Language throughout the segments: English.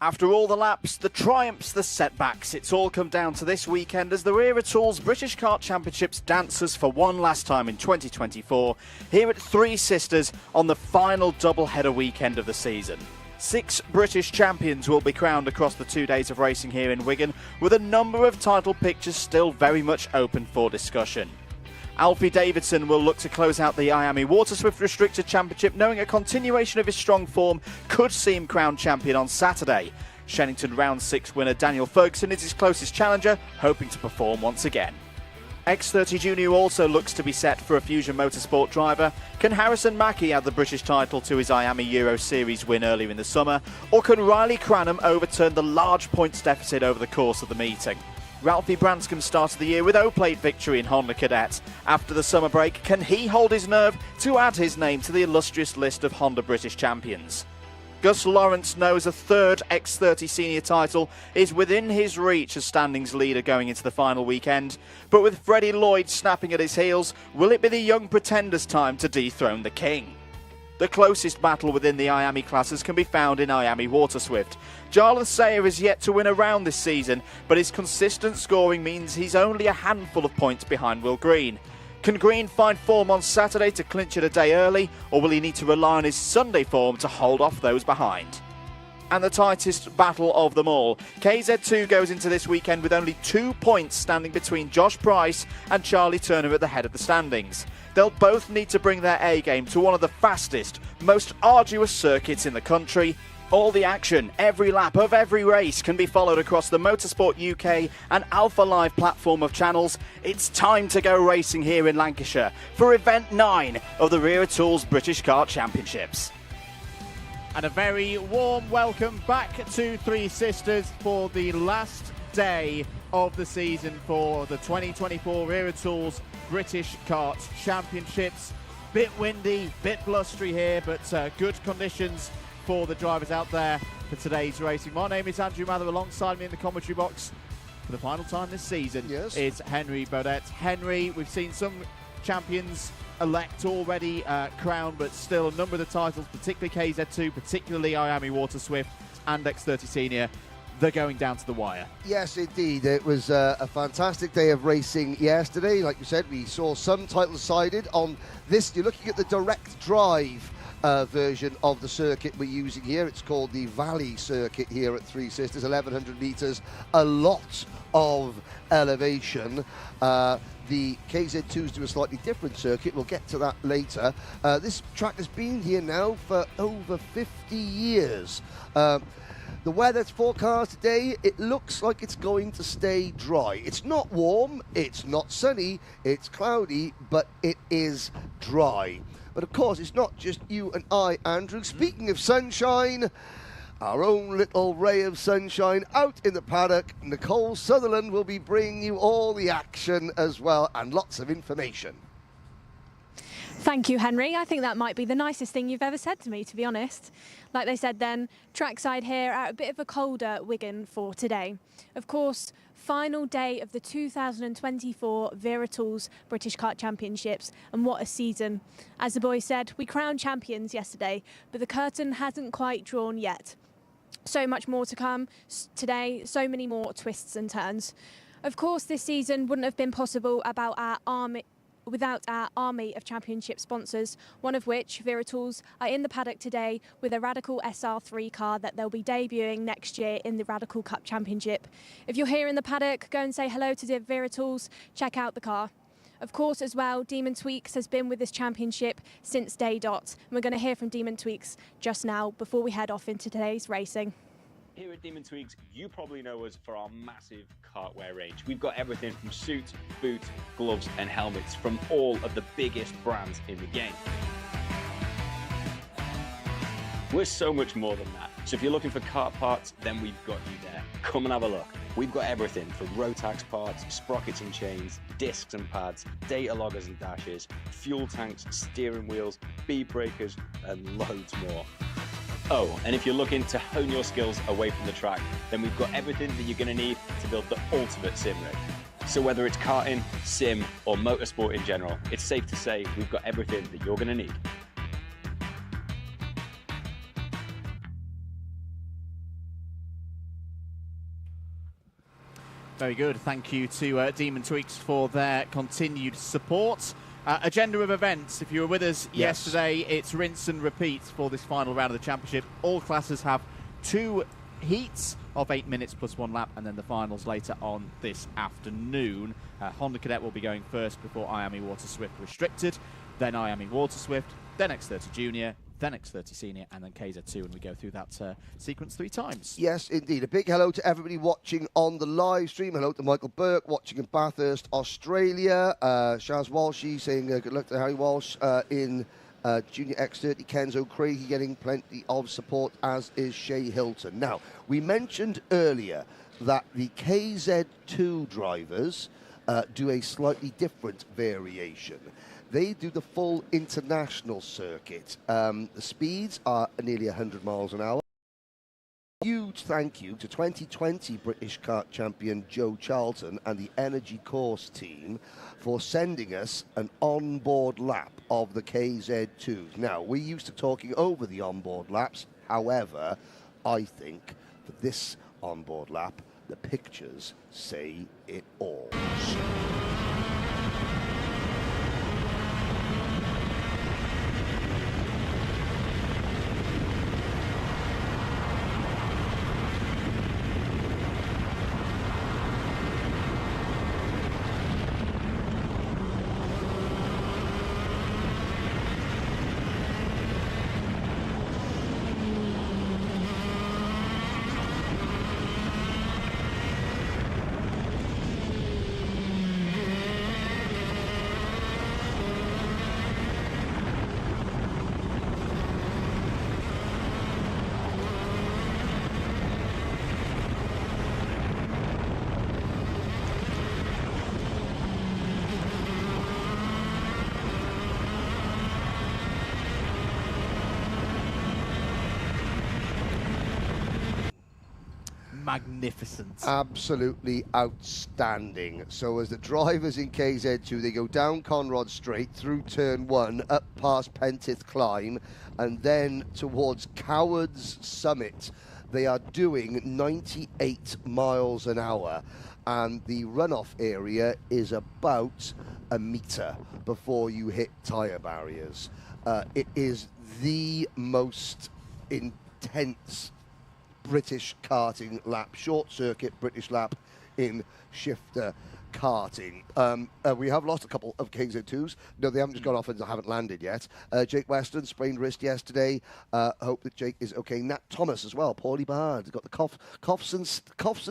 After all the laps, the triumphs, the setbacks, it's all come down to this weekend as the Wera Tools British Kart Championships dances for one last time in 2024 here at Three Sisters on the final double-header weekend of the season. 6 British champions will be crowned across the 2 days of racing here in Wigan, with a number of title pictures still very much open for discussion. Alfie Davidson will look to close out the Iami Waterswift Restricted Championship, knowing a continuation of his strong form could see him crowned champion on Saturday. Shennington Round 6 winner Daniel Ferguson is his closest challenger, hoping to perform once again. X30 Junior also looks to be set for a Fusion Motorsport driver. Can Harrison Mackie add the British title to his Iami Euro Series win earlier in the summer, or can Riley Cranham overturn the large points deficit over the course of the meeting? Ralphie Branscombe started the year with O-Plate victory in Honda Cadet. After the summer break, can he hold his nerve to add his name to the illustrious list of Honda British champions? Gus Lawrence knows a third X30 senior title is within his reach as standings leader going into the final weekend. But with Freddie Lloyd snapping at his heels, will it be the young pretender's time to dethrone the king? The closest battle within the Iami classes can be found in Iami Waterswift. Jarlath Sayer is yet to win a round this season, but his consistent scoring means he's only a handful of points behind Will Green. Can Green find form on Saturday to clinch it a day early, or will he need to rely on his Sunday form to hold off those behind? And the tightest battle of them all, KZ2 goes into this weekend with only 2 points standing between Josh Price and Charlie Turner at the head of the standings. They'll both need to bring their A-game to one of the fastest, most arduous circuits in the country. All the action, every lap of every race can be followed across the Motorsport UK and Alpha Live platform of channels. It's time to go racing here in Lancashire for Event 9 of the Wera Tools British Kart Championships. And a very warm welcome back to Three Sisters for the last day of the season for the 2024 Wera Tools British Kart Championships. Bit windy, bit blustery here, but good conditions for the drivers out there for today's racing. My name is Andrew Mather. Alongside me in the commentary box for the final time this season is Henry Baudet. Henry, we've seen some champions elect already crowned, but still a number of the titles, particularly KZ2, particularly Iami Waterswift and X30 Senior, they're going down to the wire. Yes, indeed. It was a fantastic day of racing yesterday. Like you said, we saw some titles decided on this. You're looking at the direct drive version of the circuit we're using here. It's called the Valley Circuit here at Three Sisters, 1,100 metres, a lot of elevation. The KZ2s do a slightly different circuit. We'll get to that later. This track has been here now for over 50 years. The weather's forecast today, it looks like it's going to stay dry. It's not warm, it's not sunny, it's cloudy, but it is dry. But of course, it's not just you and I, Andrew. Speaking of sunshine, our own little ray of sunshine out in the paddock, Nicole Sutherland will be bringing you all the action as well and lots of information. Thank you, Henry. I think that might be the nicest thing you've ever said to me, to be honest. Like they said then, trackside here at a bit of a colder Wigan for today. Of course, final day of the 2024 Wera Tools British Kart Championships, and what a season. As the boys said, we crowned champions yesterday, but the curtain hasn't quite drawn yet. So much more to come today, so many more twists and turns. Of course, this season wouldn't have been possible without our army of championship sponsors, one of which, Wera Tools, are in the paddock today with a Radical SR3 car that they'll be debuting next year in the Radical Cup Championship. If you're here in the paddock, go and say hello to Wera Tools, check out the car. Of course, as well, Demon Tweaks has been with this championship since day dot, and we're going to hear from Demon Tweaks just now before we head off into today's racing. Here at Demon Tweaks, you probably know us for our massive kartwear range. We've got everything from suits, boots, gloves and helmets from all of the biggest brands in the game. We're so much more than that. So if you're looking for kart parts, then we've got you there. Come and have a look. We've got everything from Rotax parts, sprockets and chains, discs and pads, data loggers and dashes, fuel tanks, steering wheels, bead breakers and loads more. Oh, and if you're looking to hone your skills away from the track, then we've got everything that you're going to need to build the ultimate sim rig. So whether it's karting, sim, or motorsport in general, it's safe to say we've got everything that you're going to need. Very good. Thank you to Demon Tweaks for their continued support. Agenda of events. If you were with us yesterday, it's rinse and repeat for this final round of the championship. All classes have 2 heats of 8 minutes plus 1 lap, and then the finals later on this afternoon. Honda Cadet will be going first before Iami Water Swift Restricted, then Iami Water Swift, then X30 Junior, then X30 Senior, and then KZ2, and we go through that sequence 3 times. Yes, indeed. A big hello to everybody watching on the live stream. Hello to Michael Burke watching in Bathurst, Australia. Shaz Walshy saying good luck to Harry Walsh in Junior X30. Kenzo Craigie getting plenty of support, as is Shay Hilton. Now, we mentioned earlier that the KZ2 drivers do a slightly different variation. They do the full international circuit. The speeds are nearly 100 miles an hour. Huge thank you to 2020 British Kart champion Joe Charlton and the Energy Course team for sending us an onboard lap of the KZ2s. Now, we're used to talking over the onboard laps. However, I think for this onboard lap, the pictures say it all. Magnificent. Absolutely outstanding. So as the drivers in KZ2, they go down Conrod Straight through turn 1, up past Pentith Climb, and then towards Cowards Summit. They are doing 98 miles an hour, and the runoff area is about a metre before you hit tyre barriers. It is the most intense British karting lap, short circuit British lap in shifter karting. We have lost a couple of KZ2s. No, they haven't just gone off and haven't landed yet. Jake Weston sprained wrist yesterday. Hope that Jake is okay. Nat Thomas as well. Paulie Bard got the coughs and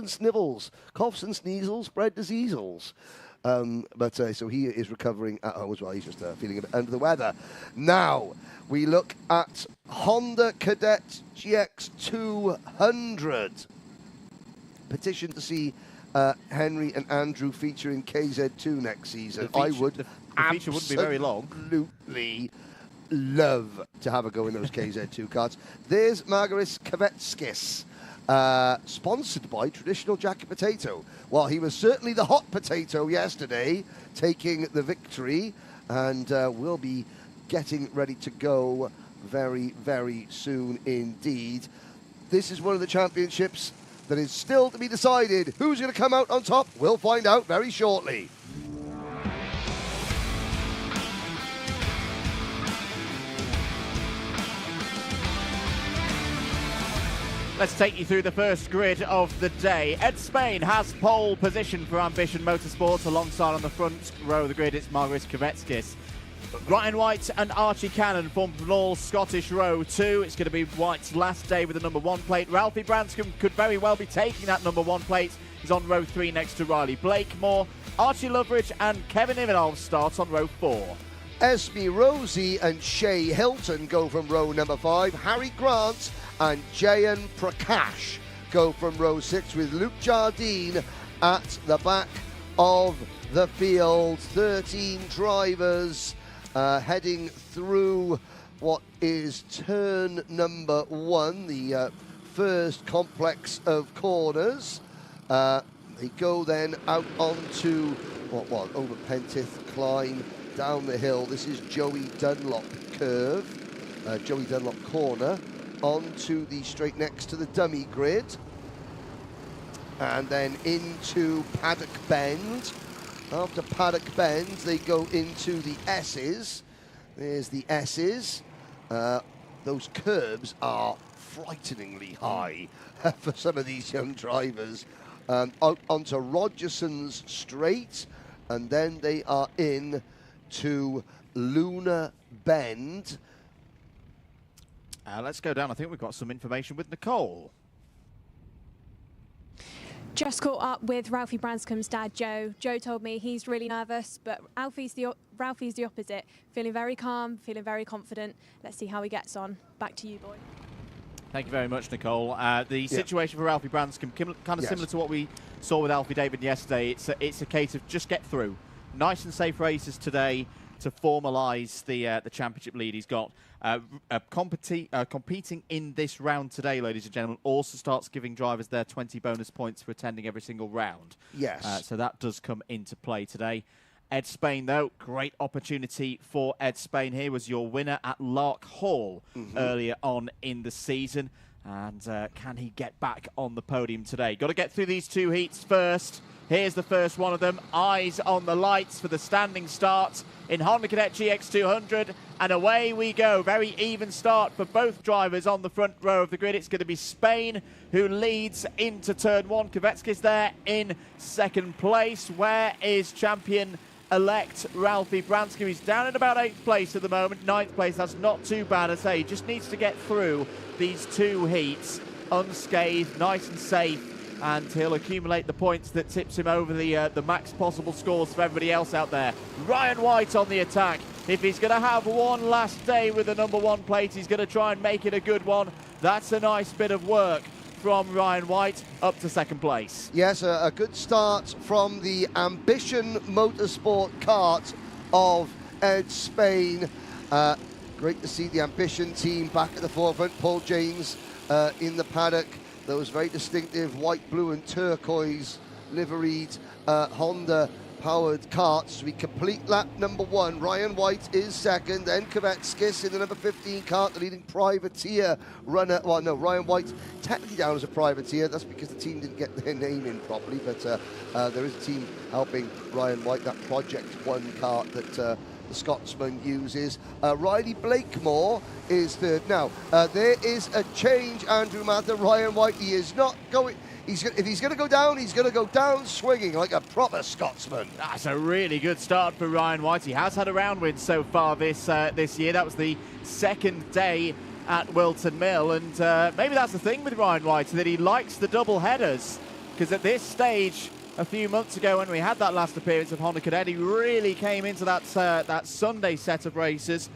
snivels, coughs and sneezels, spread diseasels. So he is recovering at home as well. He's just feeling a bit under the weather. Now, we look at Honda Cadet GX200. Petition to see Henry and Andrew feature in KZ2 next season. The feature wouldn't be very long. Absolutely love to have a go in those KZ2 carts. There's Margaris Kvetskis. Sponsored by Traditional Jacket Potato. Well, he was certainly the hot potato yesterday, taking the victory, and will be getting ready to go very, very soon indeed. This is one of the championships that is still to be decided. Who's going to come out on top? We'll find out very shortly. Let's take you through the first grid of the day. Ed Spain has pole position for Ambition Motorsport. Alongside on the front row of the grid, it's Margaret Kvetskis. Ryan White and Archie Cannon form an all-Scottish row 2. It's going to be White's last day with the number 1 plate. Ralphie Branscombe could very well be taking that number 1 plate. He's on row 3 next to Riley Blakemore. Archie Loveridge and Kevin Ivanov start on row 4. Esme Rosie and Shay Hilton go from row number 5. Harry Grant and Jayan Prakash go from row 6, with Luke Jardine at the back of the field. 13 drivers heading through what is turn number 1, the first complex of corners. They go then out onto over Pentith Climb, down the hill. This is Joey Dunlop curve, Joey Dunlop corner, onto the straight next to the dummy grid. and then into Paddock Bend. After Paddock Bend, they go into the S's. There's the S's. Those curbs are frighteningly high for some of these young drivers. Out onto Rogerson's Straight, and then they are in to Luna Bend. Let's go down. I think we've got some information with Nicole. Just caught up with Ralphie Branscombe's dad, Joe. Joe told me he's really nervous, but Ralphie's the opposite. Feeling very calm, feeling very confident. Let's see how he gets on. Back to you, boy. Thank you very much, Nicole. The situation for Ralphie Branscombe, kind of similar to what we saw with Alfie David yesterday. It's a case of just get through. Nice and safe races today to formalise the championship lead he's got. Competing in this round today, ladies and gentlemen, also starts giving drivers their 20 bonus points for attending every single round. Yes. So that does come into play today. Ed Spain, though, great opportunity for Ed Spain here. Was your winner at Lark Hall earlier on in the season. And can he get back on the podium today? Got to get through these two heats first. Here's the first one of them. Eyes on the lights for the standing start in Honda Cadet GX200. And away we go. Very even start for both drivers on the front row of the grid. It's going to be Spain who leads into turn one. Kvetskis there in second place. Where is champion-elect Ralphie Branscombe? He's down in about 8th place at the moment. 9th place, that's not too bad. I say, he just needs to get through these two heats unscathed, nice and safe, and he'll accumulate the points that tips him over the max possible scores for everybody else out there. Ryan White on the attack. If he's going to have one last day with the number one plate, he's going to try and make it a good one. That's a nice bit of work from Ryan White up to second place. Yes, a good start from the Ambition Motorsport Kart of Ed Spain. Great to see the Ambition team back at the forefront. Paul James in the paddock. Those very distinctive white, blue and turquoise liveried Honda-powered karts. We complete lap number one. Ryan White is second, then Kvetskis in the number 15 kart, the leading privateer runner. Well, no, Ryan White technically down as a privateer. That's because the team didn't get their name in properly, but there is a team helping Ryan White, that Project One kart that the Scotsman uses. Riley Blakemore is third. Now, there is a change, Andrew Mather. Ryan White, he is not going... if he's going to go down, he's going to go down swinging like a proper Scotsman. That's a really good start for Ryan White. He has had a round win so far this year. That was the second day at Wilton Mill, and maybe that's the thing with Ryan White, that he likes the double headers, because at this stage, a few months ago when we had that last appearance of Honda Cadet, he really came into that Sunday set of races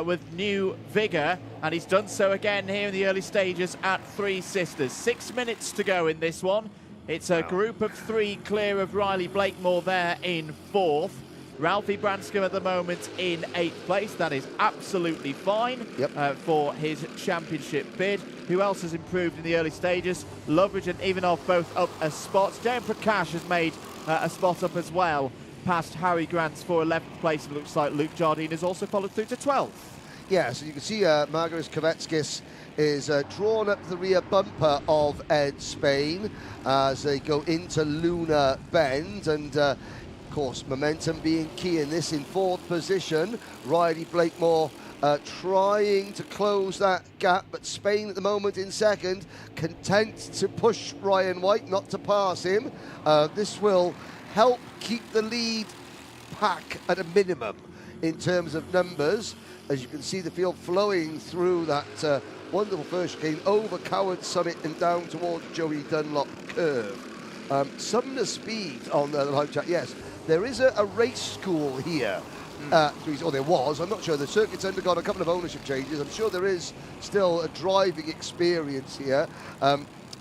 with new vigour, and he's done so again here in the early stages at Three Sisters. 6 minutes to go in this one. It's a group of three clear of Riley Blakemore there in fourth. Ralphie Branscombe at the moment in 8th place. That is absolutely fine for his championship bid. Who else has improved in the early stages? Loveridge and Ivanov both up a spot. Jayan Prakash has made a spot up as well, past Harry Grants for 11th place. It looks like Luke Jardine has also followed through to 12th. Yeah, so you can see Margaret Kvetskis is drawn up the rear bumper of Ed Spain as they go into Luna Bend, and of course momentum being key in this. In fourth position, Riley Blakemore trying to close that gap, but Spain at the moment in second, content to push Ryan White, not to pass him. This will help keep the lead pack at a minimum in terms of numbers. As you can see, the field flowing through that wonderful first chicane over Coward Summit and down towards Joey Dunlop curve. Sumner Speed on the live chat. Yes, there is a race school here. Or there was. I'm not sure. The circuit's undergone a couple of ownership changes. I'm sure there is still a driving experience here.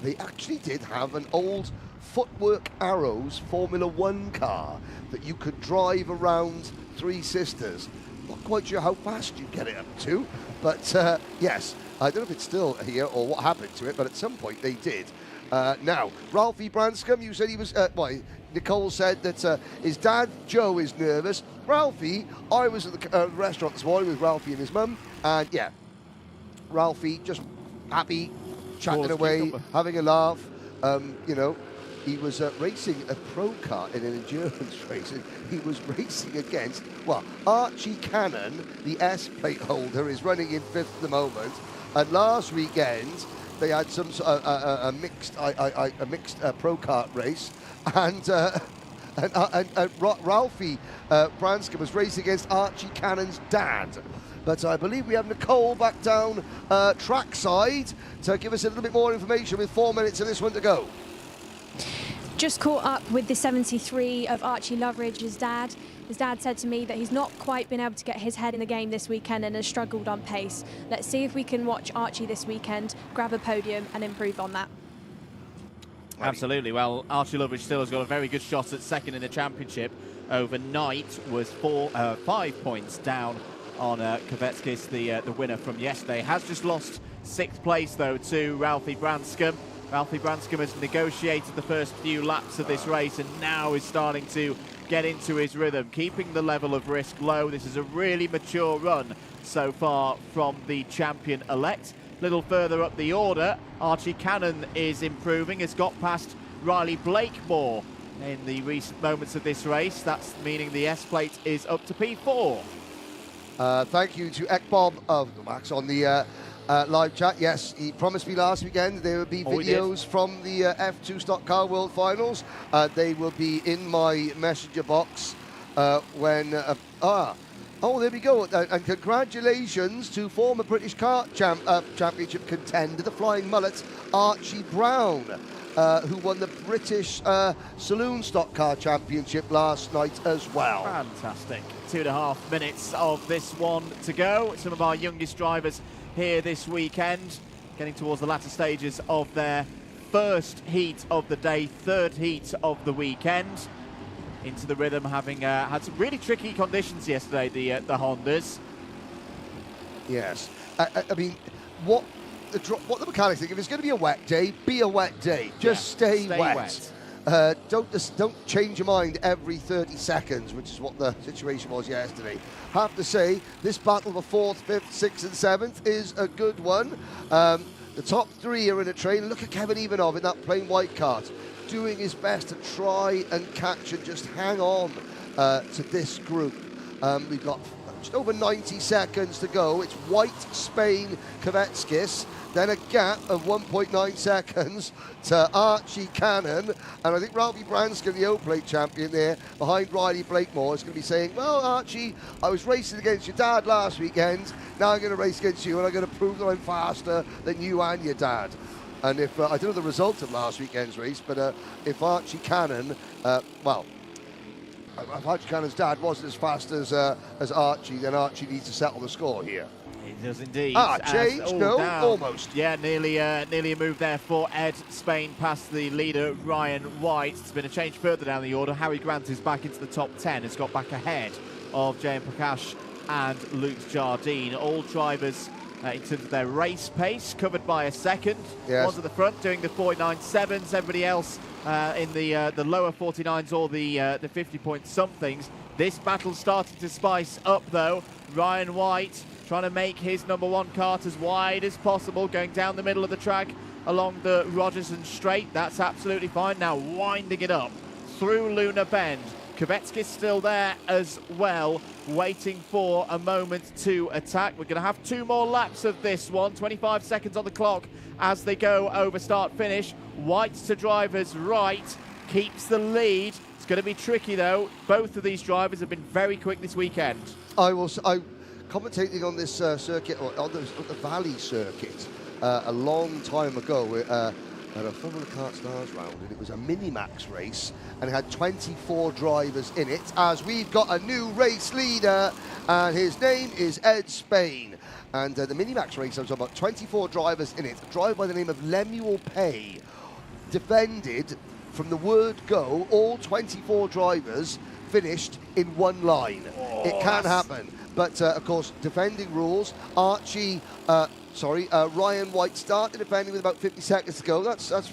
They actually did have an old Footwork Arrows Formula One car that you could drive around Three Sisters. Not quite sure how fast you get it up to, but yes, I don't know if it's still here or what happened to it, but at some point they did. Now, Ralphie Branscombe, you said he was, Nicole said that his dad, Joe, is nervous. Ralphie, I was at the restaurant this morning with Ralphie and his mum, and yeah, Ralphie just happy, chatting away, having a laugh, you know, he was racing a pro kart in an endurance race, and he was racing against, well, Archie Cannon, the S plate holder, is running in 5th at the moment. And last weekend, they had some a mixed pro kart race, and Ralphie Branscombe was racing against Archie Cannon's dad. But I believe we have Nicole back down trackside to give us a little bit more information with 4 minutes of this one to go. Just caught up with the 73 of Archie Loveridge's dad. His dad said to me that he's not quite been able to get his head in the game this weekend and has struggled on pace. Let's see if we can watch Archie this weekend, grab a podium and improve on that. Absolutely. Well, Archie Loveridge still has got a very good shot at second in the championship. Overnight was 5 points down on Kvetskis, the winner from yesterday. Has just lost 6th place, though, to Ralphie Branscombe. Ralphie Branscombe has negotiated the first few laps of this race and now is starting to get into his rhythm, keeping the level of risk low. This is a really mature run so far from the champion-elect. A little further up the order, Archie Cannon is improving, has got past Riley Blakemore in the recent moments of this race. That's meaning the S-plate is up to P4. Thank you to Ekbob of Max on the live chat. Yes, he promised me last weekend there would be videos from the F2 Stock Car World Finals. They will be in my messenger box when... Oh, there we go. And congratulations to former British Kart Championship contender, the Flying Mullet, Archie Brown, who won the British Saloon Stock Car Championship last night as well. Fantastic. 2.5 minutes of this one to go. Some of our youngest drivers here this weekend, getting towards the latter stages of their first heat of the day, 3rd heat of the weekend. Into the rhythm, having had some really tricky conditions yesterday, the Hondas. Yes. I mean, what the mechanics think, if it's going to be a wet day, be a wet day. Just stay wet. Don't change your mind every 30 seconds, which is what the situation was yesterday. Have to say, this battle for 4th, 5th, 6th and 7th is a good one. The top 3 are in a train. Look at Kevin Ivanov in that plain white kart, doing his best to try and catch and just hang on to this group. We've got just over 90 seconds to go. It's white, Spain, Kvetskis, then a gap of 1.9 seconds to Archie Cannon, and I think Ralphie Branscombe, the O-Plate champion there, behind Riley Blakemore, is going to be saying, well, Archie, I was racing against your dad last weekend, now I'm going to race against you, and I'm going to prove that I'm faster than you and your dad. And if, I don't know the result of last weekend's race, but if Archie Cannon, if Archie Cannon's dad wasn't as fast as Archie, then Archie needs to settle the score here. It does indeed. Change? No, down. Almost. Yeah, nearly a move there for Ed Spain past the leader, Ryan White. It's been a change further down the order. Harry Grant is back into the top 10. Has got back ahead of Jayan Prakash and Luke Jardine. All drivers in terms of their race pace, covered by a second. Yes. One's at the front doing the 49.7s. Everybody else in the lower 49s or the 50-point somethings. This battle started to spice up though. Ryan White trying to make his number 1 kart as wide as possible, going down the middle of the track along the Rogerson Straight. That's absolutely fine. Now winding it up through Luna Bend. Kvetskis still there as well, waiting for a moment to attack. We're going to have 2 more laps of this one. 25 seconds on the clock as they go over start-finish. White to driver's right, keeps the lead. It's going to be tricky though. Both of these drivers have been very quick this weekend. I commentating on this circuit, or on the Valley circuit, a long time ago at a Formula Kart Stars round, and it was a mini-max race, and it had 24 drivers in it, as we've got a new race leader, and his name is Ed Spain. And the mini-max race, I was about 24 drivers in it. A driver by the name of Lemuel Pay defended from the word go. All 24 drivers finished in one line. It can happen. But, of course, defending rules. Ryan White started defending with about 50 seconds to go. That's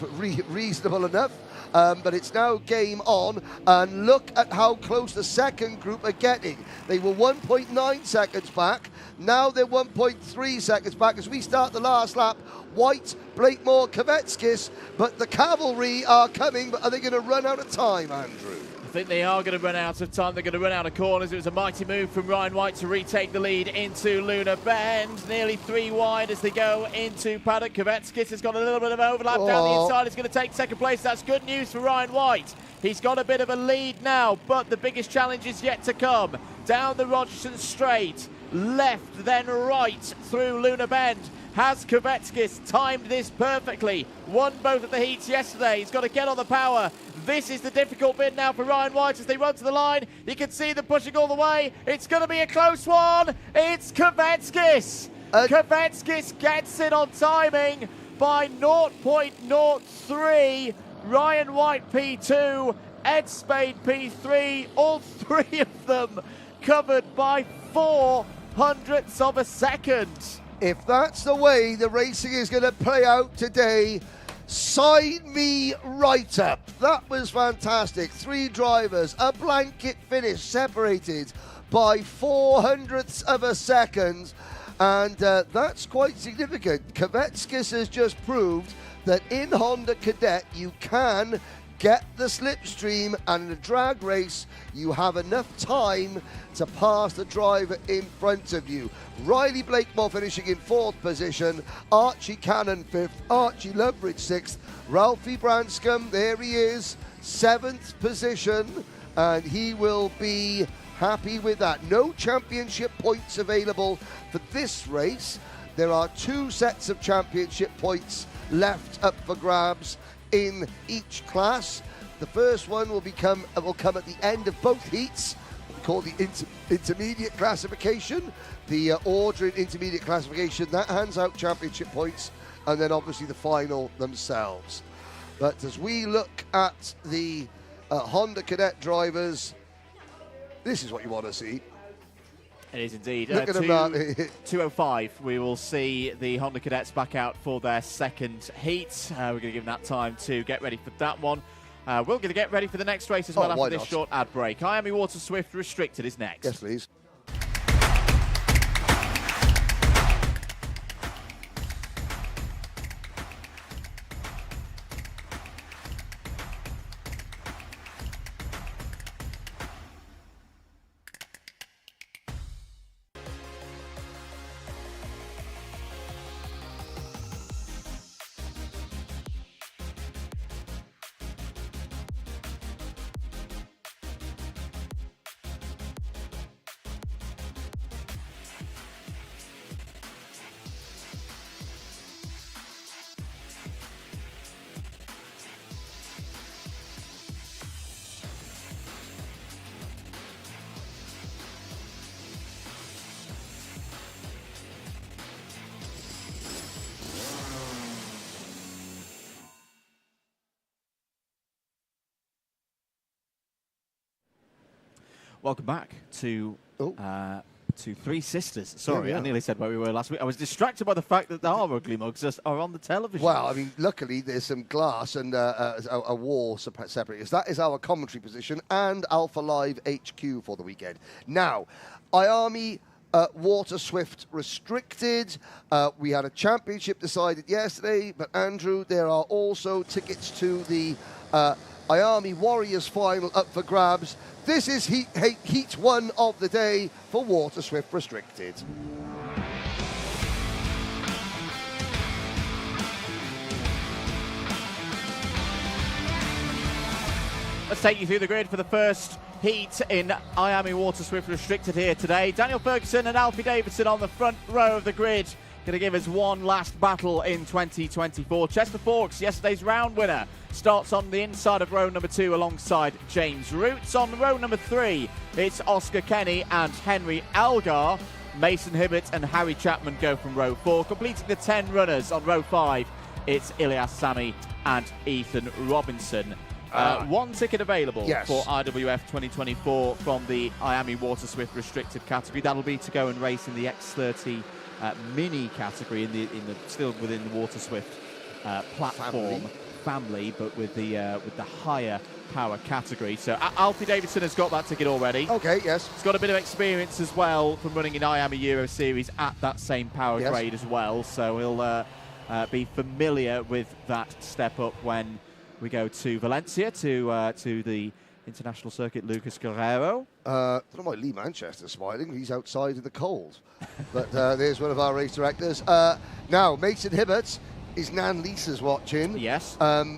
reasonable enough. But it's now game on, and look at how close the second group are getting. They were 1.9 seconds back Now they're 1.3 seconds back as we start the last lap. White, Blakemore, Kvetskis, but the cavalry are coming, but are they going to run out of time, Andrew? I think they are going to run out of time. They're going to run out of corners. It was a mighty move from Ryan White to retake the lead into Luna Bend. Nearly 3 wide as they go into Paddock. Kvetskis has got a little bit of overlap down the inside. He's going to take second place. That's good news for Ryan White. He's got a bit of a lead now, but the biggest challenge is yet to come. Down the Rogerson Straight, left then right through Luna Bend. Has Kvetskis timed this perfectly? Won both of the heats yesterday. He's got to get on the power. This is the difficult bit now for Ryan White as they run to the line. You can see them pushing all the way. It's going to be a close one. It's Kvetskis. Kvetskis gets it on timing by 0.03. Ryan White P2, Ed Spade P3. All 3 of them covered by 0.04 of a second. If that's the way the racing is going to play out today, sign me right up. That was fantastic. 3 drivers, a blanket finish, separated by 0.04 of a second. And that's quite significant. Kvetskis has just proved that in Honda Cadet you can get the slipstream, and in a drag race you have enough time to pass the driver in front of you. Riley Blakemore finishing in 4th position, Archie Cannon 5th, Archie Lovebridge 6th, Ralphie Branscombe, there he is, 7th position, and he will be happy with that. No championship points available for this race. There are 2 sets of championship points left up for grabs in each class. The first one will come at the end of both heats, called the intermediate classification. The order in intermediate classification, that hands out championship points, and then obviously the final themselves. But as we look at the Honda Cadet drivers, this is what you want to see. It is indeed. Look at them now. 2:05, we will see the Honda Cadets back out for their second heat. We're going to give them that time to get ready for that one. We're going to get ready for the next race as well after this short ad break. Iami Water Swift Restricted is next. Yes, please. Welcome back to Three Sisters. Sorry, I nearly said where we were last week. I was distracted by the fact that our ugly mugs are on the television. Well, I mean, luckily there's some glass and a wall separating us. That is our commentary position and Alpha Live HQ for the weekend. Now, Iami Water Swift Restricted. We had a championship decided yesterday, but Andrew, there are also tickets to the Iami Warriors final up for grabs. This is heat 1 of the day for Water Swift Restricted. Let's take you through the grid for the first heat in Iami Water Swift Restricted here today. Daniel Ferguson and Alfie Davidson on the front row of the grid. Going to give us one last battle in 2024. Chester Forks, yesterday's round winner, starts on the inside of row number 2 alongside James Roots. On row number 3, it's Oscar Kenny and Henry Algar. Mason Hibbett and Harry Chapman go from row 4. Completing the 10 runners on row 5, it's Ilias Sami and Ethan Robinson. One ticket available for IWF 2024 from the Iami Water Swift Restricted category. That'll be to go and race in the X30 Mini category, in the still within the Water Swift platform family, but with the higher power category. So Alfie Davidson has got that ticket already. Okay, yes. He's got a bit of experience as well from running in Iami Euro Series at that same power grade as well. So he'll be familiar with that step up when we go to Valencia to the international circuit. Lucas Guerrero. I don't know why Lee Manchester's smiling. He's outside in the cold. But there's one of our race directors. Now, Mason Hibbert. Is Nan Lisa's watching? Yes.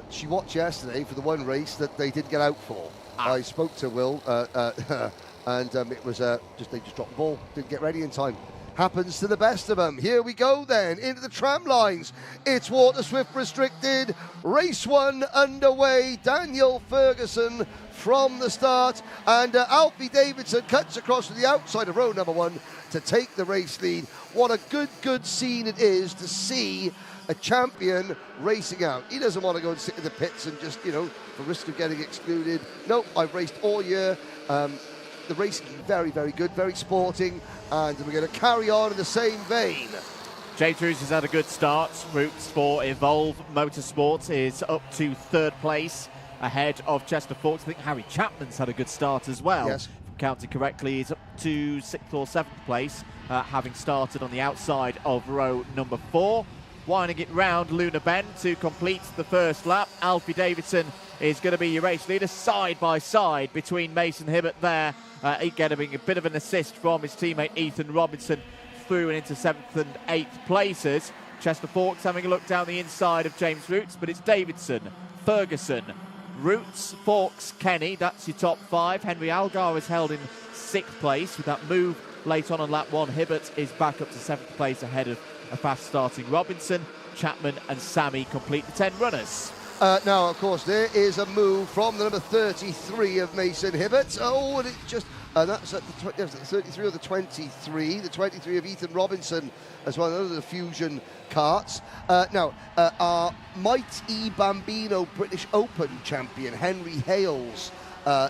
She watched yesterday for the one race that they didn't get out for. I spoke to Will, and it was they just dropped the ball, didn't get ready in time. Happens to the best of them. Here we go then, into the tram lines. It's Water Swift restricted. Race 1 underway. Daniel Ferguson from the start, and Alfie Davidson cuts across to the outside of row number 1 to take the race lead. What a good scene it is to see a champion racing out. He doesn't want to go and sit in the pits and just, for risk of getting excluded. Nope, I've raced all year. The racing is very good, very sporting, and we're going to carry on in the same vein. James Roots has had a good start. Roots for Evolve Motorsport is up to 3rd place, ahead of Chester Fawkes. I think Harry Chapman's had a good start as well. Yes. If I'm counting correctly, he's up to 6th or 7th place, having started on the outside of row number 4. Winding it round Luna Bend to complete the first lap. Alfie Davidson is going to be your race leader, side by side between Mason Hibbert there. He getting a bit of an assist from his teammate Ethan Robinson through and into 7th and 8th places. Chester Fawkes having a look down the inside of James Roots, but it's Davidson, Ferguson, Roots, Fawkes, Kenny. That's your top 5. Henry Algar is held in 6th place with that move late on lap 1. Hibbert is back up to 7th place ahead of a fast-starting Robinson. Chapman and Sammy complete the 10 runners. Now, of course, there is a move from the number 33 of Mason Hibbert. Oh, and it just... that's at the 33 or the 23. The 23 of Ethan Robinson as well, another of the Fusion karts. Now, our Might E Bambino British Open champion, Henry Hales,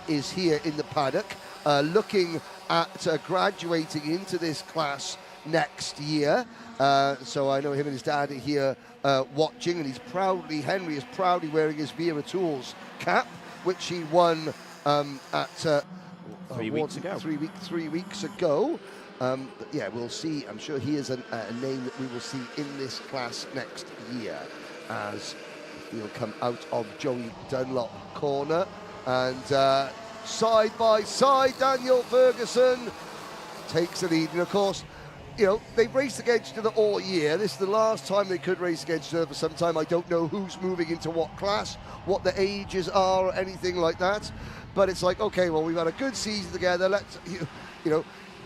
is here in the paddock, looking at graduating into this class next year. So I know him and his dad are here watching, and Henry is proudly wearing his Wera Tools cap, which he won at 3 weeks ago. 3 weeks ago. But yeah, we'll see. I'm sure he is a name that we will see in this class next year as he'll come out of Joey Dunlop corner. And side by side, Daniel Ferguson takes the lead. And of course, they've raced against each other all year. This is the last time they could race against each other for some time. I don't know who's moving into what class, what the ages are, or anything like that. But it's like, okay, well, we've had a good season together. Let's,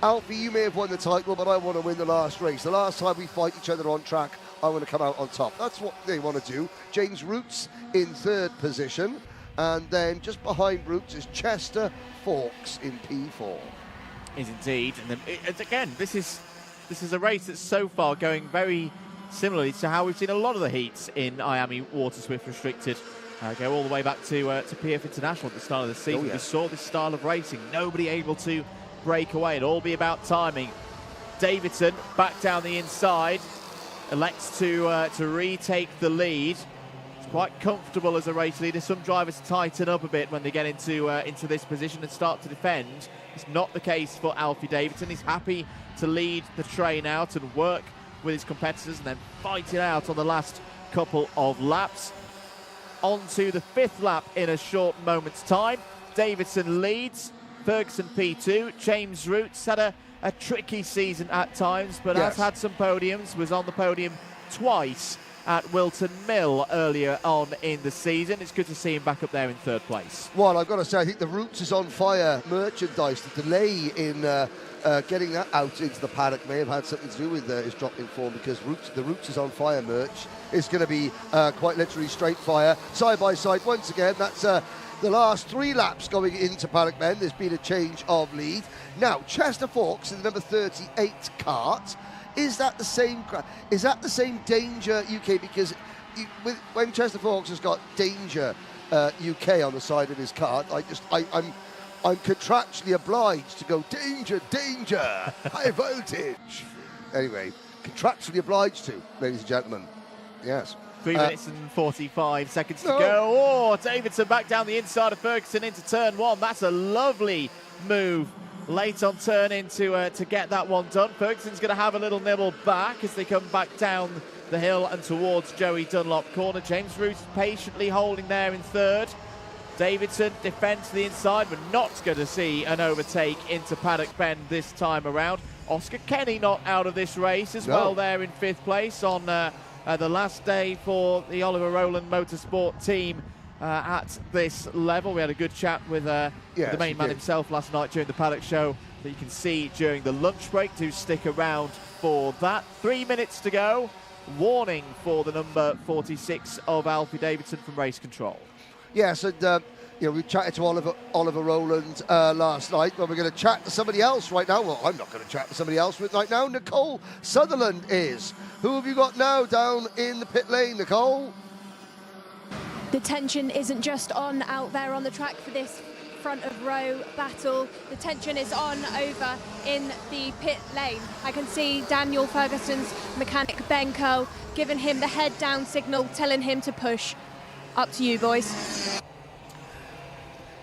Alfie, you may have won the title, but I want to win the last race. The last time we fight each other on track, I want to come out on top. That's what they want to do. James Roots in 3rd position. And then just behind Roots is Chester Fawkes in P4. Is indeed. And then, again, this is a race that's so far going very similarly to how we've seen a lot of the heats in Iami Water Swift Restricted go all the way back to PF International at the start of the season. We saw this style of racing, nobody able to break away. It'll all be about timing. Davidson back down the inside, elects to retake the lead. It's quite comfortable as a race leader. Some drivers tighten up a bit when they get into this position and start to defend. It's not the case for Alfie Davidson. He's happy to lead the train out and work with his competitors and then fight it out on the last couple of laps. On to the 5th lap in a short moment's time. Davidson leads, Ferguson P2. James Roots had a tricky season at times, but has had some podiums, was on the podium twice at Wilton Mill earlier on in the season. It's good to see him back up there in 3rd place. Well, I've got to say, I think the Roots is on fire merchandise. The delay in getting that out into the paddock may have had something to do with his drop in form, because the Roots is on fire merch is going to be quite literally straight fire. Side by side once again. That's the last 3 laps going into Paddock Bend. There's been a change of lead. Now, Chester Fawkes in the number 38 kart. Is that the same Danger UK? Because when Chester Fawkes has got Danger UK on the side of his kart, I'm contractually obliged to go danger, high voltage. Anyway, contractually obliged to, ladies and gentlemen. Yes. 3 minutes and 45 seconds to go. Oh, Davidson back down the inside of Ferguson into turn 1. That's a lovely move late on turn in to get that one done. Ferguson's going to have a little nibble back as they come back down the hill and towards Joey Dunlop corner. James Root patiently holding there in third. Davidson defends to the inside. We're not going to see an overtake into Paddock Bend this time around. Oscar Kenny not out of this race as well there in 5th place on the last day for the Oliver Rowland Motorsport team at this level. We had a good chat with the main man himself last night during the Paddock show that you can see during the lunch break. Do stick around for that. 3 minutes to go. Warning for the number 46 of Alfie Davidson from race control. Yes, and we chatted to Oliver Rowland last night, but we're going to chat to somebody else right now. Well, I'm not going to chat to somebody else right now. Nicole Sutherland is. Who have you got now down in the pit lane, Nicole? The tension isn't just on out there on the track for this front of row battle. The tension is on over in the pit lane. I can see Daniel Ferguson's mechanic Ben Curl giving him the head down signal, telling him to push. Up to you, boys.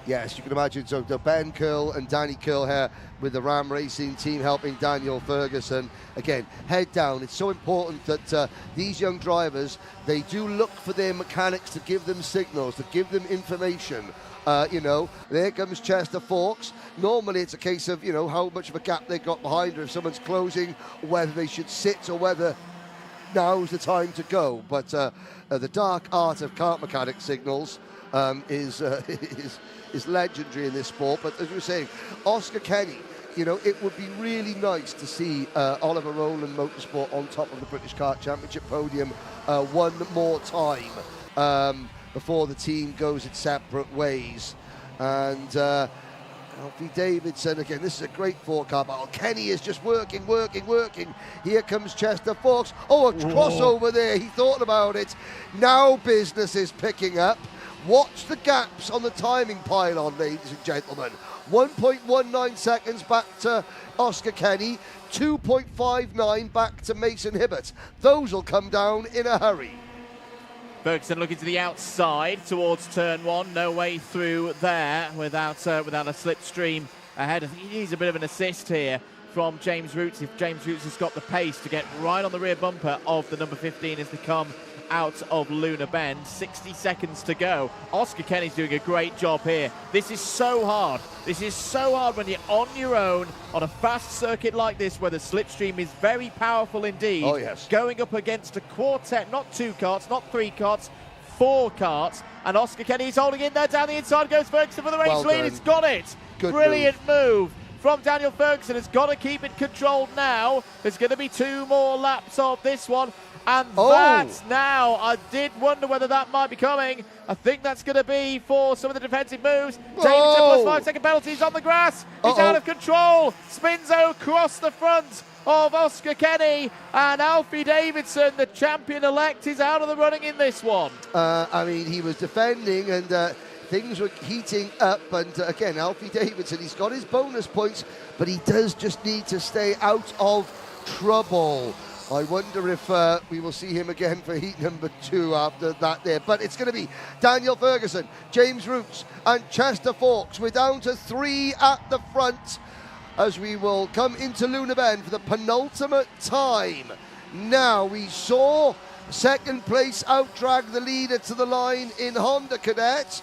Yes, you can imagine. So Ben Curl and Danny Curl here with the Ram Racing team helping Daniel Ferguson. Again, head down. It's so important that these young drivers, they do look for their mechanics to give them signals, to give them information. There comes Chester Fawkes. Normally it's a case of, how much of a gap they've got behind, or if someone's closing, whether they should sit or whether now's the time to go. But the dark art of kart mechanic signals is legendary in this sport. But as we were saying, Oscar Kenny, it would be really nice to see Oliver Rowland Motorsport on top of the British Kart Championship podium one more time before the team goes its separate ways. And Alfie Davidson, again, this is a great four-car battle. Kenny is just working. Here comes Chester Fawkes. Oh, a crossover there. He thought about it. Now business is picking up. Watch the gaps on the timing pylon, ladies and gentlemen. 1.19 seconds back to Oscar Kenny. 2.59 back to Mason Hibbert. Those will come down in a hurry. Ferguson looking to the outside towards turn 1. No way through there without a slipstream ahead. I think he needs a bit of an assist here from James Roots. If James Roots has got the pace to get right on the rear bumper of the number 15 as they come out of Luna Bend. 60 seconds to go. Oscar Kenny's doing a great job here. This is so hard. This is so hard when you're on your own on a fast circuit like this where the slipstream is very powerful indeed. Oh, yes. Going up against a quartet, not 2 karts, not 3 karts, 4 karts. And Oscar Kenny's holding in there. Down the inside goes Ferguson for the race lead. It's got it. Good Brilliant move from Daniel Ferguson. Has got to keep it controlled now. There's going to be 2 more laps of this one. And that's now, I did wonder whether that might be coming. I think that's going to be for some of the defensive moves. Davidson plus 5-second penalties on the grass. He's out of control. Spins across the front of Oscar Kenny. And Alfie Davidson, the champion-elect, is out of the running in this one. He was defending and things were heating up. And again, Alfie Davidson, he's got his bonus points, but he does just need to stay out of trouble. I wonder if we will see him again for heat number 2 after that there. But it's going to be Daniel Ferguson, James Roots and Chester Fawkes. We're down to 3 at the front as we will come into Luna Bend for the penultimate time. Now, we saw second place out-drag the leader to the line in Honda Cadet.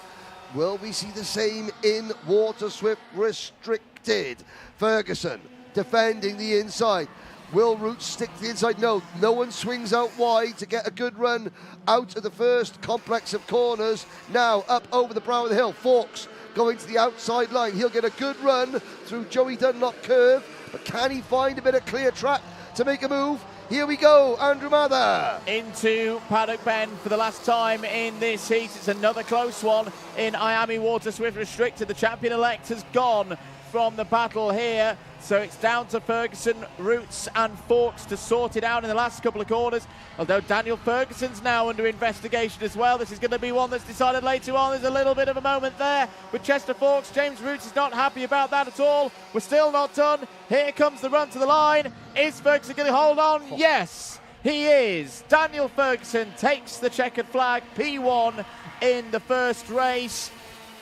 Will we see the same in Water Swift Restricted? Ferguson defending the inside. Will Roots stick to the inside? No one swings out wide to get a good run out of the first complex of corners. Now up over the brow of the hill. Fawkes going to the outside line. He'll get a good run through Joey Dunlop curve, but can he find a bit of clear track to make a move? Here we go, Andrew Mather. Into Paddock Bend for the last time in this heat. It's another close one in Iami Water Swift Restricted. The champion-elect has gone from the battle here. So it's down to Ferguson, Roots and Fawkes to sort it out in the last couple of corners. Although Daniel Ferguson's now under investigation as well. This is going to be one that's decided later on. There's a little bit of a moment there with Chester Fawkes. James Roots is not happy about that at all. We're still not done. Here comes the run to the line. Is Ferguson going to hold on? Yes. he is. Daniel Ferguson takes the checkered flag, P1 in the first race.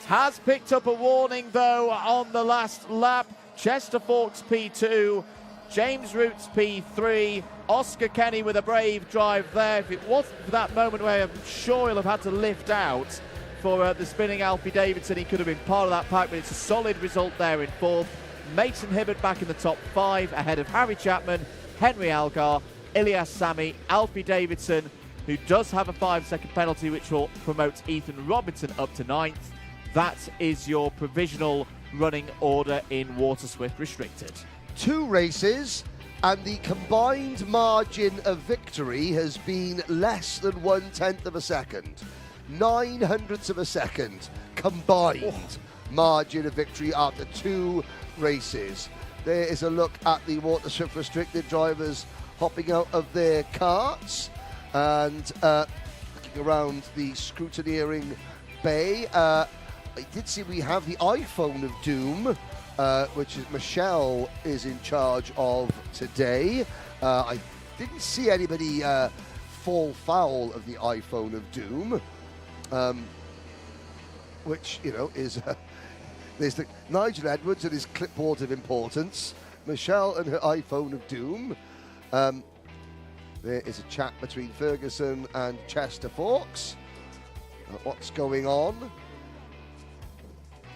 Has picked up a warning, though, on the last lap. Chester Fawkes P2, James Roots P3, Oscar Kenny with a brave drive there. If it wasn't for that moment where I'm sure he'll have had to lift out for the spinning Alfie Davidson, he could have been part of that pack, but it's a solid result there in fourth. Mason Hibbert back in the top 5 ahead of Harry Chapman, Henry Algar, Ilias Sami, Alfie Davidson, who does have a 5-second penalty which will promote Ethan Robinson up to 9th. That is your provisional running order in Water Swift Restricted. 2 races, and the combined margin of victory has been less than 1/10 of a second. 900ths of a second combined margin of victory after 2 races. There is a look at the Water Swift Restricted drivers hopping out of their carts and looking around the scrutineering bay. I did see we have the iPhone of Doom, which is Michelle is in charge of today. I didn't see anybody fall foul of the iPhone of Doom, which, you know, is there's the Nigel Edwards and his clipboard of importance, Michelle and her iPhone of Doom. There is a chat between Ferguson and Chester Fawkes. What's going on?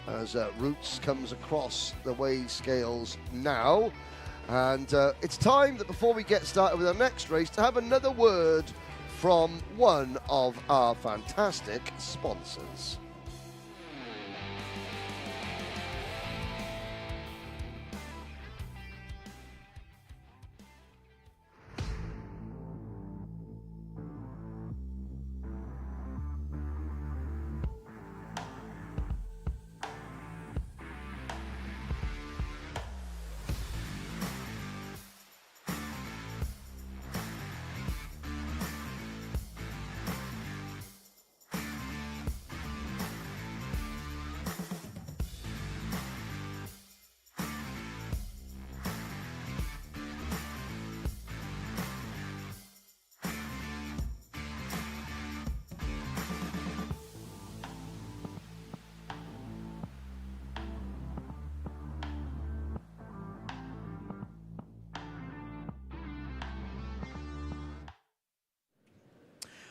As Roots comes across the weigh scales now. And it's time that before we get started with our next race to have another word from one of our fantastic sponsors.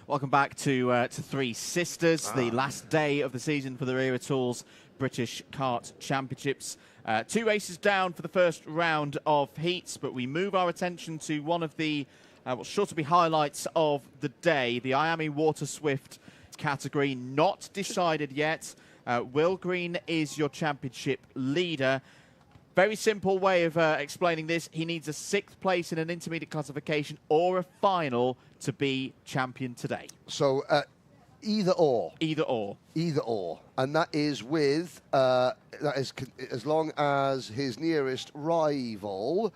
Welcome back to Three Sisters, the last day of the season for the Wera Tools British Kart Championships. 2 races down for the first round of heats, but we move our attention to one of the what's sure to be highlights of the day, the Iami Water Swift category. Not decided yet. Will Green is your championship leader. Very simple way of explaining this. He needs a 6th place in an intermediate classification or a final to be champion today. So either or. Either or. Either or. And that is with, that is as long as his nearest rival,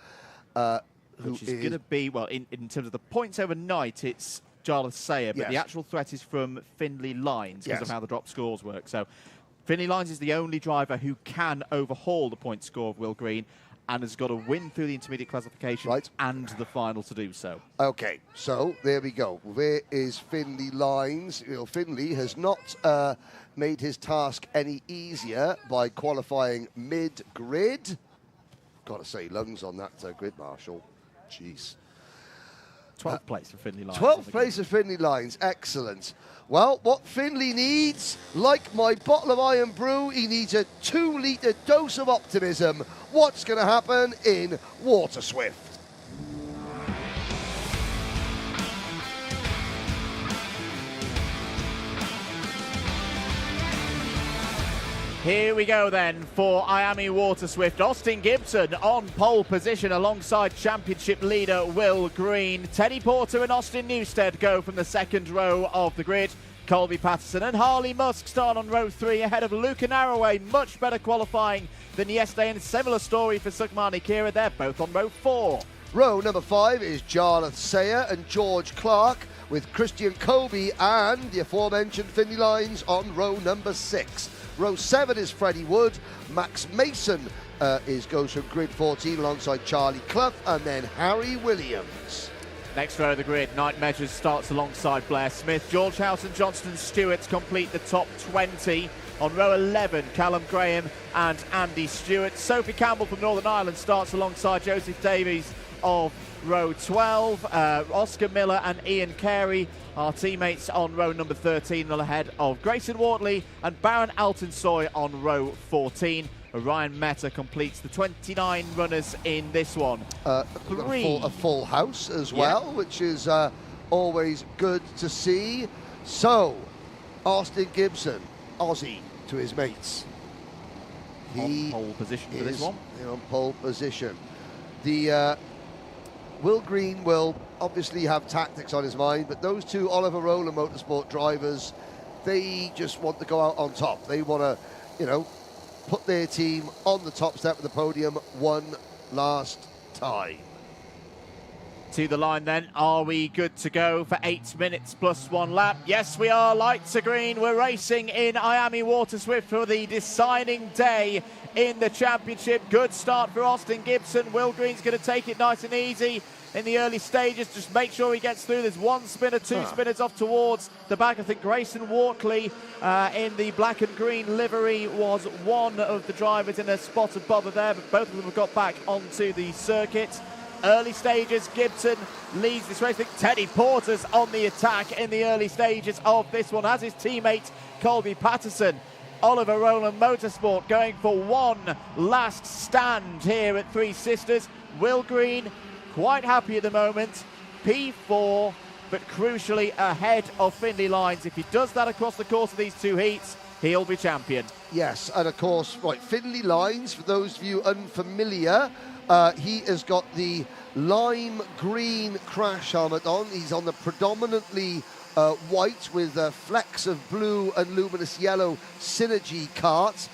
which is going to be, well, in terms of the points overnight, it's Jarlath Sayer, but the actual threat is from Findlay Lines because of how the drop scores work. So Findlay Lines is the only driver who can overhaul the point score of Will Green and has got to win through the intermediate classification and the final to do so. Okay, so there we go. There is Findlay Lines. You know, Findlay has not made his task any easier by qualifying mid-grid. Got to say, lungs on that grid, Marshall. Jeez. 12th place for Findlay Lines. 12th place for Findlay Lines. Excellent. Well, what Findlay needs, like my bottle of Iron Brew, he needs a 2-litre dose of optimism. What's going to happen in Water Swift? Here we go then for Iami Water Swift. Austin Gibson on pole position alongside championship leader Will Green. Teddy Porter and Austin Newstead go from the 2nd row of the grid. Colby Patterson and Harley Musk start on row 3 ahead of Luca Narroway. Much better qualifying than yesterday, and similar story for Sukhmani Kira. They're both on row 4. Row number 5 is Jarlath Sayer and George Clark, with Christian Colby and the aforementioned Findlay Lines on row number 6. Row 7 is Freddie Wood. Max Mason goes from grid 14 alongside Charlie Clough, and then Harry Williams. Next row of the grid, Knight Measures starts alongside Blair Smith. George House and Johnston Stewart complete the top 20. On row 11, Callum Graham and Andy Stewart. Sophie Campbell from Northern Ireland starts alongside Joseph Davies of row 12. Oscar Miller and Ian Carey are teammates on row number 13, ahead of Grayson Wortley and Baron Altonsoy on row 14. Ryan Meta completes the 29 runners in this one. A full house as well, which is always good to see. So, Austin Gibson, Aussie to his mates. On pole position for this one. On pole position. The Will Green will obviously have tactics on his mind, but those two Oliver Rowland Motorsport drivers, they just want to go out on top. They want to, put their team on the top step of the podium one last time. To the line then, are we good to go for 8 minutes plus 1 lap? Yes, we are. Lights are green. We're racing in Iami Water Swift for the deciding day in the championship. Good start for Austin Gibson. Will Green's going to take it nice and easy in the early stages. Just make sure he gets through. There's one spinner, two spinners off towards the back. I think Grayson Wortley in the black and green livery was one of the drivers in a spot of bother there, but both of them have got back onto the circuit. Early stages, Gibson leads this race. I think Teddy Porter's on the attack in the early stages of this one, as his teammate Colby Patterson. Oliver Rowland Motorsport going for one last stand here at Three Sisters. Will Green quite happy at the moment, P4, but crucially ahead of Findlay Lines. If he does that across the course of these two heats, he'll be champion. Yes, and of course, Findlay Lines, for those of you unfamiliar, he has got the lime green crash helmet on. He's on the predominantly white with flecks of blue and luminous yellow Synergy Kart.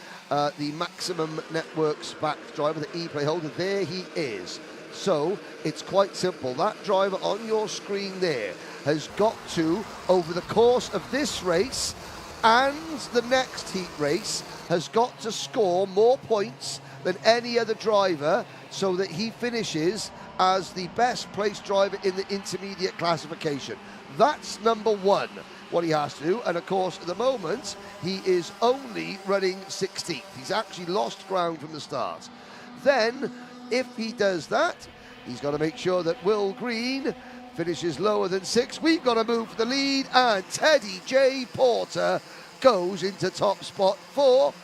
The Maximum Networks backed driver, the E-Play holder, there he is. So it's quite simple. That driver on your screen there has got to, over the course of this race and the next heat race, has got to score more points than any other driver so that he finishes as the best placed driver in the intermediate classification. That's number one, what he has to do. And of course, at the moment, he is only running 16th. He's actually lost ground from the start. Then, if he does that, he's got to make sure that Will Green finishes lower than 6. We've got to move for the lead, and Teddy J. Porter goes into top spot for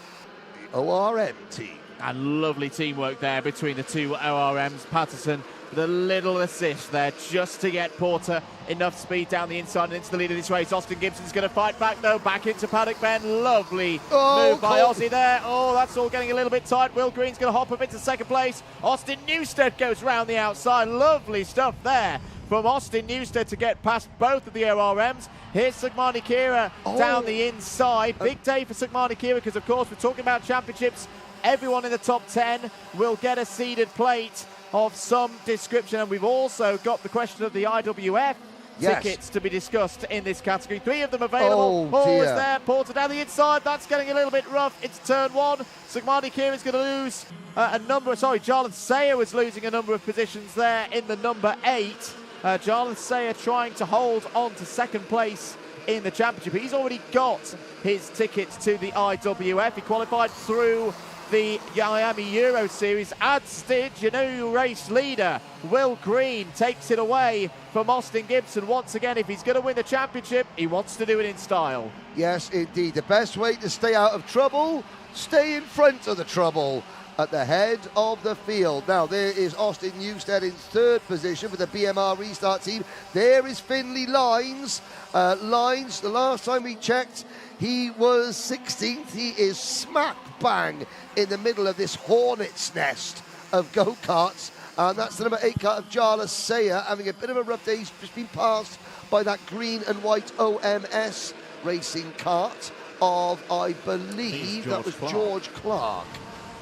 the ORM team. And lovely teamwork there between the two ORMs. Patterson with a little assist there just to get Porter enough speed down the inside and into the lead of this race. Austin Gibson's going to fight back though, back into Paddock Ben. Lovely move by Aussie there. Oh, that's all getting a little bit tight. Will Green's going to hop up into second place. Austin Newstead goes round the outside. Lovely stuff there from Austin Newstead to get past both of the ORMs. Here's Sugmani Kira down the inside. Big day for Sugmani Kira because, of course, we're talking about championships. Everyone in the top 10 will get a seeded plate of some description. And we've also got the question of the IWF tickets to be discussed in this category. 3 of them available. Is there. Porter down the inside. That's getting a little bit rough. It's turn 1. Sugmani Kira is going to lose a number. Sorry, Jarlath Sayer was losing a number of positions there in the number 8. Jarlath Sayer trying to hold on to second place in the championship. He's already got his tickets to the IWF. He qualified through the Iami Euro Series. Adstid, your new race leader, Will Green, takes it away from Austin Gibson. Once again, if he's going to win the championship, he wants to do it in style. Yes, indeed. The best way to stay out of trouble, stay in front of the trouble at the head of the field. Now, there is Austin Newstead in 3rd position for the BMR Restart team. There is Findlay Lines. Lines, the last time we checked, he was 16th. He is smack bang in the middle of this hornet's nest of go-karts. And that's the number 8 kart of Jarlath Sayer, having a bit of a rough day. He's just been passed by that green and white OMS racing kart of, I believe, that was George Clark.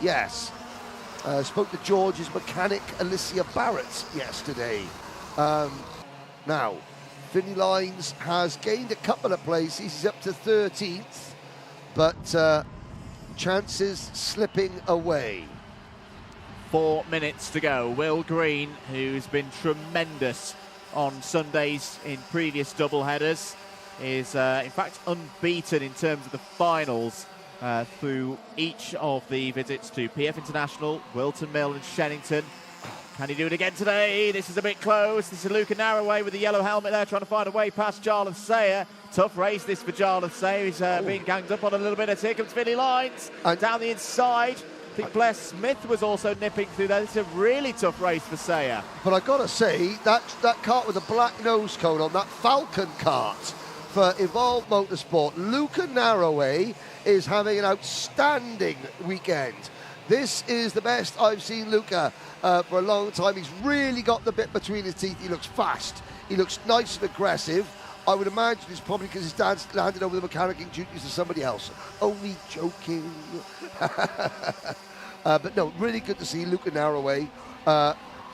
Yes. Spoke to George's mechanic, Alicia Barrett, yesterday. Now, Findlay Lines has gained a couple of places. He's up to 13th, but chances slipping away. 4 minutes to go. Will Green, who's been tremendous on Sundays in previous double headers. Is in fact unbeaten in terms of the finals through each of the visits to PF International, Wilton Mill and Shennington. Can he do it again today? This is a bit close. This is Luca Narroway with the yellow helmet there, trying to find a way past Jarlath Sayer. Tough race this for Jarlath Sayer. He's being ganged up on a little bit. Here comes Finley Lines down the inside. I think Blair Smith was also nipping through there. It's a really tough race for Sayer. But I've got to say, that kart with a black nose cone on, that Falcon kart for Evolve Motorsport, Luca Narroway is having an outstanding weekend. This is the best I've seen Luca for a long time. He's really got the bit between his teeth. He looks fast. He looks nice and aggressive. I would imagine it's probably because his dad's handed over the mechanicking duties to somebody else. Only joking. But no, really good to see Luca Narroway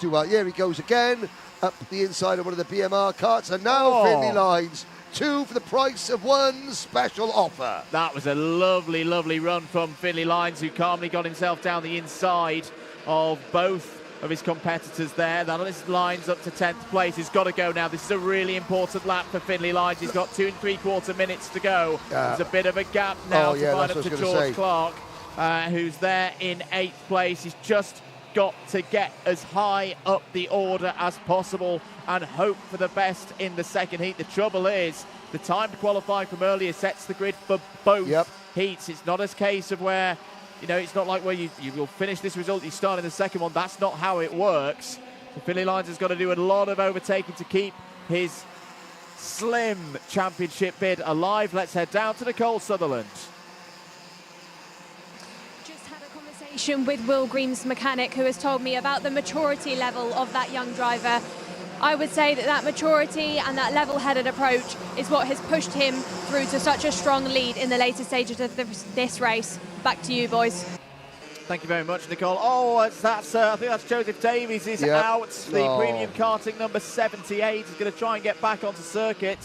do well. Here he goes again, up the inside of one of the BMR karts. And now Finley Lines, 2 for the price of 1 special offer. That was a lovely, lovely run from Finley Lines, who calmly got himself down the inside of both of his competitors there. That Lines up to 10th place. He's got to go now. This is a really important lap for Finley Lines. He's got 2 3/4 minutes to go. There's a bit of a gap now to find up to George Clark, who's there in 8th place. He's just got to get as high up the order as possible and hope for the best in the second heat. The trouble is, the time qualifying from earlier sets the grid for both heats. It's not a case of where, it's not like where you will finish this result, you start in the second one. That's not how it works. So Finley Lines has got to do a lot of overtaking to keep his slim championship bid alive. Let's head down to Nicole Sutherland. With Will Green's mechanic, who has told me about the maturity level of that young driver. I would say that maturity and that level-headed approach is what has pushed him through to such a strong lead in the later stages of this race. Back to you, boys. Thank you very much, Nicole. I think that's Joseph Davies is out. The premium karting number 78 is going to try and get back onto circuit,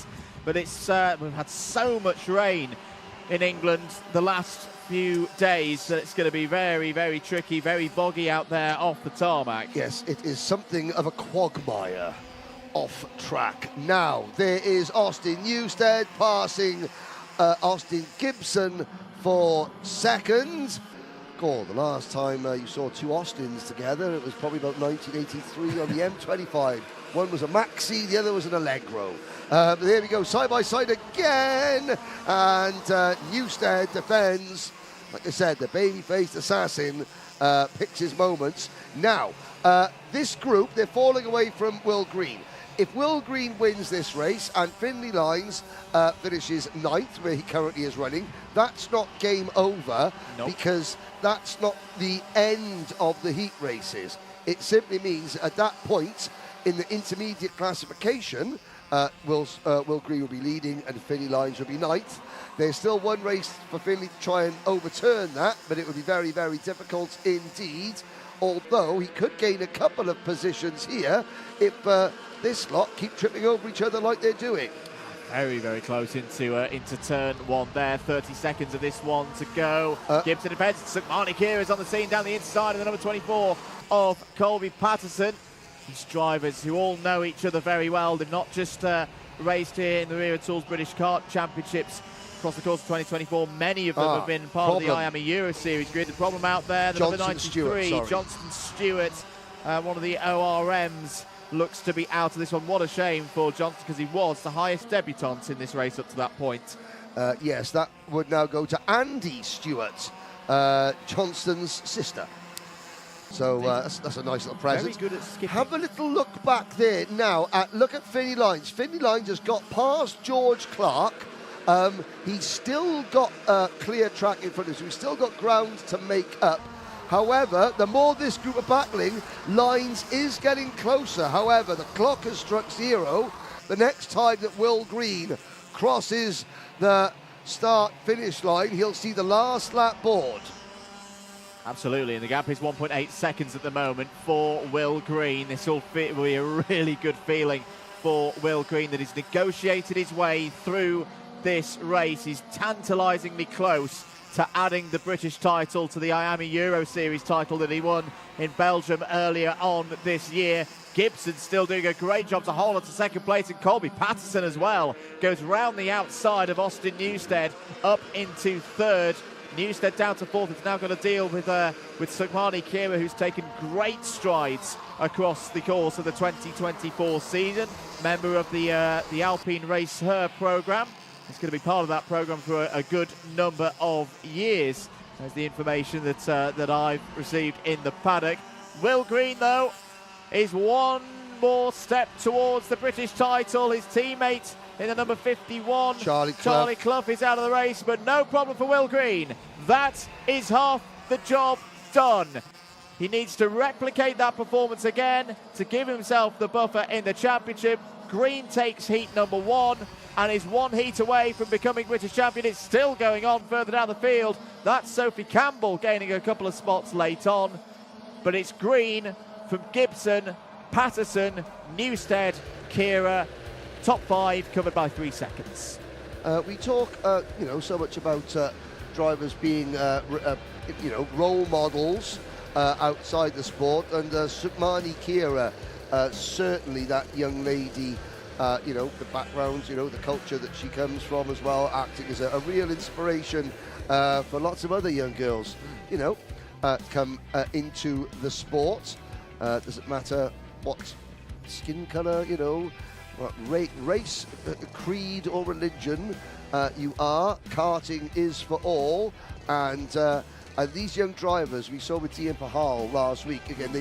but it's we've had so much rain in England the last few days that it's going to be very, very tricky, very boggy out there off the tarmac. Yes, it is something of a quagmire off track. Now, there is Austin Newstead passing Austin Gibson for second. God, the last time you saw 2 Austins together, it was probably about 1983 on the M25. One was a Maxi, the other was an Allegro. There we go, side by side again. And Newstead defends. Like I said, the baby-faced assassin picks his moments. Now, this group, they're falling away from Will Green. If Will Green wins this race and Finley Lines finishes 9th, where he currently is running, that's not game over, because that's not the end of the heat races. It simply means at that point in the intermediate classification, Will Green will be leading and Finley Lines will be 9th. There's still one race for Finley to try and overturn that, but it would be very, very difficult indeed, although he could gain a couple of positions here if this lot keep tripping over each other like they're doing. Very, very close into turn 1 there. 30 seconds of this one to go. Gibson defends. Marnie Keir is on the scene down the inside of the number 24 of Colby Patterson. These drivers who all know each other very well. They've not just raced here in the Wera Tools British Kart Championships across the course of 2024. Many of them have been part of the Iami Euro Series grid. The problem out there, the number 93, Johnston Stewart, one of the ORMs, looks to be out of this one. What a shame for Johnston, because he was the highest debutant in this race up to that point. Yes, that would now go to Andy Stewart, Johnston's sister. So that's a nice little present. Very good at skipping. Have a little look back there now. Look at Finley Lines. Finley Lines has got past George Clark. He's still got clear track in front of him. He's still got ground to make up. However, the more this group are battling, Lines is getting closer. However, the clock has struck 0. The next time that Will Green crosses the start-finish line, he'll see the last lap board. Absolutely, and the gap is 1.8 seconds at the moment for Will Green. This will be a really good feeling for Will Green, that he's negotiated his way through this race. He's tantalisingly close to adding the British title to the Iami Euro Series title that he won in Belgium earlier on this year. Gibson still doing a great job to hold on to second place, and Colby Patterson as well goes round the outside of Austin Newstead up into third. Newstead down to fourth. It's now going to deal with Sukmani Kira, who's taken great strides across the course of the 2024 season. Member of the Alpine Race Her programme. It's going to be part of that programme for a good number of years. There's the information that I've received in the paddock. Will Green, though, is one more step towards the British title. His teammate in the number 51, Charlie Clough, is out of the race, but no problem for Will Green. That is half the job done. He needs to replicate that performance again to give himself the buffer in the championship. Green takes heat number 1 and is 1 heat away from becoming British champion. It's still going on further down the field. That's Sophie Campbell gaining a couple of spots late on, but it's Green from Gibson, Patterson, Newstead, Kira. Top 5 covered by 3 seconds. We talk, so much about drivers being, role models outside the sport, and Sukmani Kira, certainly that young lady, the background, the culture that she comes from as well, acting as a real inspiration for lots of other young girls, come into the sport. Doesn't matter what skin colour, what race, creed or religion you are. Karting is for all, and these young drivers we saw with Dian Pahal last week. Again,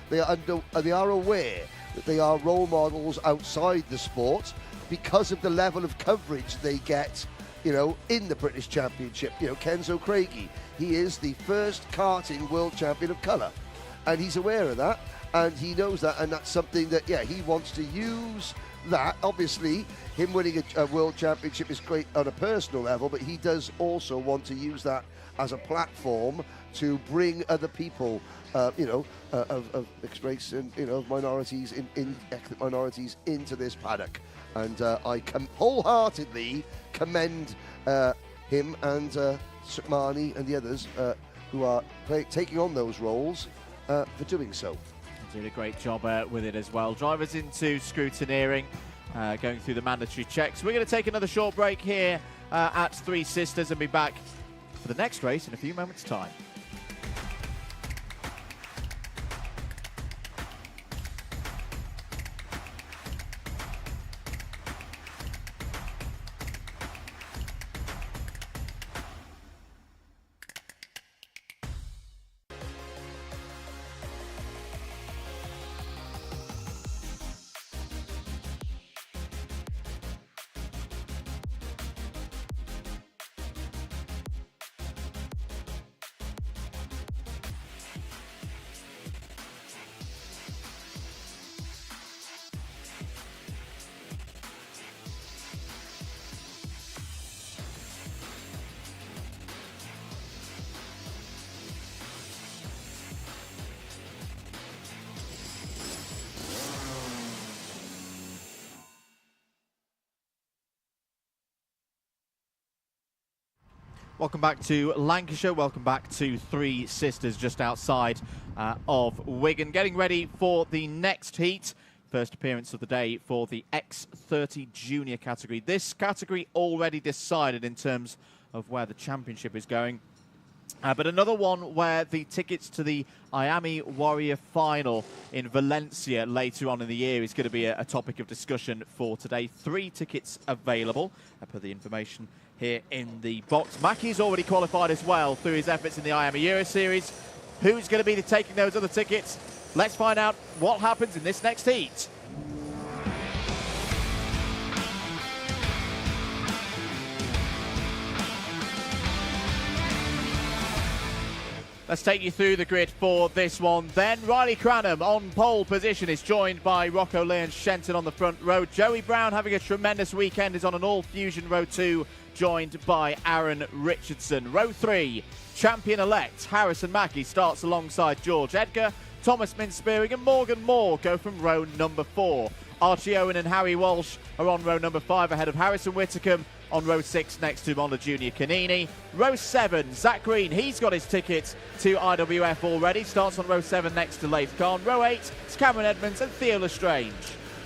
they are aware that they are role models outside the sport because of the level of coverage they get, in the British Championship. Kenzo Craigie, he is the first karting world champion of colour, and he's aware of that. And he knows that, and that's something that, he wants to use that. Obviously, him winning a world championship is great on a personal level, but he does also want to use that as a platform to bring other people, of mixed race and, minorities, in ethnic minorities into this paddock. And I wholeheartedly commend him and Sukmani and the others who are taking on those roles for doing so. Did a great job with it as well. Drivers into scrutineering, going through the mandatory checks. We're going to take another short break here at Three Sisters and be back for the next race in a few moments' time. Welcome back to Lancashire, welcome back to Three Sisters just outside of Wigan. Getting ready for the next heat. First appearance of the day for the X30 Junior category. This category already decided in terms of where the championship is going. But another one where the tickets to the Iami Warrior Final in Valencia later on in the year is going to be a topic of discussion for today. 3 tickets available, per the information here in the box. Mackie's already qualified as well through his efforts in the Iami Euro Series. Who's going to be taking those other tickets? Let's find out what happens in this next heat. Let's take you through the grid for this one. Then Riley Cranham on pole position is joined by Rocco Leon Shenton on the front row. Joey Brown having a tremendous weekend is on an all-fusion row 2, joined by Aaron Richardson. Row 3, champion-elect Harrison Mackie starts alongside George Edgar. Thomas Minspearing and Morgan Moore go from row number 4. Archie Owen and Harry Walsh are on row number 5 ahead of Harrison Whitcomb, on row 6 next to Monda Junior Canini. Row 7, Zach Green, he's got his ticket to IWF already. Starts on row 7 next to Leif Khan. Row 8, it's Cameron Edmonds and Theo Lestrange.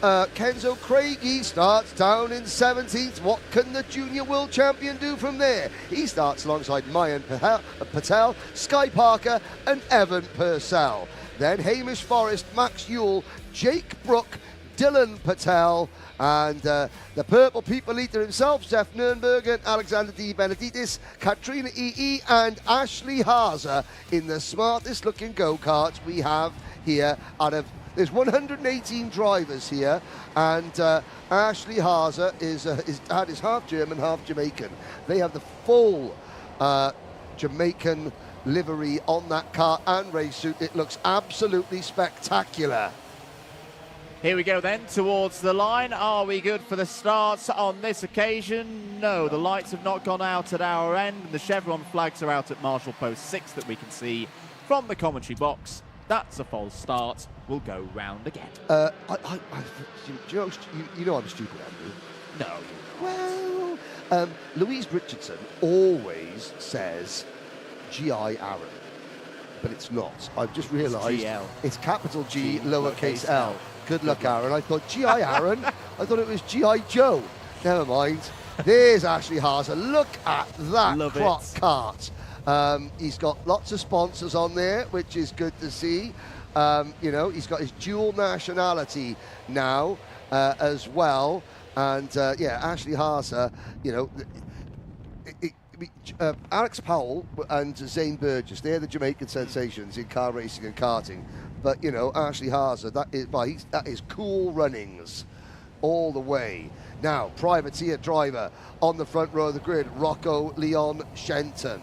Kenzo Craigie starts down in 17th. What can the Junior World Champion do from there? He starts alongside Mayan Patel, Sky Parker and Evan Purcell. Then Hamish Forrest, Max Ewell, Jake Brook, Dylan Patel, and the Purple People Eater himself, Jeff Nürnbergen, Alexander D. Benedictis, Katrina E.E. and Ashley Haza in the smartest looking go-karts we have here out of. There's 118 drivers here, and Ashley Haza is half German, half Jamaican. They have the full Jamaican livery on that car and race suit. It looks absolutely spectacular. Here we go then towards the line. Are we good for the starts on this occasion? No, the lights have not gone out at our end. The chevron flags are out at Marshall Post 6 that we can see from the commentary box. That's a false start. We'll go round again. You know I'm stupid, Andrew. No. Well, Louise Richardson always says G.I. Aaron, but it's not. I've just realised it's capital G, lowercase L. Good luck, Aaron. I thought G.I. Aaron. I thought it was G.I. Joe. Never mind. There's Ashley Haza. Look at that kart. He's got lots of sponsors on there, which is good to see. You know, he's got his dual nationality now as well. And yeah, Ashley Haza, you know, Alex Powell and Zane Burgess, they're the Jamaican sensations in car racing and karting. But, you know, Ashley Haza, that is cool runnings all the way. Now, privateer driver on the front row of the grid, Rocco Leon Shenton,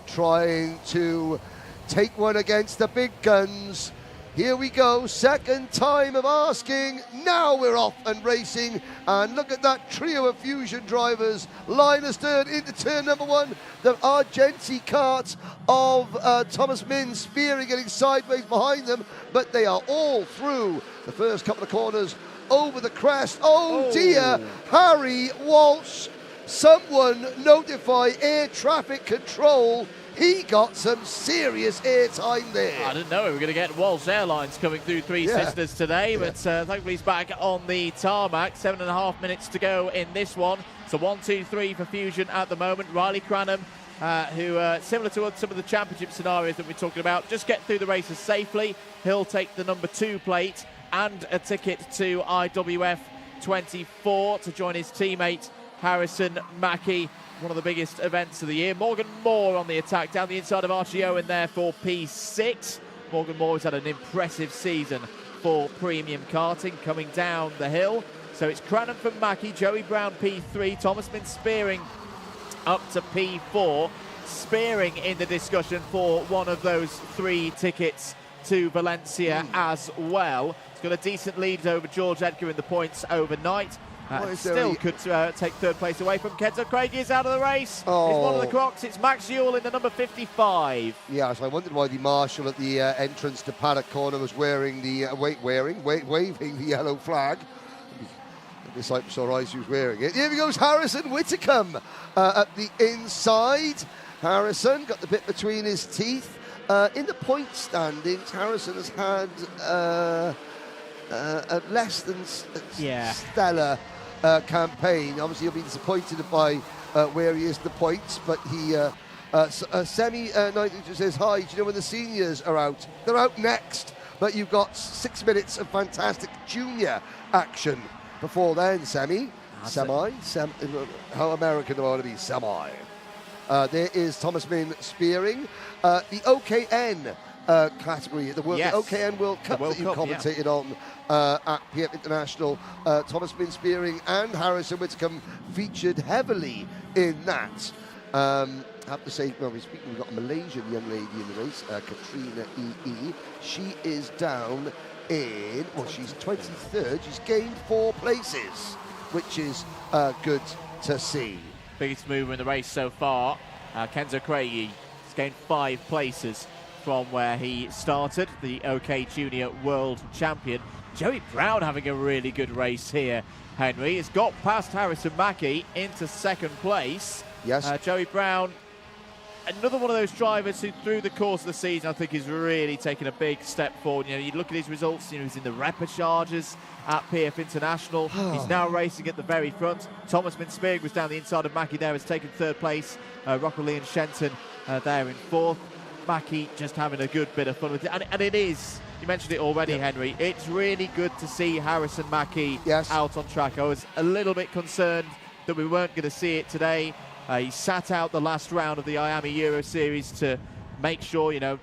trying to take one against the big guns. Here we go, second time of asking. Now we're off and racing. And look at that trio of Fusion drivers. Line astern into turn number 1. The Argenti kart of Thomas Min spearing, getting sideways behind them. But they are all through the first couple of corners over the crest. Oh dear, Harry Walsh. Someone notify air traffic control. He got some serious airtime there. I didn't know we were going to get Walsh Airlines coming through Three Sisters today, but thankfully he's back on the tarmac. 7.5 minutes to go in this one. So 1-2-3 for Fusion at the moment. Riley Cranham, who, similar to some of the championship scenarios that we're talking about, just get through the races safely. He'll take the number 2 plate and a ticket to IWF 24 to join his teammate Harrison Mackie. One of the biggest events of the year. Morgan Moore on the attack down the inside of Archie Owen there for P6. Morgan Moore has had an impressive season for premium karting coming down the hill. So it's Cranham from Mackie, Joey Brown P3, Thomas Min Spearing up to P4. Spearing in the discussion for one of those 3 tickets to Valencia as well. He's got a decent lead over George Edgar in the points overnight. Still could take 3rd place away from Kenzo Craig. Is out of the race. It's one of the Crocs. It's Max Ewell in the number 55. Yeah, so I wondered why the marshal at the entrance to Paddock Corner was wearing the waving the yellow flag. The Cypress or Eyes who's wearing it. Here he goes, Harrison Whitcomb at the inside. Harrison got the bit between his teeth. In the point standings, Harrison has had a less than stellar campaign. Obviously, he'll be disappointed by where he is in the points, but he Semi 92 says, hi, do you know when the seniors are out? They're out next, but you've got 6 minutes of fantastic junior action before then, Semi. How American do I want to be? Semi. There is Thomas Min Spearing. The OKN category, the OKN World Cup that you commentated on at PF International. Thomas Min Spearing and Harrison Whitcomb featured heavily in that. I have to say, well, we've got a Malaysian young lady in the race, Katrina E.E. She is down in, well, she's 23rd. She's gained 4 places, which is good to see. Biggest mover in the race so far. Kenzo Craigie has gained 5 places from where he started, the OK Junior World Champion. Joey Brown having a really good race here, Henry. He's got past Harrison Mackie into second place. Yes. Joey Brown, another one of those drivers who through the course of the season I think is really taking a big step forward. You know, you look at his results, you know, he's in the Repecharges at PF International. He's now racing at the very front. Thomas Minsberg was down the inside of Mackie there, has taken third place. Rocco Lee and Shenton there in fourth. Mackie just having a good bit of fun with it. And it is, you mentioned it already, Henry, it's really good to see Harrison Mackie out on track. I was a little bit concerned that we weren't going to see it today. He sat out the last round of the Iami Euro Series to make sure, you know,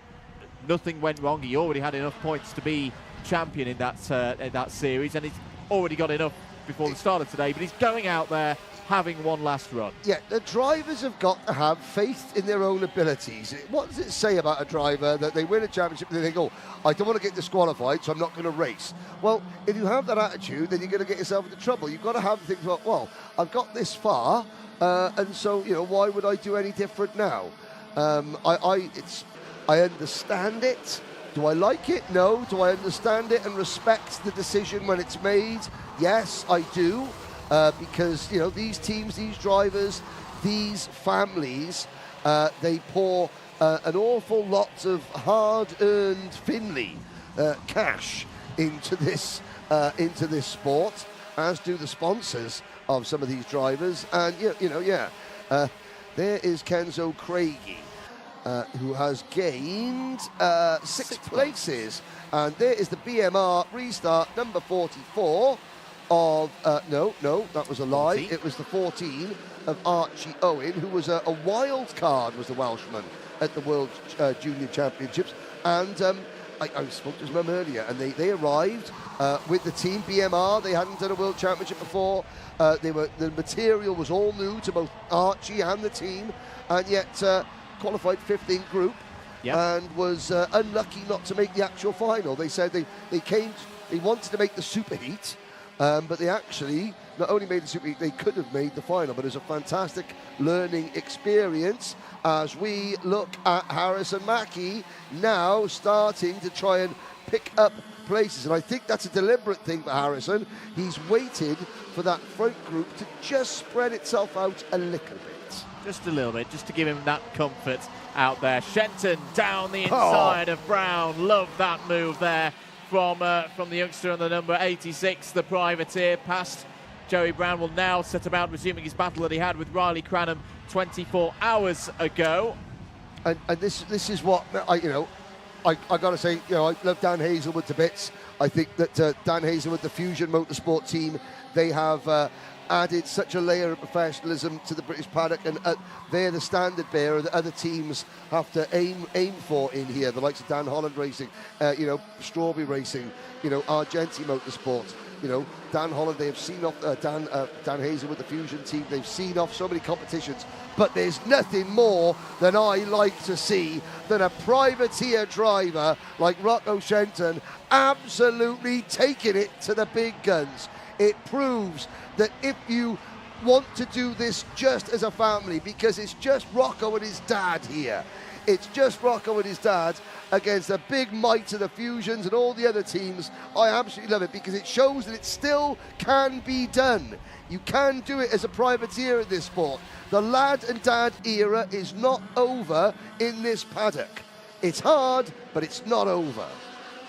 nothing went wrong. He already had enough points to be champion in that series, and he's already got enough before the start of today, but he's going out there having one last run. Yeah, the drivers have got to have faith in their own abilities. What does it say about a driver that they win a championship and they think, oh, I don't want to get disqualified, so I'm not going to race? Well, if you have that attitude, then you're going to get yourself into trouble. You've got to have things like, well, I've got this far, and so, you know, why would I do any different now? I understand it. Do I like it? No. Do I understand it and respect the decision when it's made? Yes, I do. Because, you know, these teams, these drivers, these families, they pour an awful lot of hard-earned Finley cash into this sport, as do the sponsors of some of these drivers. And, there is Kenzo Craigie, who has gained 6 places. And there is the BMR restart, number 44. Of no, that was a lie. 14. It was the 14 of Archie Owen, who was a wild card, was the Welshman at the World Junior Championships. And I spoke to his mum earlier, and they arrived with the team BMR. They hadn't done a World Championship before. The material was all new to both Archie and the team, and yet qualified 5th in group, and was unlucky not to make the actual final. They said they wanted to make the super heat. But they actually not only made the super heat, they could have made the final. But it was a fantastic learning experience as we look at Harrison Mackie now starting to try and pick up places. And I think that's a deliberate thing for Harrison. He's waited for that front group to just spread itself out a little bit. Just a little bit, just to give him that comfort out there. Shenton down the inside of Brown. Love that move there. From the youngster on the number 86, the privateer, past Joey Brown, will now set about resuming his battle that he had with Riley Cranham 24 hours ago. And this is what I got to say. You know, I love Dan Hazelwood to bits. I think that Dan Hazelwood, the Fusion Motorsport team, they have added such a layer of professionalism to the British paddock, and they're the standard bearer that other teams have to aim for in here. The likes of Dan Holland Racing, Strawberry Racing, Argenti Motorsport. Dan Holland, they have seen off Dan Hazelwood, the Fusion team. They've seen off so many competitions, but there's nothing more than I like to see than a privateer driver like Rocco Shenton absolutely taking it to the big guns. It proves that if you want to do this just as a family, because it's just Rocco and his dad here. It's just Rocco and his dad against the big might of the Fusions and all the other teams. I absolutely love it because it shows that it still can be done. You can do it as a privateer in this sport. The lad and dad era is not over in this paddock. It's hard, but it's not over.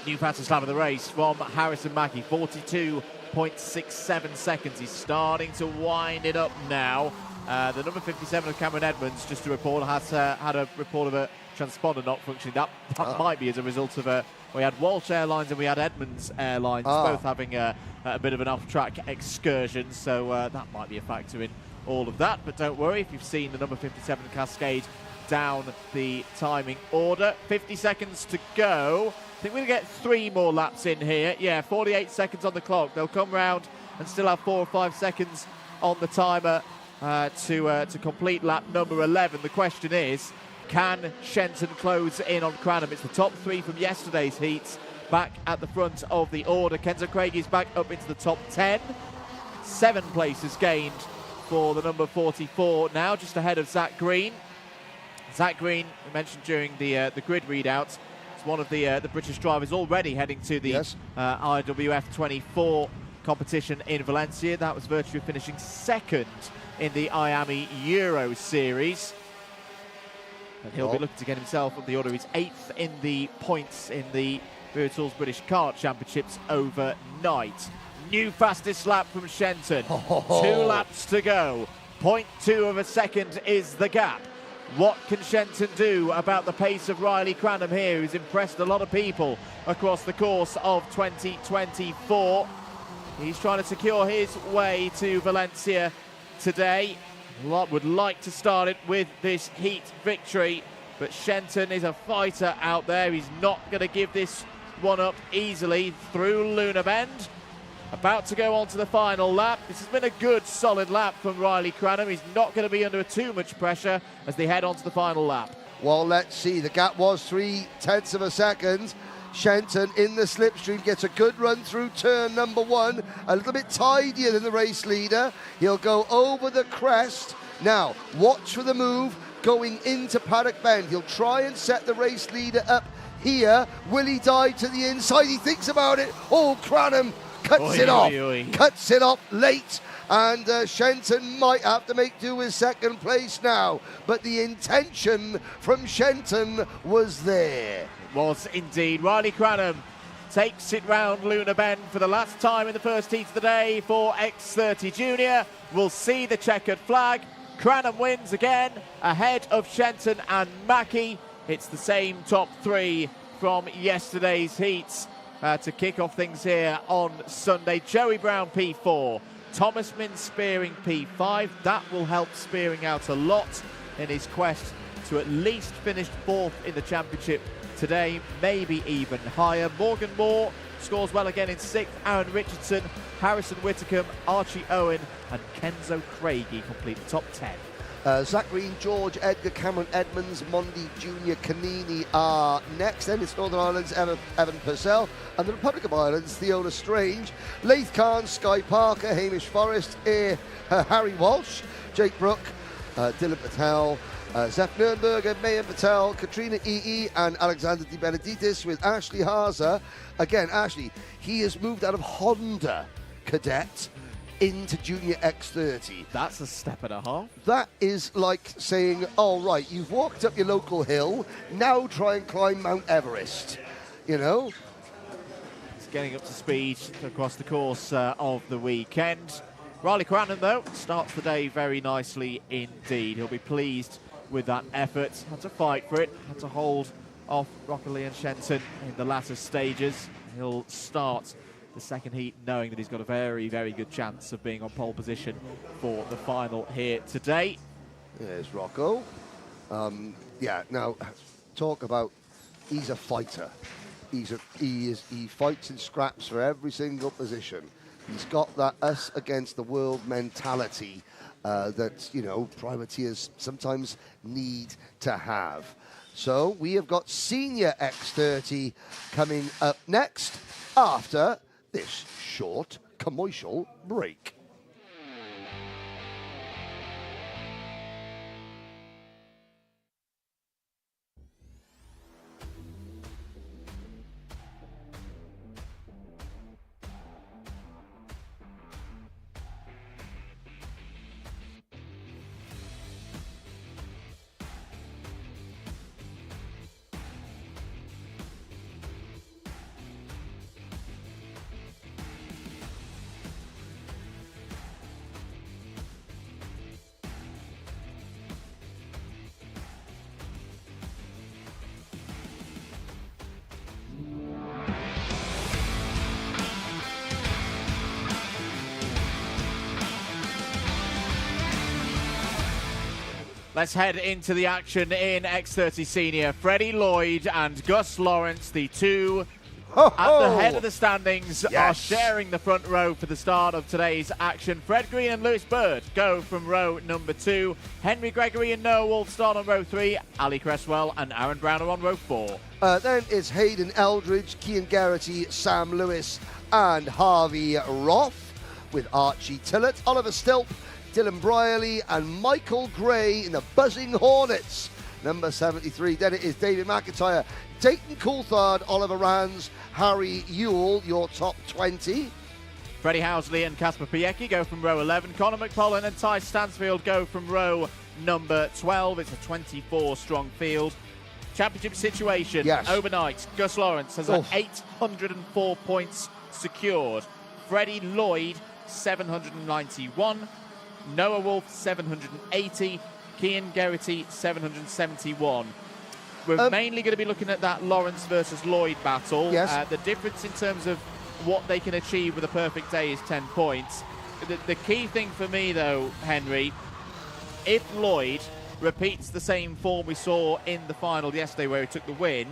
New fastest lap of the race from Harrison Mackie, 42.67 seconds. He's starting to wind it up now. The number 57 of Cameron Edmonds, just to report, has had a report of a transponder not functioning. That might be as a result of we had Walsh Airlines and we had Edmonds Airlines, both having a bit of an off-track excursion. So that might be a factor in all of that. But don't worry, if you've seen the number 57 cascade down the timing order. 50 seconds to go. I think we're going to get 3 more laps in here. Yeah, 48 seconds on the clock. They'll come round and still have 4 or 5 seconds on the timer to complete lap number 11. The question is, can Shenton close in on Cranham? It's the top 3 from yesterday's heats back at the front of the order. Kenzo Craig is back up into the top 10. 7 places gained for the number 44 now, just ahead of Zach Green. Zach Green, we mentioned during the grid readouts, It's one of the British drivers already heading to the IWF 24 competition in Valencia. That was virtually finishing second in the Iami Euro Series. And he'll be looking to get himself up the order. He's 8th in the points in the Wera Tools British Kart Championships overnight. New fastest lap from Shenton. 2 laps to go. 0.2 of a second is the gap. What can Shenton do about the pace of Riley Cranham here, who's impressed a lot of people across the course of 2024? He's trying to secure his way to Valencia today. Would like to start it with this heat victory, but Shenton is a fighter out there. He's not going to give this one up easily through Luna Bend. About to go on to the final lap. This has been a good, solid lap from Riley Cranham. He's not going to be under too much pressure as they head on to the final lap. Well, let's see. The gap was 0.3 of a second. Shenton in the slipstream gets a good run through turn number 1, a little bit tidier than the race leader. He'll go over the crest. Now, watch for the move going into Paddock Bend. He'll try and set the race leader up here. Will he dive to the inside? He thinks about it. Oh, Cranham cuts it off. Cuts it off late. And Shenton might have to make do with second place now. But the intention from Shenton was there. Was indeed. Riley Cranham takes it round Luna Bend for the last time in the first heat of the day for X30 Junior. We'll see the checkered flag. Cranham wins again ahead of Shenton and Mackie. It's the same top 3 from yesterday's heats to kick off things here on Sunday. Joey Brown P4, Thomas Min Spearing P5. That will help Spearing out a lot in his quest to at least finish 4th in the championship today, maybe even higher. Morgan Moore scores well again in 6th. Aaron Richardson, Harrison Whitcomb, Archie Owen and Kenzo Craigie complete the top 10. Zach Green, George Edgar, Cameron Edmonds, Mondi Jr, Canini are next. Then it's Northern Ireland's Evan Purcell, and the Republic of Ireland's Theona Strange, Laith Khan, Sky Parker, Hamish Forrest, Harry Walsh, Jake Brook, Dylan Patel, Zeph Nurnberger, Mayan Patel, Katrina EE and Alexander Di Benedictis with Ashley Haza. Again, Ashley, he has moved out of Honda Cadet into Junior X30. That's a step and a half. That is like saying, oh, right, you've walked up your local hill, now try and climb Mount Everest, you know? It's getting up to speed across the course of the weekend. Riley Cranham, though, starts the day very nicely indeed. He'll be pleased with that effort. Had to fight for it, had to hold off Rockley and Shenton in the latter stages. He'll start the second heat knowing that he's got a very, very good chance of being on pole position for the final here today. There's Rocco. Yeah, now, talk about, he's a fighter. He fights and scraps for every single position. He's got that us against the world mentality that, you know, privateers sometimes need to have. So we have got Senior X30 coming up next after this short commercial break. Let's head into the action in X30 Senior. Freddie Lloyd and Gus Lawrence, the two at the head of the standings, are sharing the front row for the start of today's action. Fred Green and Lewis Bird go from row number 2. Henry Gregory and Noah Wolf start on row 3. Ali Cresswell and Aaron Brown are on row 4. Then it's Hayden Eldridge, Cian Garrity, Sam Lewis and Harvey Roth, with Archie Tillett, Oliver Stilp, Dylan Brierley and Michael Gray in the Buzzing Hornets. number 73. Then it is David McIntyre, Dayton Coulthard, Oliver Rands, Harry Ewell, your top 20. Freddie Housley and Casper Piecki go from row 11. Conor McPullen and Ty Stansfield go from row number 12. It's a 24-strong field. Championship situation overnight. Gus Lawrence has 804 points secured. Freddie Lloyd, 791. Noah Wolf, 780. Cian Geraghty, 771. We're mainly going to be looking at that Lawrence versus Lloyd battle. The difference in terms of what they can achieve with a perfect day is 10 points. The key thing for me, though, Henry, if Lloyd repeats the same form we saw in the final yesterday where he took the win,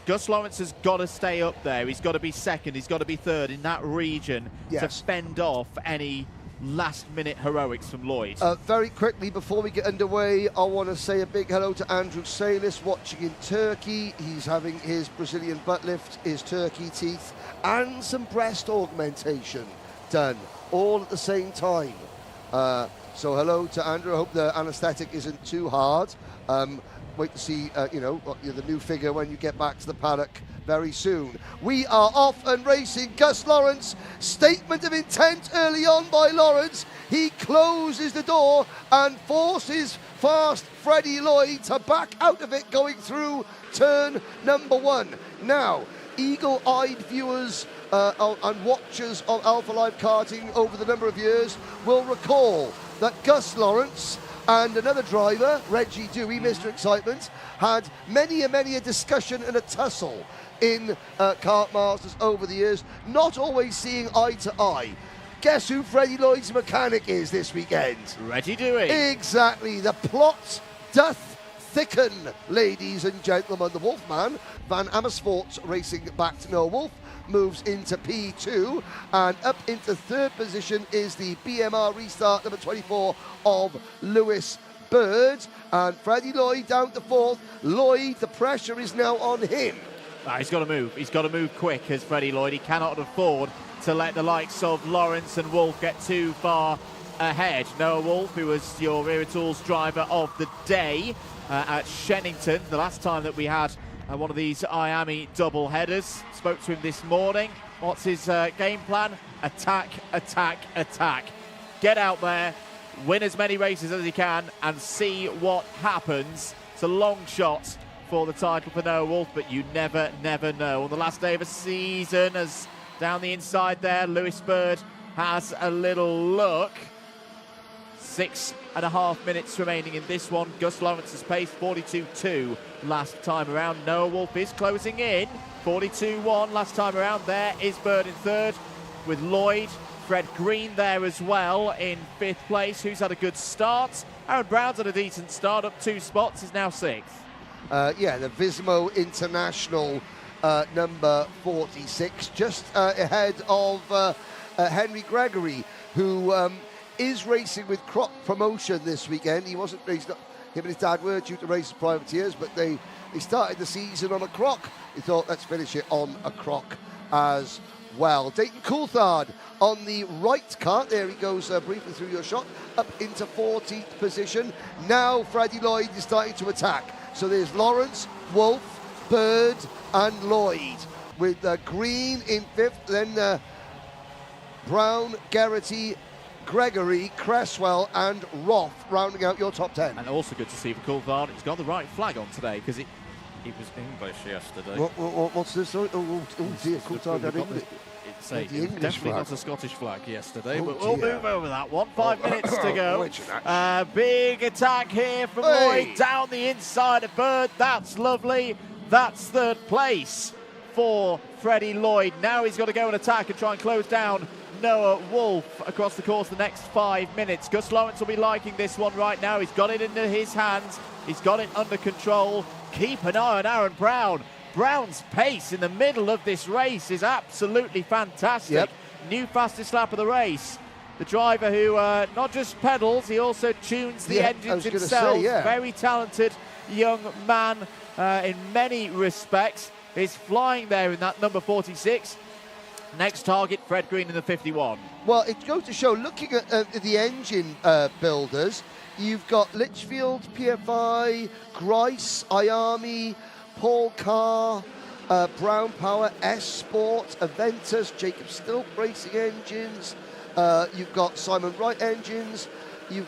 Gus Lawrence has got to stay up there. He's got to be second. He's got to be third in that region to fend off any last-minute heroics from Lloyd. Very quickly, before we get underway, I want to say a big hello to Andrew Salis, watching in Turkey. He's having his Brazilian butt lift, his turkey teeth, and some breast augmentation done, all at the same time. So hello to Andrew. I hope the anaesthetic isn't too hard. Wait to see, the new figure when you get back to the paddock very soon. We are off and racing. Gus Lawrence, statement of intent early on by Lawrence. He closes the door and forces fast Freddie Lloyd to back out of it going through turn number 1. Now, eagle-eyed viewers and watchers of Alpha Live Karting over the number of years will recall that Gus Lawrence and another driver, Reggie Dewey, Mr. Excitement, had many a discussion and a tussle in Kart Masters over the years, not always seeing eye to eye. Guess who Freddie Lloyd's mechanic is this weekend? Reggie Dewey. Exactly. The plot doth thicken, ladies and gentlemen. The Wolfman, Van Amersfoort, racing back to Noah Wolf, moves into P2, and up into third position is the BMR restart number 24 of Lewis Bird, and Freddie Lloyd down to fourth. Lloyd, the pressure is now on him. He's got to move. He's got to move quick as Freddie Lloyd. He cannot afford to let the likes of Lawrence and Wolf get too far ahead. Noah Wolf, who was your Wera Tools driver of the day at Shennington, the last time that we had one of these Iami double headers. Spoke to him this morning. What's his game plan? Attack, attack, attack. Get out there, win as many races as he can, and see what happens. It's a long shot for the title for Noah Wolf, but you never know. On the last day of a season, as down the inside there, Lewis Bird has a little look. 6.5 minutes remaining in this one. Gus Lawrence's pace, 42.2 last time around. Noah Wolf is closing in, 42.1 last time around. There is Bird in third, with Lloyd, Fred Green there as well in 5th place, who's had a good start. Aaron Brown's had a decent start, up 2 spots, is now 6th. The Vismo International number 46, just ahead of Henry Gregory, who is racing with Croc Promotion this weekend. He wasn't racing, him and his dad were due to race privateers, but they started the season on a Croc. He thought, let's finish it on a Croc as well. Dayton Coulthard on the right cart. There he goes briefly through your shot, up into 14th position. Now Freddie Lloyd is starting to attack. So there's Lawrence, Wolf, Bird and Lloyd, with Green in 5th, then Brown, Geraghty, Gregory, Cresswell and Roth rounding out your top 10. And also good to see for Coulthard, he's got the right flag on today, because he was English yesterday. What's this? Oh dear, Coulthard had English. It's definitely not a Scottish flag yesterday, but we'll move over that one. 5 minutes to go. Big attack here from Lloyd down the inside of Bird. That's lovely. That's 3rd place for Freddie Lloyd. Now he's got to go and attack and try and close down Noah Wolf across the course of the next 5 minutes. Gus Lawrence will be liking this one right now. He's got it into his hands. He's got it under control. Keep an eye on Aaron Brown. Brown's pace in the middle of this race is absolutely fantastic. New fastest lap of the race. The driver who not just pedals, he also tunes the engines himself. Very talented young man in many respects. Is flying there in that number 46. Next target, Fred Green in the 51. Well, it goes to show, looking at the engine builders, You've got Litchfield, PFI, Grice, Iami, Paul Carr, Brown Power, S Sport, Aventus, Jacob Stilp Racing Engines. You've got Simon Wright Engines. You've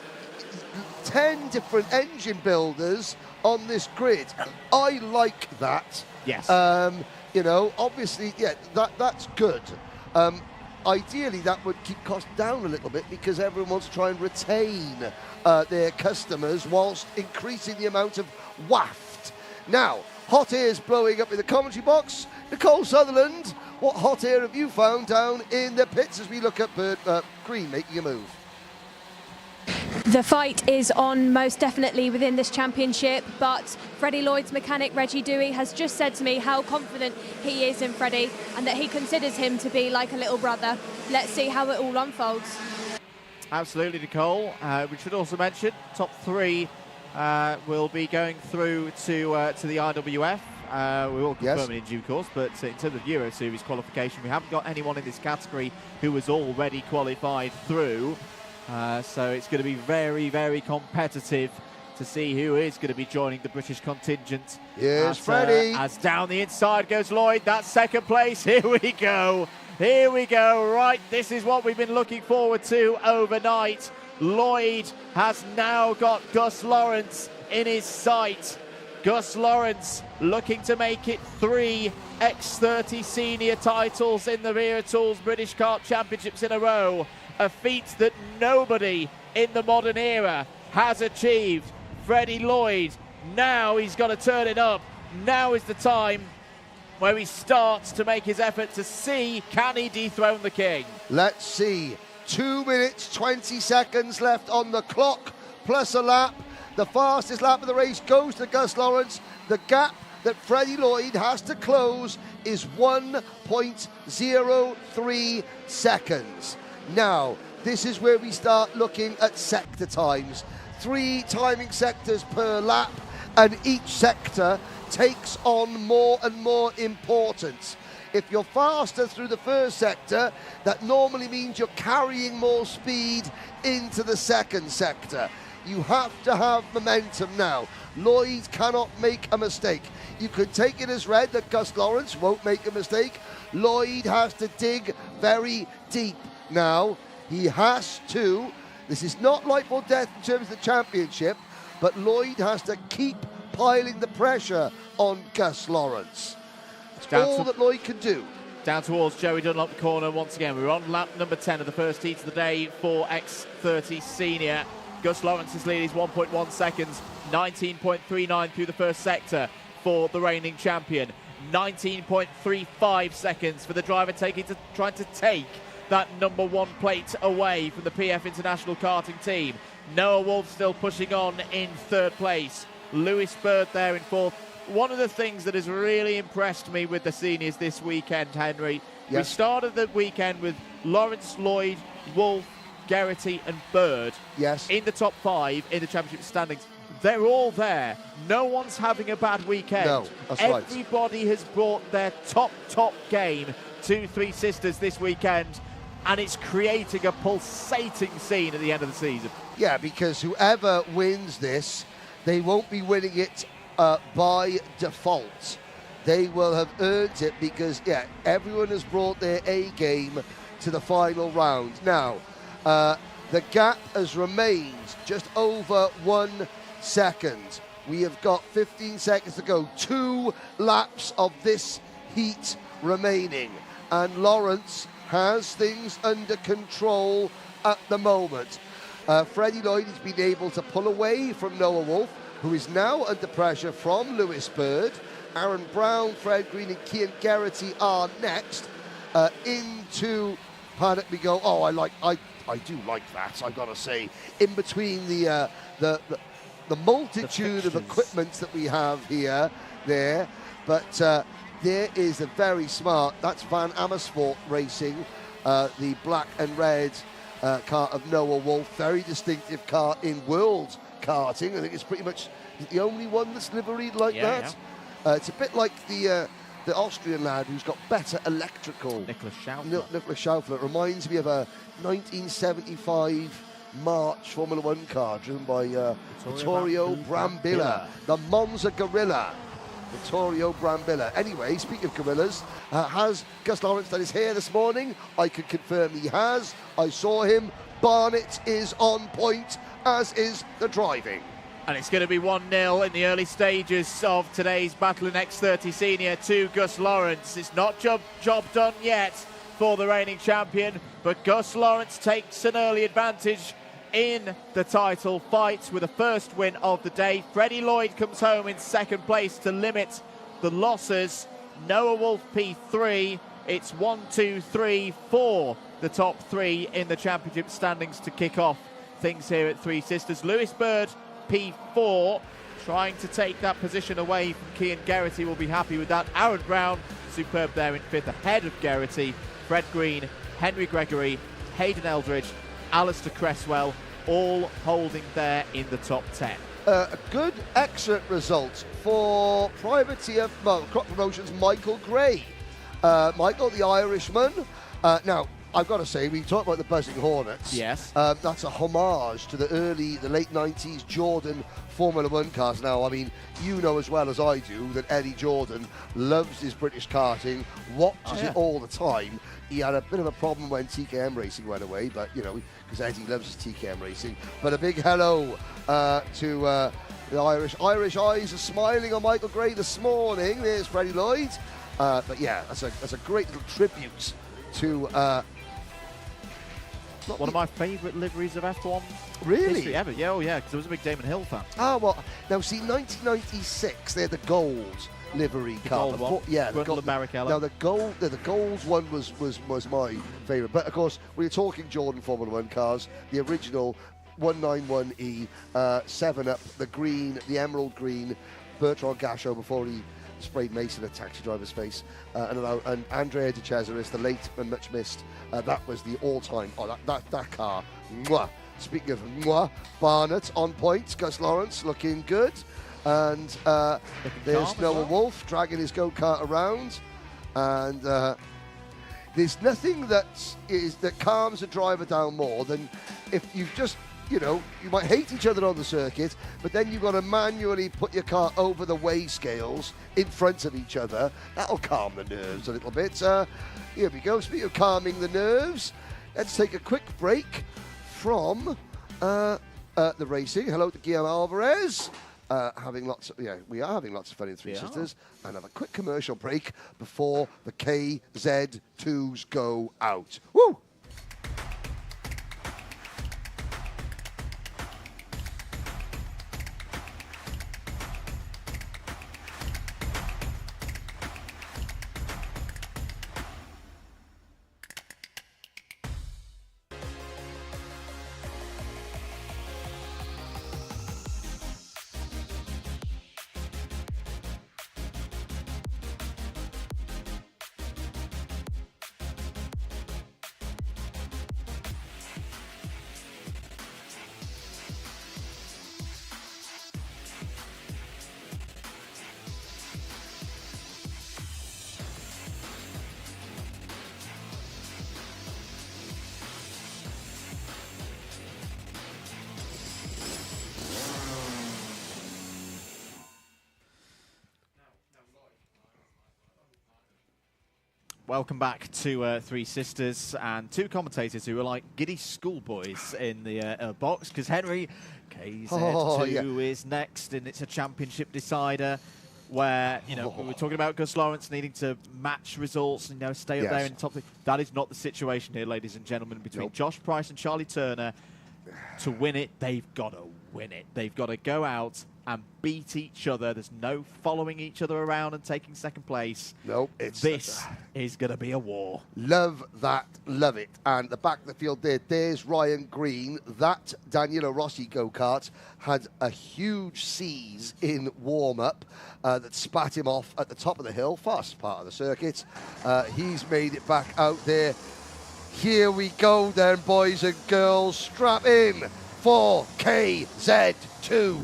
10 different engine builders on this grid. I like that. Yes. You know, obviously, yeah, that's good. Ideally, that would keep costs down a little bit because everyone wants to try and retain their customers whilst increasing the amount of waft. Now, hot air's blowing up in the commentary box. Nicole Sutherland, what hot air have you found down in the pits as we look at Green making a move? The fight is on most definitely within this championship, but Freddie Lloyd's mechanic Reggie Dewey has just said to me how confident he is in Freddie and that he considers him to be like a little brother. Let's see how it all unfolds. Absolutely, Nicole. We should also mention top 3 will be going through to the IWF. We will confirm it in due course, but in terms of Euro Series qualification, we haven't got anyone in this category who was already qualified through. So it's going to be very, very competitive to see who is going to be joining the British contingent. Here's Freddie. As down the inside goes Lloyd. That's second place. Here we go. Here we go. Right, this is what we've been looking forward to overnight. Lloyd has now got Gus Lawrence in his sight. Gus Lawrence looking to make it 3 X30 senior titles in the Wera Tools British Kart Championships in a row. A feat that nobody in the modern era has achieved. Freddie Lloyd, now he's got to turn it up. Now is the time where he starts to make his effort to see, can he dethrone the king? Let's see. 2 minutes, 20 seconds left on the clock, plus a lap. The fastest lap of the race goes to Gus Lawrence. The gap that Freddie Lloyd has to close is 1.03 seconds. Now, this is where we start looking at sector times. 3 timing sectors per lap, and each sector takes on more and more importance. If you're faster through the first sector, that normally means you're carrying more speed into the second sector. You have to have momentum now. Lloyd cannot make a mistake. You could take it as read that Gus Lawrence won't make a mistake. Lloyd has to dig very deep now. He has to. This is not life or death in terms of the championship, but Lloyd has to keep piling the pressure on Gus Lawrence. It's all that Lloyd can do. Down towards Joey Dunlop corner once again. We're on lap number 10 of the first heat of the day for X30 Senior. Gus Lawrence's lead is 1.1 seconds, 19.39 through the first sector for the reigning champion. 19.35 seconds for the driver trying to take that number 1 plate away from the PF International Karting team. Noah Wolf still pushing on in 3rd place. Lewis Bird there in 4th. One of the things that has really impressed me with the seniors this weekend, Henry, we started the weekend with Lawrence, Lloyd, Wolf, Geraghty and Bird in the top 5 in the championship standings. They're all there. No one's having a bad weekend. No, that's right. Everybody has brought their top game to Three Sisters this weekend, and it's creating a pulsating scene at the end of the season. Yeah, because whoever wins this, they won't be winning it by default. They will have earned it because, everyone has brought their A game to the final round. Now, the gap has remained just over 1 second. We have got 15 seconds to go. 2 laps of this heat remaining. And Lawrence has things under control at the moment. Freddie Lloyd has been able to pull away from Noah Wolf, who is now under pressure from Lewis Bird. Aaron Brown, Fred Green and Kian Geraghty are next. Into Paddock we go. Oh, I do like that, I've got to say. In between the multitude of equipment that we have there. But there is a very smart, that's Van Amersfoort Racing, the black and red car of Noah Wolf. Very distinctive car in world karting. I think it's pretty much the only one that's liveried like that. Yeah. It's a bit like the Austrian lad who's got better electrical. Nicholas Schaufler. Nicholas Schaufler. It reminds me of a 1975 March Formula One car driven by Vittorio Brambilla, the Monza Gorilla. Vittorio Brambilla. Anyway, speaking of gorillas, has Gus Lawrence done his hair this morning? I can confirm he has. I saw him. Barnett is on point, as is the driving. And it's going to be 1-0 in the early stages of today's battle in X30 Senior to Gus Lawrence. It's not job done yet for the reigning champion, but Gus Lawrence takes an early advantage in the title fight with the first win of the day. Freddie Lloyd comes home in second place to limit the losses. Noah Wolf P3. It's 1, 2, 3, 4, the top three in the championship standings to kick off things here at Three Sisters. Lewis Bird P4, trying to take that position away from Cian Geraghty, will be happy with that. Aaron Brown, superb there in fifth, ahead of Geraghty. Fred Green, Henry Gregory, Hayden Eldridge, Alistair Cresswell, all holding there in the top 10. A good, excellent result for privateer, Crop Promotions' Michael Gray. Michael, the Irishman. Now, I've got to say, we talked about the Buzzing Hornets. Yes. That's a homage to the late 90s Jordan Formula One cars. Now, I mean, you know as well as I do that Eddie Jordan loves his British karting, watches it all the time. He had a bit of a problem when TKM Racing went away, but, you know, because Eddie loves his TKM Racing. But a big hello to the Irish. Irish eyes are smiling on Michael Gray this morning. There's Freddie Lloyd. But yeah, that's a great little tribute to... one of my favourite liveries of F1 Really? history ever. Yeah, oh yeah, because I was a big Damon Hill fan. Ah, well, now see, 1996, they had the gold livery car. Gold one. Yeah, Grundle and Barrichello. Now the gold one was my favourite. But of course, when you're talking Jordan Formula One cars, the original 191E, 7-Up, the green, the emerald green, Bertrand Gachot before he sprayed mace in a taxi driver's face, and Andrea De Cesaris, the late and much missed. That was the all-time. Oh, that car. Mwah. Speaking of mwah, Barnett on point. Gus Lawrence looking good, and there's Noah Wolf dragging his go-kart around, and there's nothing that calms a driver down more than if you've just. You know, you might hate each other on the circuit, but then you've got to manually put your car over the weigh scales in front of each other. That'll calm the nerves a little bit. Here we go. Speaking of calming the nerves, let's take a quick break from the racing. Hello to Guillermo Alvarez. We are having lots of fun in Three Sisters. And have a quick commercial break before the KZ2s go out. Woo! Welcome back to Three Sisters, and two commentators who are like giddy schoolboys in the box, because Henry, KZ2 is next, and it's a championship decider where, you know, we're talking about Gus Lawrence needing to match results and, you know, stay up there in the top three. That is not the situation here, ladies and gentlemen, between Josh Price and Charlie Turner. To win it, they've got to win it. They've got to go out and beat each other. There's no following each other around and taking second place. Nope. This is going to be a war. Love that. Love it. And the back of the field there's Ryan Green. That Daniela Rossi go-kart had a huge seize in warm-up that spat him off at the top of the hill, fastest part of the circuit. He's made it back out there. Here we go then, boys and girls. Strap in for KZ2.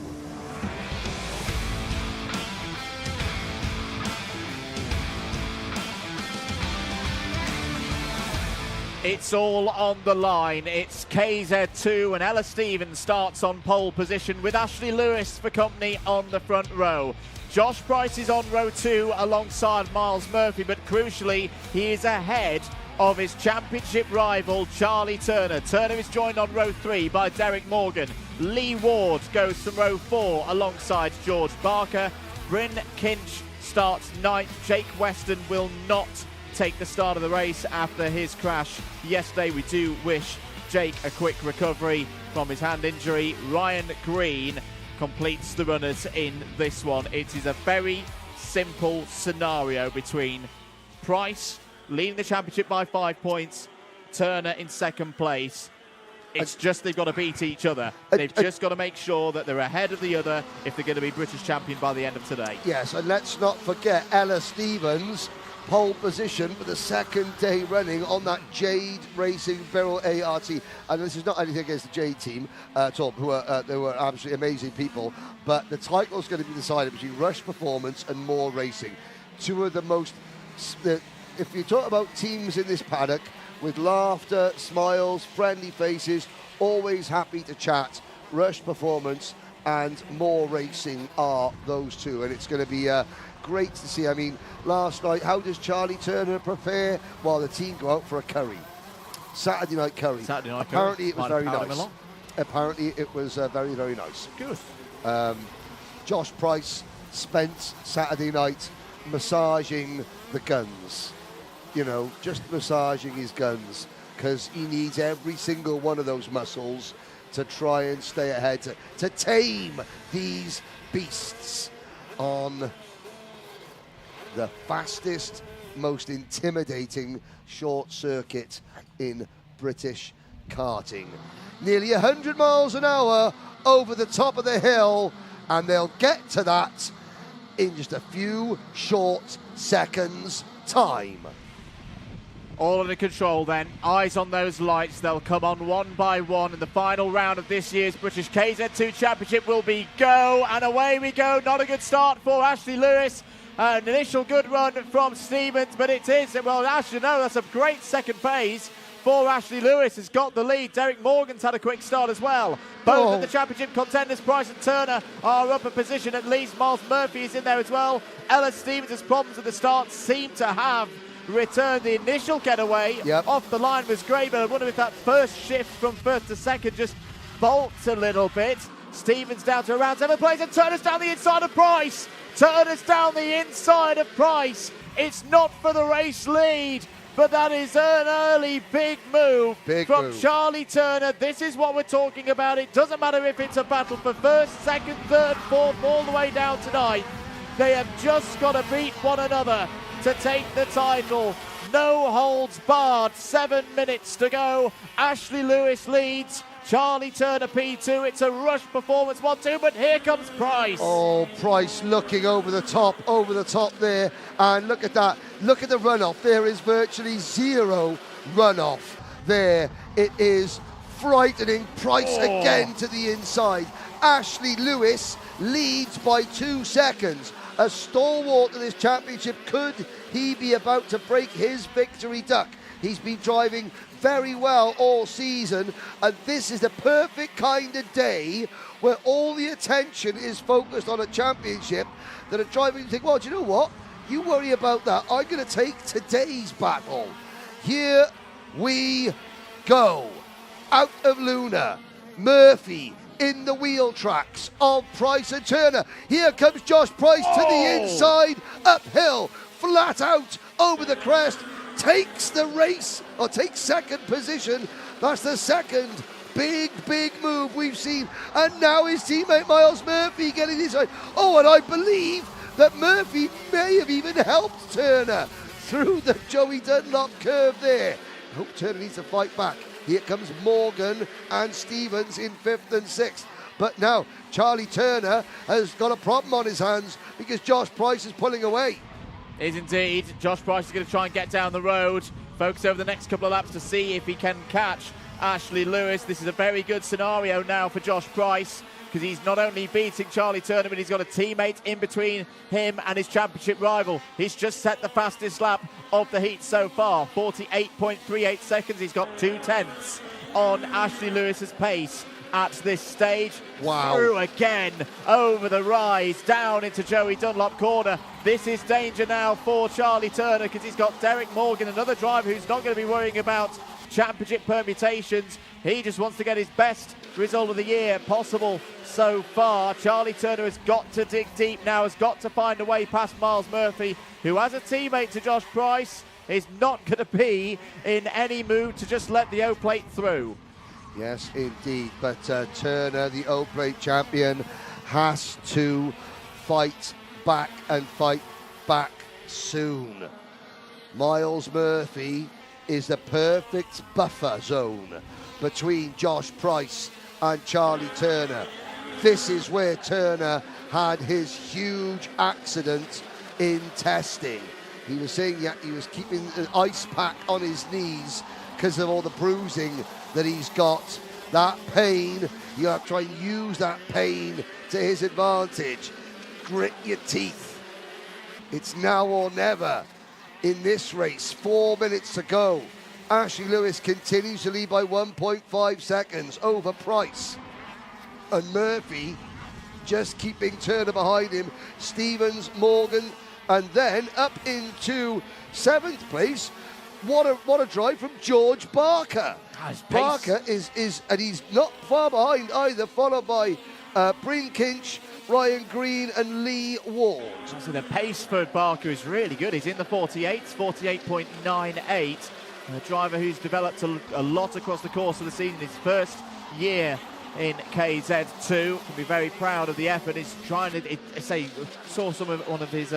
It's all on the line. It's KZ2 and Ella Stevens starts on pole position with Ashley Lewis for company on the front row. Josh Price is on row 2 alongside Miles Murphy, but crucially he is ahead of his championship rival Charlie Turner. Turner is joined on row 3 by Derek Morgan. Lee Ward goes from row 4 alongside George Barker. Bryn Kinch starts 9th. Jake Weston will not take the start of the race after his crash yesterday. We do wish Jake a quick recovery from his hand injury. Ryan Green completes the runners in this one. It is a very simple scenario between Price leading the championship by 5 points, Turner in second place. It's just they've got to beat each other. They've just got to make sure that they're ahead of the other if they're going to be British champion by the end of today. Yes, and let's not forget Ella Stevens, pole position for the second day running on that Jade Racing Viral ART. And this is not anything against the Jade team at all, they were absolutely amazing people, but the title is going to be decided between Rush Performance and More Racing. Two of the most, if you talk about teams in this paddock with laughter, smiles, friendly faces, always happy to chat, Rush Performance and More Racing are those two, and it's going to be great to see. I mean, last night, how does Charlie Turner prepare? Well, the team go out for a curry. Saturday night curry. Apparently, it was very nice. Apparently, it was very, very nice. Good. Josh Price spent Saturday night massaging the guns. You know, just massaging his guns, because he needs every single one of those muscles to try and stay ahead, to tame these beasts on the fastest, most intimidating short circuit in British karting. Nearly 100 miles an hour over the top of the hill, and they'll get to that in just a few short seconds' time. All under control then. Eyes on those lights. They'll come on one by one. And the final round of this year's British KZ2 Championship will be go. And away we go. Not a good start for Ashley Lewis. An initial good run from Stevens, but it is, well, Ashley, no, that's a great second phase for Ashley Lewis. Has got the lead. Derek Morgan's had a quick start as well. Both of the championship contenders, Price and Turner, are up a position at least. Miles Murphy is in there as well. Ella Stevens' problems at the start seem to have returned. The initial getaway off the line was great, but I wonder if that first shift from first to second just bolts a little bit. Stevens down to around 7th place, and Turner's down the inside of Price. Turner's down the inside of Price. It's not for the race lead, but that is an early big move from Charlie Turner. This is what we're talking about. It doesn't matter if it's a battle for first, second, third, fourth, all the way down to ninth. They have just got to beat one another to take the title. No holds barred. 7 minutes to go. Ashley Lewis leads. Charlie Turner P2. It's a Rush Performance 1-2, but here comes Price. Oh, Price looking over the top there. And look at that. Look at the runoff. There is virtually zero runoff there. It is frightening. Price again to the inside. Ashley Lewis leads by 2 seconds. A stalwart in this championship. Could he be about to break his victory duck? He's been driving very well all season, and this is the perfect kind of day where all the attention is focused on a championship that a driver can think, well, do you know what? You worry about that. I'm going to take today's battle. Here we go. Out of Luna, Murphy in the wheel tracks of Price and Turner. Here comes Josh Price to the inside, uphill, flat out, over the crest, takes the race, or takes second position. That's the second big move we've seen. And now his teammate Miles Murphy getting inside. Oh, and I believe that Murphy may have even helped Turner through the Joey Dunlop curve there. I hope Turner needs to fight back. Here comes Morgan and Stevens in 5th and 6th. But now Charlie Turner has got a problem on his hands because Josh Price is pulling away. Is indeed. Josh Price is going to try and get down the road. Focus over the next couple of laps to see if he can catch Ashley Lewis. This is a very good scenario now for Josh Price, because he's not only beating Charlie Turner, but he's got a teammate in between him and his championship rival. He's just set the fastest lap of the heat so far, 48.38 seconds. He's got 2/10 on Ashley Lewis's pace at this stage. Wow. Through again, over the rise, down into Joey Dunlop corner. This is danger now for Charlie Turner because he's got Derek Morgan, another driver who's not going to be worrying about championship permutations. He just wants to get his best result of the year possible so far. Charlie Turner has got to dig deep now, has got to find a way past Miles Murphy, who as a teammate to Josh Price is not going to be in any mood to just let the O-plate through. Yes, indeed. But Turner, the O-plate champion, has to fight back and fight back soon. Miles Murphy is the perfect buffer zone between Josh Price and Charlie Turner. This is where Turner had his huge accident in testing. He was saying that he was keeping an ice pack on his knees because of all the bruising that he's got. That pain, you have to try and use that pain to his advantage. Grit your teeth. It's now or never in this race. 4 minutes to go. Ashley Lewis continues to lead by 1.5 seconds over Price. And Murphy just keeping Turner behind him. Stevens, Morgan, and then up into 7th place. What a drive from George Barker. Barker is and he's not far behind either, followed by Breen Kinch, Ryan Green and Lee Ward. So the pace for Barker is really good. He's in the 48s, 48.98. A driver who's developed a lot across the course of the season. His first year in KZ2. Can be very proud of the effort. He's trying to saw one of his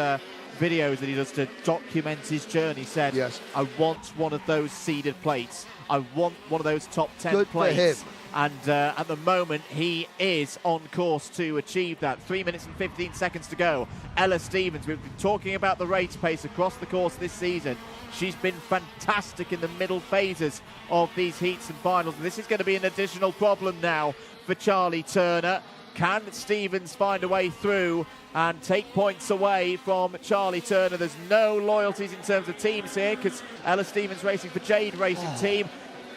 videos that he does to document his journey. Said, yes, I want one of those seeded plates. I want one of those top 10 Good plates. for him. And at the moment, he is on course to achieve that. 3 minutes and 15 seconds to go. Ella Stevens, we've been talking about the race pace across the course this season. She's been fantastic in the middle phases of these heats and finals. And this is going to be an additional problem now for Charlie Turner. Can Stevens find a way through and take points away from Charlie Turner? There's no loyalties in terms of teams here because Ella Stevens racing for Jade Racing Team.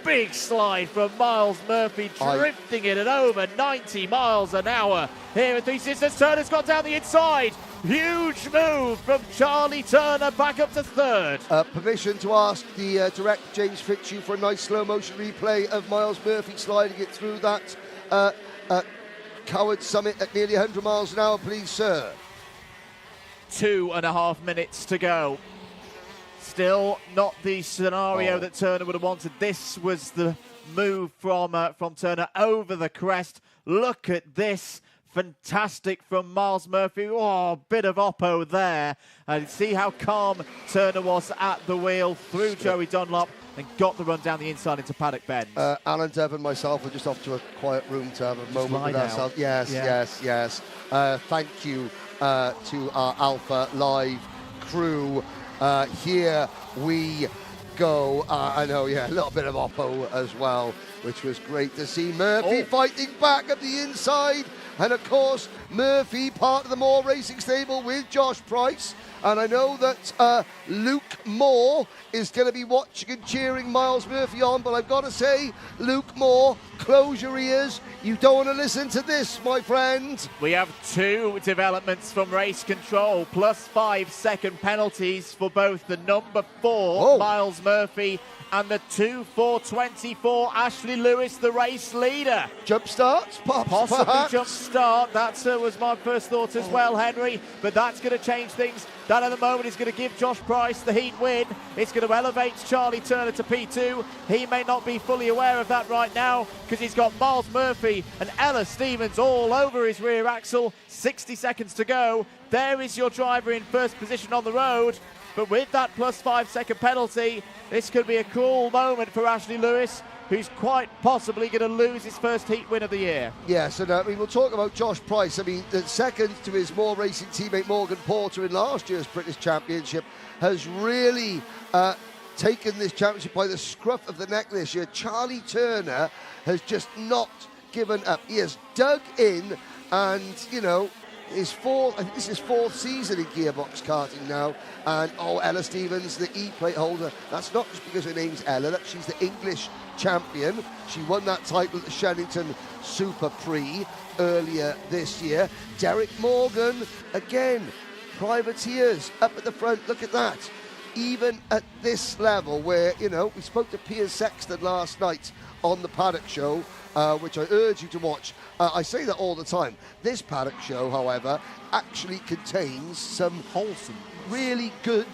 Big slide from Miles Murphy, drifting it at over 90 miles an hour. Here at Three Sisters, Turner's got down the inside. Huge move from Charlie Turner, back up to 3rd. Permission to ask the director, James Fitzhugh, for a nice slow motion replay of Miles Murphy sliding it through that Coward Summit at nearly 100 miles an hour, please, sir. 2.5 minutes to go. Still not the scenario that Turner would have wanted. This was the move from Turner over the crest. Look at this. Fantastic from Miles Murphy. Oh, bit of oppo there. And see how calm Turner was at the wheel through Joey Dunlop and got the run down the inside into Paddock Bend. Alan, Dev and myself are just off to a quiet room to have a moment with ourselves. Yes. Thank you to our Alpha Live crew. Here we go. I know, a little bit of oppo as well, which was great to see. Murphy fighting back at the inside. And of course, Murphy, part of the Moore Racing stable with Josh Price. And I know that Luke Moore is going to be watching and cheering Miles Murphy on. But I've got to say, Luke Moore, close your ears. You don't want to listen to this, my friend. We have 2 developments from race control, plus 5 second penalties for both the number 4, Miles Murphy, and the 2-4-24, Ashley Lewis, the race leader. Jump starts, possibly perhaps. Jump start. That was my first thought as well, Henry. But that's going to change things. That at the moment is going to give Josh Price the heat win. It's going to elevate Charlie Turner to P2. He may not be fully aware of that right now because he's got Miles Murphy and Ella Stevens all over his rear axle. 60 seconds to go. There is your driver in first position on the road. But with that plus 5 second penalty, this could be a cool moment for Ashley Lewis, who's quite possibly going to lose his first heat win of the year. Yes, and we'll talk about Josh Price. I mean, the second to his Moore Racing teammate Morgan Porter in last year's British Championship has really taken this championship by the scruff of the neck this year. Charlie Turner has just not given up. He has dug in and you know, I think this is his 4th season in gearbox karting now. And Ella Stevens, the E-plate holder. That's not just because her name's Ella. She's the English champion. She won that title at the Shannington Super Prix earlier this year. Derek Morgan, again, privateers up at the front. Look at that. Even at this level where, you know, we spoke to Piers Sexton last night on the Paddock show, which I urge you to watch. I say that all the time. This Paddock show, however, actually contains some Wholesome. really good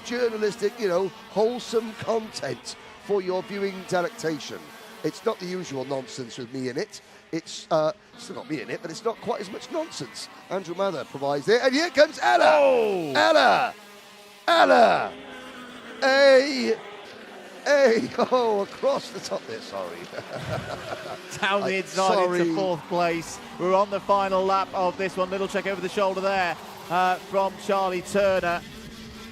journalistic, you know, wholesome content for your viewing delectation. It's not the usual nonsense with me in it. It's still got me in it, but it's not quite as much nonsense. Andrew Mather provides it, and here comes Ella. Oh! Ella. Across the top there, sorry. Down the inside into 4th place. We're on the final lap of this one. Little check over the shoulder there from Charlie Turner.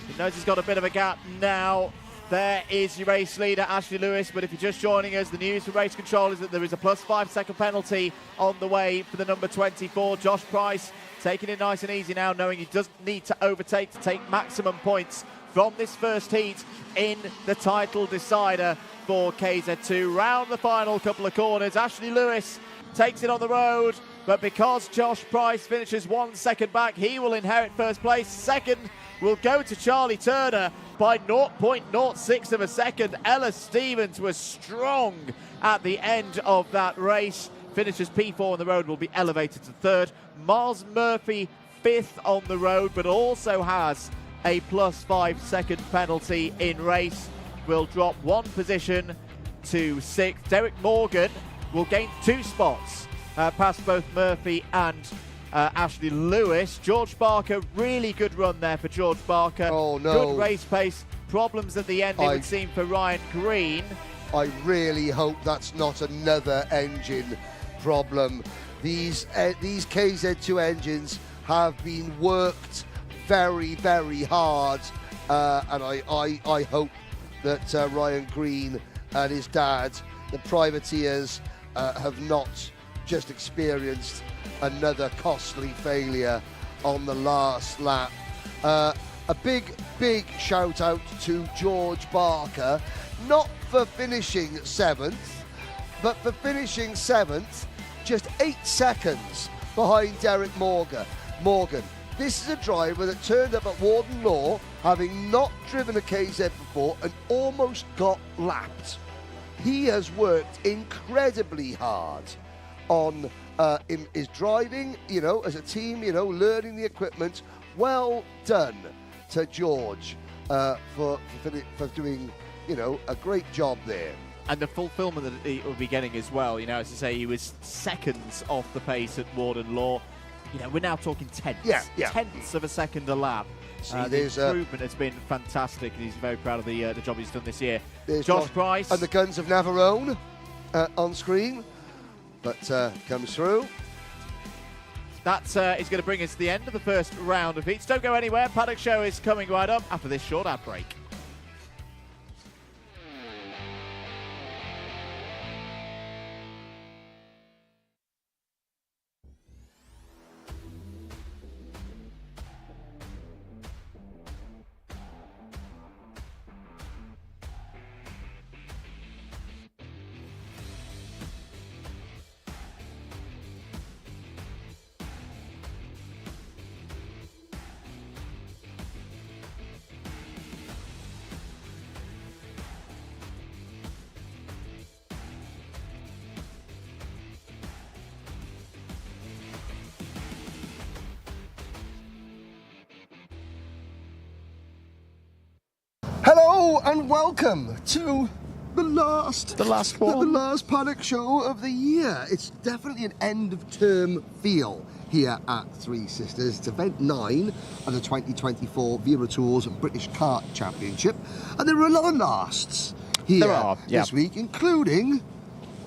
He knows he's got a bit of a gap now. There is your race leader, Ashley Lewis, but if you're just joining us, the news from Race Control is that there is a plus 5-second penalty on the way for the number 24, Josh Price, taking it nice and easy now, knowing he doesn't need to overtake to take maximum points from this first heat in the title decider for KZ2. Round the final couple of corners, Ashley Lewis takes it on the road, but because Josh Price finishes 1 second back, he will inherit first place. Second will go to Charlie Turner by 0.06 of a second. Ella Stevens was strong at the end of that race. Finishes P4 on the road, will be elevated to 3rd. Miles Murphy 5th on the road, but also has a plus 5-second penalty in race. Will drop 1 position to 6th. Derek Morgan will gain 2 spots past both Murphy and Ashley Lewis. George Barker, really good run there for George Barker. Oh no. Good race pace. Problems at the end, it would seem, for Ryan Green. I really hope that's not another engine problem. These KZ2 engines have been worked very, very hard, and I hope that Ryan Green and his dad, the privateers, have not just experienced another costly failure on the last lap. A big shout out to George Barker, not for finishing 7th, but for finishing 7th, just 8 seconds behind Derek Morgan. This is a driver that turned up at Warden Law, having not driven a KZ before, and almost got lapped. He has worked incredibly hard on in his driving, you know, as a team, you know, learning the equipment. Well done to George for doing, you know, a great job there. And the fulfillment that he will be getting as well, you know, as I say, he was seconds off the pace at Warden Law. You know, we're now talking tenths. Tenths of a second a lap. The improvement has been fantastic, and he's very proud of the job he's done this year. Josh Price. And the Guns of Navarone on screen, but comes through. That is going to bring us to the end of the first round of heats. Don't go anywhere. Paddock Show is coming right up after this short ad break. Hello and welcome to the last Paddock Show of the year. It's definitely an end of term feel here at Three Sisters. It's event 9 of the 2024 Wera Tours British Kart Championship, and there are a lot of lasts here this week, including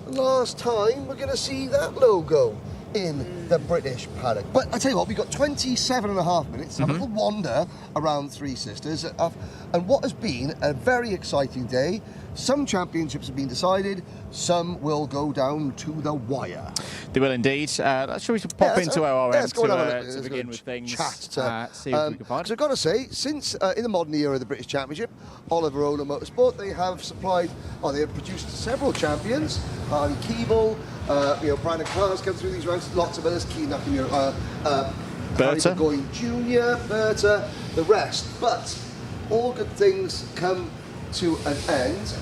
the last time we're going to see that logo in the British paddock. But I tell you what, we've got 27.5 minutes to have a little wander around Three Sisters, and what has been a very exciting day Some championships have been decided, some will go down to the wire. They will indeed. Shall we pop into our let's go and have a to look. begin with things? Chat. See what we can find. So I've got to say, since in the modern era of the British Championship, Oliver Roller Motorsport, they have they have produced several champions. Harley Keeble, Brandon Carr's come through these ranks, lots of others, Keane Nakamura, Berta. Going Jr., Berta, the rest. But all good things come to an end.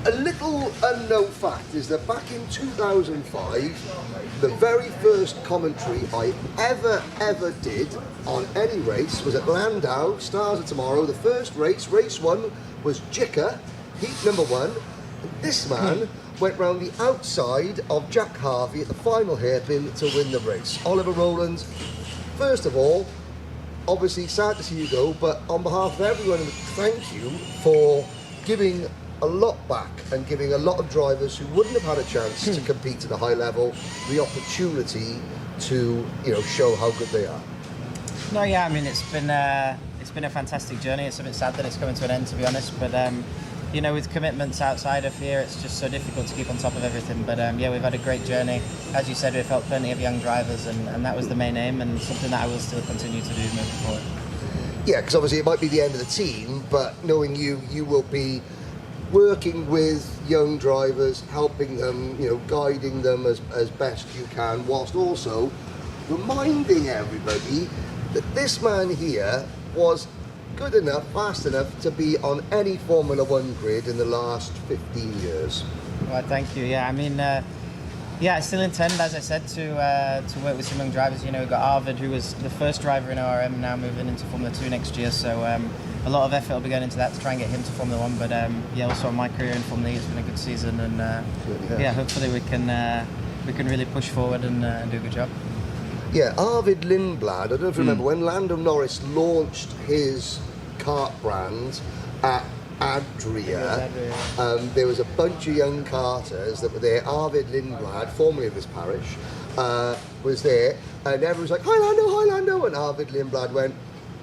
A little unknown fact is that back in 2005, the very first commentary I ever did on any race was at Landau, Stars of Tomorrow. The first race 1, was Jicker, heat number 1. And this man went round the outside of Jack Harvey at the final hairpin to win the race. Oliver Rowland, first of all, obviously sad to see you go, but on behalf of everyone, thank you for giving a lot back and giving a lot of drivers who wouldn't have had a chance to compete at a high level the opportunity to show how good they are. No, yeah, I mean it's been a fantastic journey. It's a bit sad that it's coming to an end, to be honest, but with commitments outside of here, it's just so difficult to keep on top of everything. But yeah, we've had a great journey. As you said, we've helped plenty of young drivers, and that was the main aim, and something that I will still continue to do moving forward. Yeah, because obviously it might be the end of the team, but knowing you will be working with young drivers, helping them, guiding them as best you can, whilst also reminding everybody that this man here was good enough, fast enough to be on any Formula 1 grid in the last 15 years. Well, thank you. Yeah, I mean, I still intend, as I said, to work with some young drivers. We've got Arvid, who was the first driver in ORM, now moving into Formula 2 next year. So a lot of effort will be going into that to try and get him to Formula 1. But also in my career in Formula E, it's been a good season, and hopefully we can really push forward and do a good job. Yeah, Arvid Lindblad, I don't know if you remember, when Lando Norris launched his kart brand at Adria, there was a bunch of young karters that were there. Arvid Lindblad, formerly of this parish, was there, and everyone was like, "Hi Lando," and Arvid Lindblad went,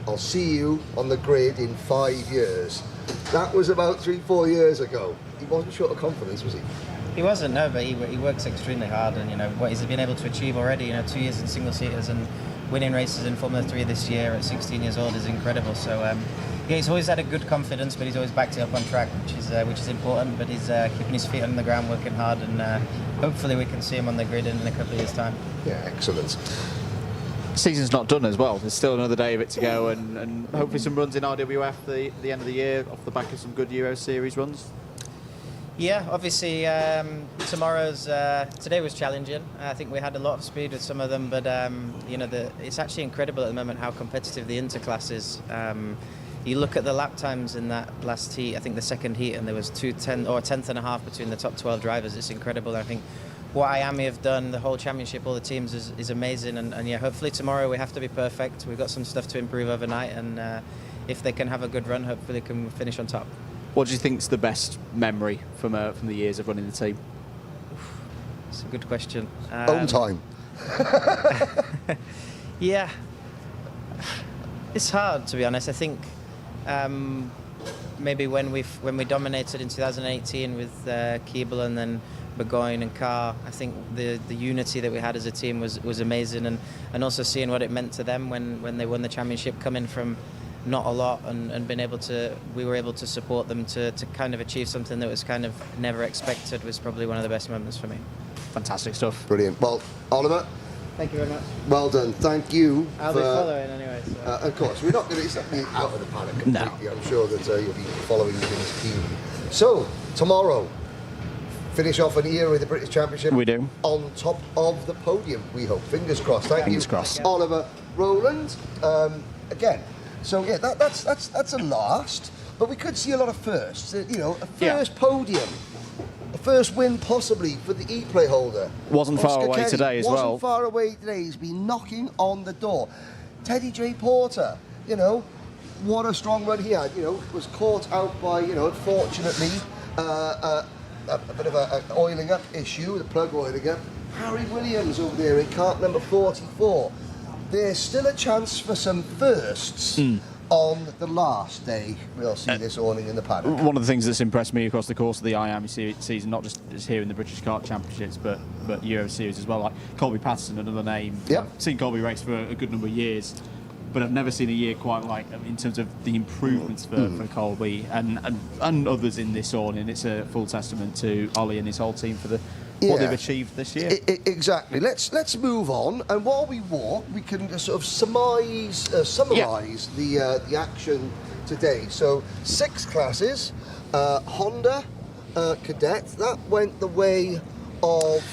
"I'll see you on the grid in 5 years." That was about 3-4 years ago. He wasn't short of confidence, was he? He wasn't, no, but he works extremely hard, and what he's been able to achieve already, 2 years in single-seaters and winning races in Formula 3 this year at 16 years old is incredible. So he's always had a good confidence, but he's always backed it up on track, which is important. But he's keeping his feet on the ground, working hard, and hopefully we can see him on the grid in a couple of years' time. Yeah, excellent. Season's not done as well. There's still another day of it to go, and hopefully some runs in RWF the end of the year off the back of some good Euro Series runs. Yeah, obviously today was challenging. I think we had a lot of speed with some of them, but it's actually incredible at the moment how competitive the interclass is. You look at the lap times in that last heat, I think the second heat, and there was 2:10 or a tenth and a half between the top 12 drivers. It's incredible. I think what Iami have done, the whole championship, all the teams, is amazing. And yeah, hopefully tomorrow we have to be perfect. We've got some stuff to improve overnight, and if they can have a good run, hopefully they can finish on top. What do you think is the best memory from the years of running the team? It's a good question. Own time. Yeah, it's hard, to be honest. I think maybe when we dominated in 2018 with Keeble and then Burgoyne and Carr, I think the unity that we had as a team was amazing, and also seeing what it meant to them when they won the championship, coming from not a lot and we were able to support them to kind of achieve something that was kind of never expected, was probably one of the best moments for me. Fantastic stuff. Brilliant. Well, Oliver, thank you very much. Well done. Thank you. I'll be following anyway. So. Of course, we're not going to step out of the paddock completely. No. I'm sure that you'll be following things keenly. So, tomorrow, finish off an era of the British Championship. We do. On top of the podium, we hope. Fingers crossed. Thank you. Fingers crossed. Oliver Rowland. Again. So yeah, that's a last, but we could see a lot of firsts. A first podium, a first win possibly for the E-play holder. Wasn't far away today as well. Wasn't far away today. He's been knocking on the door. Teddy J. Porter, what a strong run he had. Was caught out by, unfortunately, a bit of an oiling up issue, the plug oiling up. Harry Williams over there in kart number 44. There's still a chance for some firsts on the last day we'll see this awning in the paddock. One of the things that's impressed me across the course of the Iami season, not just here in the British Kart Championships, but Euro Series as well, like Colby Patterson, another name. Yep. I've seen Colby race for a good number of years, but I've never seen a year quite like in terms of the improvements for Colby and others in this awning. It's a full testament to Ollie and his whole team for what they've achieved this year. Exactly. Let's move on, and while we walk, we can just sort of summarise the action today. So 6 classes, Honda, cadet. That went the way of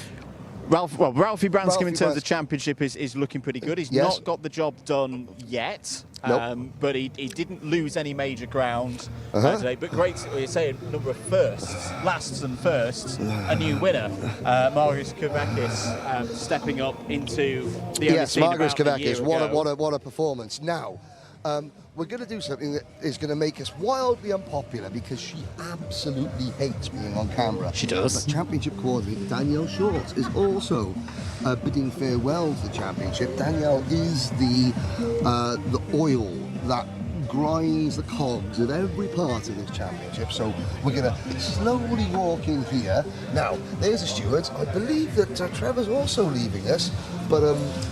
Ralphie Branscombe in terms Branscombe. of championship is looking pretty good. He's Yes. not got the job done yet, Nope. but he didn't lose any major ground today. But great, you say a number of lasts and firsts. A new winner, Marius Kavakis, stepping up into the yes, Marius about a year Kavakis. ago. What a performance. Now, we're going to do something that is going to make us wildly unpopular because she absolutely hates being on camera. She does. But Championship coordinator Danielle Short is also bidding farewell to the championship. Danielle is the oil that grinds the cogs of every part of this championship. So we're going to slowly walk in here. Now, there's the stewards. I believe that Trevor's also leaving us. But,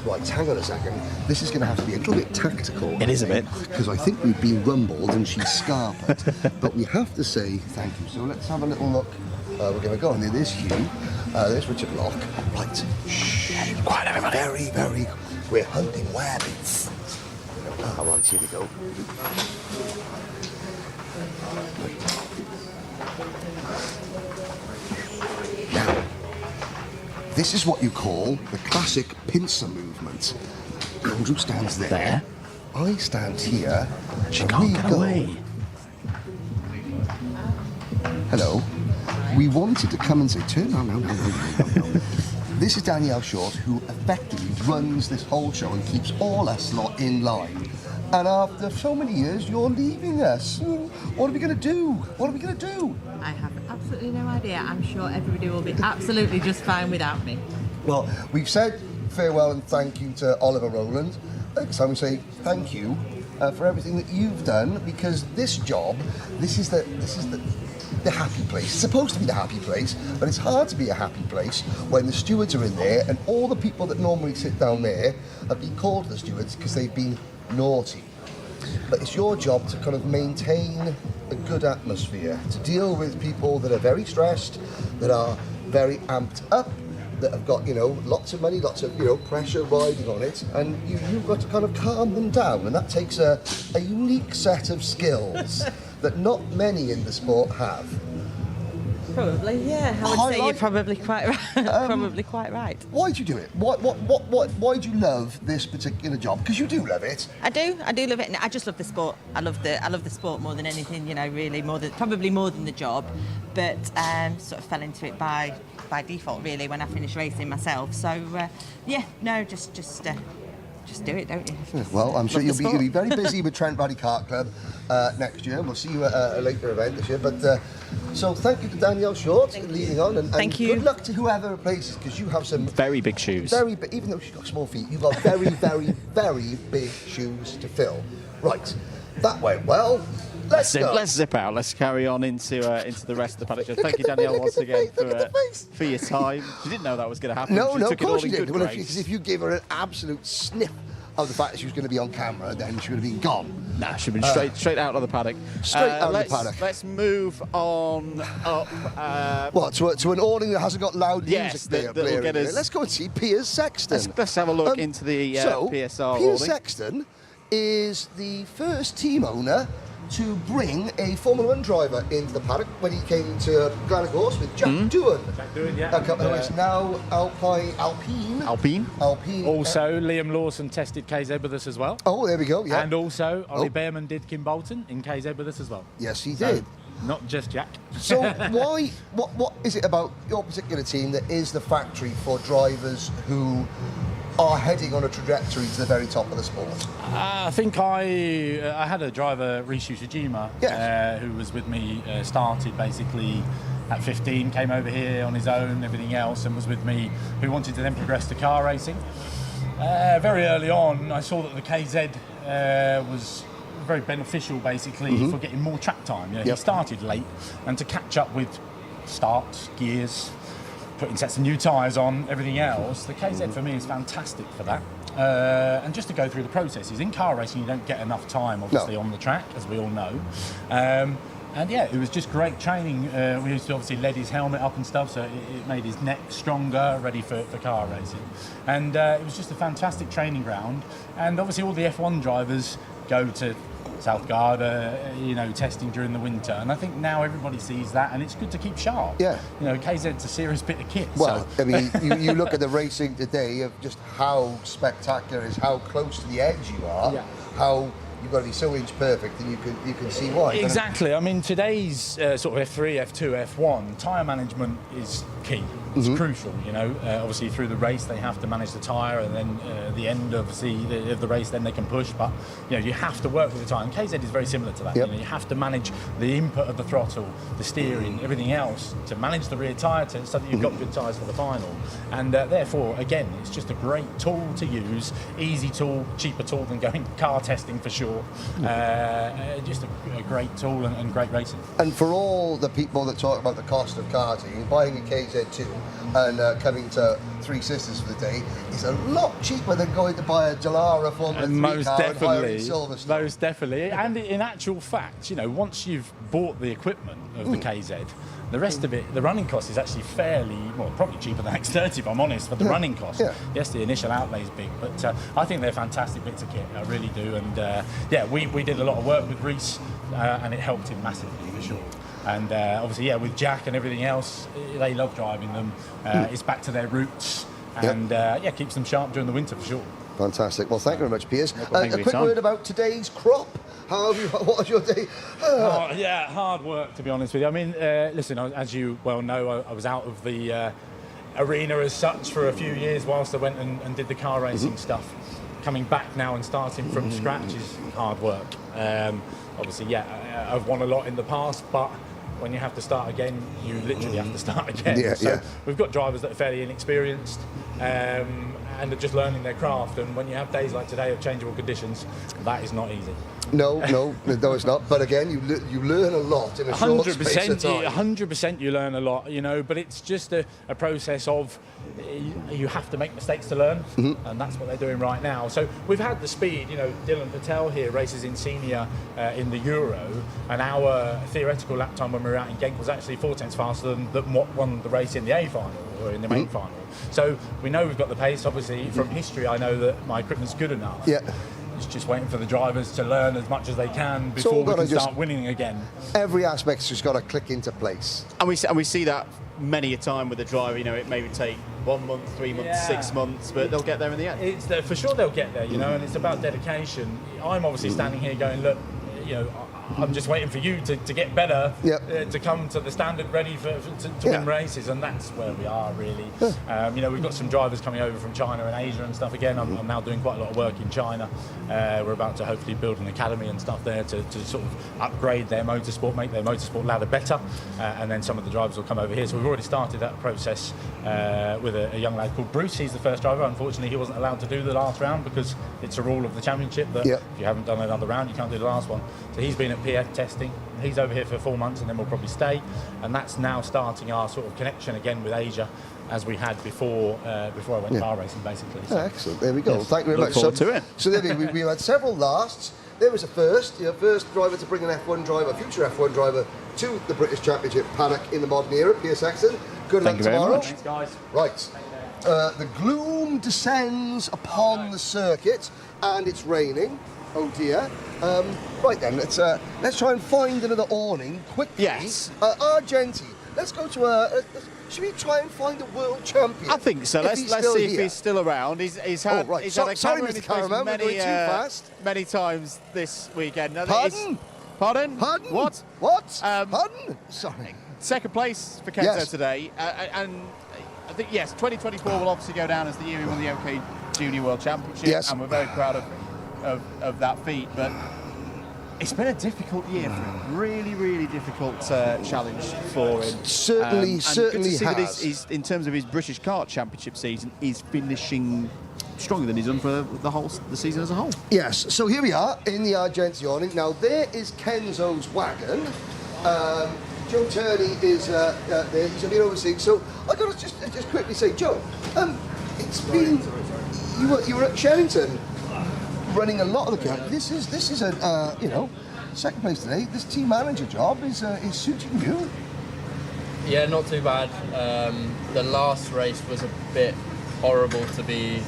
right, hang on a second. This is going to have to be a little bit tactical. It is a bit. Because I think we've been rumbled and she's scarpered. But we have to say thank you. So let's have a little look. We're going to go in there. There's Hugh. There's Richard Locke. Right. Shh. Quiet, everybody. Very, very. We're hunting rabbits. Ah, right, here we go. Now, this is what you call the classic pincer movement. Andrew stands there. I stand here. She and can't we get go. away. Hello. We wanted to come and say, turn no. This is Danielle Short, who effectively runs this whole show and keeps all us lot in line. And after so many years, you're leaving us. What are we going to do? What are we going to do? I have absolutely no idea. I'm sure everybody will be absolutely just fine without me. Well, we've said farewell and thank you to Oliver Rowland. Next time we say thank you for everything that you've done, because this job, this is the happy place. It's supposed to be the happy place, but it's hard to be a happy place when the stewards are in there and all the people that normally sit down there have been called the stewards because they've been naughty. But it's your job to kind of maintain a good atmosphere, to deal with people that are very stressed, that are very amped up, that have got, lots of money, lots of, pressure riding on it, and you've got to kind of calm them down, and that takes a unique set of skills that not many in the sport have. Probably, yeah. I would say you're probably quite right. Probably quite right. Why do you do it? Why do you love this particular job? Because you do love it. I do love it. And I just love the sport. I love the sport more than anything. Really probably more than the job. But sort of fell into it by default, really, when I finished racing myself. So just do it, don't you? Well, I'm sure Love the you'll be sport. very busy with Trent Valley Kart Club next year. We'll see you at a later event this year. But so thank you to Danielle Short for leading on, and Thank you. Good luck to whoever replaces, because you have some Very big shoes. even though she's got small feet, you've got very, very, very big shoes to fill. Right, that went well. Let's go. Let's zip out. Let's carry on into the rest of the paddock. Thank you, Danielle, once again for your time. She didn't know that was going to happen. No, She of took it course all she in did. good Well, grace. if you gave her an absolute sniff of the fact that she was going to be on camera, then she would have been gone. Nah, she'd been straight out of the paddock. Straight out of the paddock. Let's move on up. What, to an awning that hasn't got loud Yes, music that'll blaring get in us- it? Let's go and see Piers Sexton. Let's have a look into the PSR Piers awning. Sexton is the first team owner to bring a Formula 1 driver into the paddock when he came to Glenagorse with Jack Doohan. Jack Doohan, yeah. A couple of weeks now, Alpine. Also, Liam Lawson tested KZ with us as well. Oh, there we go, yeah. And also, Ollie Behrman did Kim Bolton in KZ with us as well. Yes, he So, did. not just Jack. So what is it about your particular team that is the factory for drivers who are heading on a trajectory to the very top of the sport? I think I had a driver, Rishu Shijima, Yes. who was with me, started basically at 15, came over here on his own, everything else, and was with me, who wanted to then progress to car racing. Very early on, I saw that the KZ was very beneficial, basically, for getting more track time. You know, he started late, and to catch up with starts, gears, putting sets of new tyres on, everything else, the KZ for me is fantastic for that. And just to go through the processes. In car racing, you don't get enough time, obviously, on the track, as we all know. And yeah, it was just great training. We used to obviously lead his helmet up and stuff, so it made his neck stronger, ready for car racing. And it was just a fantastic training ground. And obviously all the F1 drivers go to South Garda, you know, testing during the winter. And I think now everybody sees that, and it's good to keep sharp. Yeah. You know, KZ's a serious bit of kit. Well, so. I mean, you look at the racing today of just how spectacular it is, how close to the edge you are, how you've got to be so inch perfect, and you can see why. Exactly. I mean, today's sort of F3, F2, F1, tyre management is key. It's crucial, you know. Obviously, through the race, they have to manage the tyre, and then the end, obviously, of the race, then they can push. But you know, you have to work with the tyre. And KZ is very similar to that. You know, you have to manage the input of the throttle, the steering, everything else to manage the rear tyre so that you've got good tyres for the final. And therefore, again, it's just a great tool to use. Easy tool, cheaper tool than going car testing for sure. Just a great tool and great racing. And for all the people that talk about the cost of karting, buying a KZ2 and coming to Three Sisters for the day is a lot cheaper than going to buy a Dallara Formula 3 most car definitely, and hiring Silverstone. Most definitely. And in actual fact, you know, once you've bought the equipment of the KZ, the rest of it, the running cost is actually fairly, well, probably cheaper than X30 if I'm honest, for the running cost. Yes, the initial outlay is big, but I think they're fantastic bits of kit, I really do. And yeah, we did a lot of work with Reese, and it helped him massively for sure. And obviously, yeah, with Jack and everything else, they love driving them. It's back to their roots, and yeah, keeps them sharp during the winter for sure. Fantastic. Well, thank you very much, Piers. A quick word about today's crop. What was your day? Yeah, hard work, to be honest with you. I mean, listen, as you well know, I was out of the arena as such for a few years whilst I went and did the car racing stuff. Coming back now and starting from scratch is hard work. Obviously, yeah, I've won a lot in the past, but when you have to start again, you literally have to start again. So we've got drivers that are fairly inexperienced and are just learning their craft. And when you have days like today of changeable conditions, that is not easy. No, it's not. But again, you learn a lot in a short space of time. 100% you learn a lot, you know, but it's just a process of you have to make mistakes to learn, and that's what they're doing right now. So we've had the speed, you know, Dylan Patel here races in senior in the Euro, and our theoretical lap time when we were out in Genk was actually 4 tenths faster than what won the race in the A final or in the main final. So we know we've got the pace. Obviously, from history, I know that my equipment's good enough. It's just waiting for the drivers to learn as much as they can before we can start winning again. Every aspect's just got to click into place. And we see that many a time with the driver. You know, it maybe take 1 month, 3 months, 6 months, but they'll get there in the end. It's for sure they'll get there, you know, and it's about dedication. I'm obviously standing here going, look, you know, I'm just waiting for you to get better, to come to the standard ready to win races, and that's where we are really. You know, we've got some drivers coming over from China and Asia and stuff again. I'm now doing quite a lot of work in China. We're about to hopefully build an academy and stuff there to sort of upgrade their motorsport, make their motorsport ladder better, and then some of the drivers will come over here. So we've already started that process with a young lad called Bruce. He's the first driver. Unfortunately, he wasn't allowed to do the last round because it's a rule of the championship that if you haven't done another round, you can't do the last one. So he's been at PF testing. He's over here for 4 months, and then we'll probably stay. And that's now starting our sort of connection again with Asia, as we had before I went car racing, basically. So. Excellent. There we go. Thank you very much. Look forward to it. So there we've had several lasts. There was a first driver to bring an F1 driver, a future F1 driver, to the British Championship paddock in the modern era. Piers Sexton. Good luck tomorrow. Thanks, guys. Right. The gloom descends upon the circuit, and it's raining. Oh dear. Right then, let's try and find another awning quickly. Yes. Argenti. Let's go to should we try and find a world champion? I think so. Let's see if he's still around. He's had a camera in his face many times this weekend. Pardon? Pardon? What? Pardon? Sorry. Second place for Kenzo today, and I think 2024 will obviously go down as the year he won the OK Junior World Championship, and we're very proud of that feat. But it's been a difficult year for him. Really, really difficult challenge for him. Certainly good to see has. that he's, in terms of his British Kart Championship season, he's finishing stronger than he's done for the season as a whole. Yes, so here we are in the Argentione. Now there is Kenzo's wagon. Joe Turney is there, he's been overseeing. So I got to just quickly say, Joe, it's been, you were at Sherrington running a lot of the camp. This is a, you know, second place today. This team manager job is suiting you. Yeah, not too bad. The last race was a bit horrible to be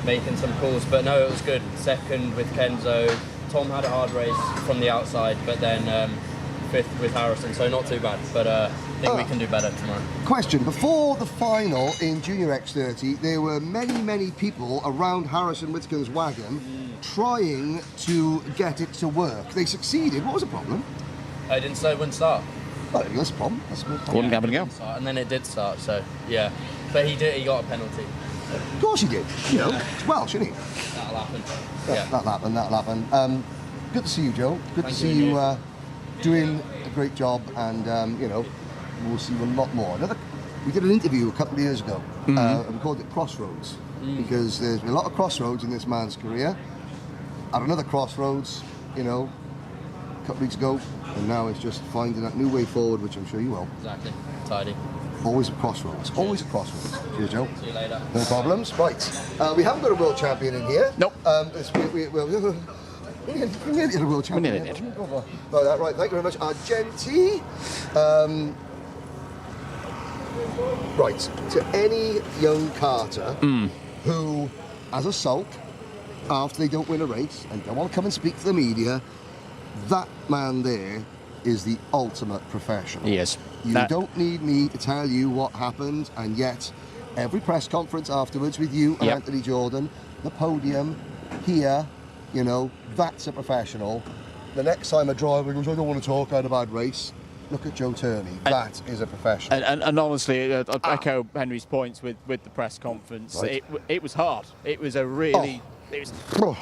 making some calls, but no, it was good. Second with Kenzo. Tom had a hard race from the outside, but then fifth with Harrison, so not too bad. But I think we can do better tomorrow. Question, before the final in Junior X30, there were many people around Harrison Whittaker's wagon trying to get it to work. They succeeded. What was the problem? I didn't say it wouldn't start. Well, that's a problem. That's a problem. Wouldn't have to go. And then it did start, so yeah. But he got a penalty. Of course he did. You know, it's Welsh, isn't he? That'll happen. Yeah, that'll happen. Good to see you, Joe. Good to see you doing a great job, and you know, we'll see you a lot more. We did an interview a couple of years ago. And we called it Crossroads because there's been a lot of crossroads in this man's career. At another crossroads, you know, a couple of weeks ago, and now it's just finding that new way forward, which I'm sure you will. Exactly. Tidy. Always a crossroads. Cheers. Always a crossroads. Cheers, Joe. See you later. No problems. Right. We haven't got a world champion in here. Nope. We nearly had a world champion. We nearly did. Oh, that right. Thank you very much, Argenti. Right. To any young karter who has a sulk after they don't win a race and don't want to come and speak to the media, that man there is the ultimate professional. He is. You don't need me to tell you what happened, and yet every press conference afterwards with you and Anthony Jordan, the podium, here, you know, that's a professional. The next time a driver goes, I don't want to talk, I had a bad race, look at Joe Turney. That is a professional. And honestly, I'd echo Henry's points with the press conference. Right. It was hard. It was a really... It was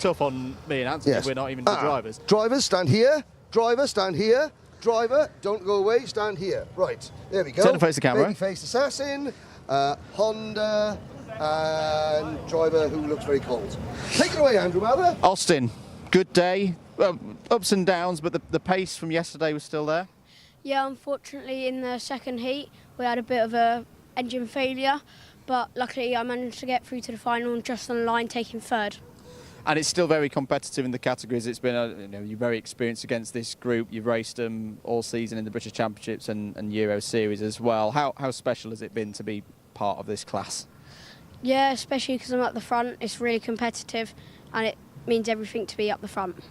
tough on me and Anthony. Yes. We're not even the drivers. Drivers, stand here. Driver, stand here. Driver, don't go away, stand here. Right, there we go. Turn and face the camera. Baby-faced assassin, Honda, and driver who looks very cold. Take it away, Andrew Mather. Austin, good day. Well, ups and downs, but the pace from yesterday was still there. Yeah, unfortunately in the second heat we had a bit of a engine failure, but luckily I managed to get through to the final and just on the line taking third. And it's still very competitive in the categories. It's been, you know, you're very experienced against this group. You've raced them all season in the British Championships and Euro Series as well. How special has it been to be part of this class? Yeah, especially because I'm at the front. It's really competitive, and it means everything to be up the front.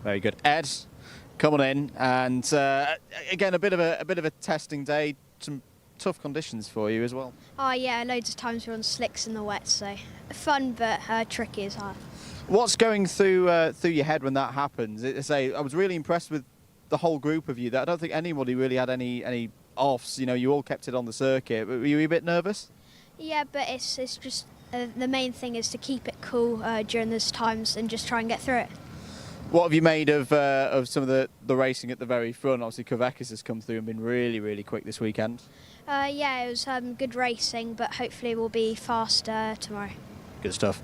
Very good, Ed. Come on in, and again a bit of a testing day. Some tough conditions for you as well. Oh yeah, loads of times we're on slicks in the wet, so fun but tricky as hard. What's going through your head when that happens? I was really impressed with the whole group of you. That I don't think anybody really had any offs. You know, you all kept it on the circuit. But were you a bit nervous? Yeah, but it's just the main thing is to keep it cool during those times and just try and get through it. What have you made of some of the racing at the very front? Obviously, Kavakis has come through and been really quick this weekend. Yeah, it was good racing, but hopefully we'll be faster tomorrow. Good stuff.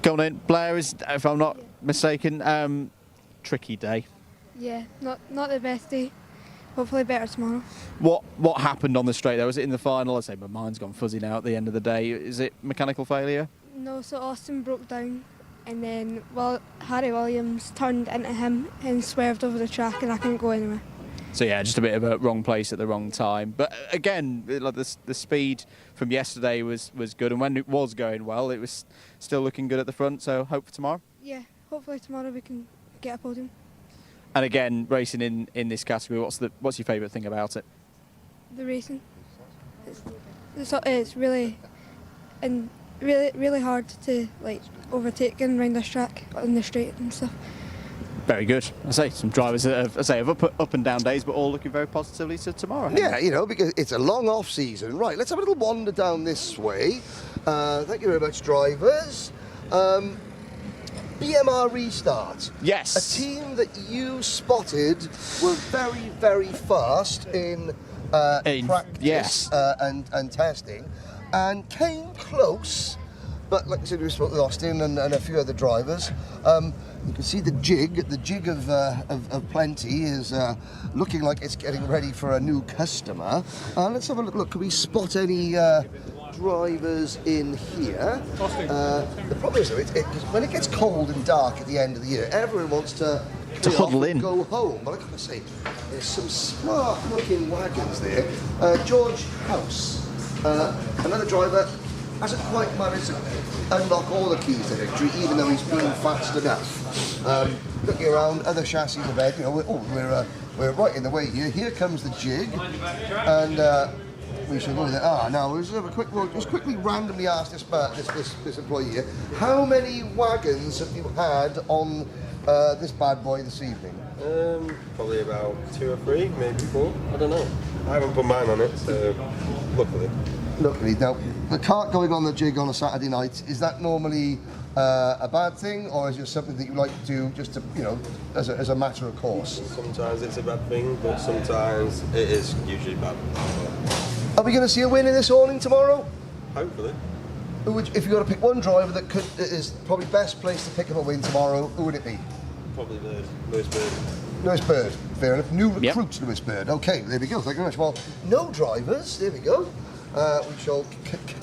Going in, Blair is, if I'm not mistaken, tricky day. Yeah, not the best day. Hopefully better tomorrow. What happened on the straight there? Was it in the final? I say my mind's gone fuzzy now at the end of the day. Is it mechanical failure? No, so Austin broke down, and then Harry Williams turned into him and swerved over the track, and I couldn't go anywhere. So yeah, just a bit of a wrong place at the wrong time. But again, like the speed from yesterday was good, and when it was going well, it was still looking good at the front. So hope for tomorrow. Yeah, hopefully tomorrow we can get a podium. And again, racing in this category, what's your favourite thing about it? The racing. It's really hard to like overtake and round this track on the straight and stuff. Very good. I say some drivers have up and down days, but all looking very positively to tomorrow. Yeah, you know, because it's a long off season. Right, let's have a little wander down this way. Thank you very much, drivers. BMR Restart. Yes. A team that you spotted were very fast in practice yes. and testing, and came close But like I said, we spoke with Austin and a few other drivers. You can see the jig of plenty is looking like it's getting ready for a new customer. Let's have a look. Look, can we spot any drivers in here? The problem is, though, when it gets cold and dark at the end of the year, everyone wants to huddle in, go home. But I gotta say, there's some smart-looking wagons there. George House, another driver, hasn't quite managed to unlock all the keys to victory, even though he's been fast enough. Looking around, other chassis ahead, you know, we're right in the way here. Here comes the jig, and we shall go there. Now we'll just have a quick look. Just quickly randomly ask this employee here, how many wagons have you had on this bad boy this evening? Probably about 2 or 3, maybe 4. I don't know. I haven't put mine on it, so luckily. Luckily. Now, the cart going on the jig on a Saturday night, is that normally a bad thing, or is it something that you like to do just to, you know, as a matter of course? Sometimes it's a bad thing, but sometimes it is usually bad. Are we going to see a win in this awning tomorrow? Hopefully. If you got to pick one driver that is probably best placed to pick up a win tomorrow, who would it be? Probably Lewis Bird. Lewis Bird, fair enough. New recruit, Lewis Bird. Okay, there we go. Thank you very much. Well, no drivers. There we go. We shall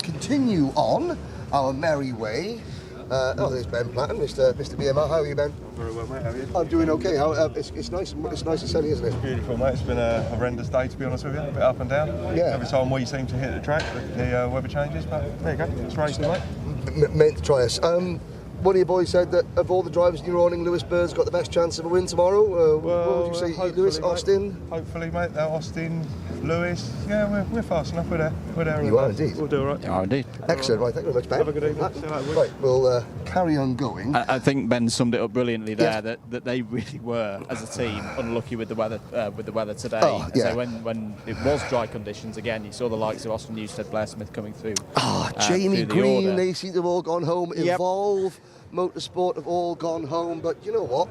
continue on our merry way. There's Ben Platten, Mr. BMR. How are you, Ben? Very well, mate. How are you? I'm doing okay. It's nice and sunny, isn't it? It's beautiful, mate. It's been a horrendous day, to be honest with you. A bit up and down. Yeah. Every time we seem to hit the track, the weather changes. But there you go. It's racing, mate. Meant to try us. One of your boys said that of all the drivers in your awning, Lewis Bird's got the best chance of a win tomorrow. What would you say, Lewis, Austin? Hopefully, mate. Austin, Lewis. Yeah, we're fast enough. We're there. You are indeed. We'll do all right. You are indeed. Excellent. Right, thank you very much, Ben. Have a good evening. Right, we'll carry on going. I think Ben summed it up brilliantly there. Yes. That they really were, as a team, unlucky with the weather today. Oh, yeah. So when it was dry conditions again, you saw the likes of Austin Newstead, Blair Smith coming through. Jamie Green, order. they seem to have all gone home. Yep. Evolve, Motorsport have all gone home. But you know what?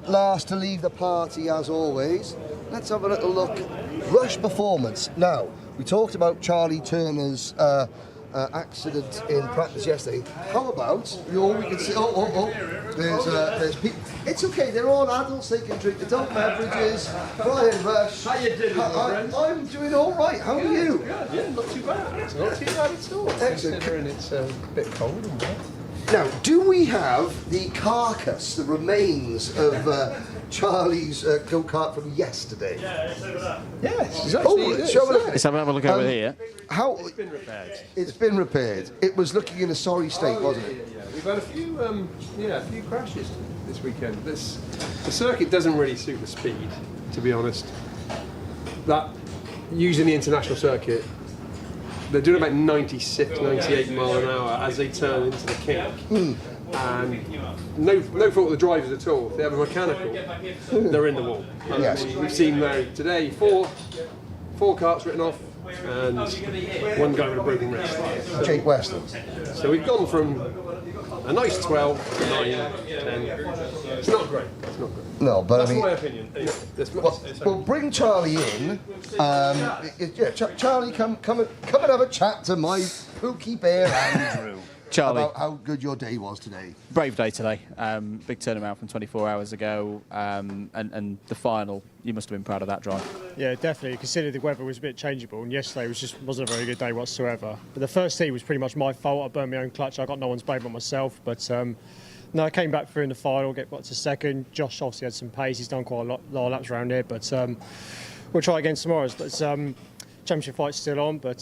Last to leave the party, as always. Let's have a little look. Rush Performance. Now, we talked about Charlie Turner's accident in practice yesterday. How about we can see? There's people. It's okay. They're all adults. They can drink adult beverages. Brian Rush. How you doing, I'm doing all right. How are you? Good. Yeah, not too bad. It's not too bad at all. Excellent. Considering it's a bit cold and wet. Now, do we have the carcass, the remains of Charlie's go-kart from yesterday? Yes, Let's have a look over here. It's been repaired. It's been repaired. It was looking in a sorry state, wasn't it? Yeah. We've had a few crashes this weekend. The circuit doesn't really suit the speed, to be honest. That using the international circuit, they're doing about 96, 98 mile an hour as they turn into the kink. And no fault of the drivers at all. If they have a mechanical, they're in the wall. Yes. We've seen now today four karts written off and one guy with a broken wrist. Jake Weston. So we've gone from a nice 12, 9, 10. It's not great. It's not great. No, but That's I mean, my opinion. Anyway, well, bring Charlie in. Charlie, come and have a chat to my Pookie Bear Andrew. Charlie, about how good your day was today. Brave day today. Big turnaround from 24 hours ago, and the final. You must have been proud of that drive. Yeah, definitely. Considering the weather was a bit changeable, and yesterday wasn't a very good day whatsoever. But the first heat was pretty much my fault. I burned my own clutch. I got no one's blame but myself. But no, I came back through in the final, got to second. Josh obviously had some pace. He's done quite a lot of laps around here. But we'll try again tomorrow. Championship fight's still on, but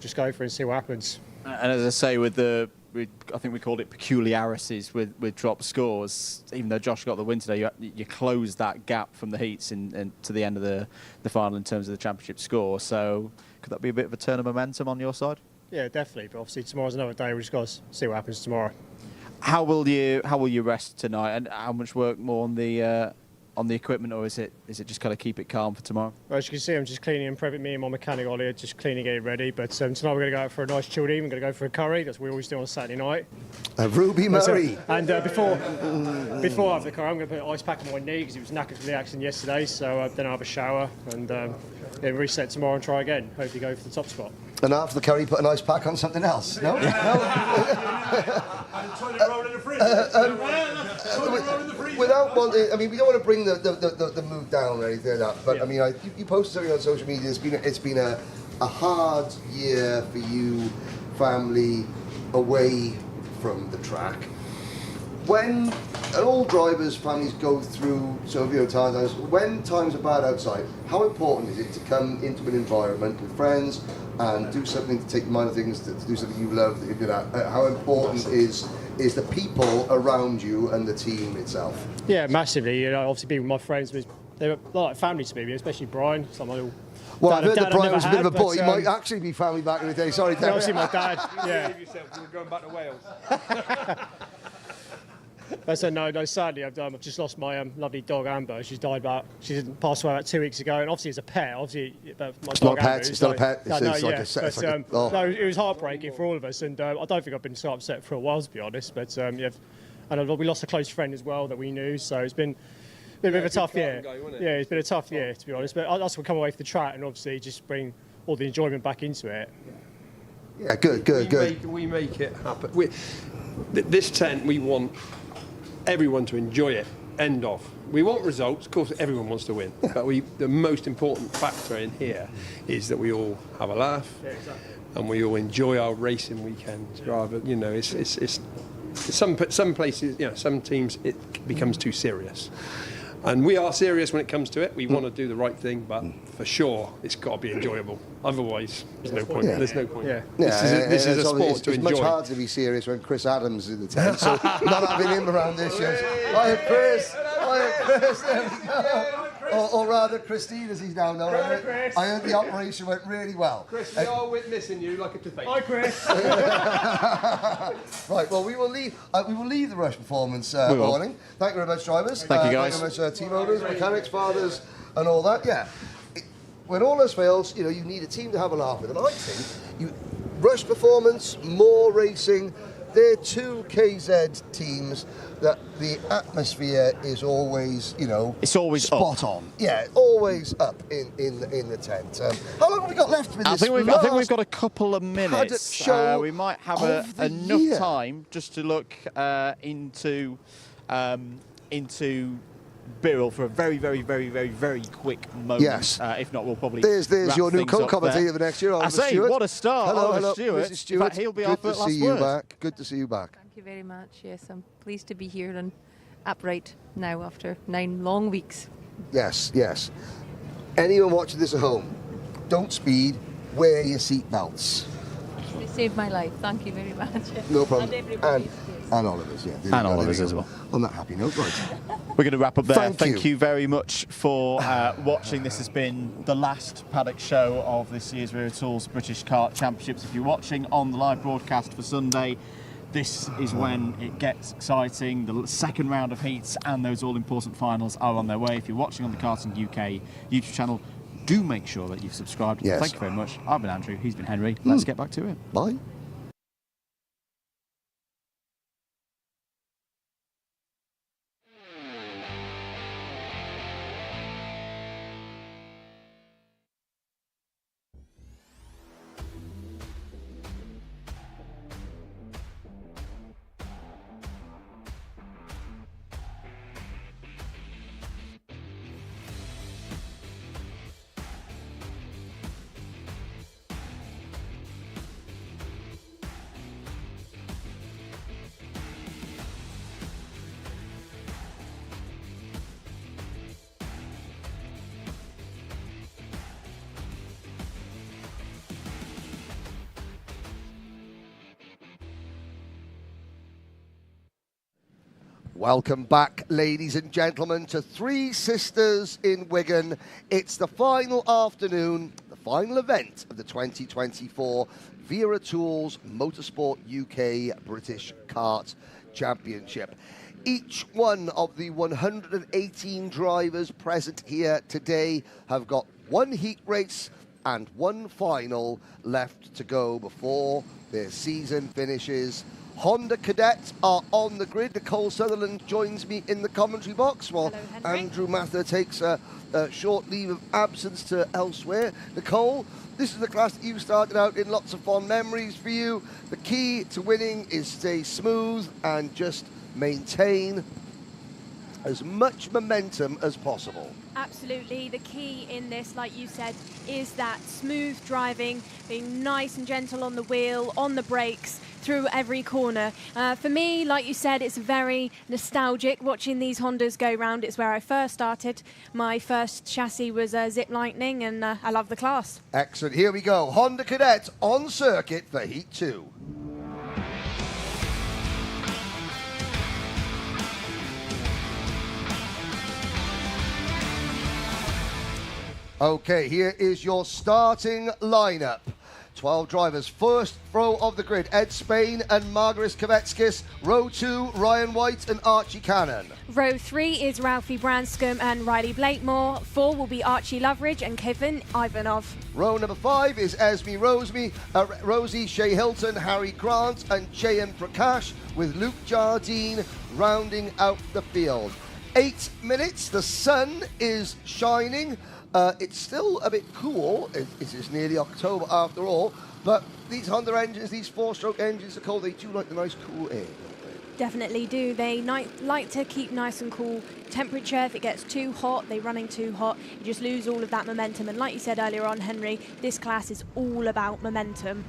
just go for it and see what happens. And as I say, I think we called it peculiarities with drop scores. Even though Josh got the win today, you closed that gap from the heats to the end of the final in terms of the championship score. So could that be a bit of a turn of momentum on your side? Yeah, definitely. But obviously tomorrow's another day. We just got to see what happens tomorrow. How will you rest tonight, and how much work more on the equipment, or is it just kind of keep it calm for tomorrow? Well, as you can see, I'm just cleaning and prepping. Me and my mechanic Ollie are just cleaning it ready. But tonight we're going to go out for a nice chilled evening. We're going to go for a curry. That's what we always do on Saturday night. A Ruby Murray. And before I have the curry, I'm going to put an ice pack on my knee because it was knackered from the accident yesterday. So then I'll have a shower and reset tomorrow and try again. Hopefully go for the top spot. And after the curry, put an ice pack on something else. No? And toilet roll in the fridge. Without wanting, I mean, we don't want to bring the mood down or anything like that. But I mean, you posted something on social media. It's been a hard year for you, family, away from the track. When all drivers' families go through times, when times are bad outside, how important is it to come into an environment with friends and do something to take your mind off things, to do something you love that you're good at? How important is the people around you and the team itself? Yeah, massively. You know, obviously being with my friends, they're like family to me, especially Brian. Well, I've heard that Brian was a bit of a boy. He might actually be family back in the day. Sorry, Dad. Obviously my dad. Yeah. We're going back to Wales. So no, sadly, I've just lost my lovely dog Amber. She passed away about 2 weeks ago, and obviously as a pet, my it's dog not a pet. Amber, It's not a pet. No, it was heartbreaking for all of us, and I don't think I've been so upset for a while, to be honest. But and we lost a close friend as well that we knew, so it's been a bit of a tough year. Yeah, it's been a tough year, to be honest. But that's what come away from the track, and obviously just bring all the enjoyment back into it. Yeah, good. We make it happen. This tent, we want everyone to enjoy it. End of. We want results. Of course, everyone wants to win. But the most important factor in here is that we all have a laugh, and we all enjoy our racing weekends. Rather, it's some places, some teams it becomes too serious. And we are serious when it comes to it. We want to do the right thing, but for sure, it's got to be enjoyable. Otherwise, there's no point. Yeah. There's no point. Yeah. This is a sport to enjoy. It's much harder to be serious when Chris Adams is in the tent, so not having him around this year. Hiya, Chris. There we go. Or rather, Christine, as he's now known. I heard the operation went really well. Chris, we are witnessing you like a debate. Hi, Chris. Right, well, we will leave the rush performance morning. Thank you very much, drivers. Thank you, guys. Thank you very much, team owners, mechanics, fathers, and all that. Yeah. When all else fails, you need a team to have a laugh with. And I think rush performance, more racing, they're two KZ teams that the atmosphere is always, it's always spot up. on. Yeah, always up in the tent. How long have we got left with this? I think we've got a couple of minutes. Show we might have enough time just to look into Birrell for a very, very, very, very, very quick moment. Yes. If not, we'll probably There's your new co-commentator for next year, Oliver Stewart. What a start, hello, Oliver Stewart. Mrs. Stewart. In fact, he'll be our last word. Good to see you back. Thank you very much. Yes, I'm pleased to be here and upright now after 9 long weeks. Yes. Anyone watching this at home, don't speed, wear your seatbelts. They saved my life. Thank you very much. No problem. And everybody. And Oliver's, yeah. And Oliver's as well. On that happy note, right. We're going to wrap up there. Thank you very much for watching. This has been the last Paddock show of this year's Wera Tools British Kart Championships. If you're watching on the live broadcast for Sunday, this is when it gets exciting. The second round of heats and those all-important finals are on their way. If you're watching on the Karting UK YouTube channel, do make sure that you've subscribed. Yes. Thank you very much. I've been Andrew. He's been Henry. Let's get back to it. Bye. Welcome back, ladies and gentlemen, to Three Sisters in Wigan. It's the final afternoon, the final event of the 2024 Wera Tools Motorsport UK British Kart Championship. Each one of the 118 drivers present here today have got one heat race and one final left to go before their season finishes Honda Cadet are on the grid. Nicole Sutherland joins me in the commentary box while Andrew Mather takes a short leave of absence to elsewhere. Nicole, this is the class that you started out in, lots of fond memories for you. The key to winning is stay smooth and just maintain as much momentum as possible. Absolutely. The key in this, like you said, is that smooth driving, being nice and gentle on the wheel, on the brakes, through every corner. For me, like you said, it's very nostalgic watching these Hondas go round. It's where I first started. My first chassis was a Zip Lightning, and I love the class. Excellent. Here we go. Honda Cadet on circuit for Heat 2. Okay, here is your starting lineup. 12 drivers. First row of the grid, Ed Spain and Margaris Kvetskis. Row 2, Ryan White and Archie Cannon. Row 3 is Ralphie Branscombe and Riley Blakemore. 4 will be Archie Loveridge and Kevin Ivanov. Row number 5 is Esme Rosie, Shea Hilton, Harry Grant and Cheyan Prakash, with Luke Jardine rounding out the field. 8 minutes, the sun is shining. It's still a bit cool. It is nearly October after all, but these Honda engines, these 4-stroke engines, Nicole, they do like the nice cool air. Definitely do. They like to keep nice and cool temperature. If it gets too hot, they're running too hot, you just lose all of that momentum. And like you said earlier on, Henry, this class is all about momentum.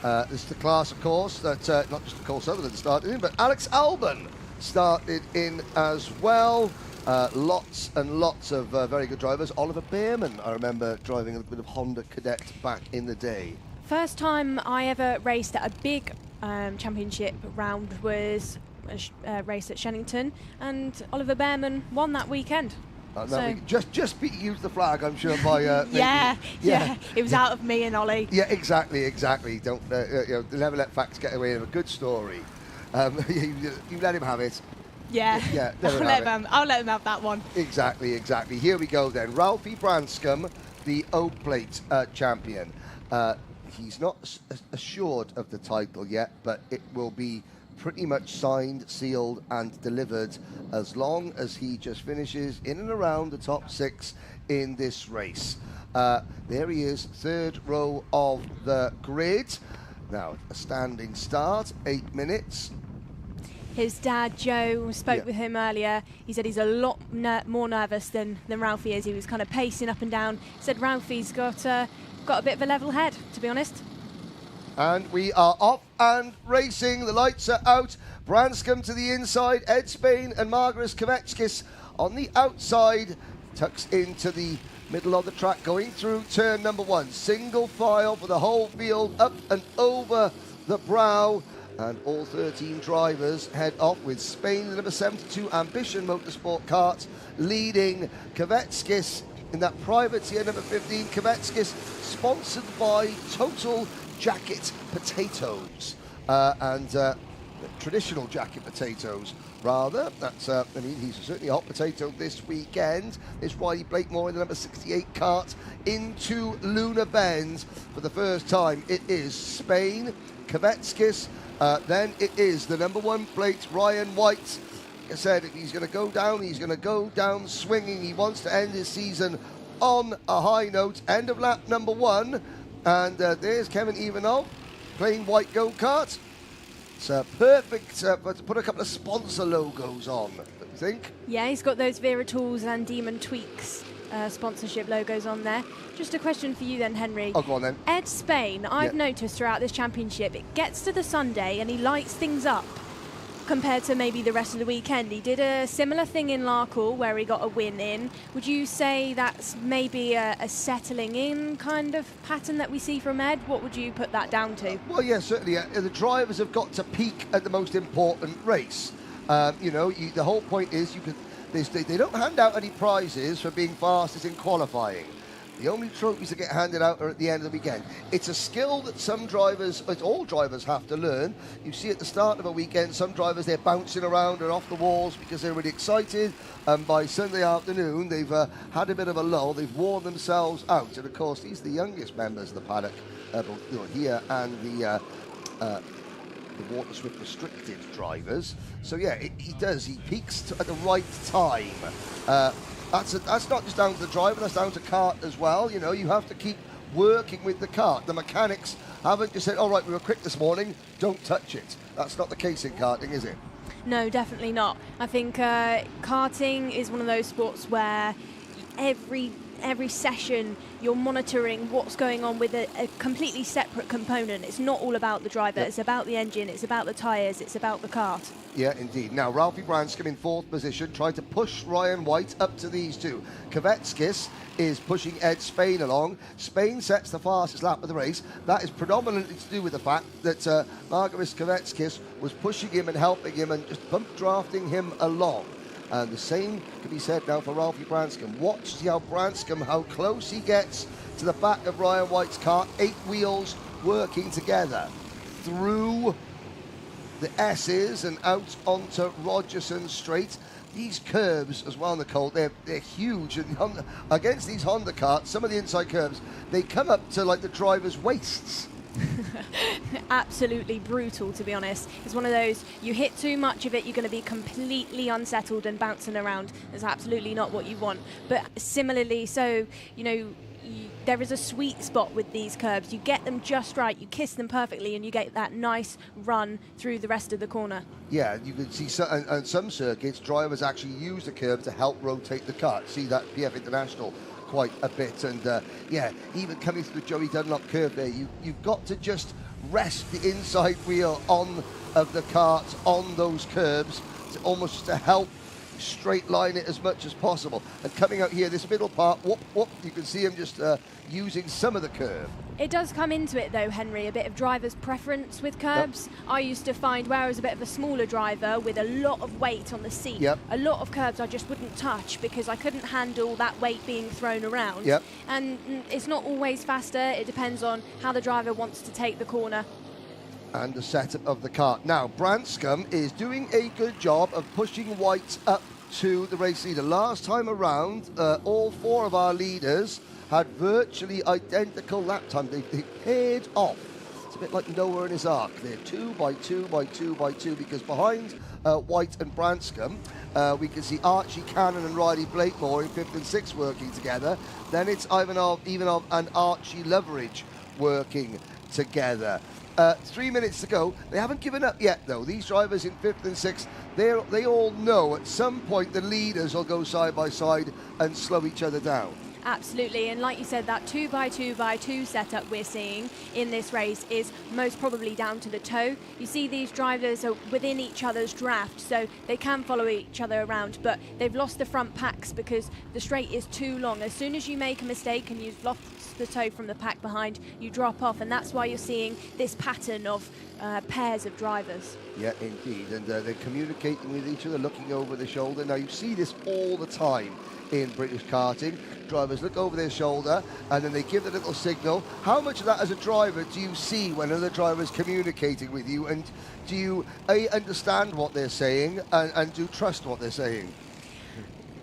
This is the class, of course, that not just Nicole Sutherland started in, but Alex Albon started in as well. Lots and lots of very good drivers. Oliver Behrman, I remember driving a bit of Honda Cadet back in the day. First time I ever raced at a big championship round was a race at Shennington, and Oliver Behrman won that weekend. Just beat you to the flag, I'm sure, by... yeah, it was out of me and Ollie. Yeah, exactly. Don't never let facts get away with a good story. You let him have it. Yeah, I'll let him have that one. Exactly. Here we go then. Ralphie Branscombe, the O Plate champion. He's not assured of the title yet, but it will be pretty much signed, sealed and delivered as long as he just finishes in and around the top 6 in this race. There he is, 3rd row of the grid. Now, a standing start, 8 minutes. His dad, Joe, spoke with him earlier. He said he's a lot more nervous than Ralphie is. He was kind of pacing up and down. He said Ralphie's got a bit of a level head, to be honest. And we are off and racing. The lights are out. Branscombe to the inside. Ed Spain and Margaris Kvetskis on the outside. Tucks into the middle of the track, going through turn number 1. Single file for the whole field, up and over the brow. And all 13 drivers head off, with Spain, the number 72 Ambition Motorsport Kart, leading. Kvetskis in that privateer, number 15. Kvetskis, sponsored by Total Jacket Potatoes. Traditional jacket potatoes, rather. That's, he's certainly a hot potato this weekend. It's Riley Blakemore in the number 68 Kart into Luna Bend for the first time. It is Spain, Kvetskis. Then it is the number 1 plate, Ryan White. Like I said, if he's going to go down, he's going to go down swinging. He wants to end his season on a high note. End of lap number 1. And there's Kevin Ivanov playing white go-kart. It's perfect to put a couple of sponsor logos on, don't you think? Yeah, he's got those Vera Tools and Demon Tweaks sponsorship logos on there. Just a question for you then, Henry. Oh, go on then. Ed Spain, I've noticed throughout this championship, it gets to the Sunday and he lights things up compared to maybe the rest of the weekend. He did a similar thing in Larkle where he got a win in. Would you say that's maybe a settling in kind of pattern that we see from Ed? What would you put that down to? Well, yeah, certainly. The drivers have got to peak at the most important race. The whole point is they don't hand out any prizes for being fastest in qualifying. The only trophies that get handed out are at the end of the weekend. It's a skill that all drivers have to learn. You see at the start of a weekend, some drivers, they're bouncing around and off the walls because they're really excited. And by Sunday afternoon, they've had a bit of a lull. They've worn themselves out. And of course, these are the youngest members of the paddock, both here and the the Water Swift restricted drivers. So yeah, he does. He peaks at the right time. That's not just down to the driver, that's down to kart as well. You know, you have to keep working with the kart. The mechanics haven't just said, all right, we were quick this morning, don't touch it. That's not the case in karting, is it? No, definitely not. I think karting is one of those sports where every session you're monitoring what's going on with a completely separate component. It's not all about the driver, it's about the engine, it's about the tyres, it's about the kart. Yeah, indeed. Now, Ralphie Branscombe in 4th position, trying to push Ryan White up to these two. Kvetskis is pushing Ed Spain along. Spain sets the fastest lap of the race. That is predominantly to do with the fact that Margaris Kvetskis was pushing him and helping him and just bump drafting him along. And the same can be said now for Ralphie Branscombe. Watch, see how Branscombe, how close he gets to the back of Ryan White's car. 8 wheels working together through the S's and out onto Rogerson Straight. These curves as well, Nicole, they're huge. And against these Honda karts, some of the inside curves, they come up to like the driver's waists. Absolutely brutal, to be honest. It's one of those, you hit too much of it, you're going to be completely unsettled and bouncing around. That's absolutely not what you want. But similarly, so, you know, there is a sweet spot with these curbs. You get them just right, you kiss them perfectly, and you get that nice run through the rest of the corner. Yeah, you can see on some circuits, drivers actually use the curb to help rotate the kart. See that PF International quite a bit, and yeah, even coming through the Joey Dunlop curve there, you've got to just rest the inside wheel of the kart on those curbs to almost to help straight line it as much as possible. And coming out here, this middle part, whoop, whoop, you can see him just using some of the curve. It does come into it though, Henry, a bit of driver's preference with curbs. Yep. I used to find where I was a bit of a smaller driver with a lot of weight on the seat, yep, a lot of curbs I just wouldn't touch because I couldn't handle that weight being thrown around. Yep. And it's not always faster, it depends on how the driver wants to take the corner. And the setup of the kart. Now, Branscombe is doing a good job of pushing White up to the race leader. Last time around, all 4 of our leaders had virtually identical lap time. They paired off. It's a bit like Noah and his Ark. They're 2 by 2 by 2 by 2 because behind White and Branscombe, we can see Archie Cannon and Riley Blakemore in 5th and 6th working together. Then it's Ivanov and Archie Loveridge working together. 3 minutes to go. They haven't given up yet, though. These drivers in 5th and 6th, they all know at some point the leaders will go side by side and slow each other down. Absolutely, and like you said, that 2 by 2 by 2 setup we're seeing in this race is most probably down to the toe. You see these drivers are within each other's draft, so they can follow each other around, but they've lost the front packs because the straight is too long. As soon as you make a mistake and you've lost the toe from the pack behind, you drop off, and that's why you're seeing this pattern of pairs of drivers. Yeah, indeed, and they're communicating with each other, looking over the shoulder. Now, you see this all the time in British karting. Drivers look over their shoulder and then they give the little signal. How much of that as a driver do you see when another driver is communicating with you, and do you understand what they're saying and do trust what they're saying?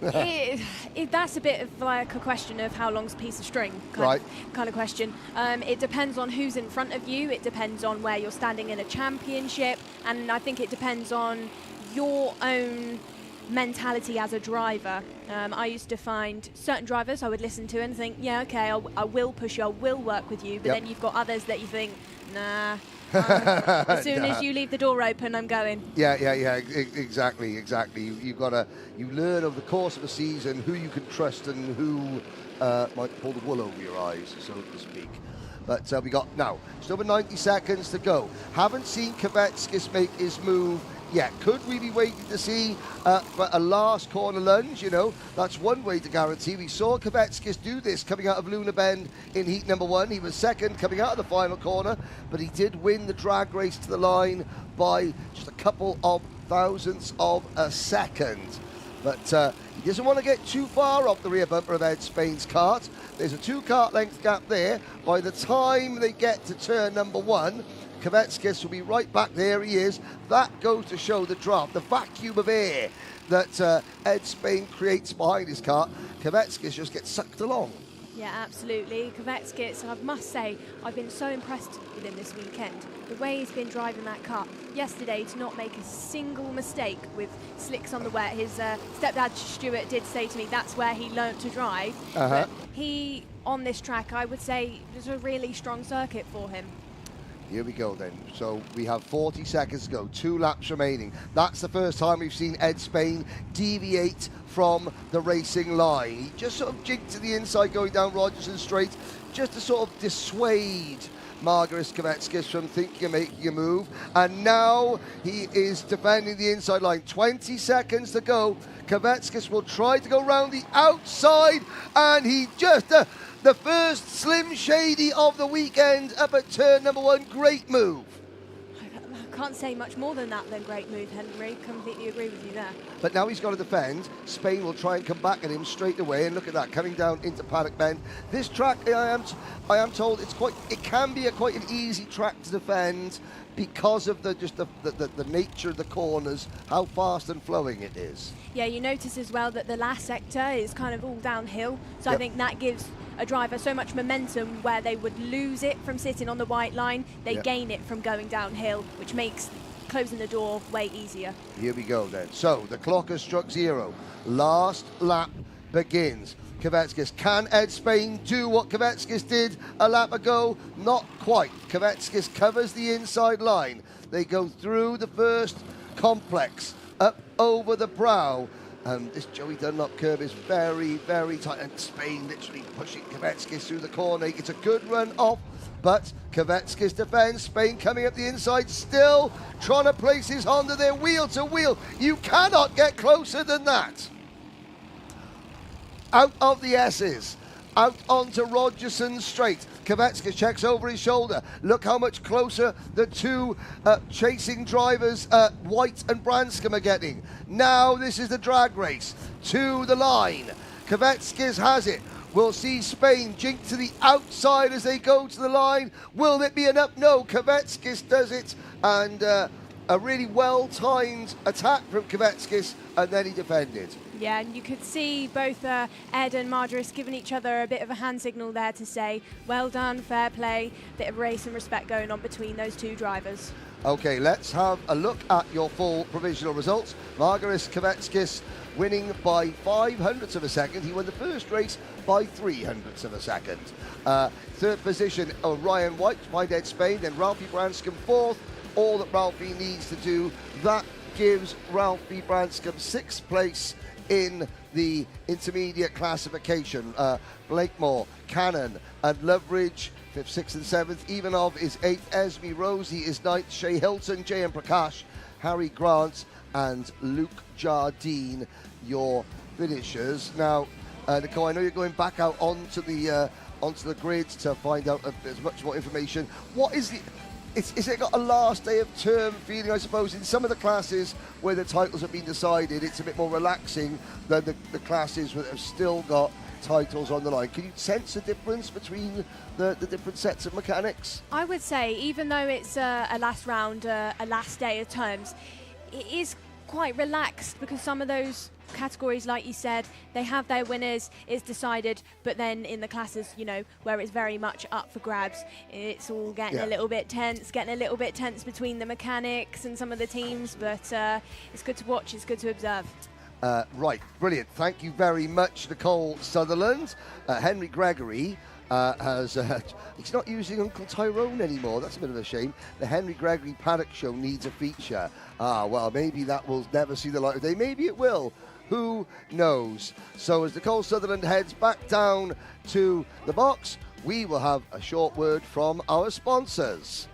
That's a bit of like a question of how long's a piece of string kind of question. It depends on who's in front of you, it depends on where you're standing in a championship, and I think it depends on your own mentality as a driver. I used to find certain drivers I would listen to and think, yeah, okay, I will push you, I will work with you, but then you've got others that you think, nah, as soon as you leave the door open, I'm going. Yeah, exactly. You learn over the course of a season who you can trust and who might pull the wool over your eyes, so to speak. But we got now just over 90 seconds to go. Haven't seen Kvetskis make his move yet. Could we be waiting to see for a last corner lunge? You know, that's one way to guarantee. We saw Kvetskis do this coming out of Luna Bend in heat number 1. He was second coming out of the final corner, but he did win the drag race to the line by just a couple of thousandths of a second. But he doesn't want to get too far off the rear bumper of Ed Spain's kart. There's a 2 kart length gap there. By the time they get to turn number 1, Kvetskis will be right back there. He is. That goes to show the draft, the vacuum of air that Ed Spain creates behind his kart. Kvetskis just gets sucked along. Yeah, absolutely. Kvetskis, I must say, I've been so impressed with him this weekend. The way he's been driving that car yesterday to not make a single mistake with slicks on the wet. His stepdad Stuart did say to me that's where he learnt to drive. But he, on this track, I would say, was a really strong circuit for him. Here we go then. So we have 40 seconds to go, 2 laps remaining. That's the first time we've seen Ed Spain deviate from the racing line. He just sort of jigged to the inside going down Rogerson Straight just to sort of dissuade Margaris Kvetskis from thinking of making a move. And now he is defending the inside line. 20 seconds to go. Kvetskis will try to go round the outside, and he just... the first Slim Shady of the weekend up at turn number 1. Great move. I can't say much more than that then great move, Henry. Completely agree with you there. But now he's got to defend. Spain will try and come back at him straight away, and look at that, coming down into Paddock Bend. This track, I am told, it can be quite an easy track to defend because of the nature of the corners, how fast and flowing it is. Yeah, you notice as well that the last sector is kind of all downhill, so I think that gives a driver so much momentum where they would lose it from sitting on the white line. They gain it from going downhill, which makes closing the door way easier. Here we go then. So the clock has struck 0. Last lap begins. Kvetskis. Can Ed Spain do what Kvetskis did a lap ago? Not quite. Kvetskis covers the inside line. They go through the first complex, up over the brow. This Joey Dunlop curve is very, very tight, and Spain literally pushing Kvetskis through the corner. It's a good run off, but Kvetskis defends. Spain coming up the inside, still trying to place his Honda there, wheel to wheel. You cannot get closer than that. Out of the S's, out onto Rogerson Straight. Kvetskis checks over his shoulder. Look how much closer the two chasing drivers, White and Branscombe, are getting. Now this is the drag race to the line. Kvetskis has it. We'll see Spain jink to the outside as they go to the line. Will it be enough? No, Kvetskis does it. And a really well-timed attack from Kvetskis, and then he defended. Yeah, and you could see both Ed and Margaris giving each other a bit of a hand signal there to say, well done, fair play, bit of race and respect going on between those two drivers. Okay, let's have a look at your full provisional results. Margaris Kvetskis winning by 0.05 of a second. He won the first race by 0.03 of a second. Third position, Ryan White, by Ed Spain, then Ralphie Branscombe fourth. All that Ralphie needs to do, that gives Ralphie Branscombe 6th place in the intermediate classification. Blakemore, Cannon and Loveridge 5th, 6th and 7th. Ivanov is 8th, Esme Rosie is 9th, Shea Hilton, J.M. Prakash, Harry Grant and Luke Jardine, your finishers. Now, Nicole, I know you're going back out onto the grid to find out as much more information. What is the... Is it got a last day of term feeling, I suppose? In some of the classes where the titles have been decided, it's a bit more relaxing than the classes that have still got titles on the line. Can you sense a difference between the different sets of mechanics? I would say, even though it's a last round, a last day of terms, it is quite relaxed because some of those categories, like you said, they have their winners, it's decided, but then in the classes, you know, where it's very much up for grabs, it's all getting a little bit tense, between the mechanics and some of the teams, but it's good to watch, it's good to observe. Right, brilliant. Thank you very much, Nicole Sutherland. Henry Gregory he's not using Uncle Tyrone anymore. That's a bit of a shame. The Henry Gregory Paddock Show needs a feature. Well, maybe that will never see the light of day. Maybe it will. Who knows? So as Nicole Sutherland heads back down to the box, we will have a short word from our sponsors.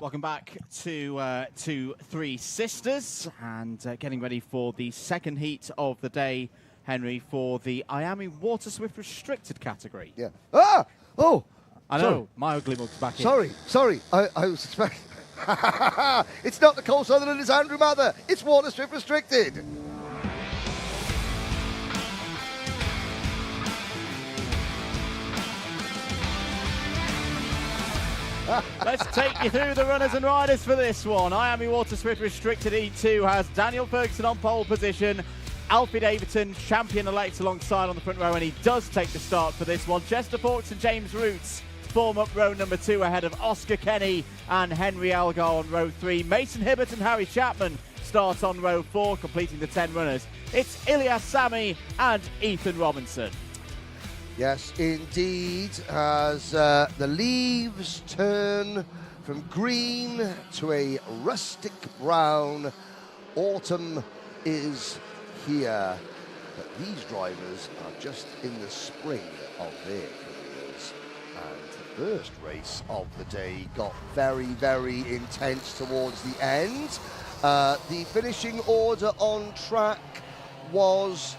Welcome back to Three Sisters, and getting ready for the second heat of the day, Henry, for the Iami Water Swift Restricted category. Yeah. Ah! Oh! I know, Sorry. my ugly mug's back Sorry. I was expecting... It's not Nicole Sutherland, it's Andrew Mather. It's Water Swift Restricted. Let's take you through the runners and riders for this one. Iami Water Swift Restricted E2 has Daniel Ferguson on pole position. Alfie Davidson, champion-elect, alongside on the front row, and he does take the start for this one. Chester Fawkes and James Roots form up row number 2 ahead of Oscar Kenny and Henry Algar on row 3. Mason Hibbert and Harry Chapman start on row 4, completing the 10 runners. It's Ilyas Sami and Ethan Robinson. Yes, indeed, as the leaves turn from green to a rustic brown, autumn is here. But these drivers are just in the spring of their careers. And the first race of the day got very, very intense towards the end. The finishing order on track was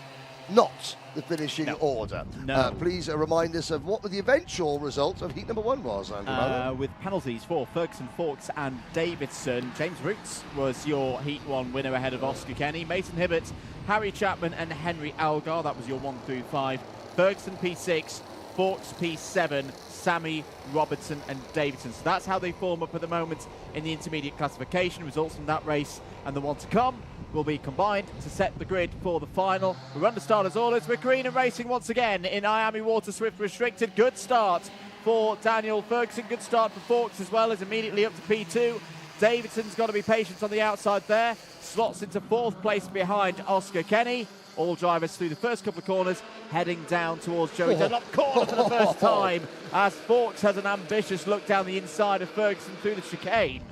not the finishing order. No. Please remind us of what the eventual result of heat number 1 was, Andrew. With penalties for Ferguson, Fawkes and Davidson. James Roots was your heat 1 winner ahead of Oscar Kenny. Mason Hibbert, Harry Chapman and Henry Algar, that was your 1 through 5. Ferguson P6, Fawkes P7, Sami, Robertson and Davidson. So that's how they form up at the moment in the intermediate classification. Results from that race and the one to come will be combined to set the grid for the final. We run the starters orders. We're green and racing once again in Iami Water Swift Restricted. Good start for Daniel Ferguson. Good start for Fawkes as well, as immediately up to P2. Davidson's got to be patient on the outside there. Slots into 4th place behind Oscar Kenny. All drivers through the first couple of corners, heading down towards Joey Dunlop. Corner for the first time, as Fawkes has an ambitious look down the inside of Ferguson through the chicane.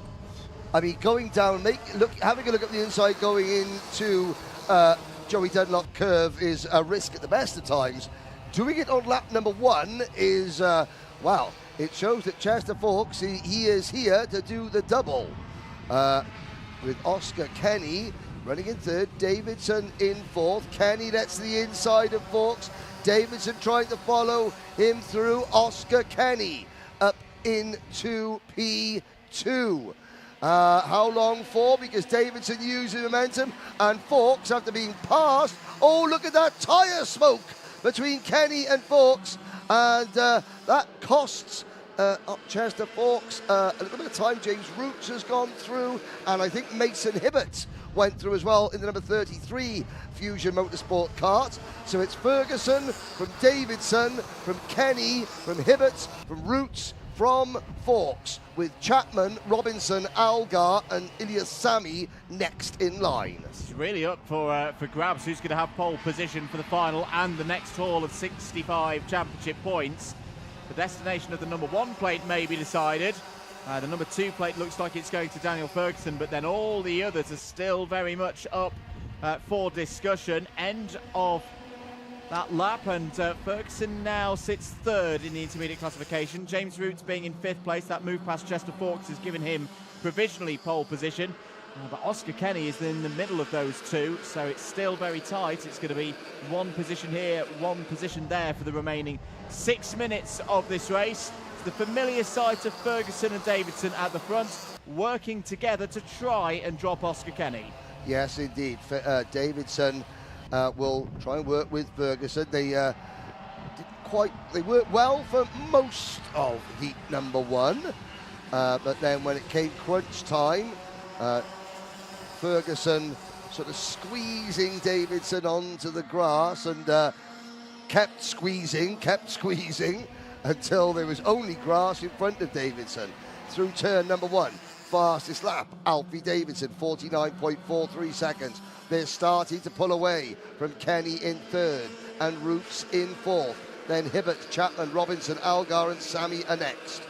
I mean, going down, having a look at the inside going into Joey Dunlop curve is a risk at the best of times. Doing it on lap number 1 is, wow, it shows that Chester Fawkes, he is here to do the double. With Oscar Kenny running in 3rd, Davidson in 4th. Kenny lets the inside of Fawkes. Davidson trying to follow him through. Oscar Kenny up into P2. How long for? Because Davidson using momentum and Fawkes, after being passed, oh, look at that tyre smoke between Kenny and Fawkes, and that costs Chester Fawkes a little bit of time. James Roots has gone through, and I think Mason Hibbert went through as well in the number 33 Fusion Motorsport Kart. So it's Ferguson from Davidson, from Kenny, from Hibbert, from Roots, from Fawkes, with Chapman, Robinson, Algar and Ilyas Sami next in line. It's really up for grabs. Who's going to have pole position for the final and the next haul of 65 championship points? The destination of the number 1 plate may be decided. The number 2 plate looks like it's going to Daniel Ferguson, but then all the others are still very much up for discussion. End of that lap, and Ferguson now sits 3rd in the intermediate classification. James Roots being in 5th place. That move past Chester Fawkes has given him provisionally pole position. But Oscar Kenny is in the middle of those two, so it's still very tight. It's going to be 1 position here, 1 position there for the remaining 6 minutes of this race. It's the familiar sight of Ferguson and Davidson at the front, working together to try and drop Oscar Kenny. Yes, indeed. Davidson will try and work with Ferguson. They worked well for most of heat number 1, but then when it came crunch time, Ferguson sort of squeezing Davidson onto the grass, and kept squeezing until there was only grass in front of Davidson. Through turn number 1, fastest lap, Alfie Davidson, 49.43 seconds. They're starting to pull away from Kenny in 3rd and Roots in 4th. Then Hibbert, Chapman, Robinson, Algar and Sami are next.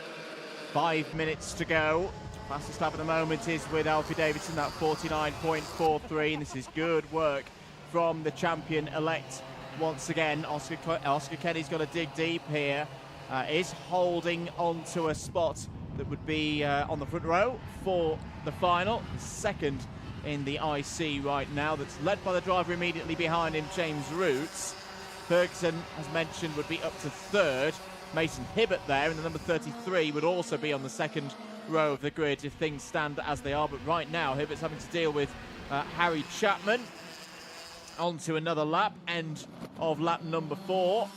5 minutes to go. Fastest lap at the moment is with Alfie Davidson, that 49.43, and this is good work from the champion-elect once again. Oscar Kenny's got to dig deep here. Is holding onto a spot that would be on the front row for the final. Second in the IC right now, that's led by the driver immediately behind him, James Roots. Ferguson, as mentioned, would be up to third. Mason Hibbert there in the number 33 would also be on the second row of the grid if things stand as they are. But right now, Hibbert's having to deal with Harry Chapman. On to another lap, end of lap number 4.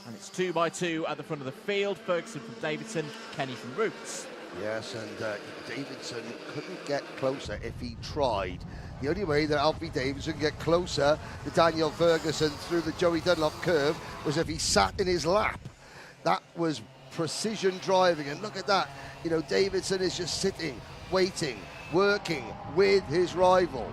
And it's 2 by 2 at the front of the field. Ferguson from Davidson, Kenny from Roots. Yes, and Davidson couldn't get closer if he tried. The only way that Alfie Davidson could get closer to Daniel Ferguson through the Joey Dunlop curve was if he sat in his lap. That was precision driving, and look at that. You know, Davidson is just sitting, waiting, working with his rival,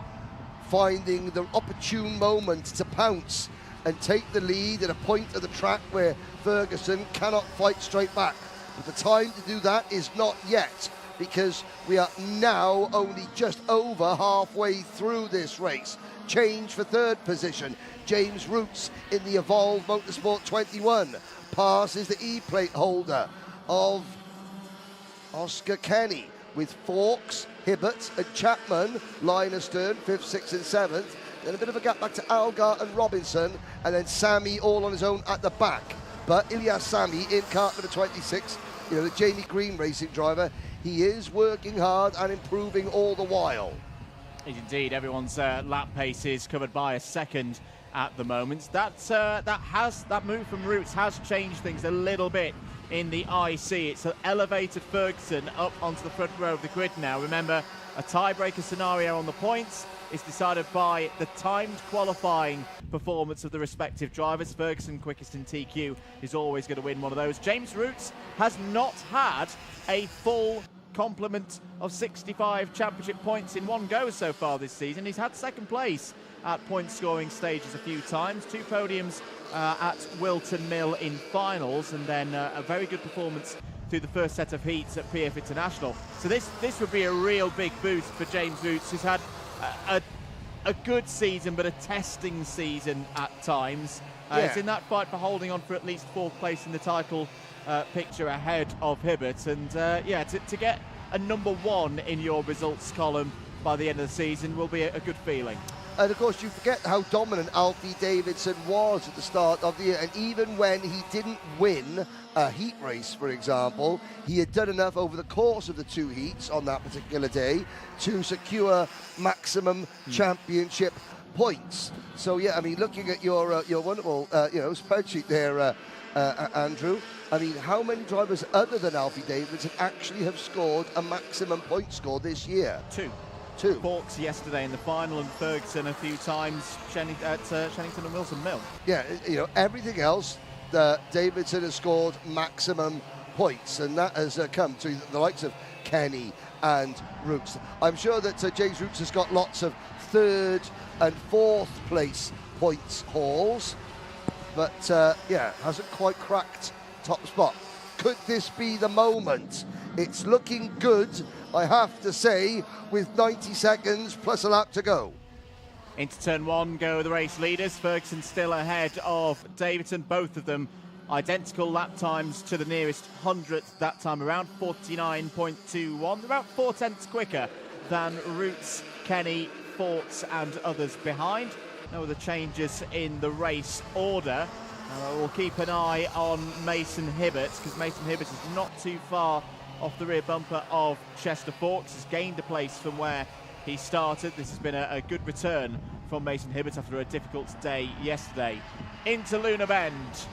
finding the opportune moment to pounce and take the lead at a point of the track where Ferguson cannot fight straight back. But the time to do that is not yet, because we are now only just over halfway through this race. Change for third position. James Roots in the Evolve Motorsport 21 passes the E-plate holder of Oscar Kenny, with Fawkes, Hibbert and Chapman line astern, 5th, 6th and 7th. Then a bit of a gap back to Algar and Robinson, and then Sammy all on his own at the back. But Ilyas Sammy in kart number 26, you know, the Jamie Green racing driver, he is working hard and improving all the while. Indeed, everyone's lap pace is covered by a second at the moment. That move from Roots has changed things a little bit in the IC. It's elevated Ferguson up onto the front row of the grid now. Remember, a tiebreaker scenario on the points is decided by the timed qualifying performance of the respective drivers. Ferguson, quickest in TQ, is always going to win one of those. James Roots has not had a full complement of 65 championship points in one go so far this season. He's had second place at point scoring stages a few times, 2 podiums at Wilton Mill in finals, and then a very good performance through the first set of heats at PF International. So this would be a real big boost for James Roots, who's had a good season but a testing season at times. It's in that fight for holding on for at least 4th place in the title picture ahead of Hibbert, and to get a number 1 in your results column by the end of the season will be a good feeling. And of course, you forget how dominant Alfie Davidson was at the start of the year. And even when he didn't win a heat race, for example, he had done enough over the course of the 2 heats on that particular day to secure maximum championship points. So yeah, I mean, looking at your wonderful spreadsheet there, Andrew, I mean, how many drivers other than Alfie Davidson actually have scored a maximum point score this year? 2. Fawkes yesterday in the final, and Ferguson a few times at Shannington and Wilson Mill. Yeah, you know, everything else, Davidson has scored maximum points, and that has come to the likes of Kenny and Roots. I'm sure that James Roots has got lots of 3rd and 4th place points hauls, but hasn't quite cracked top spot. Could this be the moment? It's looking good, I have to say, with 90 seconds plus a lap to go. Into turn 1 go the race leaders. Ferguson still ahead of Davidson, both of them identical lap times to the nearest 100th that time around, 49.21, about 4 tenths quicker than Roots, Kenny, Fawkes and others behind. No other changes in the race order. We'll keep an eye on Mason Hibbert, because Mason Hibbert is not too far off the rear bumper of Chester Fawkes, has gained a place from where he started. This has been a good return from Mason Hibbert after a difficult day yesterday. Into Luna Bend,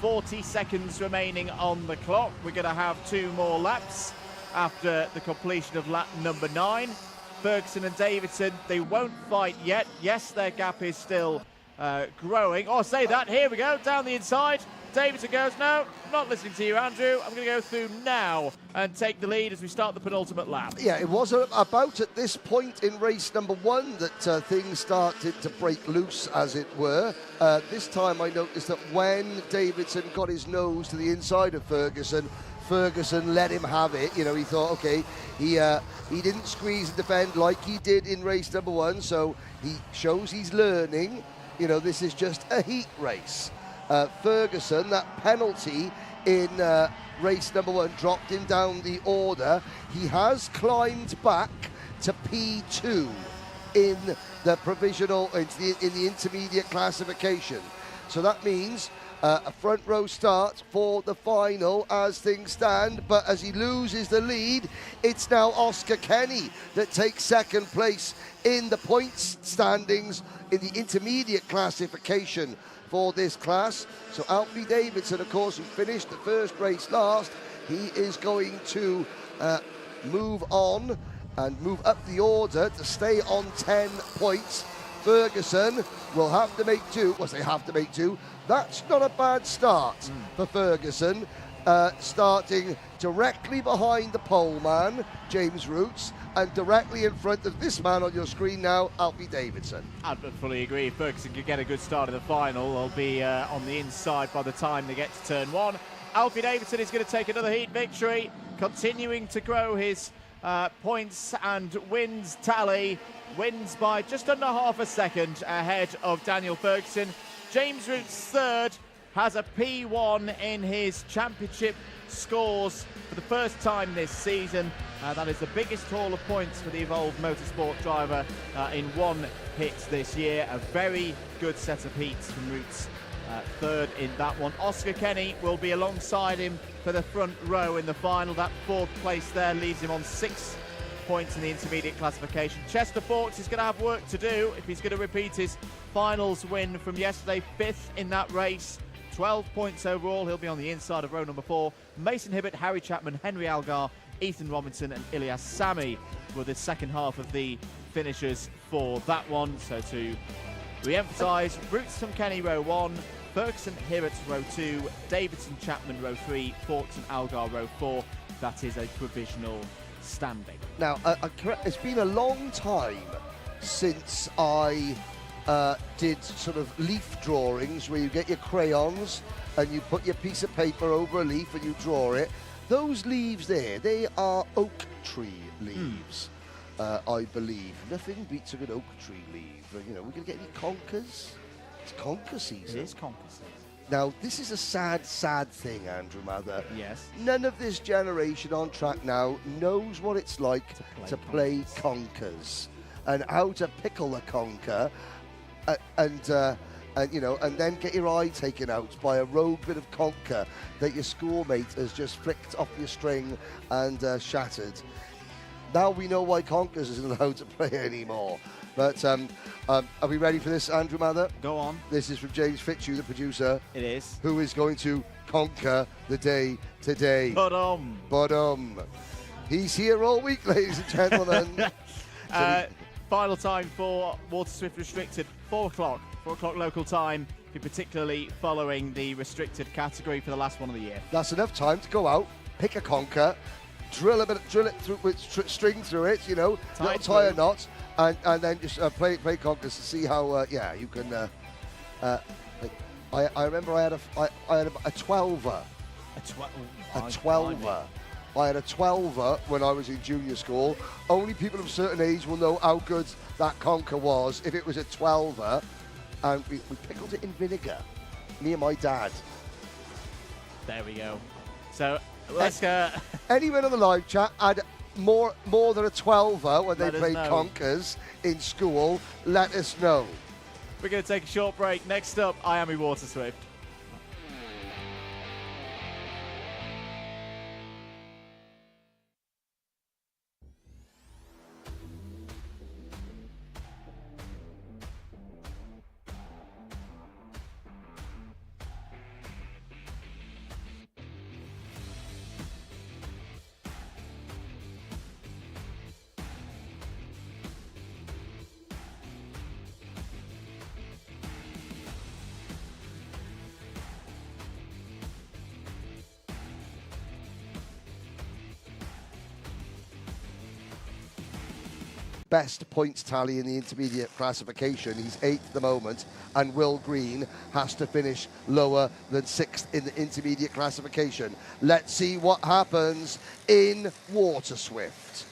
40 seconds remaining on the clock. We're going to have 2 more laps after the completion of lap number 9. Ferguson and Davidson, they won't fight yet. Yes, their gap is still growing. Oh, say that, here we go, down the inside. Davidson goes, no, not listening to you, Andrew. I'm going to go through now and take the lead as we start the penultimate lap. Yeah, it was about at this point in race number 1 that things started to break loose, as it were. This time I noticed that when Davidson got his nose to the inside of Ferguson let him have it. You know, he thought, okay, he didn't squeeze and defend like he did in race number 1, so he shows he's learning. You know, this is just a heat race. Ferguson, that penalty in race number 1, dropped him down the order. He has climbed back to P2 in the provisional, in the intermediate classification. So that means a front row start for the final as things stand, but as he loses the lead, it's now Oscar Kenny that takes second place in the points standings in the intermediate classification for this class. So Alfie Davidson, of course, who finished the first race last, he is going to move on and move up the order to stay on 10 points. Ferguson will have to make do. Well, they have to make do. That's not a bad start for Ferguson, starting directly behind the pole man, James Roots, and directly in front of this man on your screen now, Alfie Davidson. I fully agree. If Ferguson could get a good start in the final, they'll be on the inside by the time they get to turn 1. Alfie Davidson is going to take another heat victory, continuing to grow his points and wins tally. Wins by just under half a second ahead of Daniel Ferguson. James Roots third, has a P1 in his championship scores for the first time this season. That is the biggest haul of points for the Evolved Motorsport driver in one hit this year. A very good set of heats from Roots, third in that one. Oscar Kenny will be alongside him for the front row in the final. That fourth place there leaves him on 6 points in the intermediate classification. Chester Fawkes is going to have work to do if he's going to repeat his finals win from yesterday, 5th in that race. 12 points overall. He'll be on the inside of row number 4. Mason Hibbert, Harry Chapman, Henry Algar, Ethan Robinson and Ilyas Sami were the second half of the finishers for that one. So to re-emphasise, Roots from Kenny row 1, Ferguson Hibbert row 2, Davidson Chapman row 3, Fawkes and Algar row 4. That is a provisional standing. Now, it's been a long time since I did sort of leaf drawings where you get your crayons and you put your piece of paper over a leaf and you draw it. Those leaves there, they are oak tree leaves, I believe. Nothing beats a good oak tree leaf. You know, we're going to get any conkers? It's conker season. It is conker season. Now, this is a sad, sad thing, Andrew Mather. Yes. None of this generation on track now knows what it's like to play conkers and how to pickle a conker and you know, and then get your eye taken out by a rogue bit of conker that your schoolmate has just flicked off your string and shattered. Now we know why conkers isn't allowed to play anymore. But are we ready for this, Andrew Mather? Go on. This is from James Fitzhugh, the producer. It is. Who is going to conquer the day today. Ba-dum. He's here all week, ladies and gentlemen. Final time for Water Swift Restricted, 4 o'clock. 4 o'clock local time, if you're particularly following the restricted category for the last one of the year. That's enough time to go out, pick a conker, drill it through with string through it, you know, little tie a knot, and then just play conkers to see how you can. I remember I had a 12er. A 12er. I had a 12er when I was in junior school. Only people of a certain age will know how good that conker was if it was a 12er. And we pickled it in vinegar, me and my dad. There we go. So let's go. Anyone on the live chat had more than a 12er when they played conkers in school? Let us know. We're going to take a short break. Next up, Iami Water Swift. Best points tally in the intermediate classification. He's 8th at the moment, and Will Green has to finish lower than 6th in the intermediate classification. Let's see what happens in Water Swift.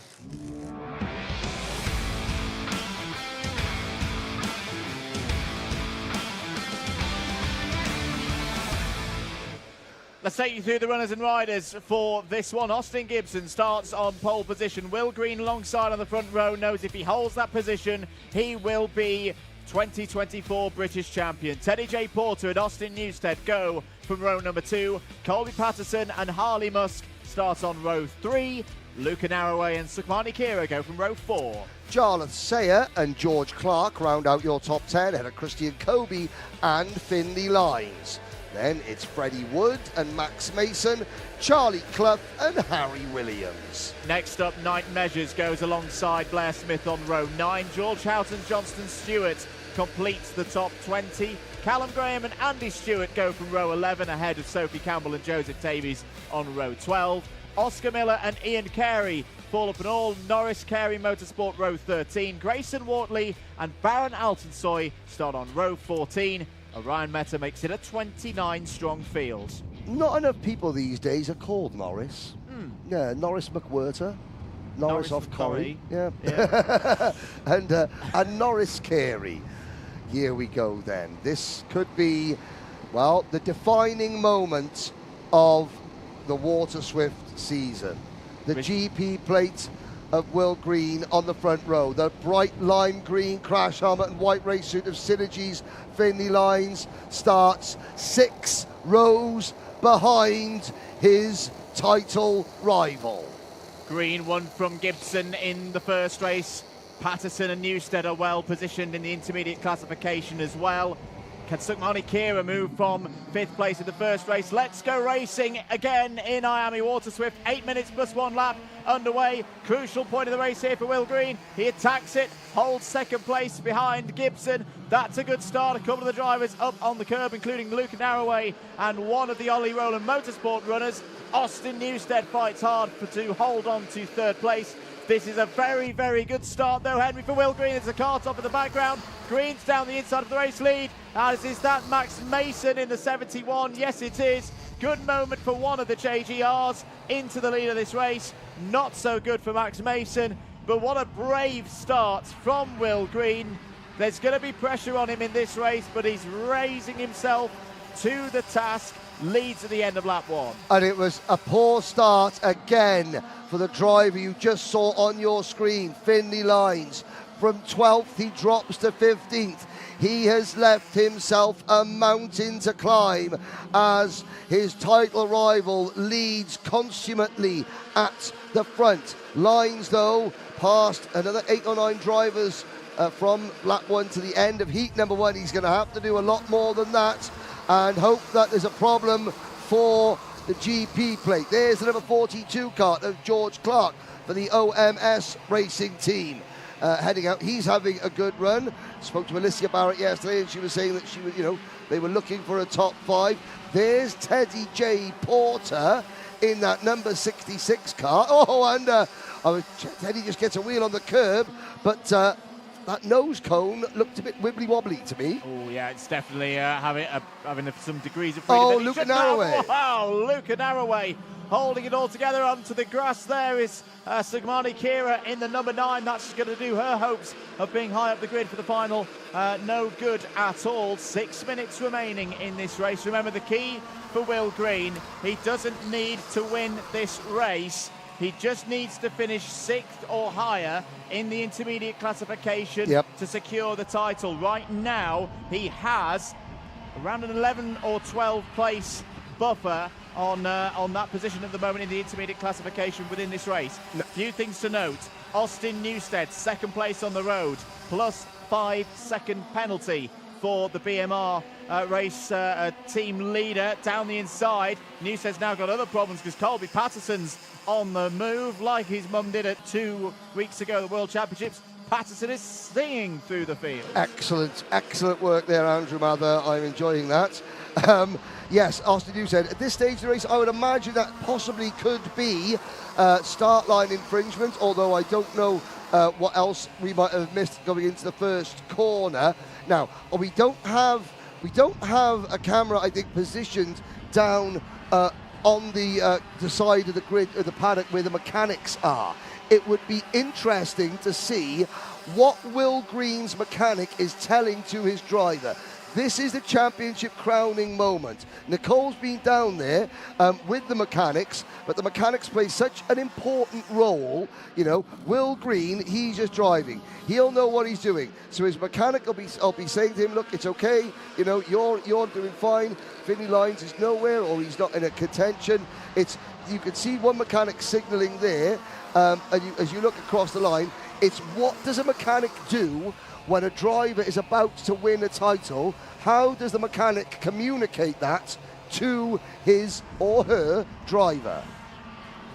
Let's take you through the runners and riders for this one. Austin Gibson starts on pole position. Will Green alongside on the front row knows if he holds that position, he will be 2024 British champion. Teddy J. Porter and Austin Newstead go from row number 2. Colby Patterson and Harley Musk start on row 3. Luca Narroway and Sukhmani Kira go from row 4. Jarlath Sayer and George Clark round out your top 10 ahead of Christian Kobe and Finley Lines. Then it's Freddie Wood and Max Mason, Charlie Clough and Harry Williams. Next up, Night Measures goes alongside Blair Smith on row 9. George Houghton, Johnston Stewart completes the top 20. Callum Graham and Andy Stewart go from row 11 ahead of Sophie Campbell and Joseph Davies on row 12. Oscar Miller and Ian Carey fall up and all. Norris Carey Motorsport row 13. Grayson Wortley and Baron Altensoy start on row 14. Orion Meta makes it a 29-strong field. Not enough people these days are called Norris. Yeah, Norris McWhirter, Norris off Corrie. Yeah. and Norris Carey. Here we go then. This could be, well, the defining moment of the Water Swift season. The GP plate of Will Green on the front row. The bright lime green crash helmet and white race suit of Synergy's Finley Lines starts 6 rows behind his title rival. Green won from Gibson in the first race. Patterson and Newstead are well positioned in the intermediate classification as well. Can Sukhmani Kira move from 5th place in the first race? Let's go racing again in Iami Water Swift. 8 minutes plus 1 lap underway. Crucial point of the race here for Will Green. He attacks it, holds 2nd place behind Gibson. That's a good start. A couple of the drivers up on the curb, including Luke Narroway and one of the Ollie Rowland Motorsport runners. Austin Newstead fights hard to hold on to 3rd place. This is a very, very good start, though, Henry, for Will Green. There's a Kart off in the background. Green's down the inside of the race lead. As is that Max Mason in the 71. Yes, it is. Good moment for one of the JGRs into the lead of this race. Not so good for Max Mason, but what a brave start from Will Green. There's going to be pressure on him in this race, but he's raising himself to the task. Leads at the end of lap 1. And it was a poor start again for the driver you just saw on your screen, Finley Lines. From 12th, he drops to 15th. He has left himself a mountain to climb as his title rival leads consummately at the front. Lines, though, past another 8 or 9 drivers from lap 1 to the end of heat number 1. He's going to have to do a lot more than that and hope that there's a problem for the GP plate. There's the number 42 Kart of George Clark for the OMS racing team. Heading out, he's having a good run. Spoke to Alicia Barrett yesterday and she was saying that she was, they were looking for a top 5. There's Teddy J. Porter in that number 66 car. Teddy just gets a wheel on the curb, but that nose cone looked a bit wibbly-wobbly to me. Oh, yeah, it's definitely having some degrees of freedom. Oh, Luca Narroway. Wow, Luca Narroway holding it all together onto the grass. There is Sukhmani Kira in the number 9. That's going to do her hopes of being high up the grid for the final. No good at all. 6 minutes remaining in this race. Remember, the key for Will Green, he doesn't need to win this race. He just needs to finish 6th or higher in the intermediate classification to secure the title. Right now, he has around an 11 or 12 place buffer on that position at the moment in the intermediate classification within this race. Few things to note. Austin Newstead, 2nd place on the road, plus 5-second penalty for the BMR race team leader down the inside. Newstead's now got other problems because Colby Patterson's on the move, like his mum did it 2 weeks ago at the World Championships. Patterson is singing through the field. Excellent work there, Andrew Mather. I'm enjoying that. Yes, Austin Newstead. At this stage of the race, I would imagine that possibly could be start line infringement, although I don't know what else we might have missed going into the first corner. Now, we don't have a camera, I think, positioned down on the side of the grid of the paddock where the mechanics are. It would be interesting to see what Will Green's mechanic is telling to his driver. This is the championship crowning moment. Nicole's been down there with the mechanics, but the mechanics play such an important role. You know, Will Green, he's just driving. He'll know what he's doing. So his mechanic I'll be saying to him, look, it's okay. You know, you're doing fine. Finley Lyons is nowhere, or he's not in a contention. You can see one mechanic signalling there, and as you look across the line, it's what does a mechanic do when a driver is about to win a title? How does the mechanic communicate that to his or her driver?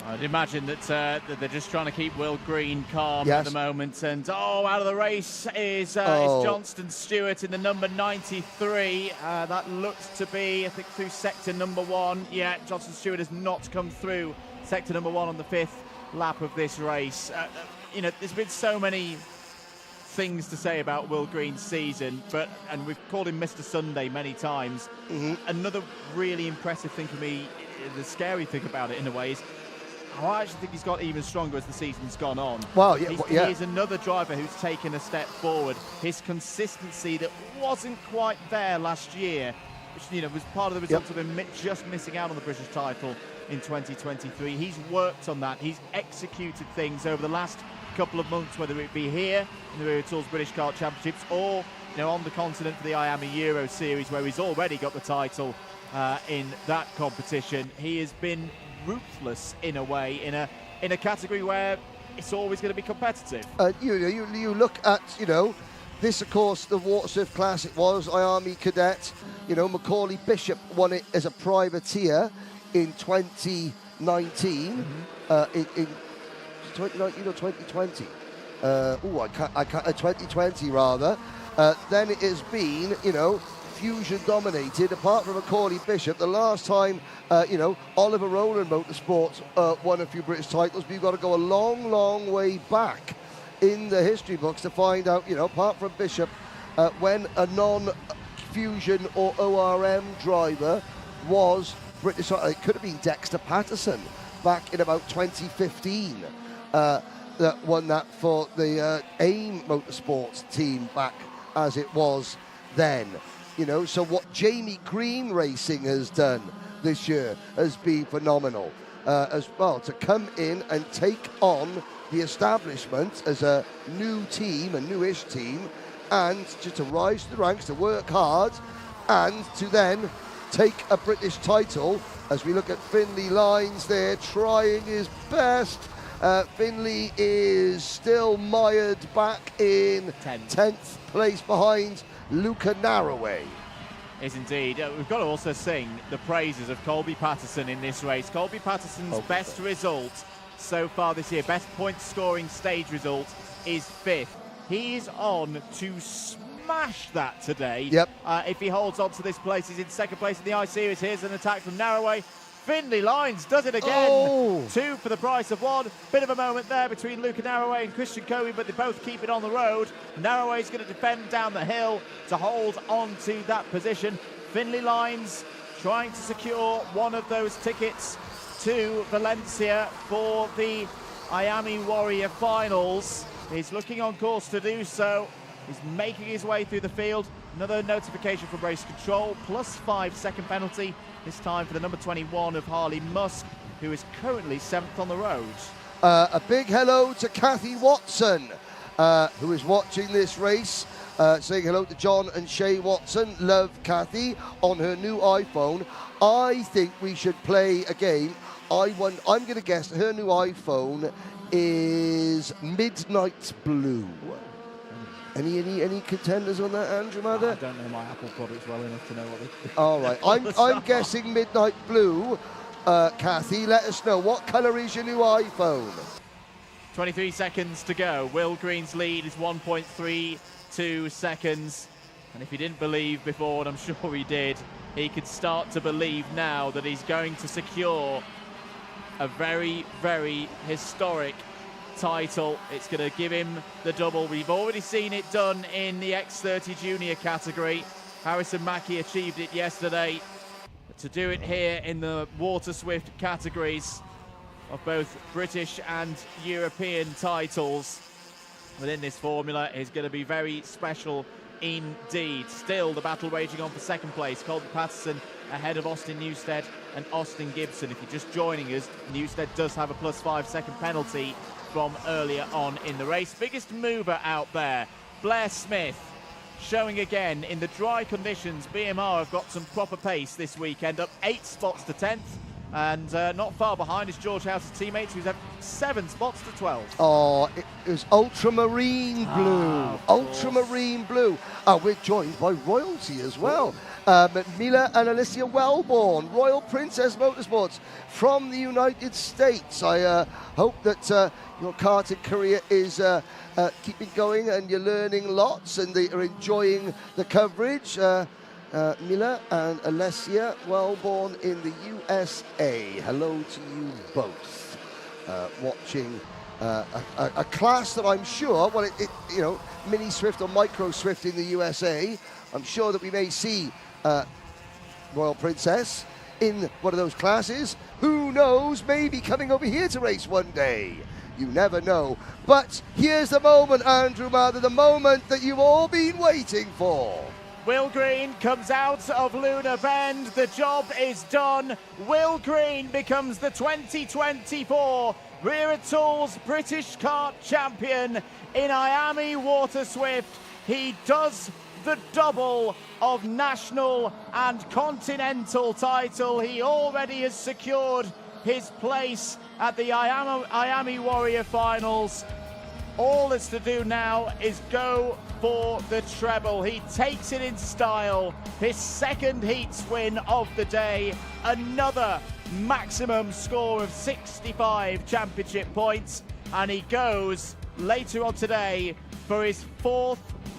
I'd imagine that they're just trying to keep Will Green calm Yes. at the moment. And out of the race is Johnston Stewart in the number 93. That looks to be, I think, through sector number 1. Yeah, Johnston Stewart has not come through sector number 1 on the 5th lap of this race. You know, there's been so many things to say about Will Green's season, and we've called him Mr. Sunday many times. Another really impressive thing for me, the scary thing about it in a way, is I actually think he's got even stronger as the season's gone on. Well, He's another driver who's taken a step forward. His consistency that wasn't quite there last year, which was part of the result of him just missing out on the British title in 2023. He's worked on that. He's executed things over the last couple of months, whether it be here in the Wera Tools British Kart Championships or on the continent for the Iami Euro Series, where he's already got the title in that competition. He has been ruthless in a way in a category where it's always going to be competitive. You look at this, of course, the Waterswift Classic was Iami Cadet. Macaulay Bishop won it as a privateer in 2019. In 2019 or 2020? 2020 rather. Then it has been, Fusion dominated. Apart from Macaulay Bishop, the last time, Oliver Rowland Motorsport won a few British titles, but you've got to go a long, long way back in the history books to find out, apart from Bishop, when a non-Fusion or ORM driver was British. It could have been Dexter Patterson back in about 2015. That won that for the AIM Motorsports team back as it was then. So what Jamie Green Racing has done this year has been phenomenal as well, to come in and take on the establishment as a new team, a newish team, and just to rise to the ranks, to work hard, and to then take a British title. As we look at Finley Lyons there trying his best. Finley is still mired back in 10th place behind Luca Narroway. Is indeed. We've got to also sing the praises of Colby Patterson in this race. Colby Patterson's best result so far this year, best point scoring stage result, is 5th. He is on to smash that today. If he holds on to this place, he's in 2nd place in the I-Series. Here's an attack from Narroway. Finley Lyons does it again. 2 for the price of 1. Bit of a moment there between Luca Narroway and Christian Coby, but they both keep it on the road. Narroway's going to defend down the hill to hold on to that position. Finley Lyons trying to secure one of those tickets to Valencia for the Iami Warrior Finals. He's looking on course to do so. He's making his way through the field. Another notification from race control, +5 second penalty, this time for the number 21 of Harley Musk, who is currently 7th on the road. A big hello to Kathy Watson, who is watching this race. Saying hello to John and Shay Watson. Love Kathy on her new iPhone. I think we should play a game. I'm going to guess her new iPhone is Midnight Blue. Any contenders on that, Andrew Mather? I don't know my Apple products well enough to know what they... All right, I'm guessing Midnight Blue. Kathy, let us know. What colour is your new iPhone? 23 seconds to go. Will Green's lead is 1.32 seconds. And if he didn't believe before, and I'm sure he did, he could start to believe now that he's going to secure a very, very historic title. It's going to give him the double. We've already seen it done in the X30 junior category. Harrison Mackie achieved it yesterday. But to do it here in the Waterswift categories of both British and European titles within this formula is going to be very special indeed. Still the battle raging on for second place. Colby Patterson ahead of Austin Newstead and Austin Gibson. If you're just joining us, Newstead does have a +5 second penalty from earlier on in the race. Biggest mover out there, Blair Smith, showing again in the dry conditions. BMR have got some proper pace this weekend, up 8 spots to 10th. And not far behind is George House's teammates, who's had 7 spots to 12. Oh, it was ultramarine blue. Ultramarine blue. We're joined by royalty as well. Mila and Alicia Wellborn, Royal Princess Motorsports from the United States. I hope that your karting career is keeping going and you're learning lots and they are enjoying the coverage. Mila and Alessia, Wellborn in the USA. Hello to you both. Watching a class that I'm sure, well, you know, Mini Swift or Micro Swift in the USA. I'm sure that we may see Royal Princess in one of those classes. Who knows, maybe coming over here to race one day. You never know. But here's the moment, Andrew Mather, the moment that you've all been waiting for. Will Green comes out of Luna Bend. The job is done. Will Green becomes the 2024 Wera Tools British Kart Champion in Iami Water Swift. He does the double of national and continental title. He already has secured his place at the Iami Warrior Finals. All that's to do now is go for the treble. He takes it in style. His second heats win of the day. Another maximum score of 65 championship points. And he goes later on today for his 4th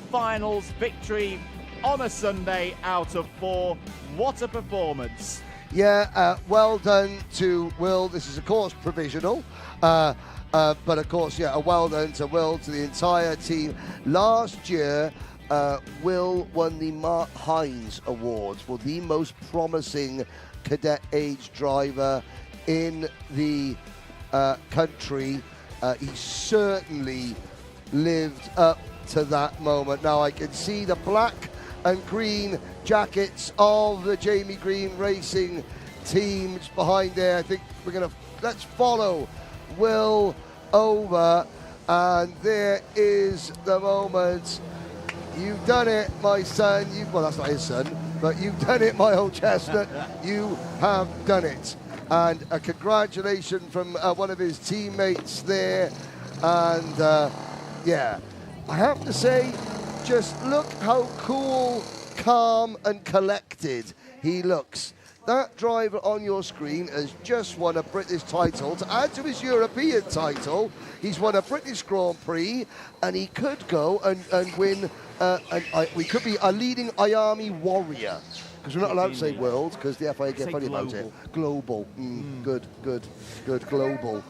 finals victory on a Sunday out of 4. What a performance. Yeah, well done to Will. This is, of course, provisional. But of course, yeah, a well done to Will, to the entire team. Last year, Will won the Mark Hines Awards for the most promising cadet age driver in the country. He certainly lived up to that moment. Now I can see the black and green jackets of the Jamie Green Racing teams behind there. I think we're going to, let's follow Will over, and there is the moment. You've done it, my son. Well, that's not his son, but you've done it, my old chestnut. You have done it. And a congratulations from one of his teammates there. And yeah, I have to say, just look how cool, calm and collected he looks. That driver on your screen has just won a British title. To add to his European title, he's won a British Grand Prix, and he could go and win, we could be a leading Iami Warrior. Because we're not allowed to say world, because the FIA get funny about it. Global. Good, global.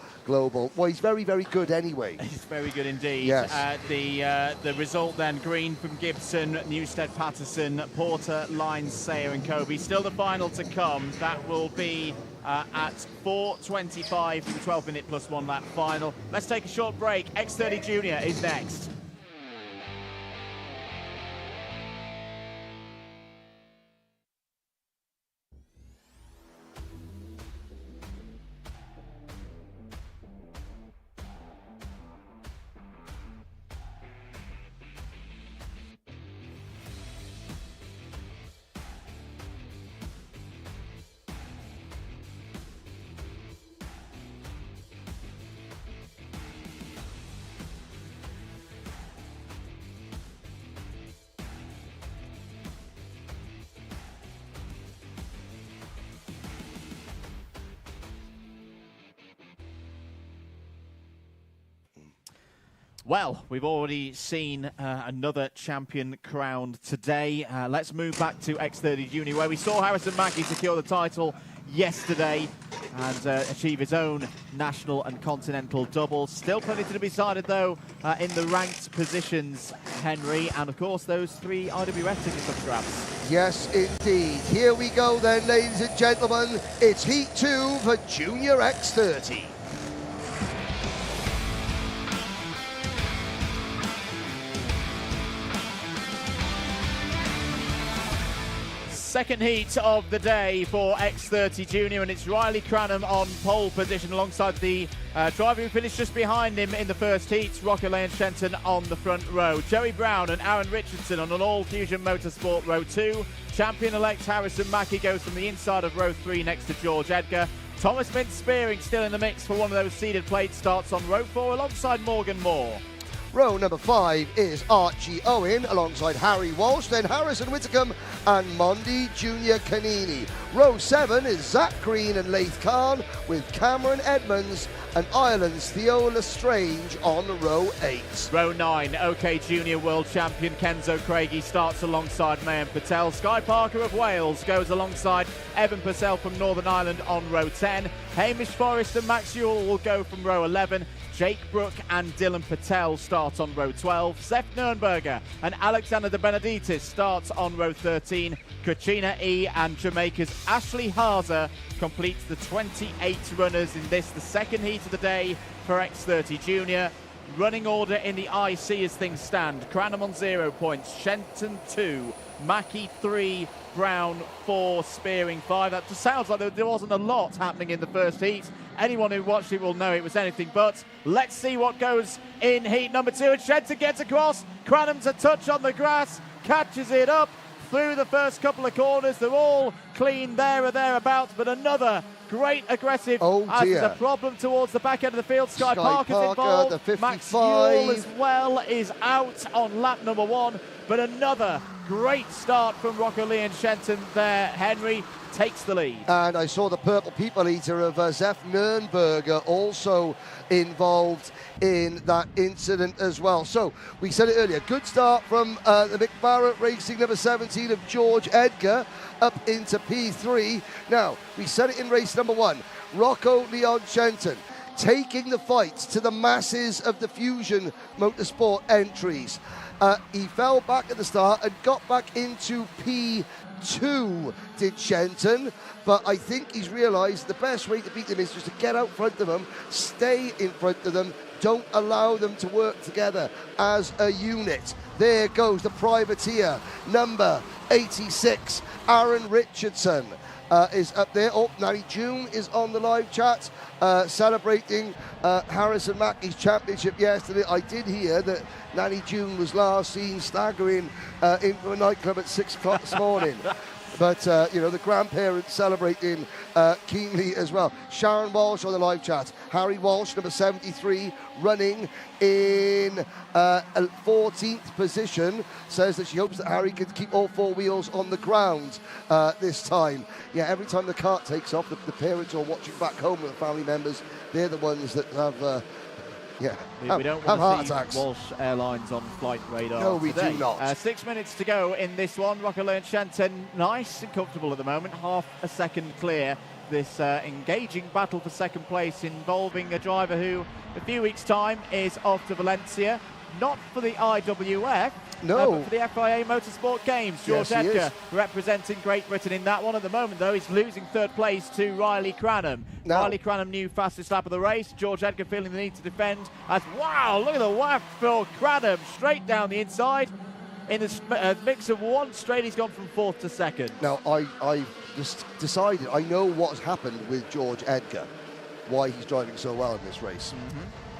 Well, he's very, very good anyway. He's very good indeed. Yes. The result then, Green from Gibson, Newstead, Patterson, Porter, Lyons, Sayer and Kobe. Still the final to come. That will be at 4:25 for the 12-minute plus 1 lap final. Let's take a short break. X30 Junior is next. Well, we've already seen another champion crowned today. Let's move back to X30 Junior, where we saw Harrison Mackie secure the title yesterday and achieve his own national and continental double. Still plenty to be decided, though, in the ranked positions, Henry. And, of course, those 3 IWF tickets up for grabs. Yes, indeed. Here we go, then, ladies and gentlemen. It's Heat 2 for Junior X30. second heat of the day for X30 Junior, and it's Riley Cranham on pole position alongside the driver who finished just behind him in the first heat, Rocker Lane Shenton on the front row. Joey Brown and Aaron Richardson on an all-Fusion Motorsport row 2. Champion-elect Harrison Mackie goes from the inside of row 3 next to George Edgar. Thomas Mintz-Spearing still in the mix for one of those seeded plate starts on row 4 alongside Morgan Moore. Row number 5 is Archie Owen alongside Harry Walsh, then Harrison Whitcomb and Mondi Junior Canini. Row 7 is Zach Green and Laith Khan with Cameron Edmonds and Ireland's Theo Lestrange on row 8. Row 9, OK Junior World Champion Kenzo Craigie starts alongside Mayan Patel. Sky Parker of Wales goes alongside Evan Purcell from Northern Ireland on row 10. Hamish Forrest and Max Ewell will go from row 11. Jake Brook and Dylan Patel start on row 12. Seth Nurnberger and Alexander De Benedictis starts on row 13. Katrina E and Jamaica's Ashley Haza completes the 28 runners in this, the second heat of the day for X30 Junior. Running order in the IC as things stand. Cranham on 0 points, Shenton 2, Mackie 3, Brown 4, Spearing 5. That just sounds like there wasn't a lot happening in the first heat. Anyone who watched it will know it was anything but. Let's see what goes in heat number 2. And Shenton gets across. Cranham's a touch on the grass, catches it up through the first couple of corners. They're all clean there or thereabouts, but another great aggressive. Oh dear. As a problem towards the back end of the field. Sky Parker's Parker, involved. the 55. Max Ewell as well is out on lap number 1, but another great start from Rocker Lee and Shenton there. Henry takes the lead. And I saw the purple people eater of Zef Nurnberger also involved in that incident as well. So we said it earlier, good start from the Mick Barrett Racing number 17 of George Edgar up into P3. Now, we said it in race number 1, Rocco Leon Shenton taking the fight to the masses of the Fusion Motorsport entries. He fell back at the start and got back into P2, did Shenton, but I think he's realised the best way to beat them is just to get out front of them, stay in front of them, don't allow them to work together as a unit. There goes the privateer, number 86, Aaron Richardson. Is up there. Oh, Nanny June is on the live chat celebrating Harrison Mackie's championship yesterday. I did hear that Nanny June was last seen staggering into a nightclub at 6 o'clock this morning. But, you know, the grandparents celebrating keenly as well. Sharon Walsh on the live chat. Harry Walsh, number 73, running in 14th position, says that she hopes that Harry can keep all 4 wheels on the ground this time. Yeah, every time the cart takes off, the parents are watching back home with the family members. They're the ones that have... we don't want to see Walsh Airlines on flight radar. No, we today. do not. 6 minutes to go in this one. Rocker Lane Shenton nice and comfortable at the moment, half a second clear. This engaging battle for second place involving a driver who, a few weeks' time, is off to Valencia, not for the IWF, but for the FIA Motorsport Games. George Edgar representing Great Britain in that one. At the moment, though, he's losing third place to Riley Cranham. Riley Cranham, new fastest lap of the race. George Edgar feeling the need to defend. As wow, look at the waft for Cranham, straight down the inside. In the mix of one straight, he's gone from 4th to 2nd. Now, I just decided, I know what's happened with George Edgar, why he's driving so well in this race.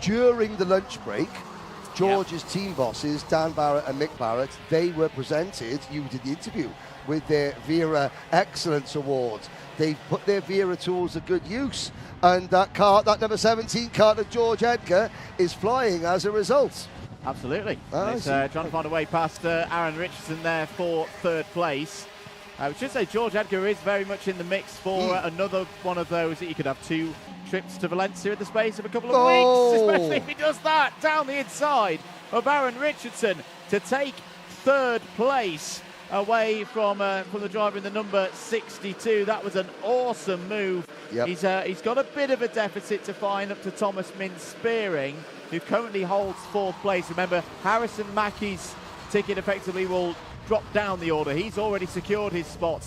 During the lunch break, George's team bosses, Dan Barrett and Mick Barrett, they were presented, you did the interview, with their Wera Excellence Awards. They've put their Wera tools to good use, and that car, that number 17 car of George Edgar, is flying as a result. Absolutely. It's trying to find a way past Aaron Richardson there for 3rd place. I should say George Edgar is very much in the mix for another one of those that you could have 2 trips to Valencia in the space of a couple of weeks, especially if he does that down the inside of Aaron Richardson to take 3rd place away from the driver in the number 62. That was an awesome move. He's got a bit of a deficit to find up to Thomas Mintz-Spearing, who currently holds 4th place. Remember, Harrison Mackie's ticket effectively will drop down the order. He's already secured his spot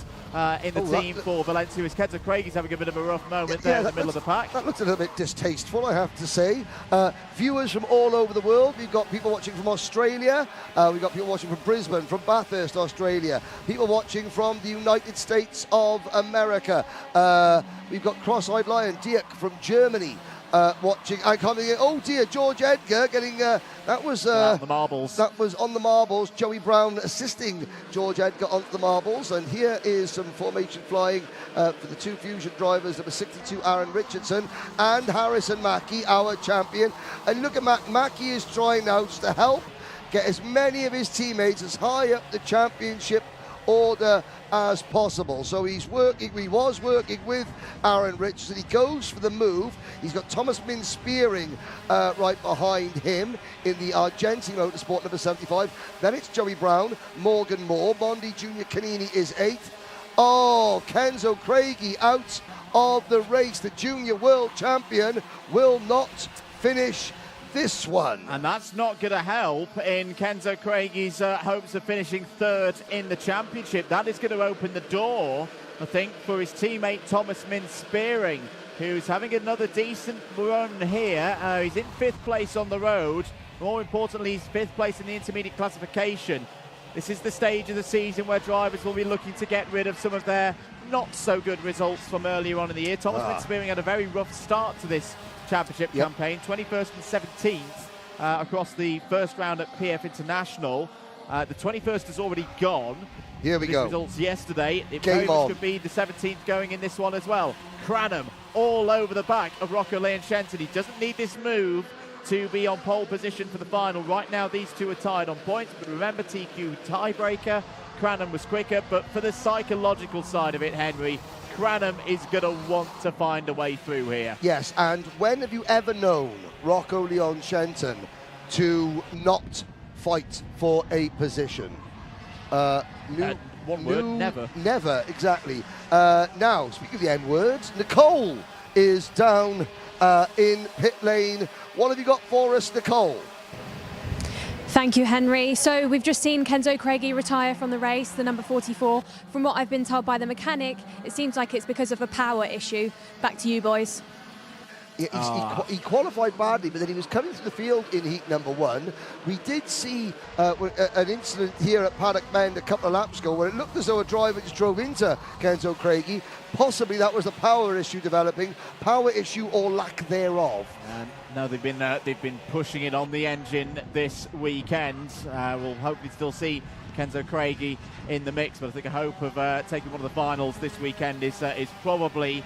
in the team for Valencia. As Kenzo Craigie's having a bit of a rough moment there in the middle of the pack. That looks a little bit distasteful, I have to say. Viewers from all over the world. We've got people watching from Australia. We've got people watching from Brisbane, from Bathurst, Australia. People watching from the United States of America. We've got Cross-Eyed Lion, Dirk from Germany. Watching, I can't think. Oh dear, George Edgar getting that was on the marbles. That was on the marbles. Joey Brown assisting George Edgar onto the marbles, and here is some formation flying for the two Fusion drivers, number 62 Aaron Richardson and Harrison Mackie, our champion. And look at Mackie is trying now to help get as many of his teammates as high up the championship order as possible. So he was working with Aaron Richardson. He goes for the move. He's got Thomas Min Spearing right behind him in the Argentine Motorsport number 75. Then it's Joey Brown, Morgan Moore, Mondi Junior Canini is 8th. Oh, Kenzo Craigie out of the race. The junior world champion will not finish this one. And that's not going to help in Kenzo Craigie's hopes of finishing 3rd in the championship. That is going to open the door, I think, for his teammate Thomas Min Spearing, who's having another decent run here. He's in 5th place on the road. More importantly, he's 5th place in the intermediate classification. This is the stage of the season where drivers will be looking to get rid of some of their not so good results from earlier on in the year. Thomas Min Spearing had a very rough start to this championship campaign, 21st and 17th across the first round at PF International. The 21st has already gone. Here we go. Results yesterday. It very much could be the 17th going in this one as well. Cranham all over the back of Rocco Leon-Shenton. He doesn't need this move to be on pole position for the final. Right now, these two are tied on points, but remember, TQ tiebreaker. Cranham was quicker, but for the psychological side of it, Henry, Cranham is going to want to find a way through here. Yes, and when have you ever known Rocco Leon-Shenton to not fight for a position? One word, never. Never, exactly. Now, speaking of the N-words, Nicole is down in pit lane. What have you got for us, Nicole? Thank you, Henry. So we've just seen Kenzo Craigie retire from the race, the number 44. From what I've been told by the mechanic, it seems like it's because of a power issue. Back to you, boys. Yeah, he qualified badly, but then he was coming through the field in heat number 1. We did see an incident here at Paddock Bend a couple of laps ago where it looked as though a driver just drove into Kenzo Craigie. Possibly that was a power issue developing, power issue or lack thereof. No, they've been pushing it on the engine this weekend. We'll hopefully still see Kenzo Craigie in the mix, but I think a hope of taking one of the finals this weekend is probably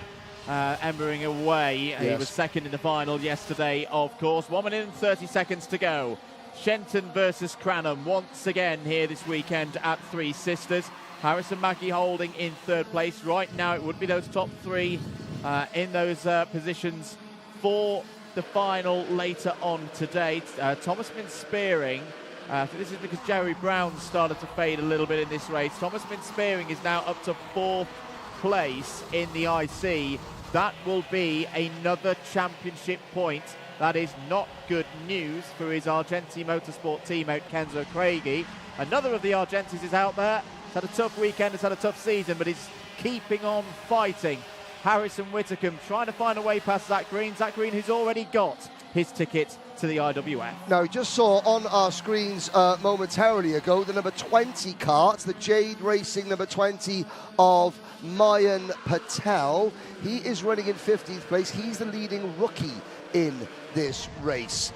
embering away. Yes. He was 2nd in the final yesterday, of course. 1 minute and 30 seconds to go. Shenton versus Cranham once again here this weekend at Three Sisters. Harrison Mackie holding in 3rd place. Right now it would be those top 3 in those positions for the final later on today. Thomas Min Spearing, this is because Jerry Brown started to fade a little bit in this race. Thomas Min Spearing is now up to 4th place in the IC. That will be another championship point. That is not good news for his Argentine Motorsport teammate Kenzo Craigie. Another of the Argentines is out there. He's had a tough weekend, he's had a tough season, but he's keeping on fighting. Harrison Whitcomb trying to find a way past Zach Green. Zach Green, who's already got his ticket to the IWF. Now, we just saw on our screens momentarily ago the number 20 kart, the Jade Racing number 20 of Mayan Patel. He is running in 15th place. He's the leading rookie in this race,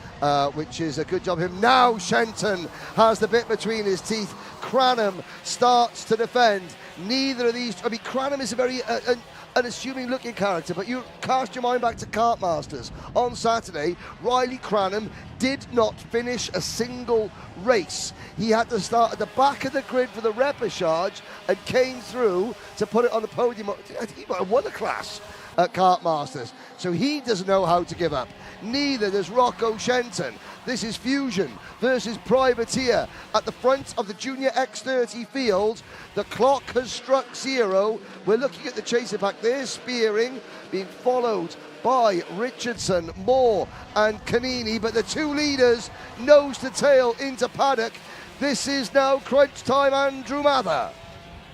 which is a good job of him. Now Shenton has the bit between his teeth. Cranham starts to defend. Neither of these, I mean, Cranham is a very unassuming looking character, but you cast your mind back to Kart Masters on Saturday. Riley Cranham did not finish a single race. He had to start at the back of the grid for the repechage and came through to put it on the podium. I think he might have won a class at Kart Masters. So he doesn't know how to give up. Neither does Rocco Shenton. This is Fusion versus Privateer at the front of the Junior X30 field. The clock has struck 0. We're looking at the chaser pack. There's Spearing being followed by Richardson, Moore and Canini, but the two leaders nose to tail into Paddock. This is now crunch time, Andrew Mather.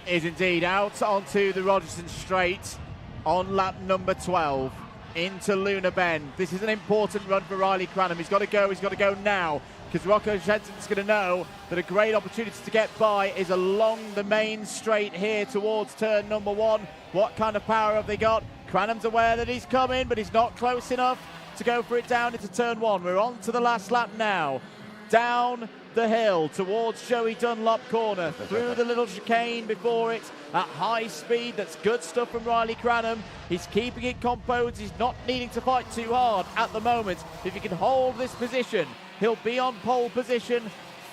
is indeed out onto the Rogerson Straight on lap number 12 into Luna Bend. This is an important run for Riley Cranham. He's got to go now, because Rocco Jensen's going to know that a great opportunity to get by is along the main straight here towards turn number 1. What kind of power have they got? Cranham's aware that he's coming, but he's not close enough to go for it down into turn 1. We're on to the last lap now. Down the hill towards Joey Dunlop corner, through the little chicane before it at high speed. That's good stuff from Riley Cranham. He's keeping it composed. He's not needing to fight too hard at the moment. If he can hold this position, he'll be on pole position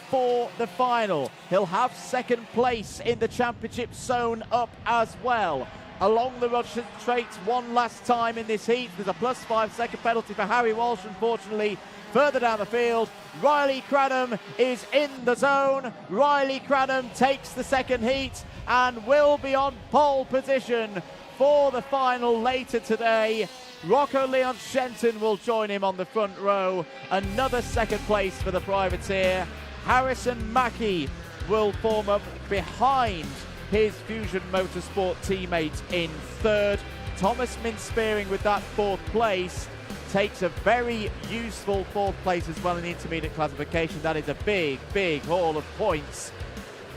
for the final. He'll have second place in the championship zone up as well. Along the Rogerson Straight one last time in this heat. There's a plus 5 second penalty for Harry Walsh, unfortunately. Further down the field, Riley Cranham is in the zone. Riley Cranham takes the second heat and will be on pole position for the final later today. Rocco Leon Shenton will join him on the front row. Another second place for the privateer. Harrison Mackie will form up behind his Fusion Motorsport teammate in third. Thomas Minspearing with that fourth place takes a very useful fourth place as well in the intermediate classification. That is a big, big haul of points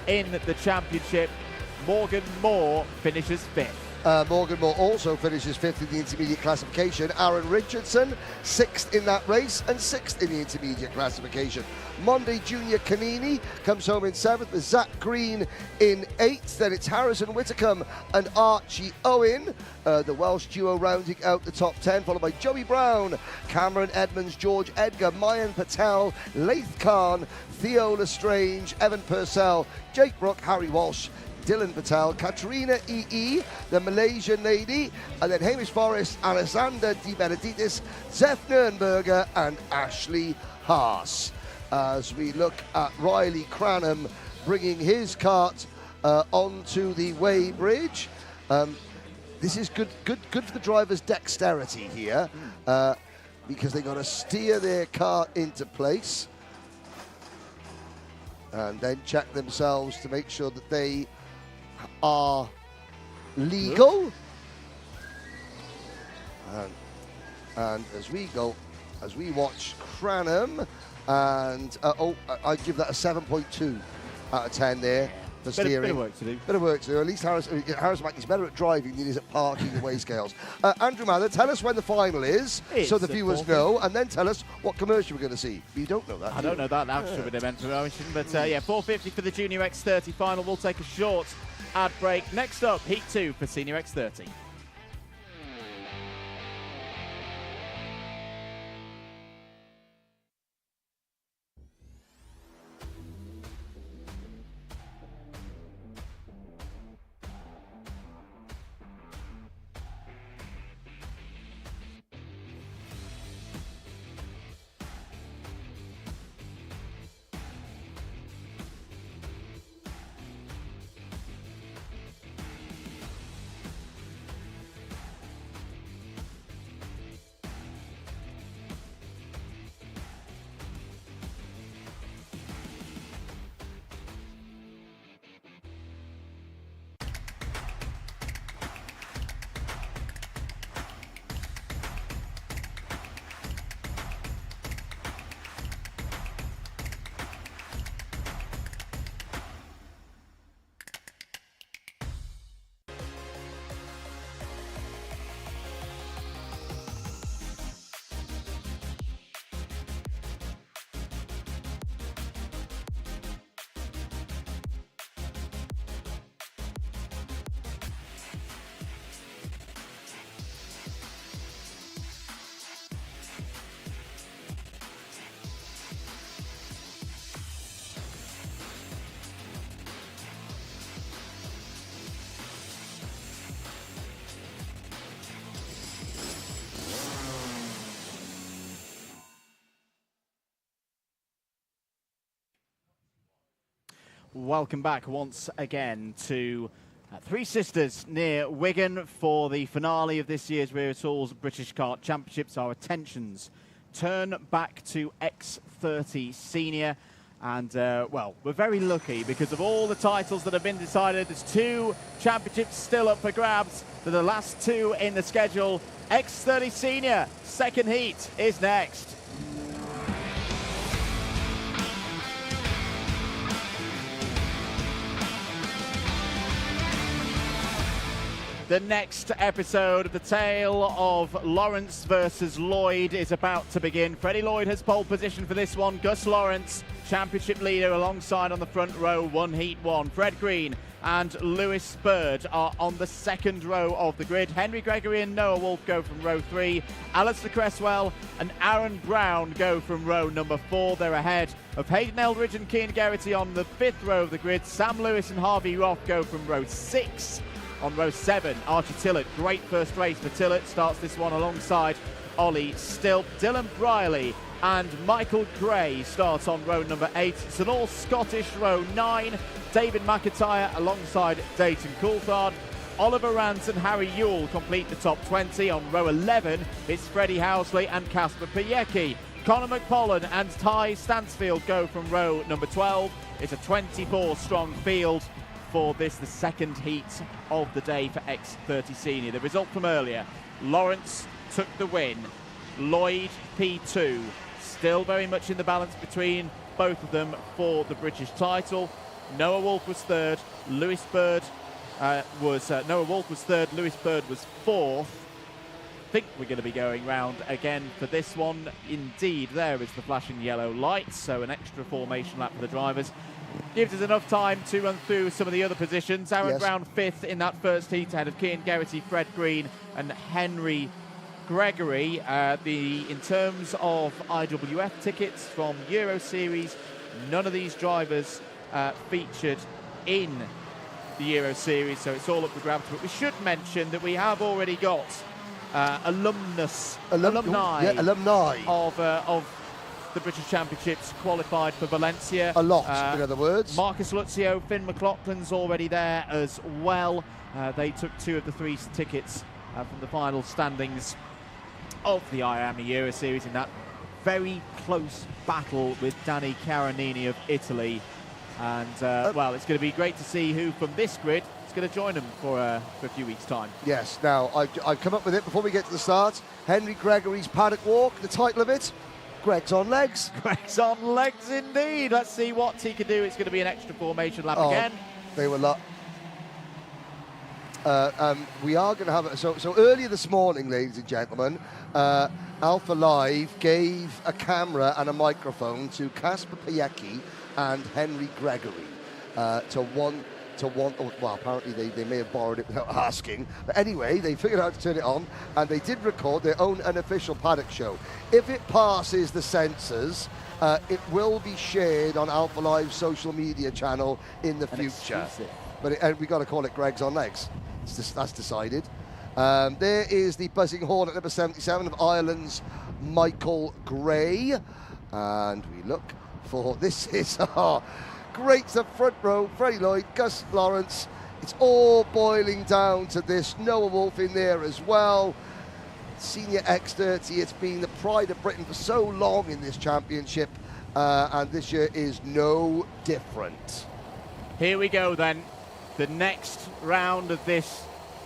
in the championship. Morgan Moore finishes fifth. Morgan Moore also finishes fifth in the intermediate classification. Aaron Richardson, sixth in that race and sixth in the intermediate classification. Monday Junior Canini comes home in seventh with Zach Green in eighth. Then it's Harrison Whitcomb and Archie Owen, the Welsh duo rounding out the top 10, followed by Joey Brown, Cameron Edmonds, George Edgar, Mayan Patel, Laith Khan, Theo Lestrange, Evan Purcell, Jake Brook, Harry Walsh, Dylan Patel, Katrina E.E., the Malaysian lady, and then Hamish Forrest, Alexander Di Benedictis, Zeph Nurnberger, and Ashley Haas. As we look at Riley Cranham bringing his kart onto the weighbridge. This is good for the driver's dexterity here, because they've got to steer their kart into place and then check themselves to make sure that they are legal. And as we watch Cranham, and I'd give that a 7.2 out of 10 there for steering. Bit of work to do. Bit of work to do. At least Harris Mackey's better at driving than he is at parking the weigh scales. Andrew Mather, tell us when the final is, so the viewers know, and then tell us what commercial we're going to see. You don't know that. I don't know that now, should be mentioned, but yeah, 4:50 for the Junior X30 final. We'll take a short ad break. Next up, Heat 2 for Senior X30. Welcome back once again to Three Sisters near Wigan for the finale of this year's Wera Tools British Kart Championships. Our attentions turn back to X30 Senior And, well, we're very lucky because of all the titles that have been decided. There's 2 championships still up for grabs. They're the last 2 in the schedule. X30 Senior, second heat, is next. The next episode of the tale of Lawrence versus Lloyd is about to begin. Freddie Lloyd has pole position for this one. Gus Lawrence, championship leader, alongside on the front row, Heat 1. Fred Green and Lewis Bird are on the second row of the grid. Henry Gregory and Noah Wolf go from row 3. Alistair Cresswell and Aaron Brown go from row number 4. They're ahead of Hayden Eldridge and Cian Geraghty on the 5th row of the grid. Sam Lewis and Harvey Roth go from row 6. On row 7, Archie Tillett. Great first race for Tillett. Starts this one alongside Ollie Stilp. Dylan Briley and Michael Gray starts on row number 8. It's an all-Scottish row 9. David McIntyre alongside Dayton Coulthard. Oliver Rance and Harry Ewell complete the top 20. On row 11, it's Freddie Housley and Casper Piecki. Conor McPollan and Ty Stansfield go from row number 12. It's a 24-strong field for this, the second heat of the day for X30 Senior. The result from earlier, Lawrence took the win, Lloyd P2, still very much in the balance between both of them for the British title. Noah Wolf was third, Lewis Bird Noah Wolf was third, Lewis Bird was fourth. I think we're going to be going round again for this one. Indeed, there is the flashing yellow light, so an extra formation lap for the drivers. Gives us enough time to run through some of the other positions. Aaron Brown 5th in that first heat, ahead of Cian Geraghty, Fred Green and Henry Gregory. In terms of IWF tickets from Euro Series, none of these drivers featured in the Euro Series, so it's all up for grabs. But we should mention that we have already got alumni of the British Championships qualified for Valencia. A lot, in other words. Marcus Luzio, Finn McLaughlin's already there as well. They took 2 of the 3 tickets from the final standings of the Iami Euro Series in that very close battle with Danny Caronini of Italy. And, well, it's going to be great to see who from this grid is going to join them for a few weeks' time. Yes, now, I've come up with it before we get to the start. Henry Gregory's Paddock Walk, the title of it. Greg's on legs. Greg's on legs indeed. Let's see what he can do. It's going to be an extra formation lap again. They were we are going to have so earlier this morning, ladies and gentlemen, Alpha Live gave a camera and a microphone to Casper Piecki and Henry Gregory well, apparently they may have borrowed it without asking. But anyway, they figured out how to turn it on, and they did record their own unofficial paddock show. If it passes the censors, it will be shared on Alpha Live's social media channel in the future. But we got to call it Greg's on legs. That's decided. There is the buzzing horn at number 77 of Ireland's Michael Gray. And we look for, this is great, the front row, Freddie Lloyd, Gus Lawrence. It's all boiling down to this. Noah Wolf in there as well. Senior X30, it's been the pride of Britain for so long in this championship, and this year is no different. Here we go then. The next round of this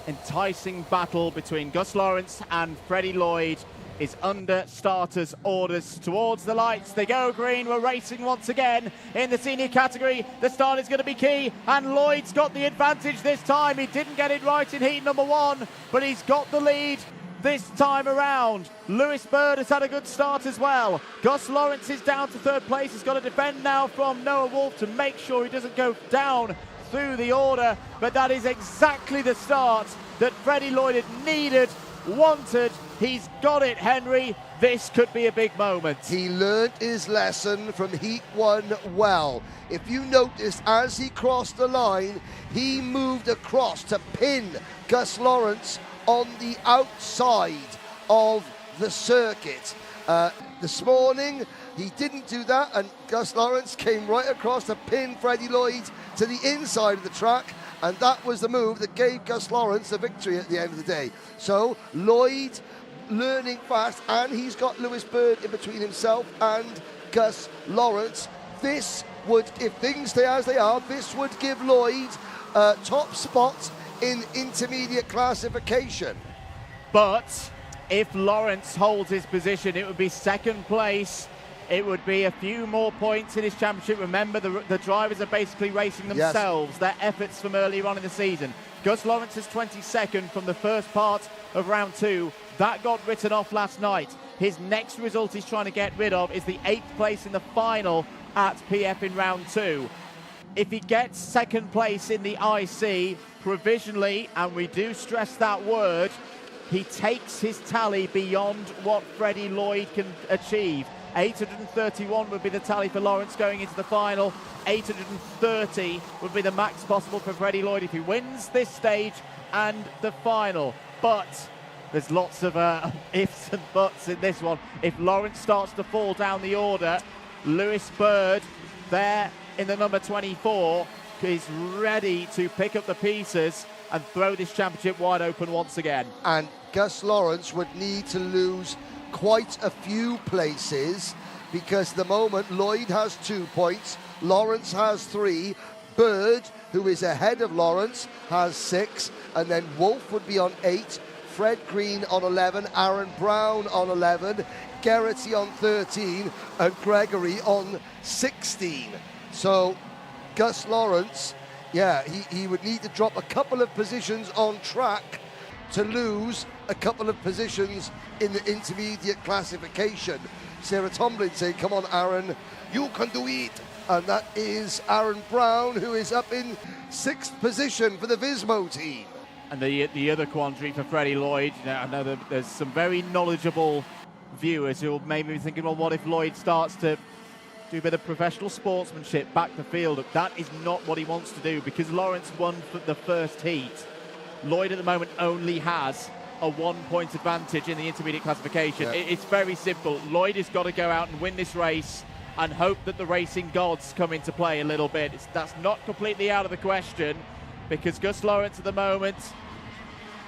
enticing battle between Gus Lawrence and Freddie Lloyd is under starters' orders. Towards the lights they go. Green, we're racing once again in the senior category. The start is going to be key, and Lloyd's got the advantage this time. He didn't get it right in heat number 1, but he's got the lead this time around. Lewis Bird has had a good start as well. Gus Lawrence is down to 3rd place. He's got to defend now from Noah Wolf to make sure he doesn't go down through the order, but that is exactly the start that Freddie Lloyd had needed, wanted. He's got it, Henry. This could be a big moment. He learnt his lesson from heat 1 well. If you noticed, as he crossed the line, he moved across to pin Gus Lawrence on the outside of the circuit. This morning, he didn't do that, and Gus Lawrence came right across to pin Freddie Lloyd to the inside of the track, and that was the move that gave Gus Lawrence the victory at the end of the day. So Lloyd learning fast, and he's got Lewis Bird in between himself and Gus Lawrence. this would, if things stay as they are, this would give Lloyd top spot in intermediate classification. But if Lawrence holds his position, it would be second place. It would be a few more points in his championship. Remember, the drivers are basically racing themselves, their efforts from earlier on in the season. Gus Lawrence is 22nd from the first part of round 2. That got written off last night. His next result he's trying to get rid of is the 8th place in the final at PF in round 2. If he gets second place in the IC provisionally, and we do stress that word, he takes his tally beyond what Freddie Lloyd can achieve. 831 would be the tally for Lawrence going into the final. 830 would be the max possible for Freddie Lloyd if he wins this stage and the final. But there's lots of ifs and buts in this one. If Lawrence starts to fall down the order, Lewis Bird there in the number 24 is ready to pick up the pieces and throw this championship wide open once again. And Gus Lawrence would need to lose quite a few places, because at the moment Lloyd has 2 points, Lawrence has 3, Bird, who is ahead of Lawrence, has 6, and then Wolf would be on 8, Fred Green on 11, Aaron Brown on 11, Gerrity on 13, and Gregory on 16. So Gus Lawrence, yeah, he would need to drop a couple of positions on track to lose a couple of positions in the intermediate classification. Sarah Tomlin saying, come on Aaron, you can do it. And that is Aaron Brown, who is up in 6th position for the Vismo team. And the other quandary for Freddie Lloyd, I know that there's some very knowledgeable viewers who will maybe be thinking, well, what if Lloyd starts to do a bit of professional sportsmanship back the field? That is not what he wants to do, because Lawrence won for the first heat. Lloyd at the moment only has a 1-point advantage in the intermediate classification. Yeah. It's very simple. Lloyd has got to go out and win this race and hope that the racing gods come into play a little bit. That's not completely out of the question, because Gus Lawrence at the moment,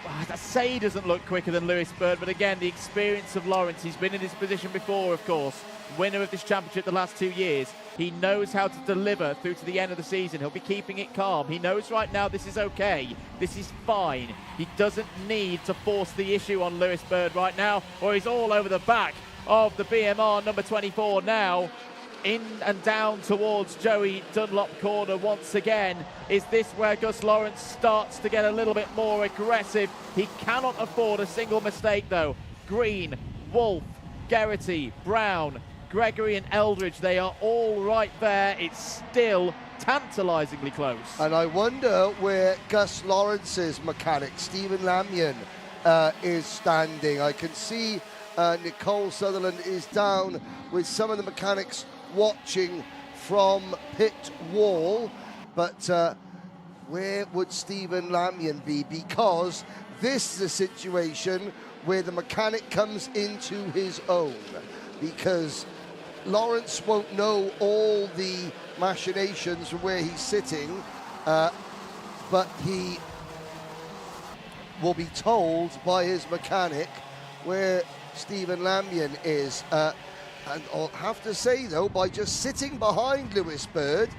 I say he doesn't look quicker than Lewis Bird, but again, the experience of Lawrence, he's been in this position before, of course, winner of this championship the last 2 years. He knows how to deliver through to the end of the season. He'll be keeping it calm. He knows right now this is okay. This is fine. He doesn't need to force the issue on Lewis Bird right now, or he's all over the back of the BMR number 24 now. In and down towards Joey Dunlop corner once again. Is this where Gus Lawrence starts to get a little bit more aggressive? He cannot afford a single mistake though. Green, Wolf, Gerrity, Brown, Gregory and Eldridge, they are all right there. It's still tantalisingly close. And I wonder where Gus Lawrence's mechanic, Stephen Lamian, is standing. I can see Nicole Sutherland is down with some of the mechanics watching from pit wall, but where would Stephen Lamian be? Because this is a situation where the mechanic comes into his own, because Lawrence won't know all the machinations from where he's sitting, but he will be told by his mechanic where Stephen Lamian is. And I'll have to say, though, by just sitting behind Lewis Bird,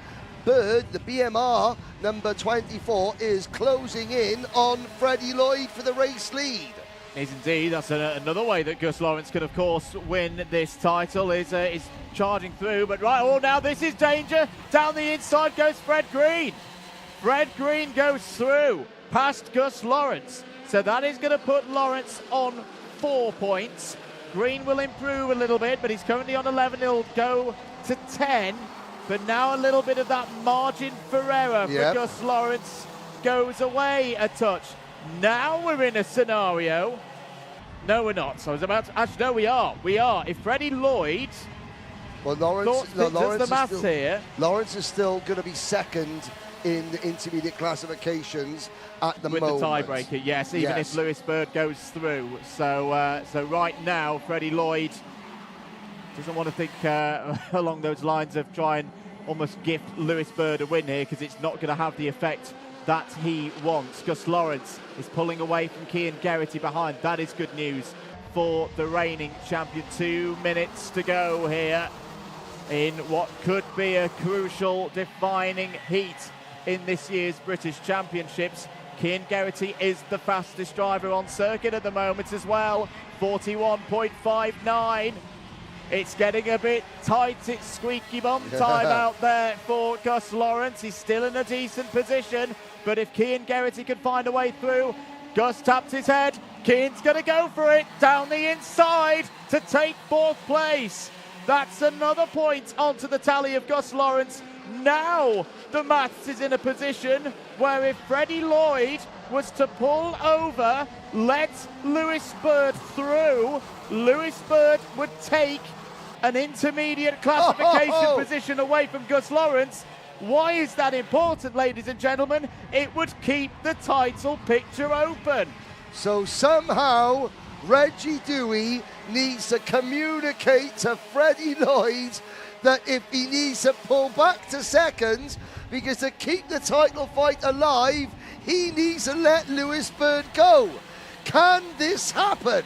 the BMR number 24, is closing in on Freddie Lloyd for the race lead. Is indeed. That's another way that Gus Lawrence can, of course, win this title, is charging through. But right, oh, now this is danger. Down the inside goes Fred Green. Fred Green goes through past Gus Lawrence. So that is going to put Lawrence on 4 points. Green will improve a little bit, but he's currently on 11. He'll go to 10. But now a little bit of that margin for error for Gus Lawrence goes away a touch. Now we're in a scenario. No, we're not. So I was about to... Actually, no, we are. We are. If Freddie Lloyd... Well, Lawrence is still going to be second in the intermediate classifications at the moment. With the tiebreaker, yes, even if Lewis Bird goes through. So so right now, Freddie Lloyd doesn't want to think along those lines of try and almost gift Lewis Bird a win here, because it's not going to have the effect that he wants. Gus Lawrence is pulling away from Cian Gerrity behind. That is good news for the reigning champion. 2 minutes to go here. in what could be a crucial defining heat in this year's British Championships. Cian Geraghty is the fastest driver on circuit at the moment as well, 41.59. It's getting a bit tight, it's squeaky bum time out there for Gus Lawrence. He's still in a decent position, but if Cian Geraghty can find a way through, Gus tapped his head, Cian's going to go for it down the inside to take 4th place. That's another point onto the tally of Gus Lawrence. Now the maths is in a position where if Freddie Lloyd was to pull over, let Lewis Bird through, Lewis Bird would take an intermediate classification position away from Gus Lawrence. Why is that important, ladies and gentlemen? It would keep the title picture open. So somehow Reggie Dewey needs to communicate to Freddie Lloyd that if he needs to pull back to second, because to keep the title fight alive, he needs to let Lewis Bird go. Can this happen?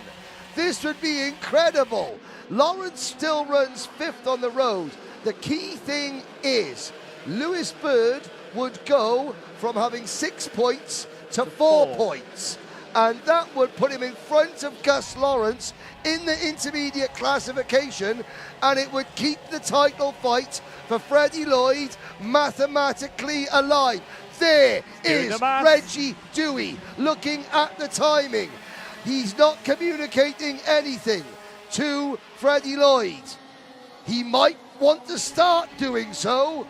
This would be incredible. Lawrence still runs 5th on the road. The key thing is Lewis Bird would go from having 6 points to 4 points. And that would put him in front of Gus Lawrence in the intermediate classification, and it would keep the title fight for Freddie Lloyd mathematically alive. There is Reggie Dewey looking at the timing. He's not communicating anything to Freddie Lloyd. He might want to start doing so,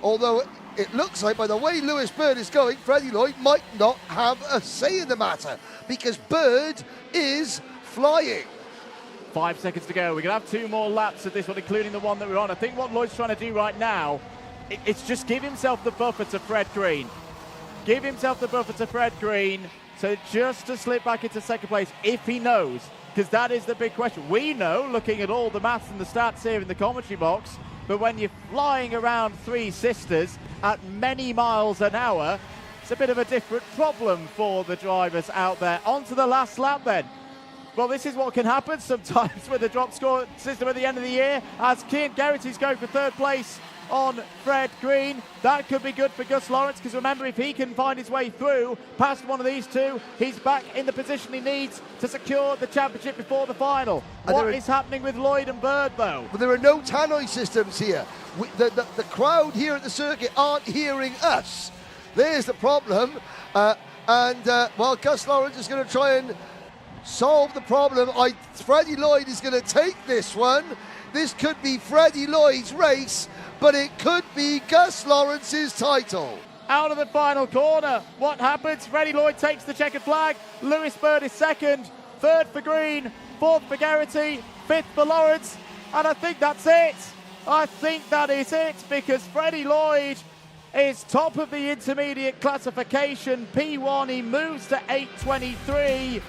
although it looks like by the way Lewis Bird is going, Freddie Lloyd might not have a say in the matter, because Bird is flying. 5 seconds to go. We're going to have 2 more laps of this one, including the one that we're on. I think what Lloyd's trying to do right now, it's just give himself the buffer to Fred Green. Give himself the buffer to Fred Green, so just to slip back into second place, if he knows, because that is the big question. We know, looking at all the maths and the stats here in the commentary box, but when you're flying around Three Sisters at many miles an hour, it's a bit of a different problem for the drivers out there. On to the last lap then. Well, this is what can happen sometimes with the drop score system at the end of the year, as Cian Geraghty's going for 3rd place on Fred Green. That could be good for Gus Lawrence, because remember, if he can find his way through past one of these two, he's back in the position he needs to secure the championship before the final. What is happening with Lloyd and Bird, though? But there are no tannoy systems here. The crowd here at the circuit aren't hearing us. There's the problem. Well, Gus Lawrence is going to try and solve the problem. Freddie Lloyd is going to take this one. This could be Freddie Lloyd's race, but it could be Gus Lawrence's title. Out of the final corner, what happens? Freddie Lloyd takes the checkered flag. Lewis Bird is 2nd, 3rd for Green, 4th for Geraghty, 5th for Lawrence, and I think that's it. I think that is it, because Freddie Lloyd is top of the intermediate classification. P1, he moves to 8:23.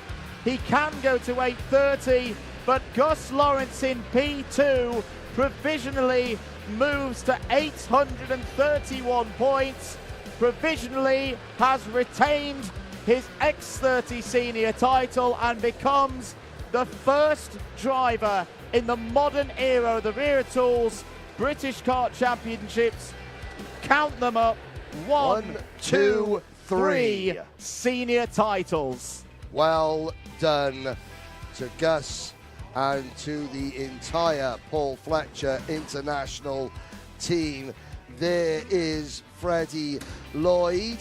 He can go to 8:30, but Gus Lawrence in P2 provisionally moves to 831 points, provisionally has retained his X30 senior title and becomes the first driver in the modern era of the Wera Tools British Kart Championships. Count them up. 1, 2, 3 senior titles. Well done to Gus and to the entire Paul Fletcher International team. There is Freddie Lloyd.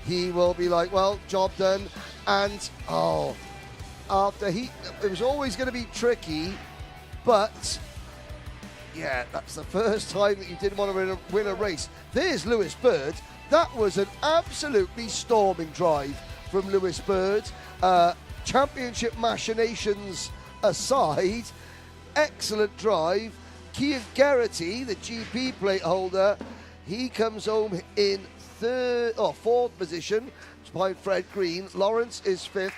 He will be like, well, job done. And, after it was always going to be tricky, but yeah, that's the first time that you didn't want to win a race. There's Lewis Bird. That was an absolutely storming drive from Lewis Bird. Championship machinations aside, excellent drive. Cian Geraghty, the GP plate holder, he comes home in 4th position behind Fred Green. Lawrence is 5th.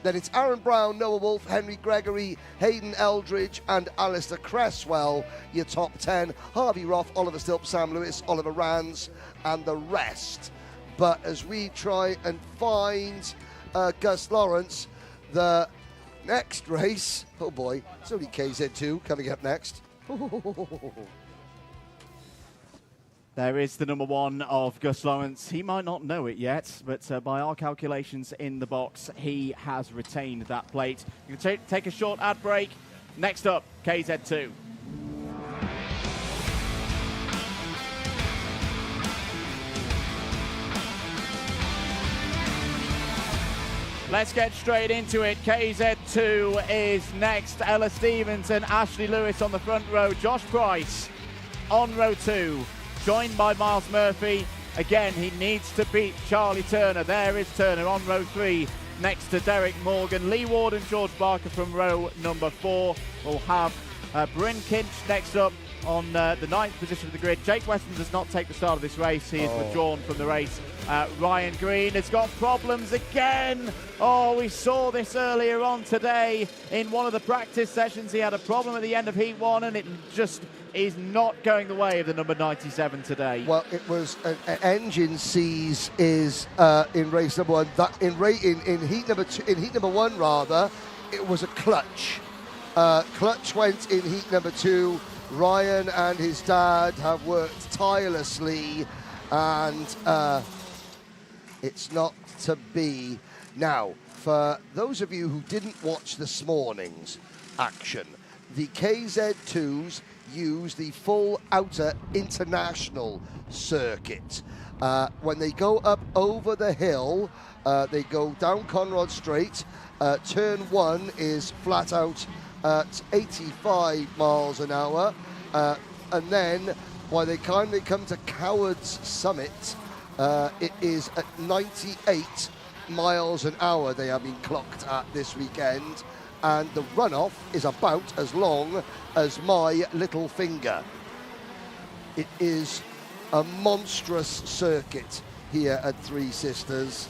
Then it's Aaron Brown, Noah Wolf, Henry Gregory, Hayden Eldridge, and Alistair Cresswell, your top 10. Harvey Roth, Oliver Stilp, Sam Lewis, Oliver Rands, and the rest. But as we try and find Gus Lawrence, the next race, oh boy, it's only KZ2 coming up next. There is the number 1 of Gus Lawrence. He might not know it yet, but by our calculations in the box, he has retained that plate. You can take a short ad break. Next up, KZ2. Let's get straight into it. KZ2 is next. Ella Stevens and Ashley Lewis on the front row. Josh Price on row 2, joined by Miles Murphy. Again, he needs to beat Charlie Turner. There is Turner on row 3, next to Derek Morgan. Lee Ward and George Barker from row number 4. We'll have Bryn Kinch next up on the 9th position of the grid. Jake Weston does not take the start of this race. He is withdrawn from the race. Ryan Green has got problems again. Oh, we saw this earlier on today in one of the practice sessions. He had a problem at the end of Heat 1, and it just is not going the way of the number 97 today. Well, it was an engine seize is in race number 1. That in heat number 2, in heat number 1 rather, it was a clutch. Clutch went in heat number 2. Ryan and his dad have worked tirelessly, and it's not to be. Now, for those of you who didn't watch this morning's action, the KZ2s use the full outer international circuit. When they go up over the hill, they go down Conrad Straight. Turn 1 is flat out at 85 miles an hour, and then by the time they come to Coward's Summit, it is at 98 miles an hour they have been clocked at this weekend, and the runoff is about as long as my little finger. It is a monstrous circuit here at Three Sisters,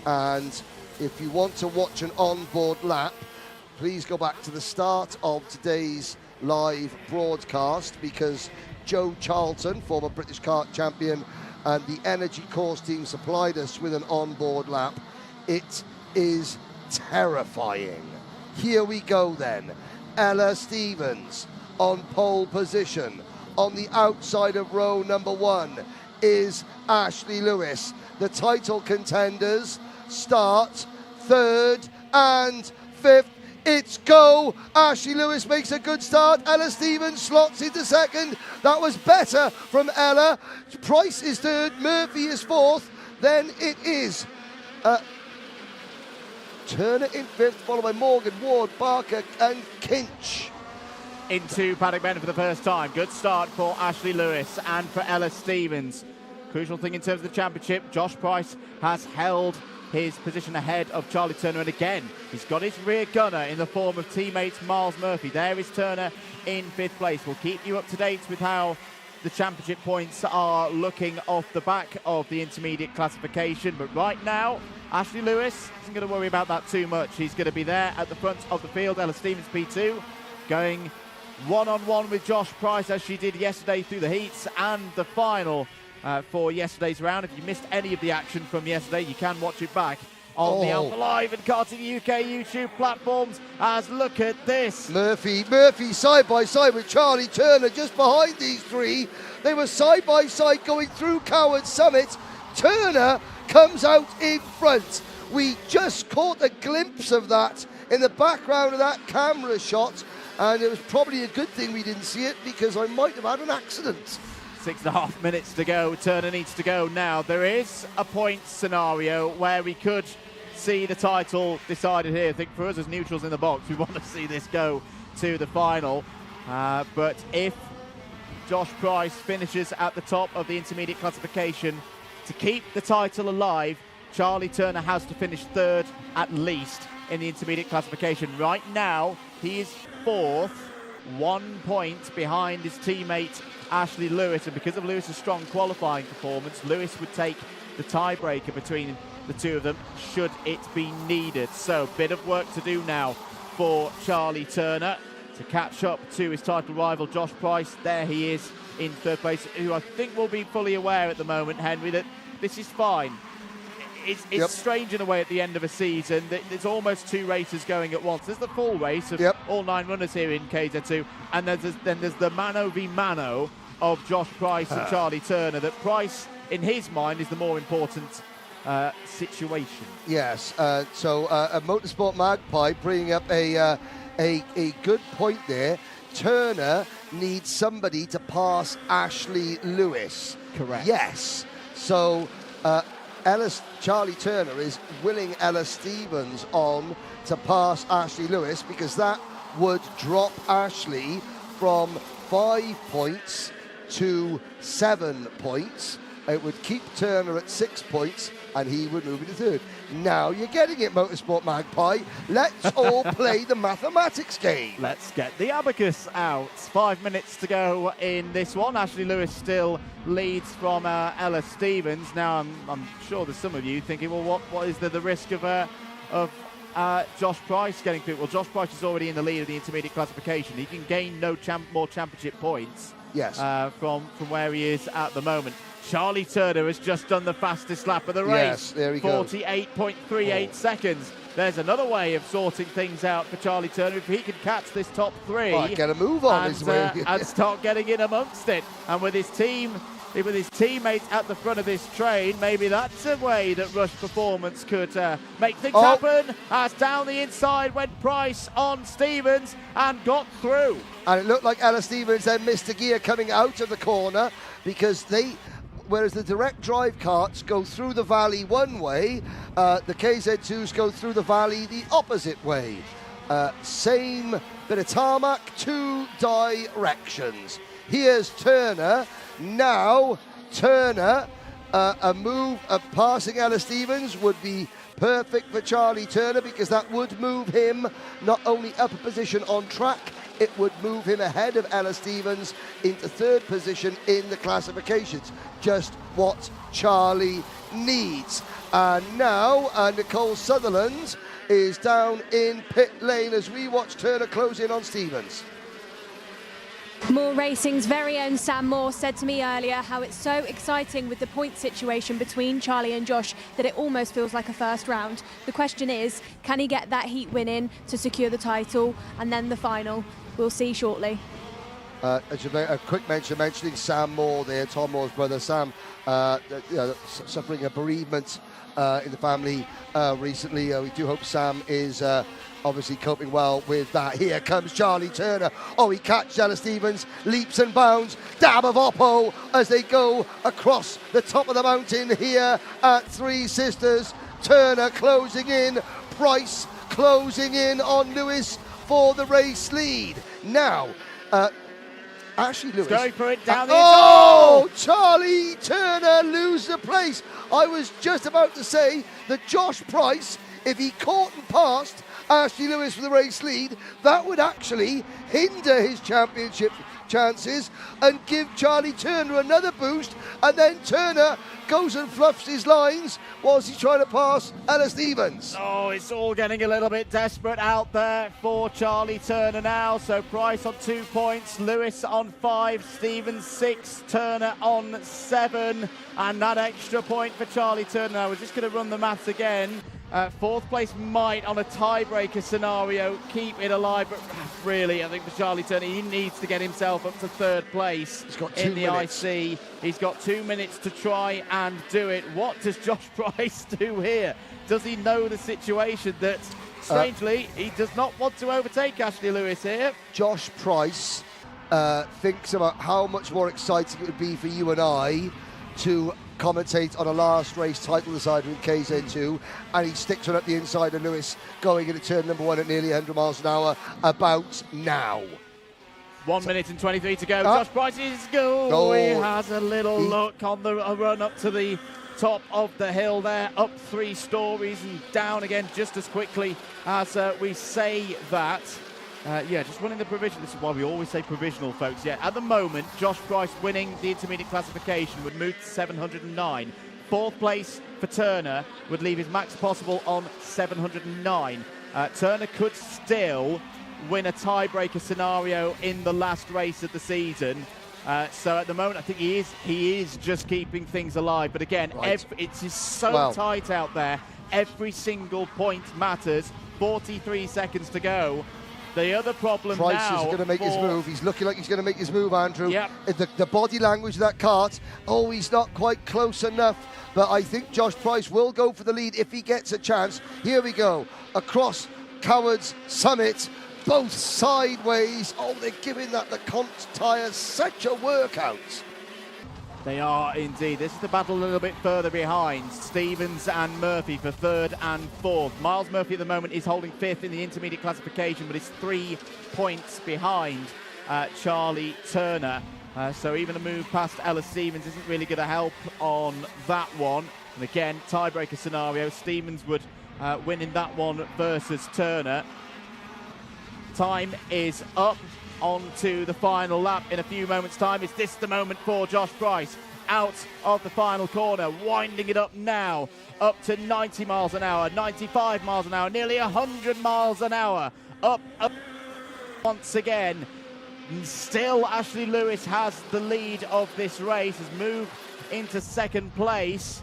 and if you want to watch an onboard lap, please go back to the start of today's live broadcast, because Joe Charlton, former British kart champion, and the Energy Course team supplied us with an onboard lap. It is terrifying. Here we go then. Ella Stevens on pole position. On the outside of row number 1 is Ashley Lewis. The title contenders start 3rd and 5th. It's go. Ashley Lewis makes a good start. Ella Stevens slots into 2nd. That was better from Ella. Price is 3rd. Murphy is 4th. Then it is Turner in 5th, followed by Morgan, Ward, Barker and Kinch. Into Paddock Bend for the first time. Good start for Ashley Lewis and for Ella Stevens. Crucial thing in terms of the championship, Josh Price has held his position ahead of Charlie Turner, and again he's got his rear gunner in the form of teammate Miles Murphy. There is Turner in 5th place. We'll keep you up to date with how the championship points are looking off the back of the intermediate classification, but right now Ashley Lewis isn't going to worry about that too much. He's going to be there at the front of the field. Ella Stevens P2 going one-on-one with Josh Price, as she did yesterday through the heats and the final for yesterday's round. If you missed any of the action from yesterday, you can watch it back on the Alpha Live and Karting UK YouTube platforms. As look at this. Murphy side by side with Charlie Turner just behind these three. They were side by side going through Coward Summit. Turner comes out in front. We just caught a glimpse of that in the background of that camera shot, and it was probably a good thing we didn't see it, because I might have had an accident. 6.5 minutes to go. Turner needs to go now. There is a point scenario where we could see the title decided here. I think for us as neutrals in the box, we want to see this go to the final. But if Josh Price finishes at the top of the intermediate classification, to keep the title alive, Charlie Turner has to finish 3rd at least in the intermediate classification. Right now, he is 4th, 1 point behind his teammate Ashley Lewis, and because of Lewis's strong qualifying performance, Lewis would take the tiebreaker between the two of them should it be needed. So, bit of work to do now for Charlie Turner to catch up to his title rival Josh Price. There he is in 3rd place, who I think will be fully aware at the moment, Henry, that this is fine. it's strange in a way at the end of a season that there's almost 2 races going at once. There's the full race of all 9 runners here in KZ2, and then there's the mano v mano of Josh Price and Charlie Turner. That Price, in his mind, is the more important situation. Yes. So a Motorsport Magpie bringing up a good point there. Turner needs somebody to pass Ashley Lewis. Correct. Yes. So Charlie Turner is willing Ella Stevens on to pass Ashley Lewis, because that would drop Ashley from 5 points to 7 points. It would keep Turner at 6 points, and he would move into third. Now you're getting it, Motorsport Magpie. Let's all play the mathematics game. Let's get the abacus out. 5 minutes to go in this one. Ashley Lewis still leads from Ella Stevens. Now I'm sure there's some of you thinking, well, what is the risk of Josh Price getting through? Well, Josh Price is already in the lead of the intermediate classification. He can gain more championship points. Yes. From where he is at the moment. Charlie Turner has just done the fastest lap of the race. Yes, there he goes. 48.38 seconds. There's another way of sorting things out for Charlie Turner. If he can catch this top 3, get a move on and start getting in amongst it. And with his teammates at the front of this train, maybe that's a way that Rush Performance could make things happen. As down the inside went Price on Stevens and got through. And it looked like Ella Stevens then missed a gear coming out of the corner, because whereas the direct drive karts go through the valley one way, the KZ2s go through the valley the opposite way. Same bit of tarmac, 2 directions. Here's Turner. Now, Turner, a move of passing Ella Stevens would be perfect for Charlie Turner, because that would move him not only up a position on track, it would move him ahead of Ella Stevens into 3rd position in the classifications. Just what Charlie needs. And now Nicole Sutherland is down in pit lane as we watch Turner close in on Stevens. More Racing's very own Sam Moore said to me earlier how it's so exciting with the point situation between Charlie and Josh that it almost feels like a first round. The question is, can he get that heat win in to secure the title and then the final? We'll see shortly. A quick mentioning Sam Moore there, Tom Moore's brother. Sam suffering a bereavement in the family recently. We do hope Sam is obviously coping well with that. Here comes Charlie Turner. Oh, he catches Ella Stevens, leaps and bounds, dab of Oppo as they go across the top of the mountain here at Three Sisters. Turner closing in, Price closing in on Lewis for the race lead. Now, Ashley Lewis. Going for it down the inside. Charlie Turner loses the place. I was just about to say that Josh Price, if he caught and passed Ashley Lewis for the race lead, that would actually hinder his championship chances and give Charlie Turner another boost, and then Turner goes and fluffs his lines whilst he's trying to pass Ella Stevens. Oh, it's all getting a little bit desperate out there for Charlie Turner now. So Price on 2 points, Lewis on 5, Stevens 6, Turner on 7, and that extra point for Charlie Turner. I was just going to run the maths again. 4th place might, on a tiebreaker scenario, keep it alive, but really, I think for Charlie Turner, he needs to get himself up to 3rd place in the IC. He's got 2 minutes to try and do it. What does Josh Price do here? Does he know the situation that, strangely, he does not want to overtake Ashley Lewis here? Josh Price thinks about how much more exciting it would be for you and I to commentate on a last race title decider in KZ2, and he sticks one at the inside of Lewis going into turn number 1 at nearly 100 miles an hour about now. 1 minute and 23 to go. Josh Price is go. He has a little look on the run up to the top of the hill there, up 3 stories and down again just as quickly as we say that. Just winning the provisional. This is why we always say provisional, folks. Yeah, at the moment, Josh Price winning the intermediate classification would move to 709. 4th place for Turner would leave his max possible on 709. Turner could still win a tiebreaker scenario in the last race of the season. So at the moment, I think he is just keeping things alive. But again, it's just so tight out there. Every single point matters. 43 seconds to go. The other problem Price now... is going to make his move. He's looking like he's going to make his move, Andrew. Yep. The body language of that kart, he's not quite close enough. But I think Josh Price will go for the lead if he gets a chance. Here we go. Across Coward's Summit. Both sideways. They're giving that the Kont tyres such a workout. They are indeed. This is the battle a little bit further behind. Stevens and Murphy for 3rd and 4th. Miles Murphy at the moment is holding 5th in the intermediate classification, but is 3 points behind Charlie Turner. So even a move past Ella Stevens isn't really going to help on that one. And again, tiebreaker scenario. Stevens would win in that one versus Turner. Time is up. On to the final lap in a few moments' time. Is this the moment for Josh Price? Out of the final corner, winding it up now, up to 90 miles an hour, 95 miles an hour, nearly 100 miles an hour. Up once again. Still, Ashley Lewis has the lead of this race, has moved into 2nd place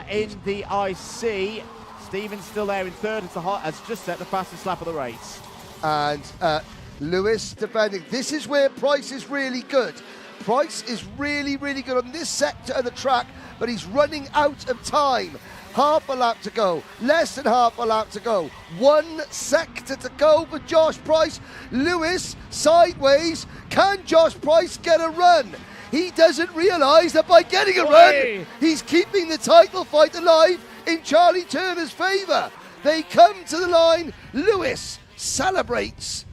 in the IC. Stevens still there in 3rd, has just set the fastest lap of the race. And Lewis defending. This is where Price is really good. Price is really, really good on this sector of the track, but he's running out of time. Half a lap to go, less than half a lap to go. 1 sector to go for Josh Price. Lewis sideways. Can Josh Price get a run? He doesn't realise that by getting a run, he's keeping the title fight alive in Charlie Turner's favour. They come to the line. Lewis celebrates.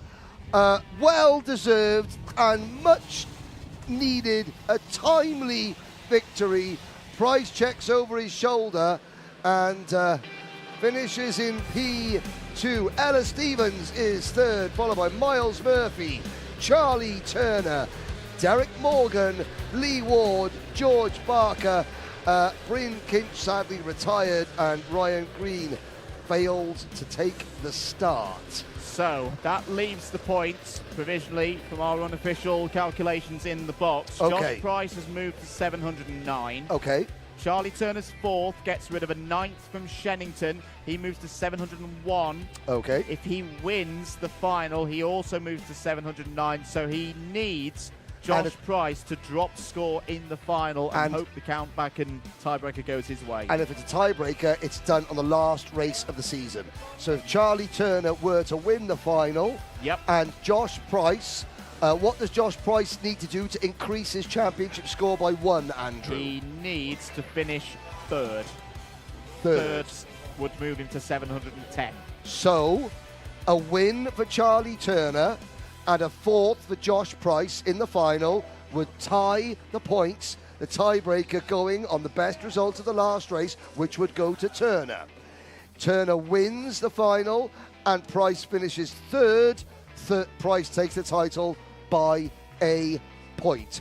Well-deserved and much-needed, a timely victory. Price checks over his shoulder and finishes in P2. Ella Stevens is 3rd, followed by Miles Murphy, Charlie Turner, Derek Morgan, Lee Ward, George Barker, Bryn Kinch sadly retired, and Ryan Green failed to take the start. So that leaves the points provisionally from our unofficial calculations in the box. Okay. Josh Price has moved to 709. Okay. Charlie Turner's 4th, gets rid of a 9th from Shennington. He moves to 701. Okay. If he wins the final, he also moves to 709. So he needs Josh Price to drop score in the final and hope the countback and tiebreaker goes his way. And if it's a tiebreaker, it's done on the last race of the season. So if Charlie Turner were to win the final, and Josh Price, what does Josh Price need to do to increase his championship score by 1, Andrew? He needs to finish 3rd. 3rd would move him to 710. So a win for Charlie Turner and a 4th for Josh Price in the final would tie the points, the tiebreaker going on the best result of the last race, which would go to Turner. Turner wins the final and Price finishes 3rd. Price takes the title by a point.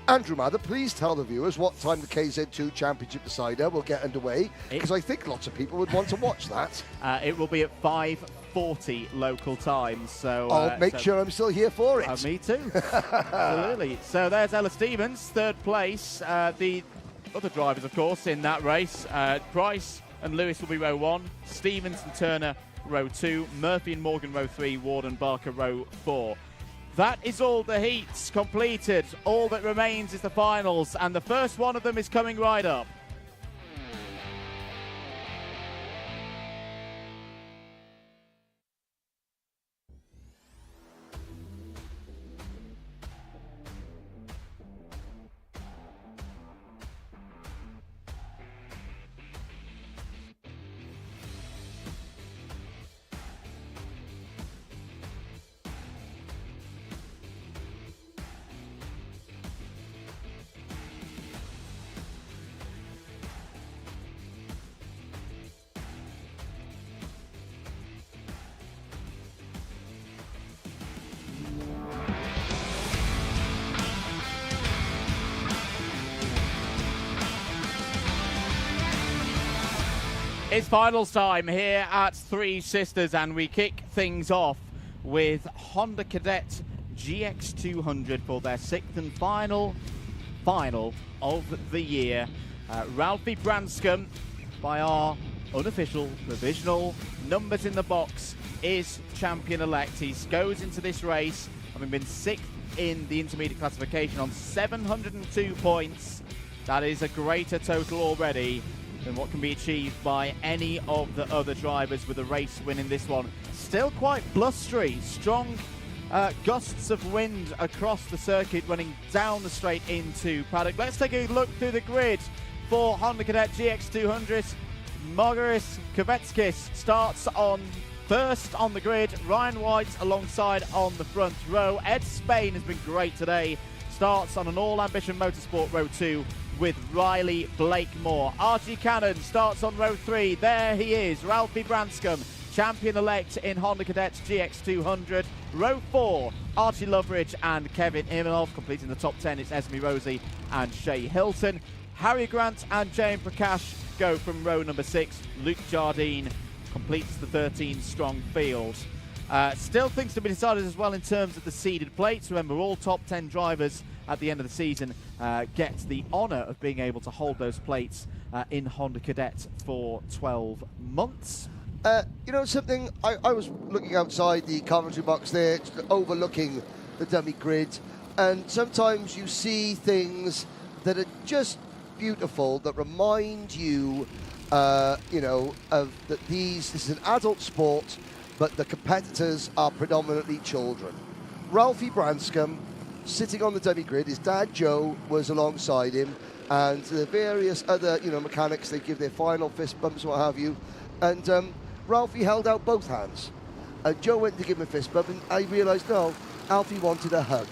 Andrew Mather, please tell the viewers what time the KZ2 Championship Decider will get underway, because I think lots of people would want to watch that. It will be at 5:40 local time. So I'll make sure I'm still here for it. Me too. Absolutely. So there's Ella Stevens, 3rd place. The other drivers, of course, in that race. Price and Lewis will be row 1. Stevens and Turner row 2. Murphy and Morgan row 3. Ward and Barker row 4. That is all the heats completed. All that remains is the finals, and the first one of them is coming right up. It's finals time here at Three Sisters, and we kick things off with Honda Cadet GX200 for their 6th and final of the year. Ralphie Branscombe, by our unofficial provisional numbers in the box, is champion-elect. He goes into this race having been 6th in the intermediate classification on 702 points. That is a greater total already than what can be achieved by any of the other drivers with a race win in this one. Still quite blustery, strong gusts of wind across the circuit running down the straight into Paddock. Let's take a look through the grid for Honda Cadet GX200. Margaris Kovetskis starts on first on the grid. Ryan White alongside on the front row. Ed Spain has been great today. Starts on an All Ambition Motorsport row 2 with Riley Blakemore. Archie Cannon starts on row 3. There he is, Ralphie Branscombe, champion-elect in Honda Cadets GX200. Row 4, Archie Loveridge and Kevin Imanov. Completing the top 10, it's Esme Rosie and Shay Hilton. Harry Grant and Jane Prakash go from row number 6. Luke Jardine completes the 13-strong field. Still things to be decided as well in terms of the seeded plates. Remember, all top 10 drivers at the end of the season get the honour of being able to hold those plates in Honda Cadet for 12 months. You know something, I was looking outside the commentary box there, just overlooking the dummy grid, and sometimes you see things that are just beautiful, that remind you, you know, of that this is an adult sport, but the competitors are predominantly children. Ralphie Branscombe sitting on the dummy grid, his dad Joe was alongside him, and the various other, you know, mechanics, they give their final fist bumps, what have you, and Ralphie held out both hands. Joe went to give him a fist bump, and I realised, no, Alfie wanted a hug.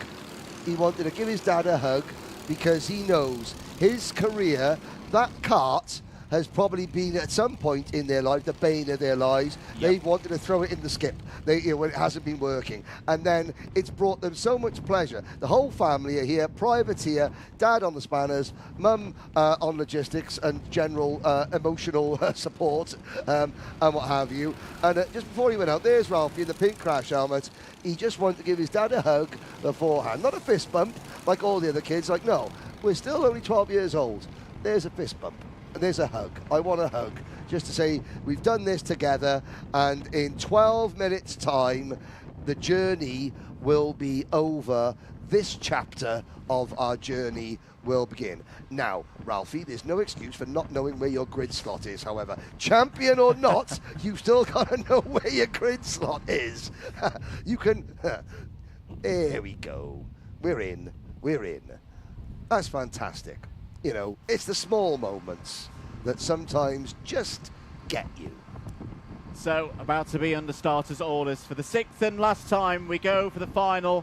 He wanted to give his dad a hug because he knows his career, that kart, has probably been at some point in their life the bane of their lives. Yep. They've wanted to throw it in the skip when it hasn't been working, and then it's brought them so much pleasure. The whole family are here, privateer, dad on the spanners, mum on logistics and general emotional support and what have you. And just before he went out, there's Ralphie in the pink crash helmet. He just wanted to give his dad a hug beforehand, not a fist bump like all the other kids. Like, no, we're still only 12 years old. There's a fist bump. And there's a hug. I want a hug. Just to say, we've done this together, and in 12 minutes' time, the journey will be over. This chapter of our journey will begin. Now, Ralphie, there's no excuse for not knowing where your grid slot is, however. Champion or not, you've still got to know where your grid slot is. You can... There we go. We're in. We're in. That's fantastic. You know, it's the small moments that sometimes just get you. So, about to be under starters orders for the 6th and last time we go for the final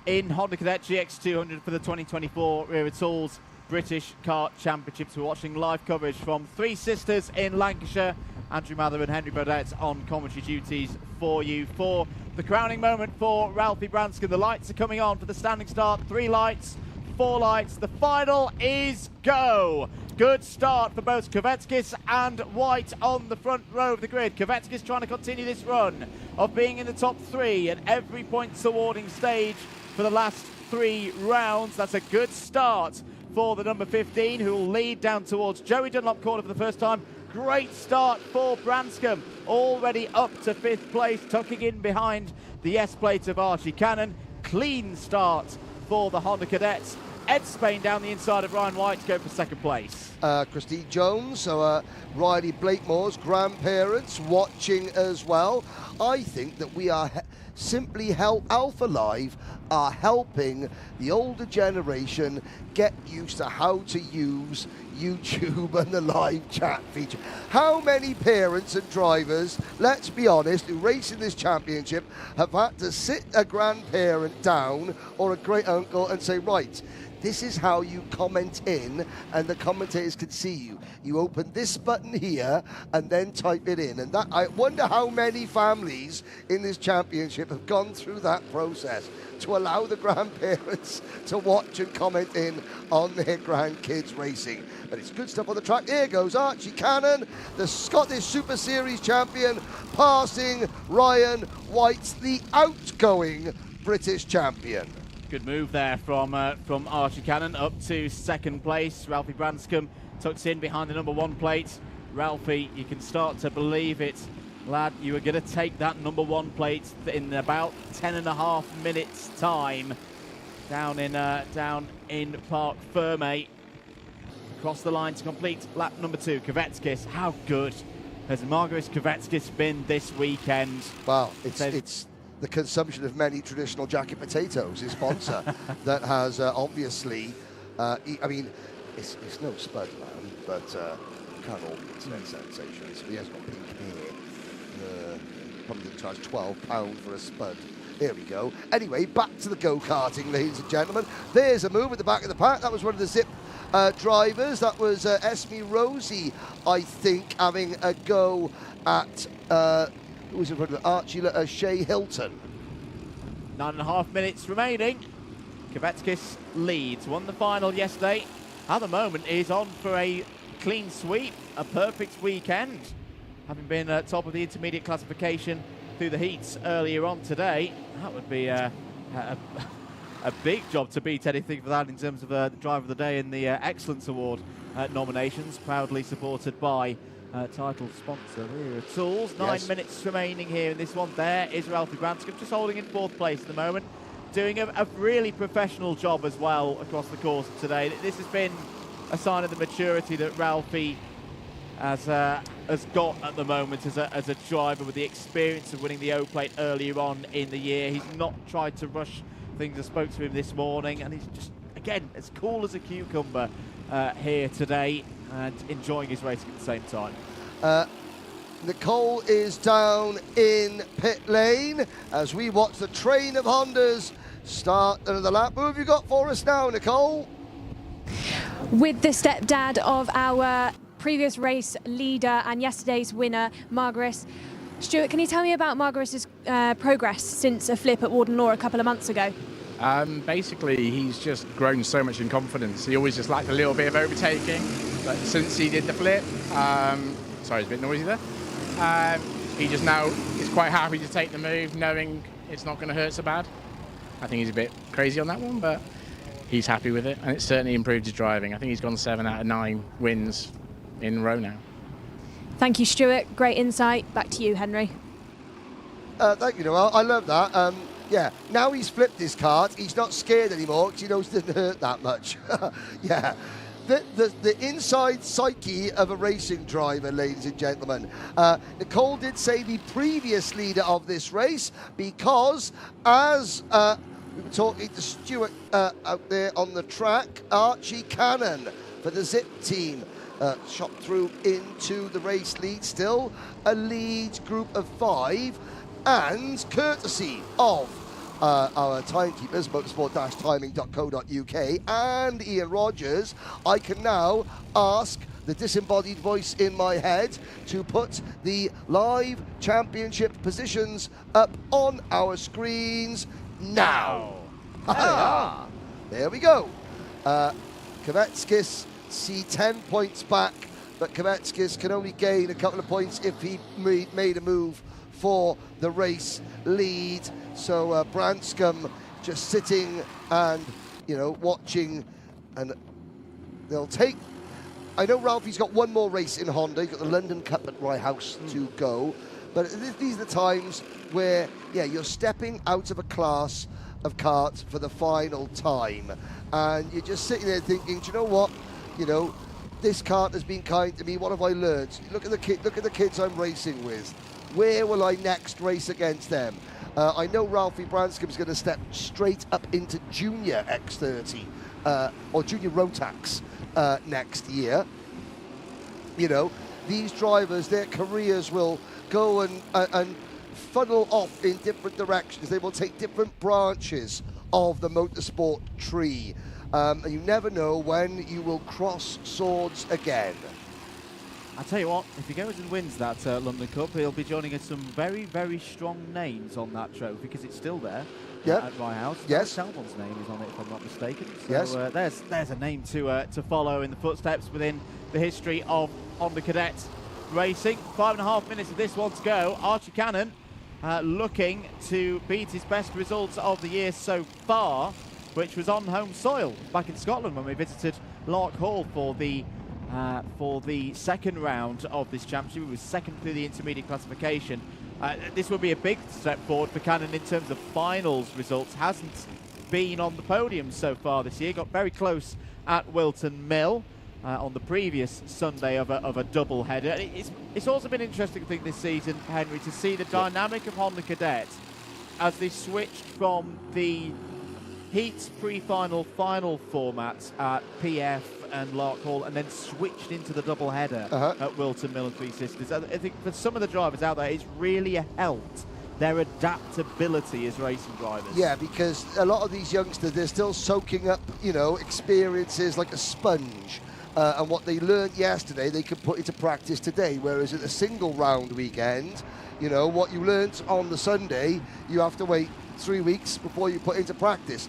in Honda Cadet GX200 for the 2024 Wera Tools British Kart Championships. We're watching live coverage from Three Sisters in Lancashire. Andrew Mather and Henry Burdett on commentary duties for you for the crowning moment for Ralphie Branscombe. The lights are coming on for the standing start. 3 lights. 4 lights. The final is go. Good start for both Kovetskis and White on the front row of the grid. Kovetskis trying to continue this run of being in the top 3 at every points awarding stage for the last 3 rounds. That's a good start for the number 15, who will lead down towards Joey Dunlop corner for the first time. Great start for Branscombe, already up to 5th place, tucking in behind the S-plate of Archie Cannon. Clean start for the Honda Cadets. Ed Spain down the inside of Ryan White to go for 2nd place. Christine Jones, so Riley Blakemore's grandparents watching as well. I think that we are simply Alpha Live are helping the older generation get used to how to use YouTube and the live chat feature. How many parents and drivers, let's be honest, who race in this championship have had to sit a grandparent down or a great uncle and say, right, this is how you comment in, and the commentators can see you. You open this button here and then type it in. And that, I wonder how many families in this championship have gone through that process to allow the grandparents to watch and comment in on their grandkids racing. But it's good stuff on the track. Here goes Archie Cannon, the Scottish Super Series champion, passing Ryan White, the outgoing British champion. Good move there from Archie Cannon up to second place. Ralphie Branscombe tucks in behind the number 1 plate. Ralphie, you can start to believe it, lad. You are going to take that number 1 plate in about 10.5 minutes time down in Parc Ferme. Across the line to complete lap number 2. Kvetskis, how good has Margaris Kvetskis been this weekend? Well, it's the consumption of many traditional jacket potatoes, his sponsor, that has obviously, I mean, it's no Spud, man, but can't all be sensations. He has got pink hair. Probably didn't charge £12 for a Spud. There we go. Anyway, back to the go-karting, ladies and gentlemen. There's a move at the back of the pack. That was one of the Zip drivers. That was Esme Rosie, I think, having a go at who was in front of Archie Shea Hilton. 9.5 minutes remaining. Kvetskis leads. Won the final yesterday. At the moment, is on for a clean sweep. A perfect weekend. Having been top of the intermediate classification through the heats earlier on today. That would be a big job to beat anything for that in terms of the driver of the day in the Excellence Award nominations, proudly supported by title sponsor Wera Tools. 9 minutes remaining here in this one. There is Ralphie Branscombe, just holding in 4th place at the moment, doing a really professional job as well across the course of today. This has been a sign of the maturity that Ralphie has got at the moment as a driver, with the experience of winning the O-Plate earlier on in the year. He's not tried to rush things. I spoke to him this morning, and he's just, again, as cool as a cucumber here today, and enjoying his racing at the same time. Nicole is down in pit lane as we watch the train of Hondas start another lap. Who have you got for us now, Nicole? With the stepdad of our previous race leader and yesterday's winner, Margaris. Stuart, can you tell me about Margaris's progress since a flip at Warden Law a couple of months ago? Basically, he's just grown so much in confidence. He always just lacked a little bit of overtaking, but since he did the flip, sorry, it's a bit noisy there, he just now is quite happy to take the move, knowing it's not going to hurt so bad. I think he's a bit crazy on that one, but he's happy with it, and it's certainly improved his driving. I think he's gone 7 out of 9 wins in a row now. Thank you, Stuart. Great insight. Back to you, Henry. Thank you, Noel. I love that. Yeah, now he's flipped his kart, he's not scared anymore because he knows it didn't hurt that much. Yeah, the inside psyche of a racing driver, ladies and gentlemen. Nicole did say the previous leader of this race, because as we were talking to Stuart out there on the track, Archie Cannon for the Zip team shot through into the race lead, still a lead group of 5, and courtesy of our timekeepers, motorsport-timing.co.uk, and Ian Rogers, I can now ask the disembodied voice in my head to put the live championship positions up on our screens now. There we go. Kvetskis see 10 points back, but Kvetskis can only gain a couple of points if he made a move for the race lead. So Branscombe just sitting and, you know, watching, and they'll take, I know Ralphie's got one more race in Honda. He's got the London Cup at Rye House to go, but these are the times where, yeah, you're stepping out of a class of kart for the final time, and you're just sitting there thinking, do you know what, you know, this kart has been kind to me. What have I learned? Look at the kids I'm racing with. Where will I next race against them? I know Ralphie Branscombe is going to step straight up into Junior X30 or Junior Rotax next year. You know, these drivers, their careers will go and funnel off in different directions. They will take different branches of the motorsport tree. And you never know when you will cross swords again. I'll tell you what, if he goes and wins that London Cup, he'll be joining us some very, very strong names on that trophy, because it's still there at Rye House. Yes. Salmon's name is on it, if I'm not mistaken. So Yes. There's a name to follow in the footsteps within the history of Honda Cadet racing. 5.5 minutes of this one to go. Archie Cannon looking to beat his best results of the year so far, which was on home soil back in Scotland when we visited Lark Hall for the second round of this championship. He was second through the intermediate classification. This will be a big step forward for Cannon in terms of finals results. Hasn't been on the podium so far this year. Got very close at Wilton Mill on the previous Sunday of a double header. It's also been interesting, I think, this season, Henry, to see the dynamic of Honda Cadet as they switched from the heats pre-final final formats at PF and Lark Hall, and then switched into the double header at Wilton Mill and Three Sisters. I think for some of the drivers out there, it's really helped their adaptability as racing drivers. Yeah, because a lot of these youngsters, they're still soaking up, you know, experiences like a sponge. And what they learned yesterday, they could put into practice today. Whereas at a single round weekend, you know, what you learnt on the Sunday, you have to wait 3 weeks before you put into practice.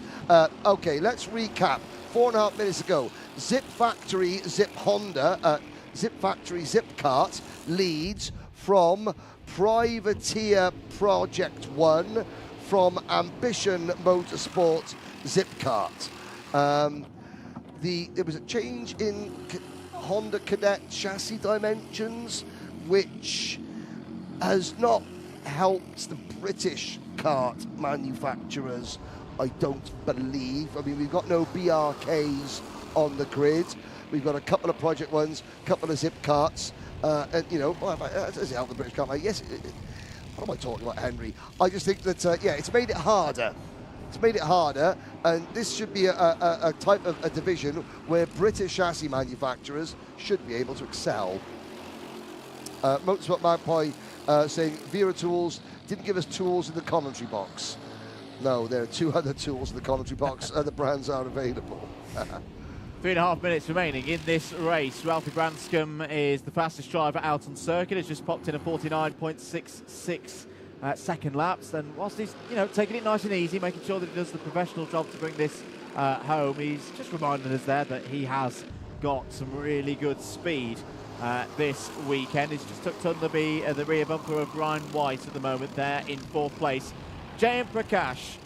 Okay, let's recap. 4.5 minutes ago, Zip Factory Zip Honda, Zip Factory Zip Kart leads from Privateer Project 1 from Ambition Motorsport Zip Kart. There was a change in Honda Cadet chassis dimensions, which has not helped the British kart manufacturers, I don't believe. I mean, we've got no BRKs on the grid. We've got a couple of Project Ones, a couple of Zip Karts, and, you know, does it help the British kart? Yes. What am I talking about, Henry? I just think that, yeah, it's made it harder. It's made it harder, and this should be a type of a division where British chassis manufacturers should be able to excel. Motorsport Magpie saying Wera Tools didn't give us tools in the commentary box. No, there are 2 other tools in the commentary box. Other brands are available. 3.5 minutes remaining in this race. Ralphie Branscombe is the fastest driver out on circuit. Has just popped in a 49.66 second laps. And whilst he's, you know, taking it nice and easy, making sure that he does the professional job to bring this home, he's just reminding us there that he has got some really good speed this weekend. He's just tucked under the rear bumper of Ryan White at the moment there in 4th place. Jayan Prakash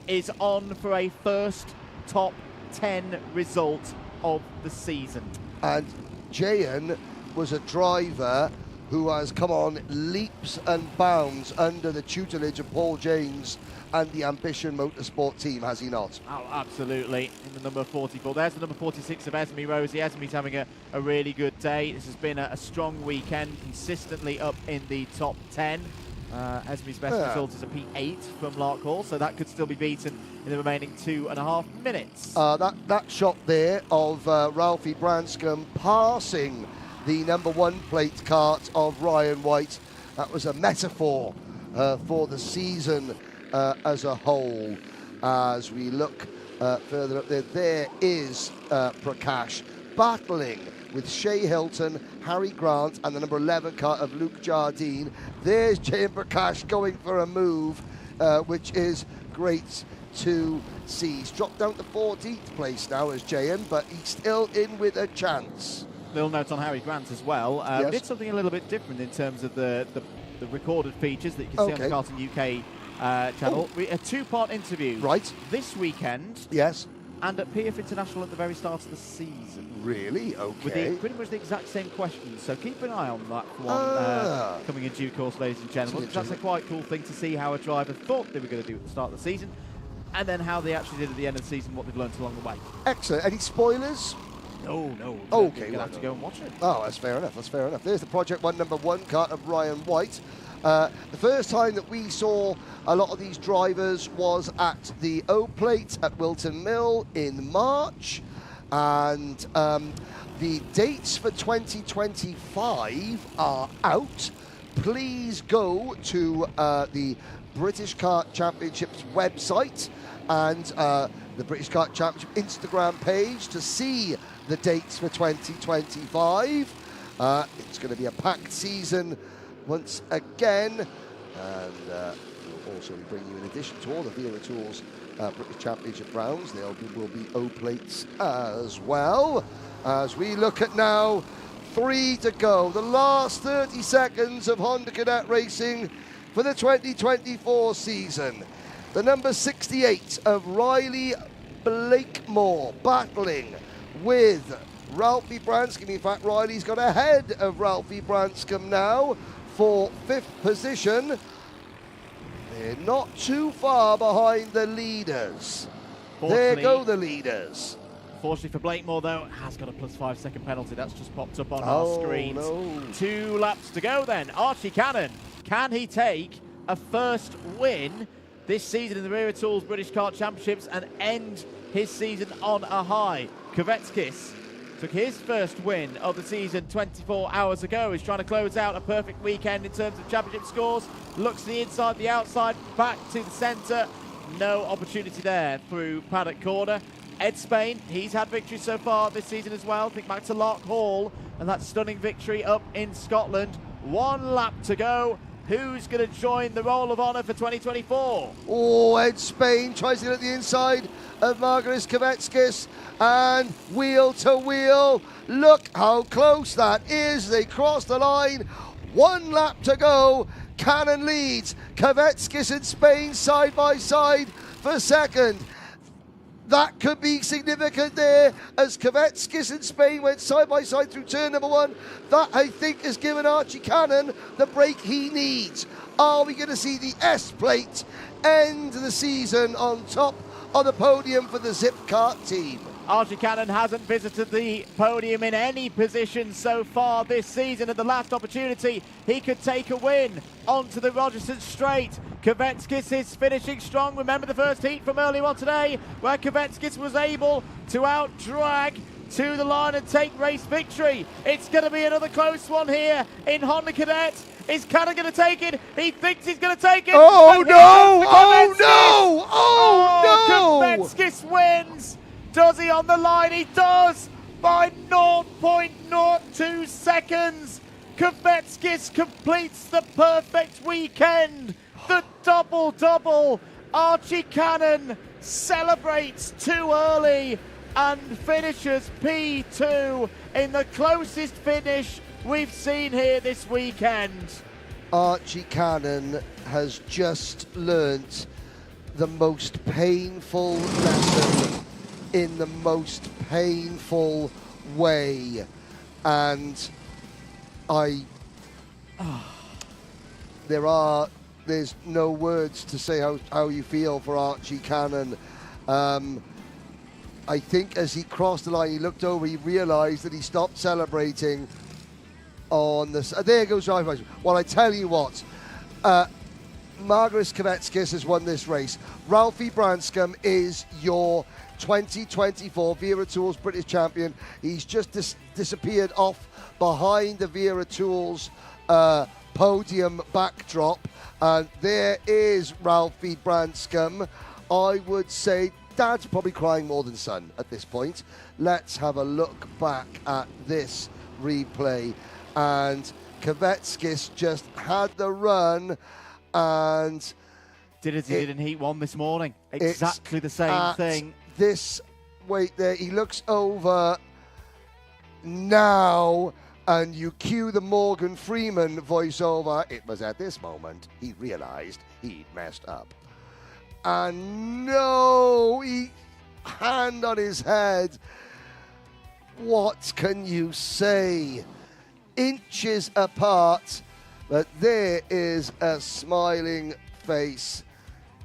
is on for a first top 10 result of the season. And Jayan was a driver who has come on leaps and bounds under the tutelage of Paul James and the Ambition Motorsport team, has he not? Oh, absolutely. In the number 44. There's the number 46 of Esme Rosie. Esme's having a really good day. This has been a strong weekend, consistently up in the top 10. Esme's best result is a P8 from Lark Hall, so that could still be beaten in the remaining 2.5 minutes. That shot there of Ralphie Branscombe passing the number 1 plate kart of Ryan White, that was a metaphor for the season as a whole. As we look further up there is Prakash battling with Shea Hilton, Harry Grant, and the number 11 kart of Luke Jardine. There's Jayan Prakash going for a move, which is great to see. He's dropped down to 14th place now as Jayan, but he's still in with a chance. Little note on Harry Grant as well. Yes. Did something a little bit different in terms of the recorded features that you can see on the Karting UK channel. A 2-part interview. Right. This weekend. Yes. And at PF International at the very start of the season. Really? Okay. With pretty much the exact same questions. So keep an eye on that one coming in due course, ladies and gentlemen. That's a quite cool thing to see how a driver thought they were going to do at the start of the season, and then how they actually did at the end of the season, what they've learned along the way. Excellent. Any spoilers? No. Okay. You're going to have to go and watch it. Oh, that's fair enough. That's fair enough. There's the Project 1 number 1 kart of Ryan White. The first time that we saw a lot of these drivers was at the O-Plate at Wilton Mill in March. And the dates for 2025 are out. Please go to the British Kart Championships website and the British Kart Championship Instagram page to see the dates for 2025. It's going to be a packed season once again, and we'll also bring you, in addition to all the Wera Tools British Championship rounds, there will be O-Plates as well. As we look at now 3 to go. The last 30 seconds of Honda Cadet racing for the 2024 season. The number 68 of Riley Blakemore battling with Ralphie Branscombe. In fact, Riley's got ahead of Ralphie Branscombe now for 5th position. They're not too far behind the leaders. There go the leaders. Fortunately for Blakemore, though, has got a +5 second penalty. That's just popped up on our screens. No. 2 laps to go then. Archie Cannon, can he take a first win this season in the Wera Tools British Kart Championships and end his season on a high? Kvetskis took his first win of the season 24 hours ago. He's trying to close out a perfect weekend in terms of championship scores. Looks to the inside, the outside, back to the centre. No opportunity there through Paddock corner. Ed Spain, he's had victories so far this season as well. Think back to Lark Hall and that stunning victory up in Scotland. 1 lap to go. Who's going to join the Roll of Honour for 2024? Oh, Ed Spain tries to get at the inside of Margaret Kvetskis and wheel to wheel. Look how close that is. They cross the line. 1 lap to go. Cannon leads. Kvetskis and Spain side by side for second. That could be significant there as Kvetskis and Spain went side by side through turn number 1. That, I think, has given Archie Cannon the break he needs. Are we going to see the S plate end the season on top of the podium for the Zip Kart team? Archie Cannon hasn't visited the podium in any position so far this season. At the last opportunity, he could take a win onto the Rogerson Straight. Kvetskis is finishing strong. Remember the first heat from earlier on today, where Kvetskis was able to out-drag to the line and take race victory. It's going to be another close one here in Honda Cadet. Is Cannon going to take it? He thinks he's going to take it. Oh, no! Oh, no! Oh, no! Kvetskis wins. Does he on the line? He does by 0.02 seconds. Kvetskis completes the perfect weekend. The double-double. Archie Cannon celebrates too early and finishes P2 in the closest finish we've seen here this weekend. Archie Cannon has just learnt the most painful lesson in the most painful way, and there's no words to say how you feel for Archie Cannon. I think as he crossed the line, he looked over, he realised that he stopped celebrating on this. There goes Ralphie. Well, I tell you what, Margaret Kvetskis has won this race. Ralphie Branscombe is your 2024 Wera Tools British champion. He's just disappeared off behind the Wera Tools podium backdrop, and there is Ralphie Branscombe. I would say Dad's probably crying more than son at this point. Let's have a look back at this replay, and Kvetskis just had the run and did as he did in Heat 1 this morning. Exactly the same thing. This wait there, he looks over now, and you cue the Morgan Freeman voiceover. It was at this moment he realized he'd messed up. And no, he hand on his head. What can you say? Inches apart, but there is a smiling face.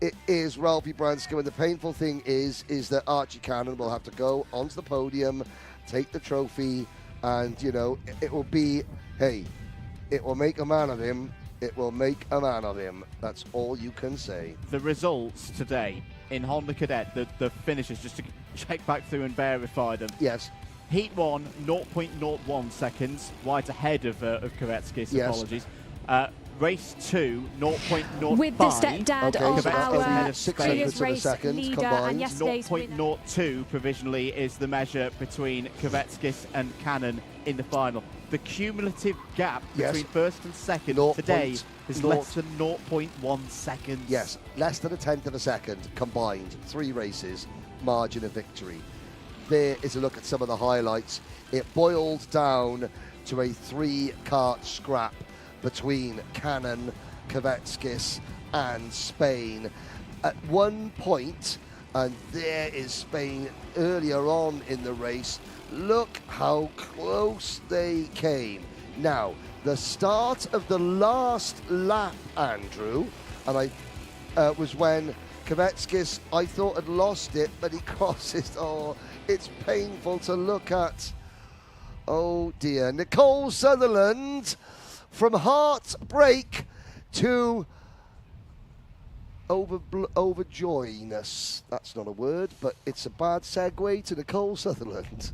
It is Ralphie Branscombe, and the painful thing is that Archie Cannon will have to go onto the podium, take the trophy, and, you know, it will be, hey, it will make a man of him. It will make a man of him. That's all you can say. The results today in Honda Cadet, the finishes, just to check back through and verify them. Yes. Heat 1, 0.01 seconds, wide ahead of Kvetskis, yes. Apologies. Race 2, 0.05. With the stepdad of our previous race leader combined. and yesterday's winner. 0.02 provisionally is the measure between Kvetskis and Cannon in the final. The cumulative gap between first and second today is less than 0.1 seconds. Yes, less than a tenth of a second combined. 3 races, margin of victory. There is a look at some of the highlights. It boiled down to a 3-kart scrap between Cannon, Kvetskis and Spain. At one point, and there is Spain earlier on in the race, look how close they came. Now, the start of the last lap, Andrew, and was when Kvetskis, I thought, had lost it, but he crosses. Oh, it's painful to look at. Oh dear. Nicole Sutherland, from heartbreak to overjoyness. That's not a word, but it's a bad segue to Nicole Sutherland.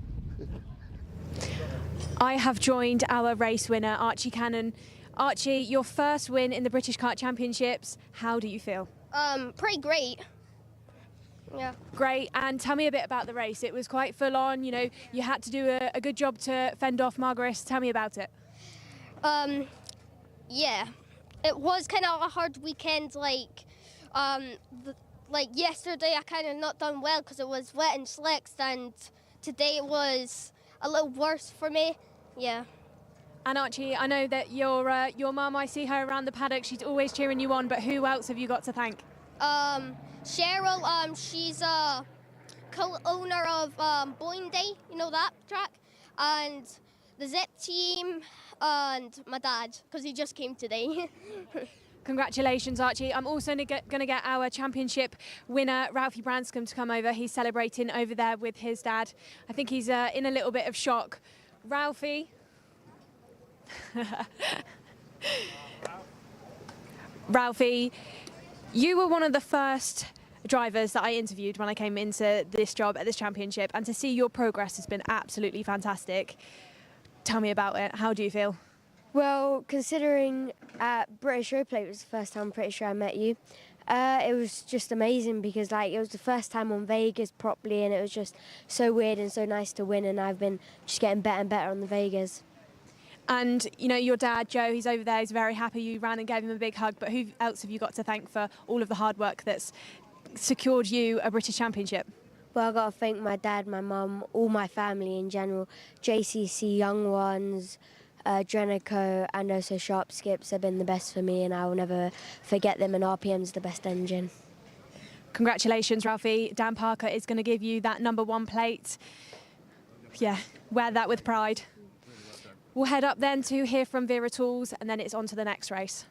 I have joined our race winner, Archie Cannon. Archie, your first win in the British Kart Championships. How do you feel? Pretty great. Yeah. Great, and tell me a bit about the race. It was quite full on, you know, you had to do a good job to fend off Margaret. Tell me about it. Yeah, it was kind of a hard weekend, like yesterday I kind of not done well because it was wet and slicks, and today it was a little worse for me, yeah. And Archie, I know that your mum, I see her around the paddock, she's always cheering you on, but who else have you got to thank? Cheryl, she's a co-owner of Boeing Day, you know that track, and the Zip team, and my dad, because he just came today. Congratulations, Archie. I'm also going to get our championship winner, Ralphie Branscombe, to come over. He's celebrating over there with his dad. I think he's in a little bit of shock. Ralphie. Ralphie, you were one of the first drivers that I interviewed when I came into this job at this championship, and to see your progress has been absolutely fantastic. Tell me about it. How do you feel? Well, considering British Roadplate was the first time I'm pretty sure I met you, it was just amazing because it was the first time on Vegas properly, and it was just so weird and so nice to win, and I've been just getting better and better on the Vegas. And, you know, your dad, Joe, he's over there, he's very happy you ran and gave him a big hug, but who else have you got to thank for all of the hard work that's secured you a British Championship? Well, I've got to thank my dad, my mum, all my family in general, JCC Young Ones, Drenico, and also Sharp Skips have been the best for me, and I will never forget them, and RPM's the best engine. Congratulations, Ralphie. Dan Parker is going to give you that #1 plate. Yeah, wear that with pride. We'll head up then to hear from Wera Tools, and then it's on to the next race.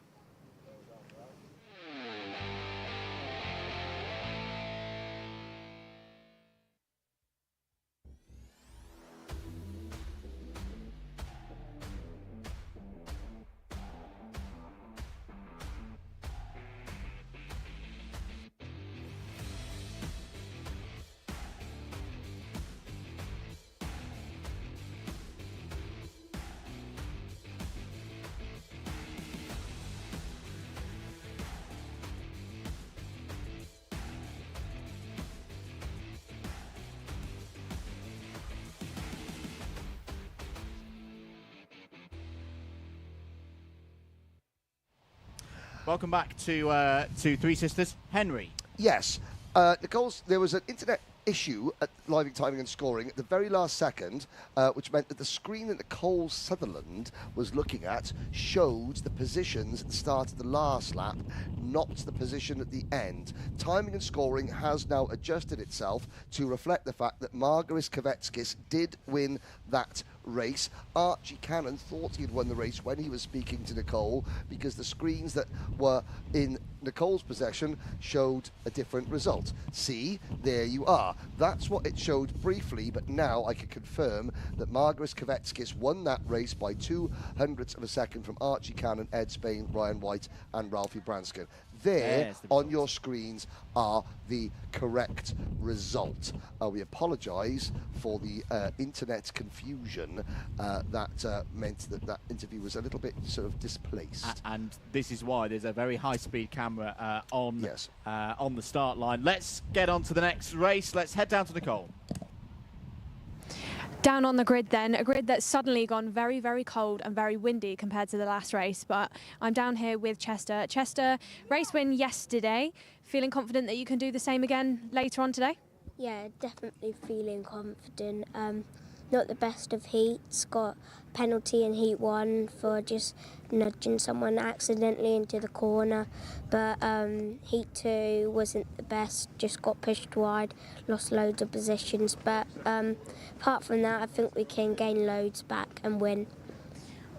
Welcome back to Three Sisters. Henry. Yes. Nicole's, there was an internet issue at Living Timing and Scoring at the very last second, which meant that the screen that Nicole Sutherland was looking at showed the positions at the start of the last lap, not the position at the end. Timing and Scoring has now adjusted itself to reflect the fact that Margaret Kvetskis did win that race. Archie Cannon thought he had won the race when he was speaking to Nicole, because the screens that were in Nicole's possession showed a different result. See, there you are. That's what it showed briefly, but now I can confirm that Margaret Kvetskis won that race by 0.02 of a second from Archie Cannon, Ed Spain, Ryan White and Ralphie Branscombe. There, on your screens, are the correct result. We apologise for the internet confusion that meant that that interview was a little bit sort of displaced. And this is why there's a very high-speed camera on the start line. Let's get on to the next race. Let's head down to Nicole. Down on the grid then, a grid that's suddenly gone very, very cold and very windy compared to the last race, but I'm down here with Chester. Chester, race win yesterday. Feeling confident that you can do the same again later on today? Yeah, definitely feeling confident. not the best of heats. Got penalty in heat 1 for just nudging someone accidentally into the corner. But heat 2 wasn't the best, just got pushed wide, lost loads of positions. But apart from that, I think we can gain loads back and win.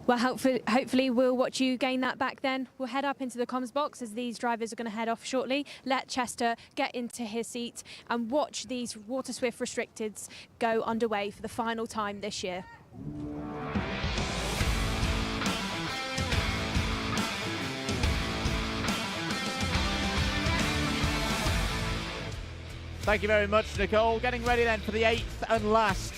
Well, hopefully we'll watch you gain that back then. We'll head up into the comms box as these drivers are going to head off shortly. Let Chester get into his seat and watch these Water Swift Restricteds go underway for the final time this year. Thank you very much, Nicole. Getting ready then for the 8th and last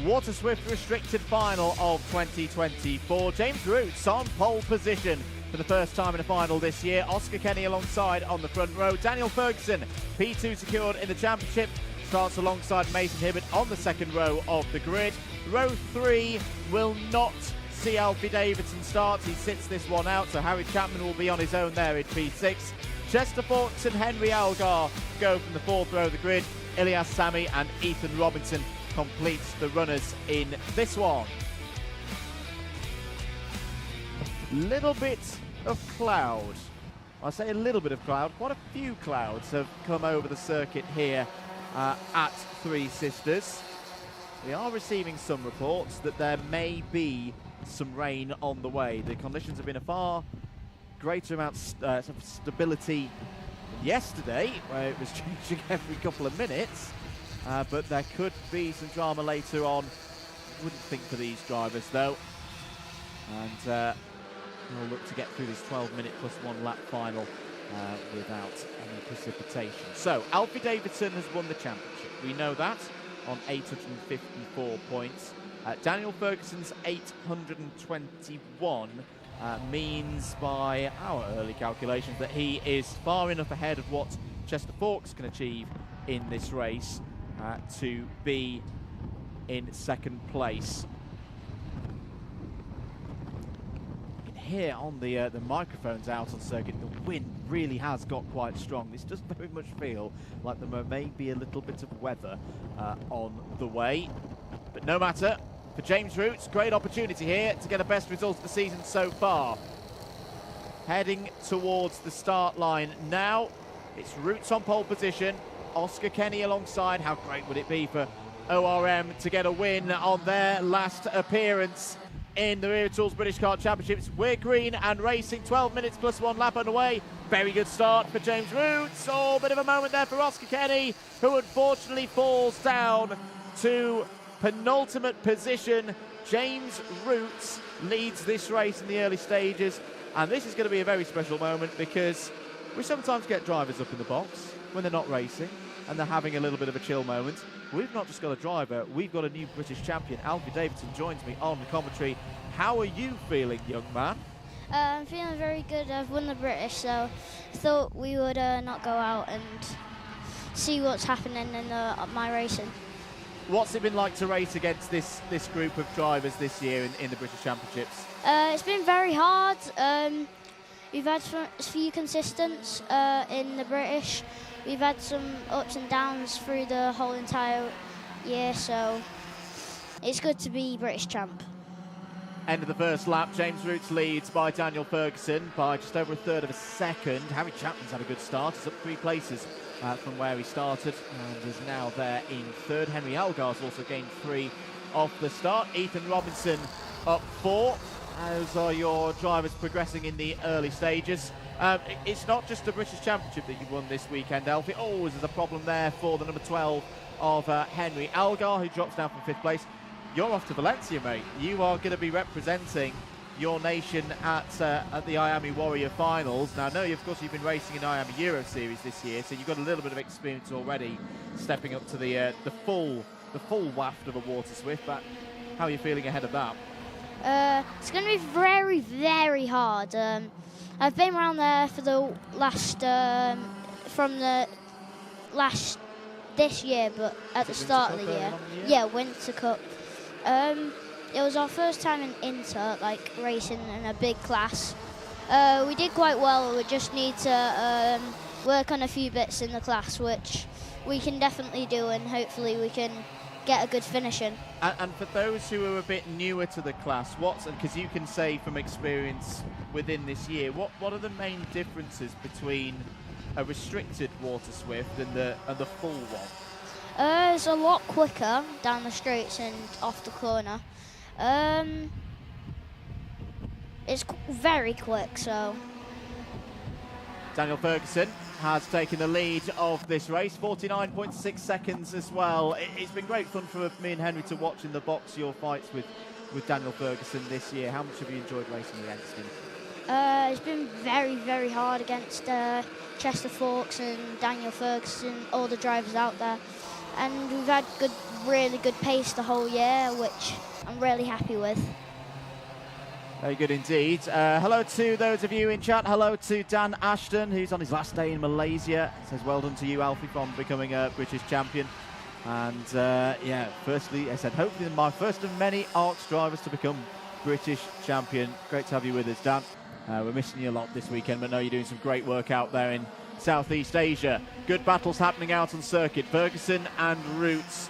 Water Swift Restricted Final of 2024. James Roots on pole position for the first time in a final this year. Oscar Kenny alongside on the front row. Daniel Ferguson, P2 secured in the championship, starts alongside Mason Hibbert on the second row of the grid. Row 3 will not see Alfie Davidson start. He sits this one out, so Harry Chapman will be on his own there in P6. Chester Fawkes and Henry Algar go from the fourth row of the grid. Ilyas Sami and Ethan Robinson completes the runners in this one. Little bit of cloud. I say a little bit of cloud. Quite a few clouds have come over the circuit here at Three Sisters. We are receiving some reports that there may be some rain on the way. The conditions have been a far greater amount of stability than yesterday, where it was changing every couple of minutes. But there could be some drama later on. Wouldn't think for these drivers, though. And we'll look to get through this 12-minute plus 1 lap final without any precipitation. So, Alfie Davidson has won the championship. We know that on 854 points. Daniel Ferguson's 821 means, by our early calculations, that he is far enough ahead of what Chester Fawkes can achieve in this race to be in second place. You can hear on the microphones out on circuit, the wind really has got quite strong. This does very much feel like there may be a little bit of weather on the way. But no matter, for James Roots, great opportunity here to get a best result of the season so far. Heading towards the start line now. It's Roots on pole position. Oscar Kenny alongside. How great would it be for ORM to get a win on their last appearance in the Wera Tools British Kart Championships? We're green and racing. 12 minutes plus 1 lap underway. Very good start for James Roots. Oh, bit of a moment there for Oscar Kenny, who unfortunately falls down to penultimate position. James Roots leads this race in the early stages, and this is going to be a very special moment because we sometimes get drivers up in the box when they're not racing and they're having a little bit of a chill moment. We've not just got a driver, we've got a new British champion. Alfie Davidson joins me on the commentary. How are you feeling, young man? I'm feeling very good. I've won the British, so I thought we would not go out and see what's happening in my racing. What's it been like to race against this group of drivers this year in the British Championships? It's been very hard. We've had a few consistents in the British. We've had some ups and downs through the whole entire year, so it's good to be British champ. End of the first lap, James Roots leads by Daniel Ferguson by just over a third of a second. Harry Chapman's had a good start. He's up 3 places from where he started and is now there in third. Henry Algar's also gained 3 off the start. Ethan Robinson up 4. Those are your drivers progressing in the early stages. It's not just the British Championship that you've won this weekend, Alfie. Oh, there's a problem there for the number 12 of Henry Algar, who drops down from 5th place. You're off to Valencia, mate. You are going to be representing your nation at the Iami Warrior Finals. Now, I know, of course, you've been racing in Iami Euro Series this year, so you've got a little bit of experience already stepping up to the full waft of a Water Swift. But how are you feeling ahead of that? It's going to be very, very hard. I've been around there for the last, this year, but at the start of the year. Yeah, Winter Cup. It was our first time in Inter, like racing in a big class. We did quite well. We just need to work on a few bits in the class, which we can definitely do, and hopefully we can get a good finish in. And for those who are a bit newer to the class, because you can say from experience within this year, what are the main differences between a restricted water swift and the full one? It's a lot quicker down the straights and off the corner. It's very quick, so. Daniel Ferguson has taken the lead of this race, 49.6 seconds as well. It's been great fun for me and Henry to watch in the box your fights with Daniel Ferguson this year. How much have you enjoyed racing against him? It's been very, very hard against Chester Fawkes and Daniel Ferguson, all the drivers out there. And we've had really good pace the whole year, which I'm really happy with. Very good indeed. Hello to those of you in chat. Hello to Dan Ashton, who's on his last day in Malaysia. Says well done to you, Alfie, from becoming a British champion. And yeah, firstly, I said hopefully my first of many ARCS drivers to become British champion. Great to have you with us, Dan. We're missing you a lot this weekend, but know you're doing some great work out there in Southeast Asia. Good battles happening out on circuit. Ferguson and Roots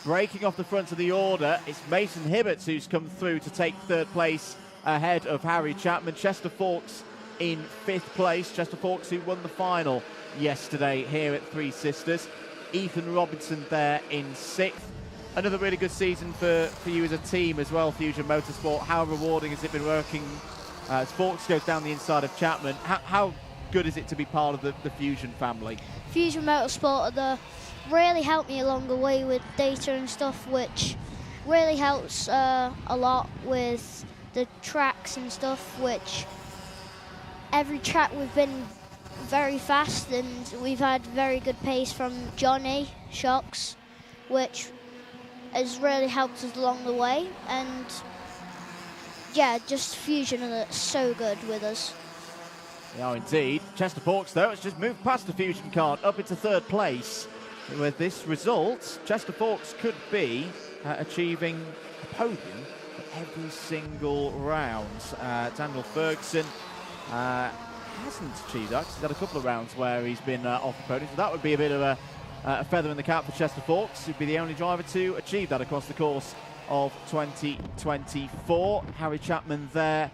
breaking off the front of the order. It's Mason Hibbert who's come through to take third place ahead of Harry Chapman. Chester Fawkes in fifth place. Chester Fawkes who won the final yesterday here at Three Sisters. Ethan Robinson there in sixth. Another really good season for you as a team as well, Fusion Motorsport. How rewarding has it been working as Fawkes goes down the inside of Chapman? How good is it to be part of the Fusion family? Fusion Motorsport really helped me along the way with data and stuff, which really helps a lot with the tracks and stuff, which every track we've been very fast and we've had very good pace from Johnny Shocks, which has really helped us along the way. And yeah, just Fusion are so good with us. Yeah, indeed. Chester Fawkes, though, has just moved past the Fusion Kart up into third place. With this result, Chester Fawkes could be achieving a podium for every single round. Daniel Ferguson hasn't achieved that. He's had a couple of rounds where he's been off the podium, so that would be a bit of a feather in the cap for Chester Fawkes. He'd be the only driver to achieve that across the course of 2024. Harry Chapman there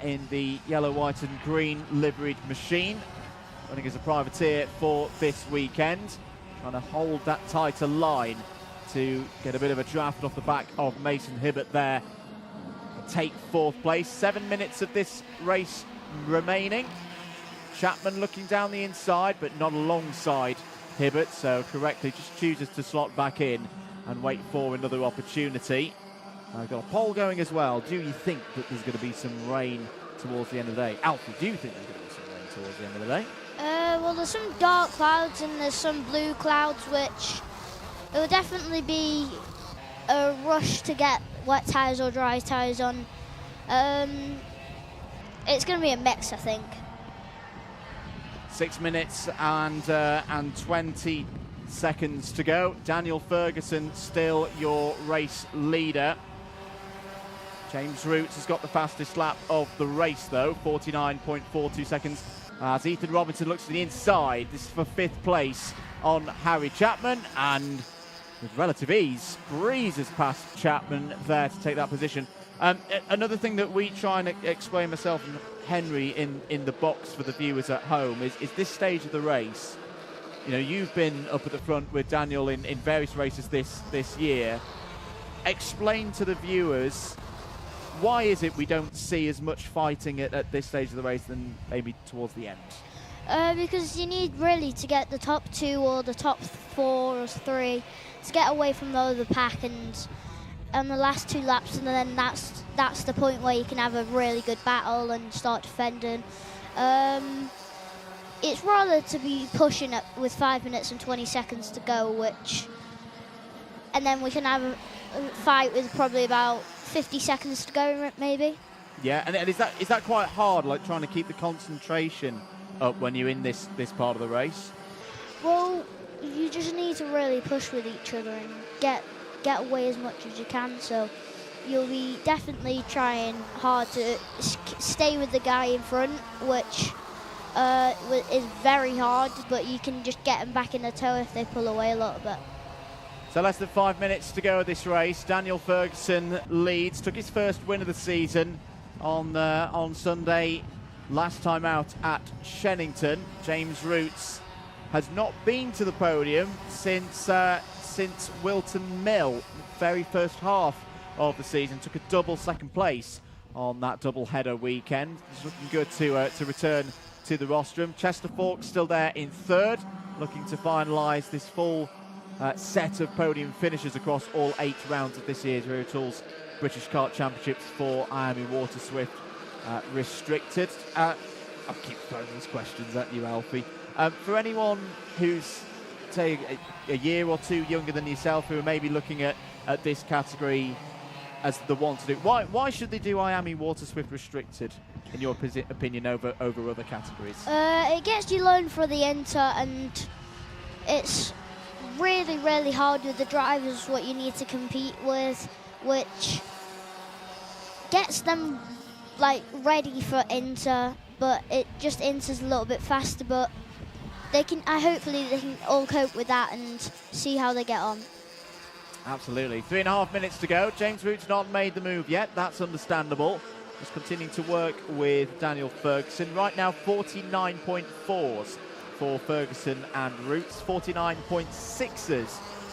in the yellow, white and green liveried machine, running as a privateer for this weekend, trying to hold that tighter line to get a bit of a draft off the back of Mason Hibbert there. Take fourth place. 7 minutes of this race remaining. Chapman looking down the inside, but not alongside Hibbert, so correctly just chooses to slot back in and wait for another opportunity. I've got a poll going as well. Do you think that there's going to be some rain towards the end of the day? Alfie, do you think there's going to be some rain towards the end of the day? Well, there's some dark clouds and there's some blue clouds, which it will definitely be a rush to get wet tyres or dry tyres on. It's going to be a mix, I think. 6 minutes and 20 seconds to go. Daniel Ferguson still your race leader. James Roots has got the fastest lap of the race, though, 49.42 seconds. As Ethan Robinson looks to the inside, this is for fifth place on Harry Chapman, and with relative ease, breezes past Chapman there to take that position. Another thing that we try and explain, myself and Henry, in the box for the viewers at home is this stage of the race. You know, you've been up at the front with Daniel in various races this year. Explain to the viewers, why is it we don't see as much fighting at this stage of the race than maybe towards the end? Because you need really to get the top two or the top 4 or 3 to get away from the other pack, and on the last 2 laps, and then that's the point where you can have a really good battle and start defending. It's rather to be pushing it with 5 minutes and 20 seconds to go, and then we can have a fight with probably about 50 seconds to go, maybe. Yeah, and is that quite hard, like trying to keep the concentration up when you're in this part of the race? Well, you just need to really push with each other and get away as much as you can, so you'll be definitely trying hard to stay with the guy in front, which is very hard, but you can just get them back in the toe if they pull away a little bit. So less than 5 minutes to go of this race. Daniel Ferguson leads, took his first win of the season on Sunday, last time out at Shennington. James Roots has not been to the podium since Wilton Mill, very first half of the season. Took a double second place on that double header weekend. It's looking good to return to the rostrum. Chester Falk still there in third, looking to finalise this full set of podium finishes across all 8 rounds of this year's Wera Tools British Kart Championships for Iami Water Swift Restricted. I'll keep throwing these questions at you, Alfie. For anyone who's, say, a year or two younger than yourself, who are maybe looking at this category as the one to do, why should they do Iami Water Swift Restricted, in your opinion, over other categories? It gets you loan for the inter, and it's really, really hard with the drivers what you need to compete with, which gets them like ready for inter, but it just inter's a little bit faster, but they can hopefully they can all cope with that and see how they get on. Absolutely. 3.5 minutes to go. James Roots not made the move yet. That's understandable. Just continuing to work with Daniel Ferguson. Right now, 49.4s for Ferguson and Roots. 49.6s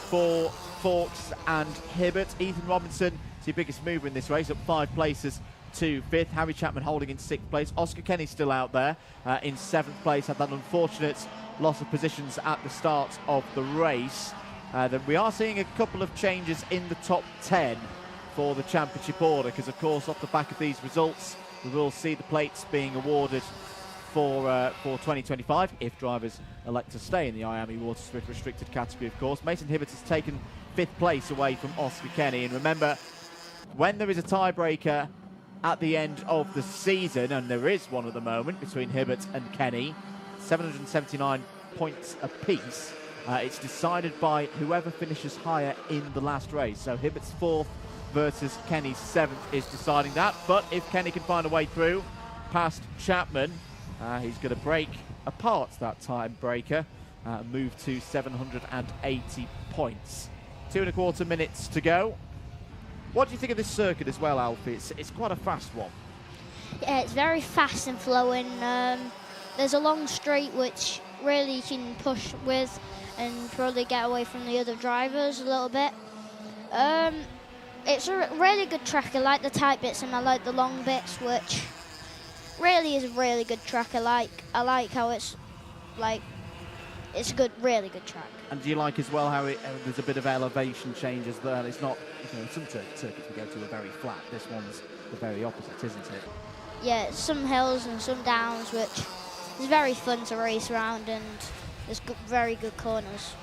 for Fawkes and Hibbert. Ethan Robinson is the biggest mover in this race, up 5 places to 5th. Harry Chapman holding in 6th place. Oscar Kenny still out there in 7th place. Had that unfortunate loss of positions at the start of the race. Then we are seeing a couple of changes in the top 10 for the championship order, because of course off the back of these results we will see the plates being awarded for 2025 if drivers elect to stay in the Iami Water Swift Restricted category, of course. Mason Hibbert has taken 5th place away from Oscar Kenny, and remember, when there is a tiebreaker at the end of the season, and there is one at the moment between Hibbert and Kenny, 779 points apiece, it's decided by whoever finishes higher in the last race. So Hibbert's 4th versus Kenny's 7th is deciding that. But if Kenny can find a way through past Chapman, he's going to break apart that tiebreaker, move to 780 points. 2.25 minutes to go. What do you think of this circuit as well, Alfie? It's quite a fast one. Yeah, it's very fast and flowing. There's a long straight which really you can push with and probably get away from the other drivers a little bit. It's a really good track. I like the tight bits and I like the long bits, which really is a really good track. I like how it's like, it's a good, really good track. And do you like as well how there's a bit of elevation changes there? It's not, some circuits we go to are very flat. This one's the very opposite, isn't it? Yeah, some hills and some downs, which is very fun to race around, and there's very good corners.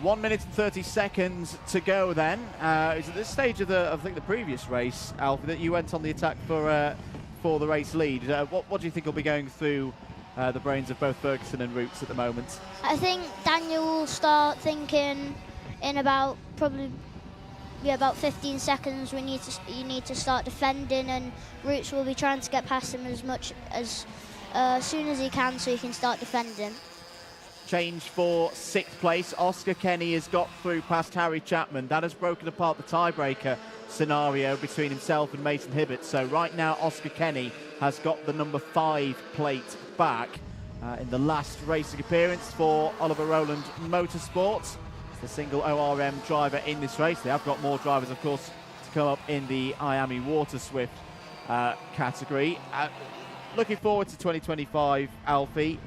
1 minute and 30 seconds to go then. It's at this stage of the previous race, Alfie, that you went on the attack for the race lead. What do you think will be going through the brains of both Ferguson and Roots at the moment? I think Daniel will start thinking in about probably about 15 seconds you need to start defending, and Roots will be trying to get past him as much as soon as he can so he can start defending. Change for 6th place. Oscar Kenny has got through past Harry Chapman. That has broken apart the tiebreaker scenario between himself and Mason Hibbert. So right now Oscar Kenny has got the number 5 plate back in the last racing appearance for Oliver Rowland Motorsport. It's the single ORM driver in this race. They have got more drivers, of course, to come up in the Iami Water Swift category. Looking forward to 2025, Alfie.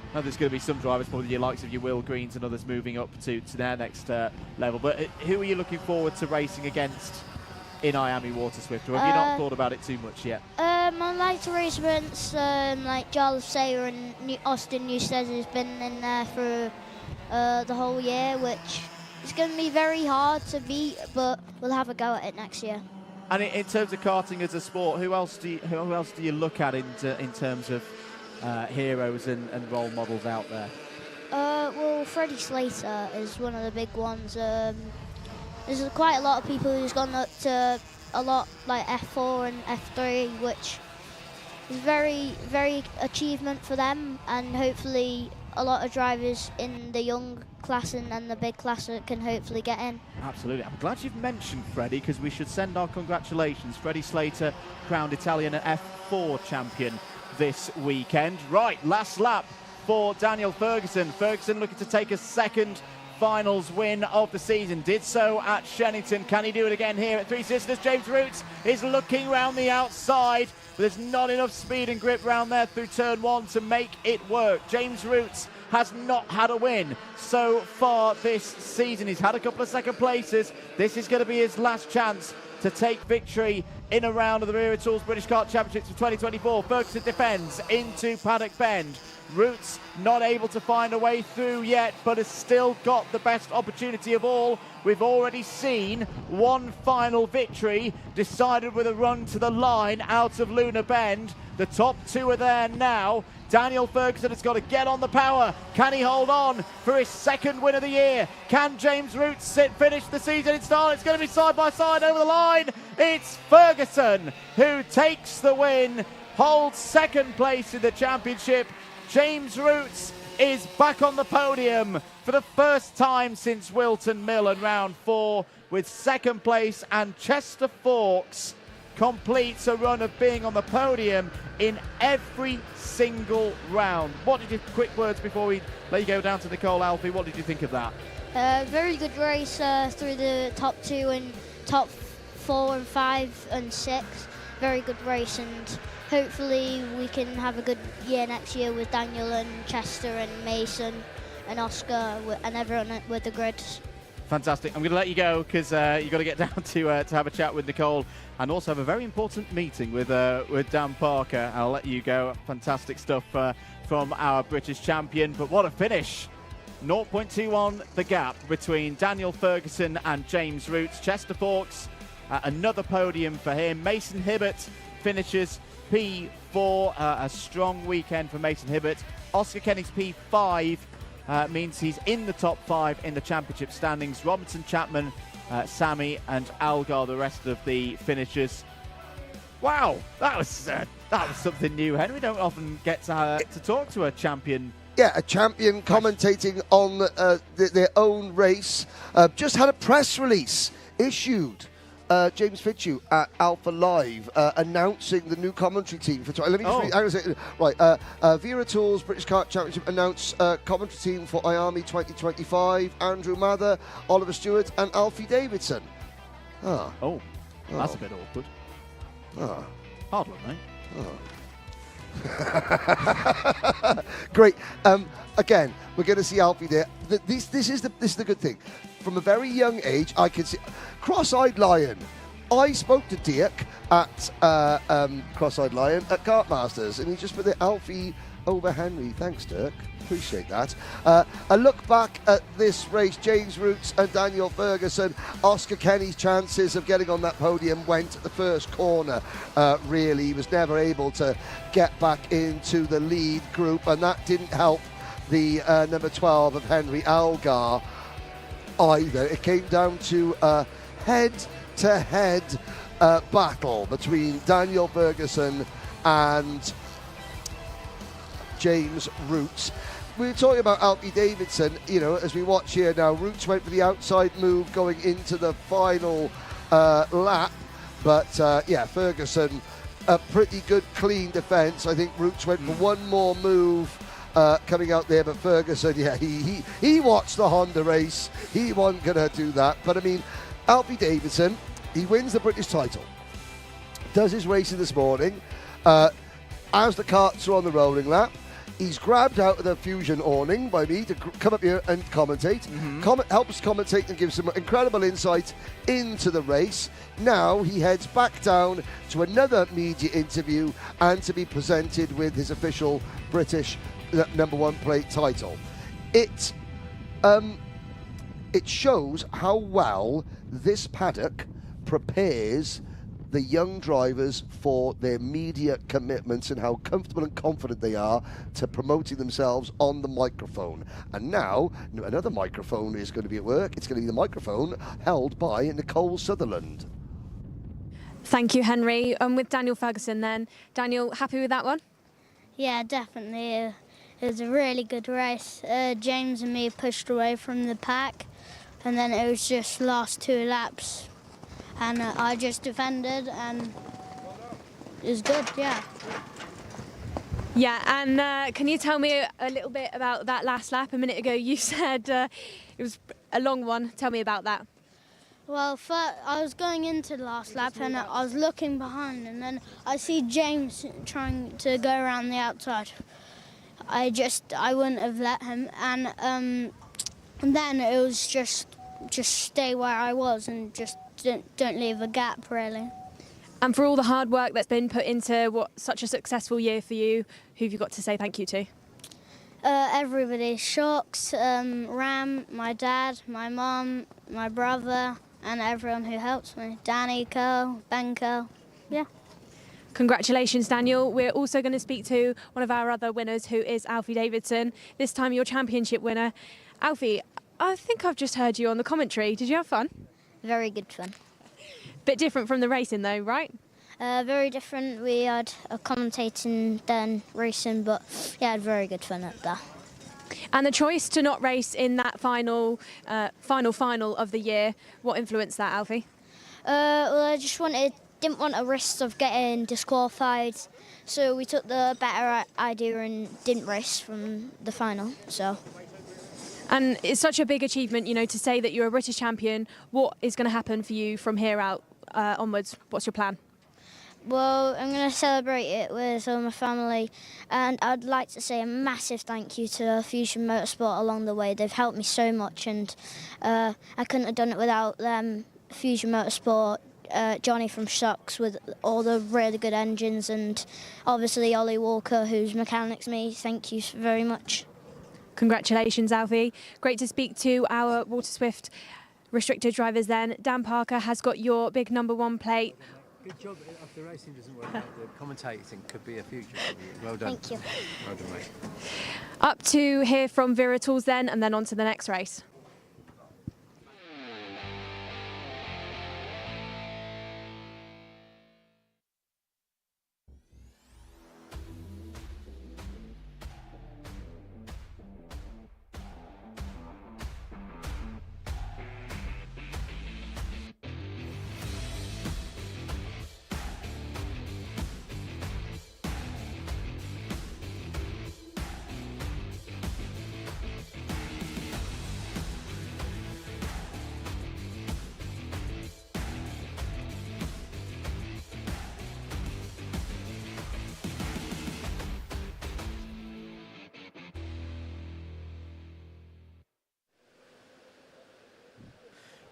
I know there's going to be some drivers, probably your likes of your Will Greens and others, moving up to their next level. But who are you looking forward to racing against in Iami Water Swift? Or have you not thought about it too much yet? I like to race against like Giles Sayer and Austin Newstead, who's been in there for the whole year, which is going to be very hard to beat, but we'll have a go at it next year. And in terms of karting as a sport, who else do you look at in terms of heroes and role models out there? Well, Freddie Slater is one of the big ones. There's quite a lot of people who's gone up to a lot like F4 and F3, which is very, very achievement for them, and hopefully a lot of drivers in the young class and the big class that can hopefully get in. Absolutely. I'm glad you've mentioned Freddie, because we should send our congratulations. Freddie Slater, crowned Italian F4 champion this weekend. Right, last lap for Daniel Ferguson. Ferguson looking to take a second finals win of the season. Did so at Shennington. Can he do it again here at Three Sisters? James Roots is looking round the outside, but there's not enough speed and grip round there through turn 1 to make it work. James Roots has not had a win so far this season. He's had a couple of second places. This is going to be his last chance to take victory in a round of the Wera Tools British Kart Championships for 2024. Ferguson defends into Paddock Bend. Roots not able to find a way through yet, but has still got the best opportunity of all. We've already seen one final victory decided with a run to the line out of Luna Bend. The top 2 are there now. Daniel Ferguson has got to get on the power. Can he hold on for his second win of the year? Can James Roots finish the season in style? It's going to be side by side over the line. It's Ferguson who takes the win, holds second place in the championship. James Roots is back on the podium for the first time since Wilton Mill in round 4 with second place, and Chester Forks completes a run of being on the podium in every single round. What did you, quick words before we let you go down to Nicole Alfie, what did you think of that? Very good race through the top 2 and top 4 and 5 and 6. Very good race, and hopefully we can have a good year next year with Daniel and Chester and Mason and Oscar and everyone with the grids. Fantastic. I'm going to let you go because you've got to get down to have a chat with Nicole and also have a very important meeting with Dan Parker. I'll let you go. Fantastic stuff from our British champion. But what a finish. 0.21 the gap between Daniel Ferguson and James Roots. Chester Forks, another podium for him. Mason Hibbert finishes P4. A strong weekend for Mason Hibbert. Oscar Kenning's P5 means he's in the top 5 in the championship standings. Robinson, Chapman, Sammy and Algar, the rest of the finishers. Wow, that was something new, Henry. We don't often get to talk to a champion. Yeah, a champion commentating on their own race. Just had a press release issued. James Fitzhugh at Alpha Live announcing the new commentary team for. Let me just read. Right, Wera Tools British Kart Championship announce commentary team for Iami 2025. Andrew Mather, Oliver Stewart, and Alfie Davidson. That's a bit awkward. Hard luck, mate. Great. Again, we're going to see Alfie there. This is the good thing. From a very young age, I could see Cross-Eyed Lion. I spoke to Dirk at Cross-Eyed Lion at Kartmasters, and he just put the Alfie over Henry. Thanks, Dirk. Appreciate that. A look back at this race, James Roots and Daniel Ferguson. Oscar Kenny's chances of getting on that podium went at the first corner, really. He was never able to get back into the lead group, and that didn't help the number 12 of Henry Algar either. It came down to a head-to-head battle between Daniel Ferguson and James Roots. We were talking about Alfie Davidson, you know, as we watch here now. Roots went for the outside move going into the final lap, but yeah, Ferguson, a pretty good clean defence. I think Roots went for one more move coming out there, but Ferguson, yeah, he watched the Honda race. He wasn't going to do that. But I mean, Alfie Davidson, he wins the British title, does his racing this morning. As the karts are on the rolling lap, he's grabbed out of the Fusion awning by me to come up here and commentate. Helps commentate and give some incredible insight into the race. Now he heads back down to another media interview and to be presented with his official British number 1 plate title. It shows how well this paddock prepares the young drivers for their media commitments and how comfortable and confident they are to promoting themselves on the microphone. And now another microphone is going to be at work. It's going to be the microphone held by Nicole Sutherland. Thank you, Henry. With Daniel Ferguson then. Daniel, happy with that one? Yeah, definitely. It was a really good race. James and me pushed away from the pack, and then it was just last 2 laps, and I just defended, and it was good, yeah. Yeah, and can you tell me a little bit about that last lap? A minute ago you said it was a long one. Tell me about that. Well, I was going into the last lap and I was looking behind, and then I see James trying to go around the outside. I wouldn't have let him, and then it was just stay where I was and just don't leave a gap, really. And for all the hard work that's been put into what such a successful year for you, who have you got to say thank you to? Everybody, Shocks, Ram, my dad, my mum, my brother, and everyone who helps me. Danny, Carl, Ben Carl, yeah. Congratulations, Daniel. We're also going to speak to one of our other winners, who is Alfie Davidson, this time your championship winner. Alfie, I think I've just heard you on the commentary. Did you have fun? Very good fun. Bit different from the racing though, right? Very different. We had a commentating then racing, but yeah, had very good fun at that. And the choice to not race in that final of the year, what influenced that, Alfie? Well, I just didn't want a risk of getting disqualified, so we took the better idea and didn't race from the final. So. And it's such a big achievement, you know, to say that you're a British champion. What is going to happen for you from here out onwards? What's your plan? Well, I'm going to celebrate it with all my family, and I'd like to say a massive thank you to Fusion Motorsport along the way. They've helped me so much, and I couldn't have done it without them. Fusion Motorsport, Johnny from Shocks with all the really good engines, and obviously Ollie Walker, who's mechanics me. Thank you very much. Congratulations, Alfie. Great to speak to our Water Swift restricted drivers then. Dan Parker has got your big #1 plate. Good job. If the racing doesn't work out, the commentating could be a future. Well done. Thank you. Well done, mate. Up to hear from Wera Tools then, and then on to the next race.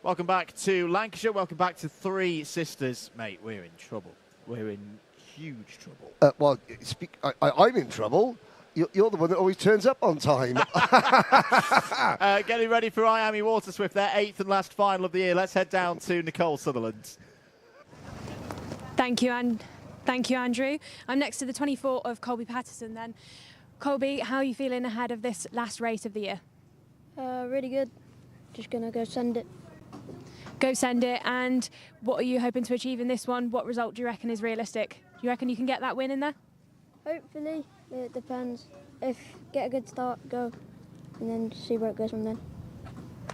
Welcome back to Lancashire. Welcome back to Three Sisters. Mate, we're in trouble. We're in huge trouble. Well, I'm in trouble. You're the one that always turns up on time. Getting ready for Iami Water Swift, their 8th and last final of the year. Let's head down to Nicole Sutherland. Thank you, Andrew. I'm next to the 24 of Colby Patterson then. Colby, how are you feeling ahead of this last race of the year? Really good. Just going to go send it. Go send it. And what are you hoping to achieve in this one? What result do you reckon is realistic? Do you reckon you can get that win in there? Hopefully. It depends. If get a good start, go, and then see where it goes from then.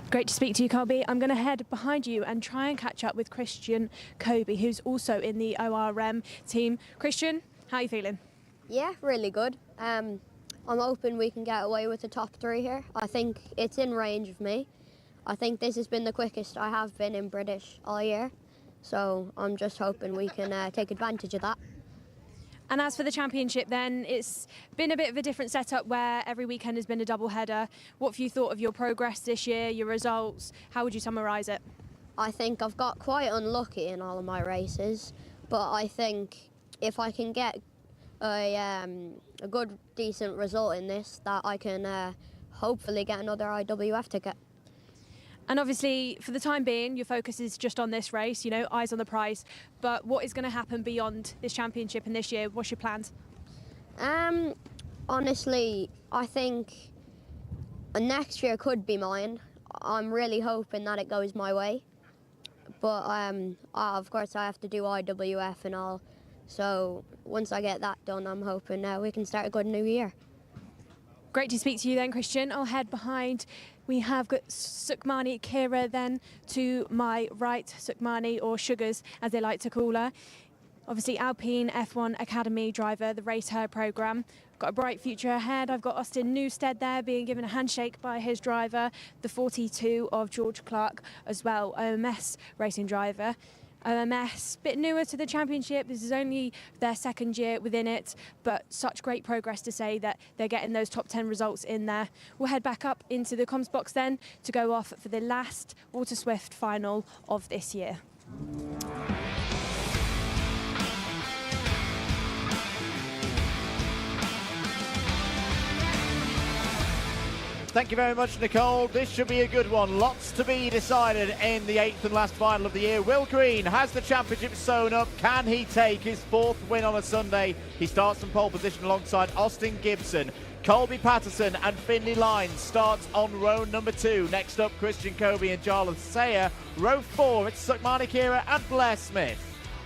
Great to speak to you, Colby. I'm going to head behind you and try and catch up with Christian Kobe, who's also in the ORM team. Christian, how are you feeling? Yeah, really good. I'm hoping we can get away with the top 3 here. I think it's in range of me. I think this has been the quickest I have been in British all year, so I'm just hoping we can take advantage of that. And as for the championship then, it's been a bit of a different setup where every weekend has been a double header. What have you thought of your progress this year, your results? How would you summarise it? I think I've got quite unlucky in all of my races, but I think if I can get a good, decent result in this, that I can hopefully get another IWF ticket. And obviously, for the time being, your focus is just on this race, you know, eyes on the prize. But what is going to happen beyond this championship and this year? What's your plans? Honestly, I think next year could be mine. I'm really hoping that it goes my way. But of course, I have to do IWF and all. So once I get that done, I'm hoping we can start a good new year. Great to speak to you then, Christian. I'll head behind. We have got Sukmani Kira then to my right, Sukmani, or Sugars as they like to call her. Obviously Alpine F1 Academy driver, the Race Her programme. Got a bright future ahead. I've got Austin Newstead there being given a handshake by his driver, the 42 of George Clark as well, OMS racing driver. OMS, bit newer to the championship. This is only their second year within it, but such great progress to say that they're getting those top 10 results in there. We'll head back up into the comms box then to go off for the last Water Swift final of this year. Thank you very much, Nicole. This should be a good one. Lots to be decided in the 8th and last final of the year. Will Green has the championship sewn up. Can he take his 4th win on a Sunday? He starts from pole position alongside Austin Gibson. Colby Patterson and Finley Lyons starts on row number 2. Next up, Christian Kobe and Jarlath Sayer. Row 4, it's Sukmani Kira and Blair Smith.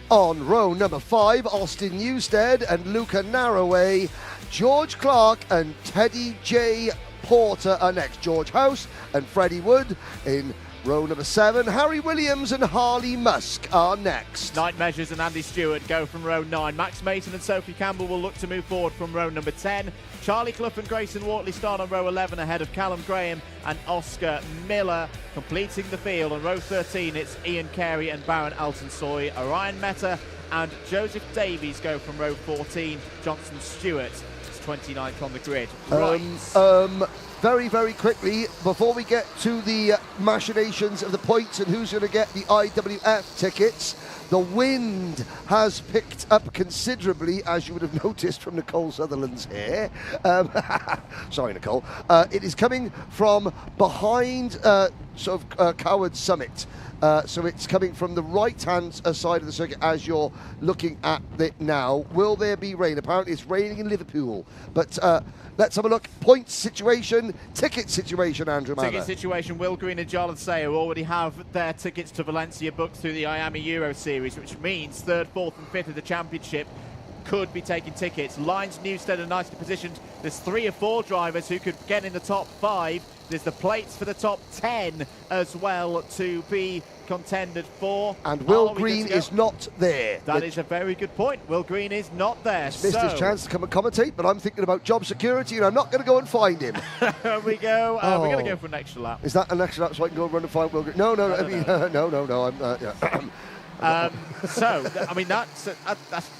On row number 5, Austin Newstead and Luca Narroway. George Clark and Teddy J. Porter are next. George House and Freddie Wood in row number 7. Harry Williams and Harley Musk are next. Night Measures and Andy Stewart go from row 9. Max Mason and Sophie Campbell will look to move forward from row number 10. Charlie Clough and Grayson Wortley start on row 11 ahead of Callum Graham and Oscar Miller. Completing the field on row 13, it's Ian Carey and Baron Alton-Soy. Orion Meta and Joseph Davies go from row 14. Johnson Stewart 29th on the grid. Very, very quickly, before we get to the machinations of the points and who's going to get the IWF tickets, the wind has picked up considerably, as you would have noticed from Nicole Sutherland's hair. Sorry, Nicole. It is coming from behind Coward Summit. So it's coming from the right-hand side of the circuit as you're looking at it now. Will there be rain? Apparently it's raining in Liverpool. But let's have a look. Point situation, ticket situation, Andrew Mather. Ticket situation, Will Green and Jarlath Sayer already have their tickets to Valencia booked through the Iami Euro Series, which means 3rd, 4th and 5th of the championship could be taking tickets. Lyons, Newstead are nicely positioned. There's 3 or 4 drivers who could get in the top 5. There's the plates for the top 10 as well to be contended for. And Will Green is not there. That is a very good point. Will Green is not there. He's missed his chance to come and commentate, but I'm thinking about job security and I'm not going to go and find him. we go. We're going to go for an extra lap. Is that an extra lap so I can go and run and find Will Green? No. So, I mean, that's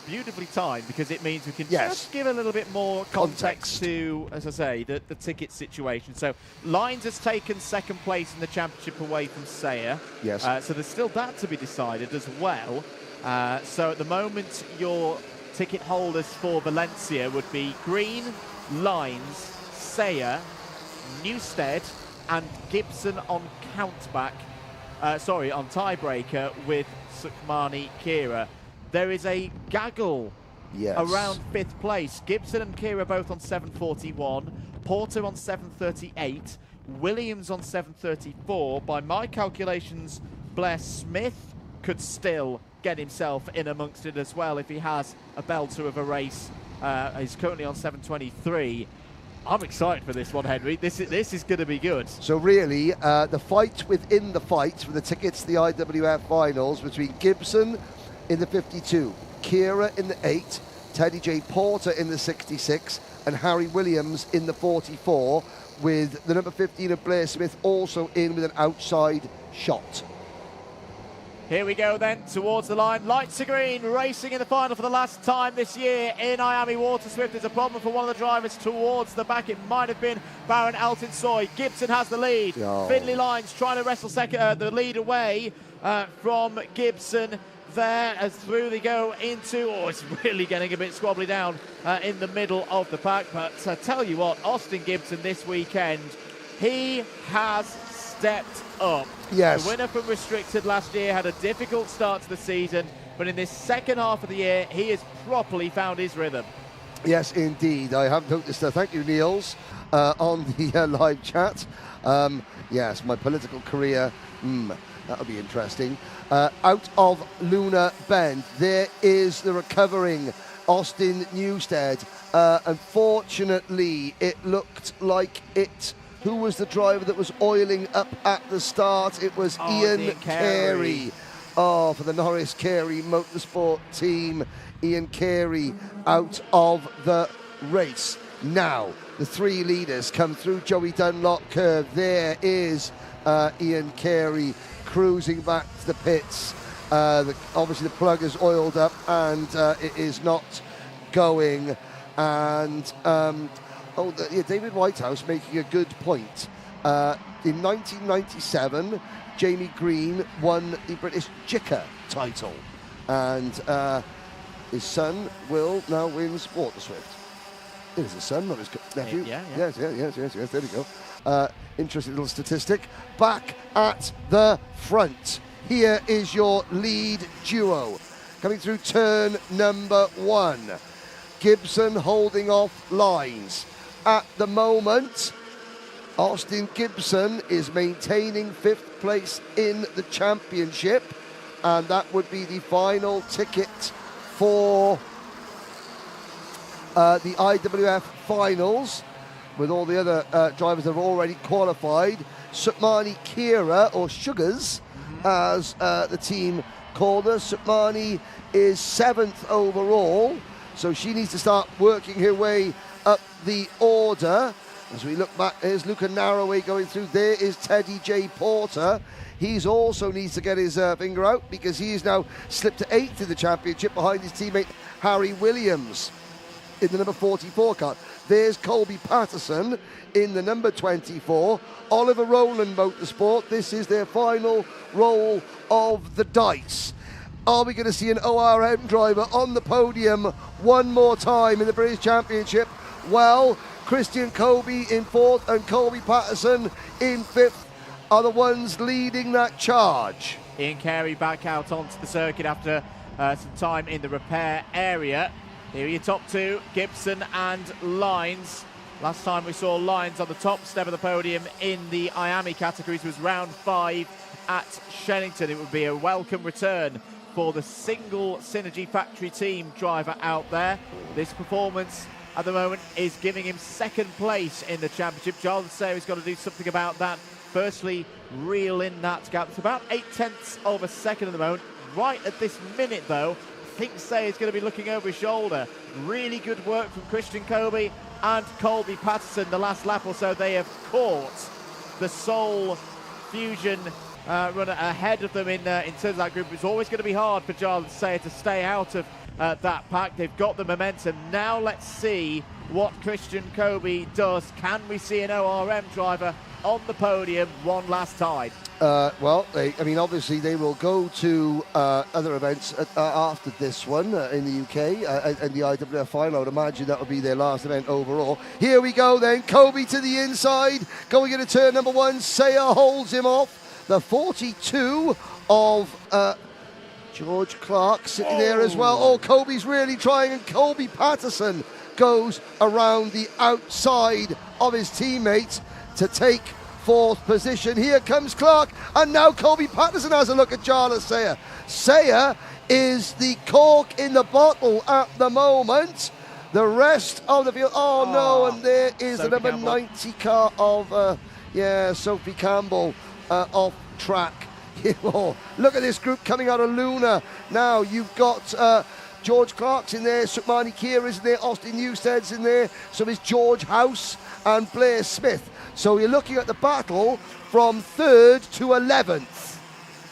beautifully timed because it means we can just give a little bit more context to, as I say, the ticket situation. So, Lyons has taken 2nd place in the championship away from Sayer. Yes. So there's still that to be decided as well. So at the moment, your ticket holders for Valencia would be Green, Lyons, Sayer, Newstead, and Gibson on countback. On tiebreaker with Sukmani Kira. There is a gaggle around 5th place. Gibson and Kira both on 7:41, Porter on 7:38, Williams on 7:34. By my calculations, Blair Smith could still get himself in amongst it as well if he has a belter of a race. He's currently on 7:23. I'm excited for this one, Henry. This is going to be good. So really, the fight within the fight for the tickets to the IWF finals between Gibson in the 52, Kira in the 8, Teddy J. Porter in the 66, and Harry Williams in the 44, with the number 15 of Blair Smith also in with an outside shot. Here we go then, towards the line. Lights are green, racing in the final for the last time this year in Iami Water Swift. There's a problem for one of the drivers towards the back. It might have been Baron Alton-Soy. Gibson has the lead. Oh. Finley Lyons trying to wrestle the lead away from Gibson there as through they go into, it's really getting a bit squabbly down in the middle of the pack. But I tell you what, Austin Gibson this weekend, he has stepped up. Yes. The winner from Restricted last year had a difficult start to the season, but in this second half of the year, he has properly found his rhythm. Yes, indeed. I have noticed. Thank you, Niels, on the live chat. Yes, my political career, that'll be interesting. Out of Luna Bend, there is the recovering Austin Newstead. Unfortunately, it looked like it. Who was the driver that was oiling up at the start? It was Ian Carey. Oh, for the Norris Carey Motorsport team. Ian Carey out of the race. Now, the three leaders come through Joey Dunlop curve. There is Ian Carey cruising back to the pits. Obviously, the plug is oiled up and it is not going. And David Whitehouse making a good point. In 1997, Jamie Green won the British JICA title, and his son Will now wins Water Swift. It is his son, not his nephew. Yes, there we go. Interesting little statistic. Back at the front, here is your lead duo. Coming through turn number 1. Gibson holding off lines. At the moment, Austin Gibson is maintaining 5th place in the championship, and that would be the final ticket for the IWF finals, with all the other drivers that have already qualified. Sukmani Kira, or Sugars, as the team called her. Sukmani is 7th overall, so she needs to start working her way up the order. As we look back, there's Luca Narroway going through. There is Teddy J. Porter. He's also needs to get his finger out, because he is now slipped to 8th in the championship behind his teammate Harry Williams in the number 44 car. There's Colby Patterson in the number 24. Oliver Rowland Motorsport. This is their final roll of the dice. Are we going to see an ORM driver on the podium one more time in the British Championship? Well, Christian Colby in 4th and Colby Patterson in 5th are the ones leading that charge. Ian Carey back out onto the circuit after some time in the repair area. Here are your top two, Gibson and Lines. Last time we saw Lines on the top step of the podium in the Iami categories was round 5 at Shennington. It would be a welcome return for the single Synergy Factory team driver out there. This performance at the moment is giving him 2nd place in the championship. Charles Sayre's got to do something about that. Firstly, reel in that gap. It's about 0.8 of a second at the moment. Right at this minute, though, I think Sayre's going to be looking over his shoulder. Really good work from Christian Colby and Colby Patterson the last lap or so. They have caught the Seoul Fusion runner ahead of them in terms of that group. It's always going to be hard for Charles Sayre to stay out of that pack. They've got the momentum. Now let's see what Christian Colby does. Can we see an ORM driver on the podium one last time? Obviously they will go to other events after this one in the UK and the IWF final. I would imagine that will be their last event overall. Here we go then. Colby to the inside, going into turn number 1. Sayre holds him off. The 42 of George Clark sitting there as well. Oh, Colby's really trying, and Colby Patterson goes around the outside of his teammate to take 4th position. Here comes Clark, and now Colby Patterson has a look at Charles Sayre. Sayre is the cork in the bottle at the moment. The rest of the field, no, and there is the number 90 car of, Sophie Campbell off track. Look at this group coming out of Luna. Now you've got George Clark's in there, Sukmani Kira's in there, Austin Newstead's in there, so is George House and Blair Smith. So you're looking at the battle from 3rd to 11th.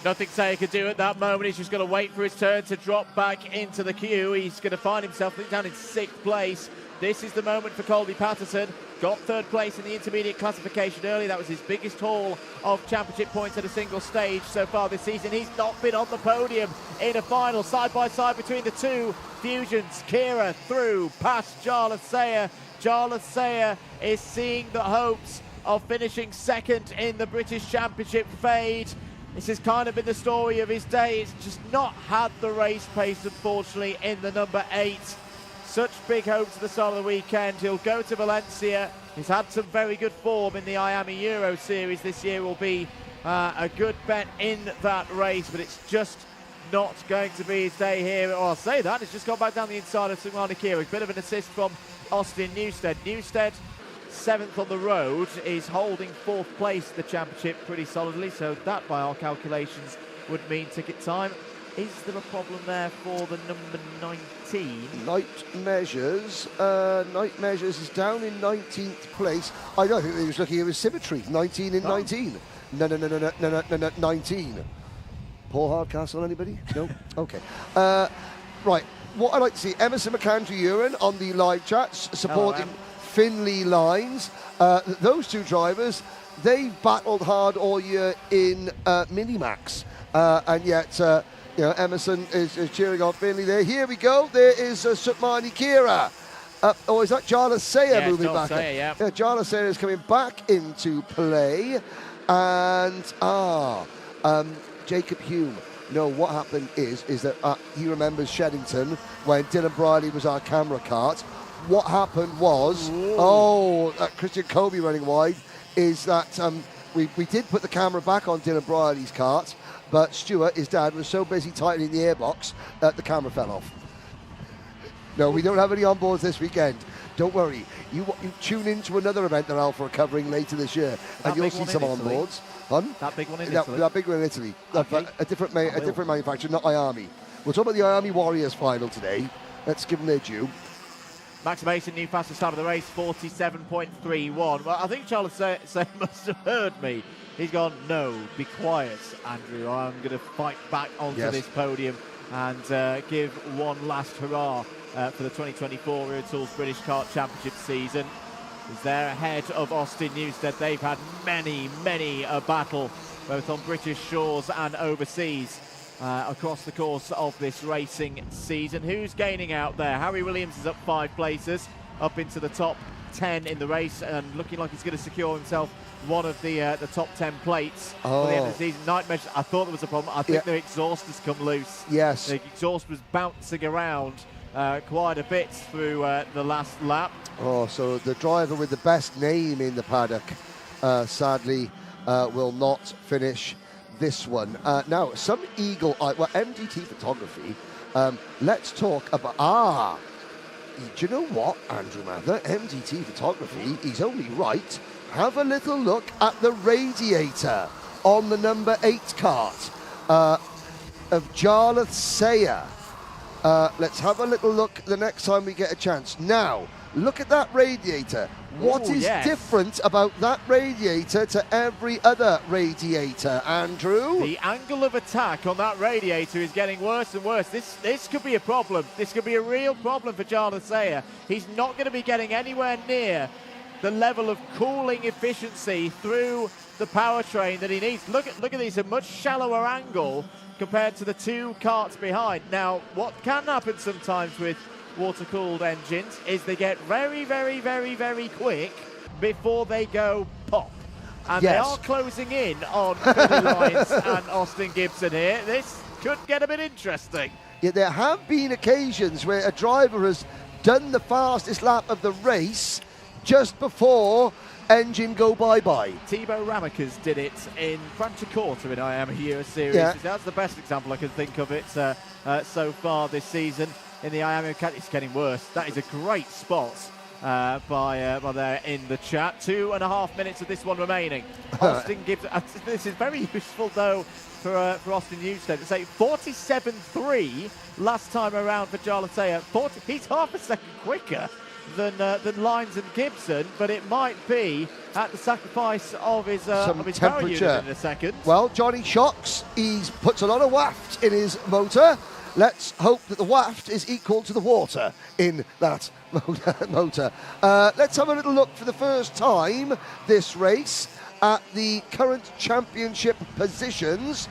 Nothing Sayre could do at that moment. He's just going to wait for his turn to drop back into the queue. He's going to find himself down in 6th place. This is the moment for Colby Patterson. Got 3rd place in the intermediate classification early. That was his biggest haul of championship points at a single stage so far this season. He's not been on the podium in a final. Side by side between the two Fusions. Kira through past Charles Sayre. Charles Sayre is seeing the hopes of finishing 2nd in the British Championship fade. This has kind of been the story of his day. It's just not had the race pace, unfortunately, in the number 8. Such big hopes at the start of the weekend. He'll go to Valencia. He's had some very good form in the Iami Euro Series this year. Will be a good bet in that race, but it's just not going to be his day here. Oh, I'll say that. It's just gone back down the inside of Sukmani Kira. A bit of an assist from Austin Newstead. Newstead, 7th on the road, is holding 4th place at the championship pretty solidly, so that, by our calculations, would mean ticket time. Is there a problem there for the number 19? Night Measures is down in 19th place. I don't think he was looking at his symmetry. 19 in 19. No, 19. Paul Hardcastle, anybody? No? Okay. Right, what I'd like to see, Emerson McAndrew-Uren on the live chats supporting Finley Lines. Those two drivers, they've battled hard all year in Minimax, and yet Emerson is cheering on Finley there. Here we go. There is Sutmani Kira. Is that Jarlath Sayer moving back? Sayer, yeah, Jarlath Sayer is coming back into play. And Jacob Hume. No, what happened is that he remembers Sheddington when Dylan Briley was our camera cart. What happened was, Christian Colby running wide, is that we did put the camera back on Dylan Briley's cart, but Stuart, his dad, was so busy tightening the airbox that the camera fell off. No, we don't have any onboards this weekend. Don't worry. You tune into another event that Alpha are covering later this year, and you'll see some onboards. That big one in Italy? That big one in Italy. Okay. A different manufacturer, not Iami. We'll talk about the Iami Warriors final today. Let's give them their due. Max Mason, new fastest start of the race, 47.31. Well, I think Charles Say must have heard me. He's gone, no, be quiet, Andrew. I'm going to fight back onto this podium and give one last hurrah for the 2024 Wera Tools British Kart Championship season. He's there ahead of Austin Newstead. They've had many a battle, both on British shores and overseas, across the course of this racing season. Who's gaining out there? Harry Williams is up 5 places, up into the top 10 in the race, and looking like he's going to secure himself one of the top 10 plates for the end of the season. Night Measures, I thought there was a problem. I think their exhaust has come loose. Yes. The exhaust was bouncing around quite a bit through the last lap. Oh, so the driver with the best name in the paddock, sadly, will not finish this one. Now, some eagle eye, MDT photography. Let's talk about, do you know what, Andrew Mather? MDT photography, he's only right. Have a little look at the radiator on the number 8 kart of Jarlath Sayer. Let's have a little look the next time we get a chance. Now, look at that radiator. What is different about that radiator to every other radiator, Andrew? The angle of attack on that radiator is getting worse and worse. This could be a problem. This could be a real problem for Jarlath Sayer. He's not going to be getting anywhere near the level of cooling efficiency through the powertrain that he needs. Look at this, a much shallower angle compared to the 2 karts behind. Now, what can happen sometimes with water-cooled engines is they get very quick before they go pop. And they are closing in on Finley Lines and Austin Gibson here. This could get a bit interesting. Yeah, there have been occasions where a driver has done the fastest lap of the race just before engine go bye-bye. Thibaut Ramekers did it in Franciacorta in Iami Euro Series. Yeah. That's the best example I can think of it so far this season. In the Iami, it's getting worse. That is a great spot by there in the chat. 2.5 minutes of this one remaining. Austin Gibson. This is very useful though for Austin Newstead. To say 47.3 last time around for Jarlath Sayer. He's half a second quicker than Lines and Gibson, but it might be at the sacrifice of his power unit in a second. Well, Johnny Shocks, he's puts a lot of waft in his motor. Let's hope that the waft is equal to the water in that motor. Let's have a little look for the first time this race at the current championship positions,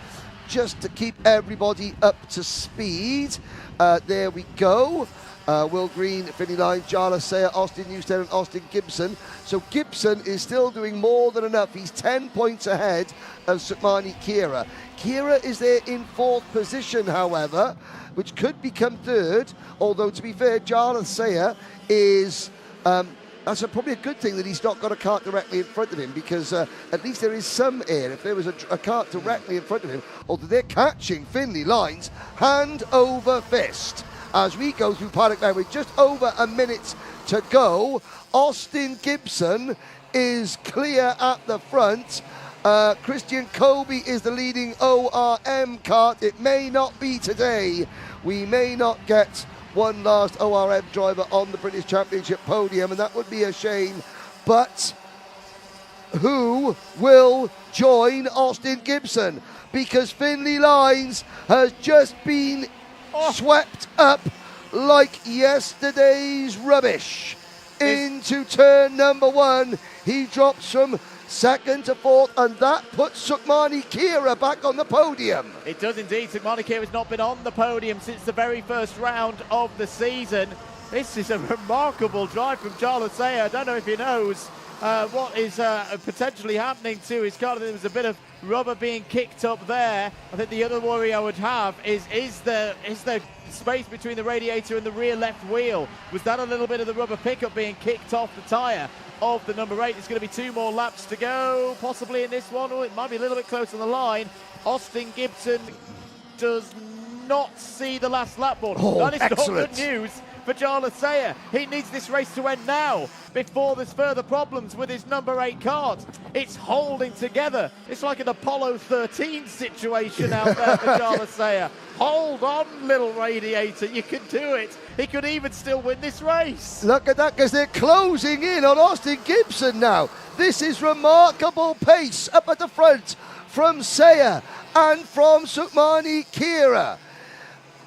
just to keep everybody up to speed. There we go. Will Green, Finley Lines, Jarlath Sayer, Austin Newstead and Austin Gibson. So Gibson is still doing more than enough. He's 10 points ahead of Sutmani Kira. Kira is there in 4th position, however, which could become 3rd, although to be fair, Jarlath Sayer is... that's probably a good thing that he's not got a kart directly in front of him, because at least there is some air. If there was a kart directly in front of him, although they're catching Finley Lines hand over fist. As we go through Paddock now with just over a minute to go. Austin Gibson is clear at the front. Christian Colby is the leading ORM kart. It may not be today. We may not get one last ORM driver on the British Championship podium, and that would be a shame. But who will join Austin Gibson? Because Finley Lines has just been swept up like yesterday's rubbish into turn number 1. He drops from second to fourth, and that puts Sukhmani Kira back on the podium. It does indeed. Sukhmani Kira has not been on the podium since the very first round of the season. This is a remarkable drive from Charles Sayer. I don't know if he knows what is potentially happening to his car. There was a bit of rubber being kicked up there. I think the other worry I would have is the space between the radiator and the rear left wheel. Was that a little bit of the rubber pickup being kicked off the tyre of the number 8? It's going to be 2 more laps to go, possibly in this one, or it might be a little bit close on the line. Austin Gibson does not see the last lap board. That is excellent. not good news for Charles Sayer. He needs this race to end now before there's further problems with his number 8 kart. It's holding together. It's like an Apollo 13 situation out there for Charles Sayer. Hold on, little radiator, you can do it. He could even still win this race. Look at that, because they're closing in on Austin Gibson now. This is remarkable pace up at the front from Sayer and from Sukhmani Kira.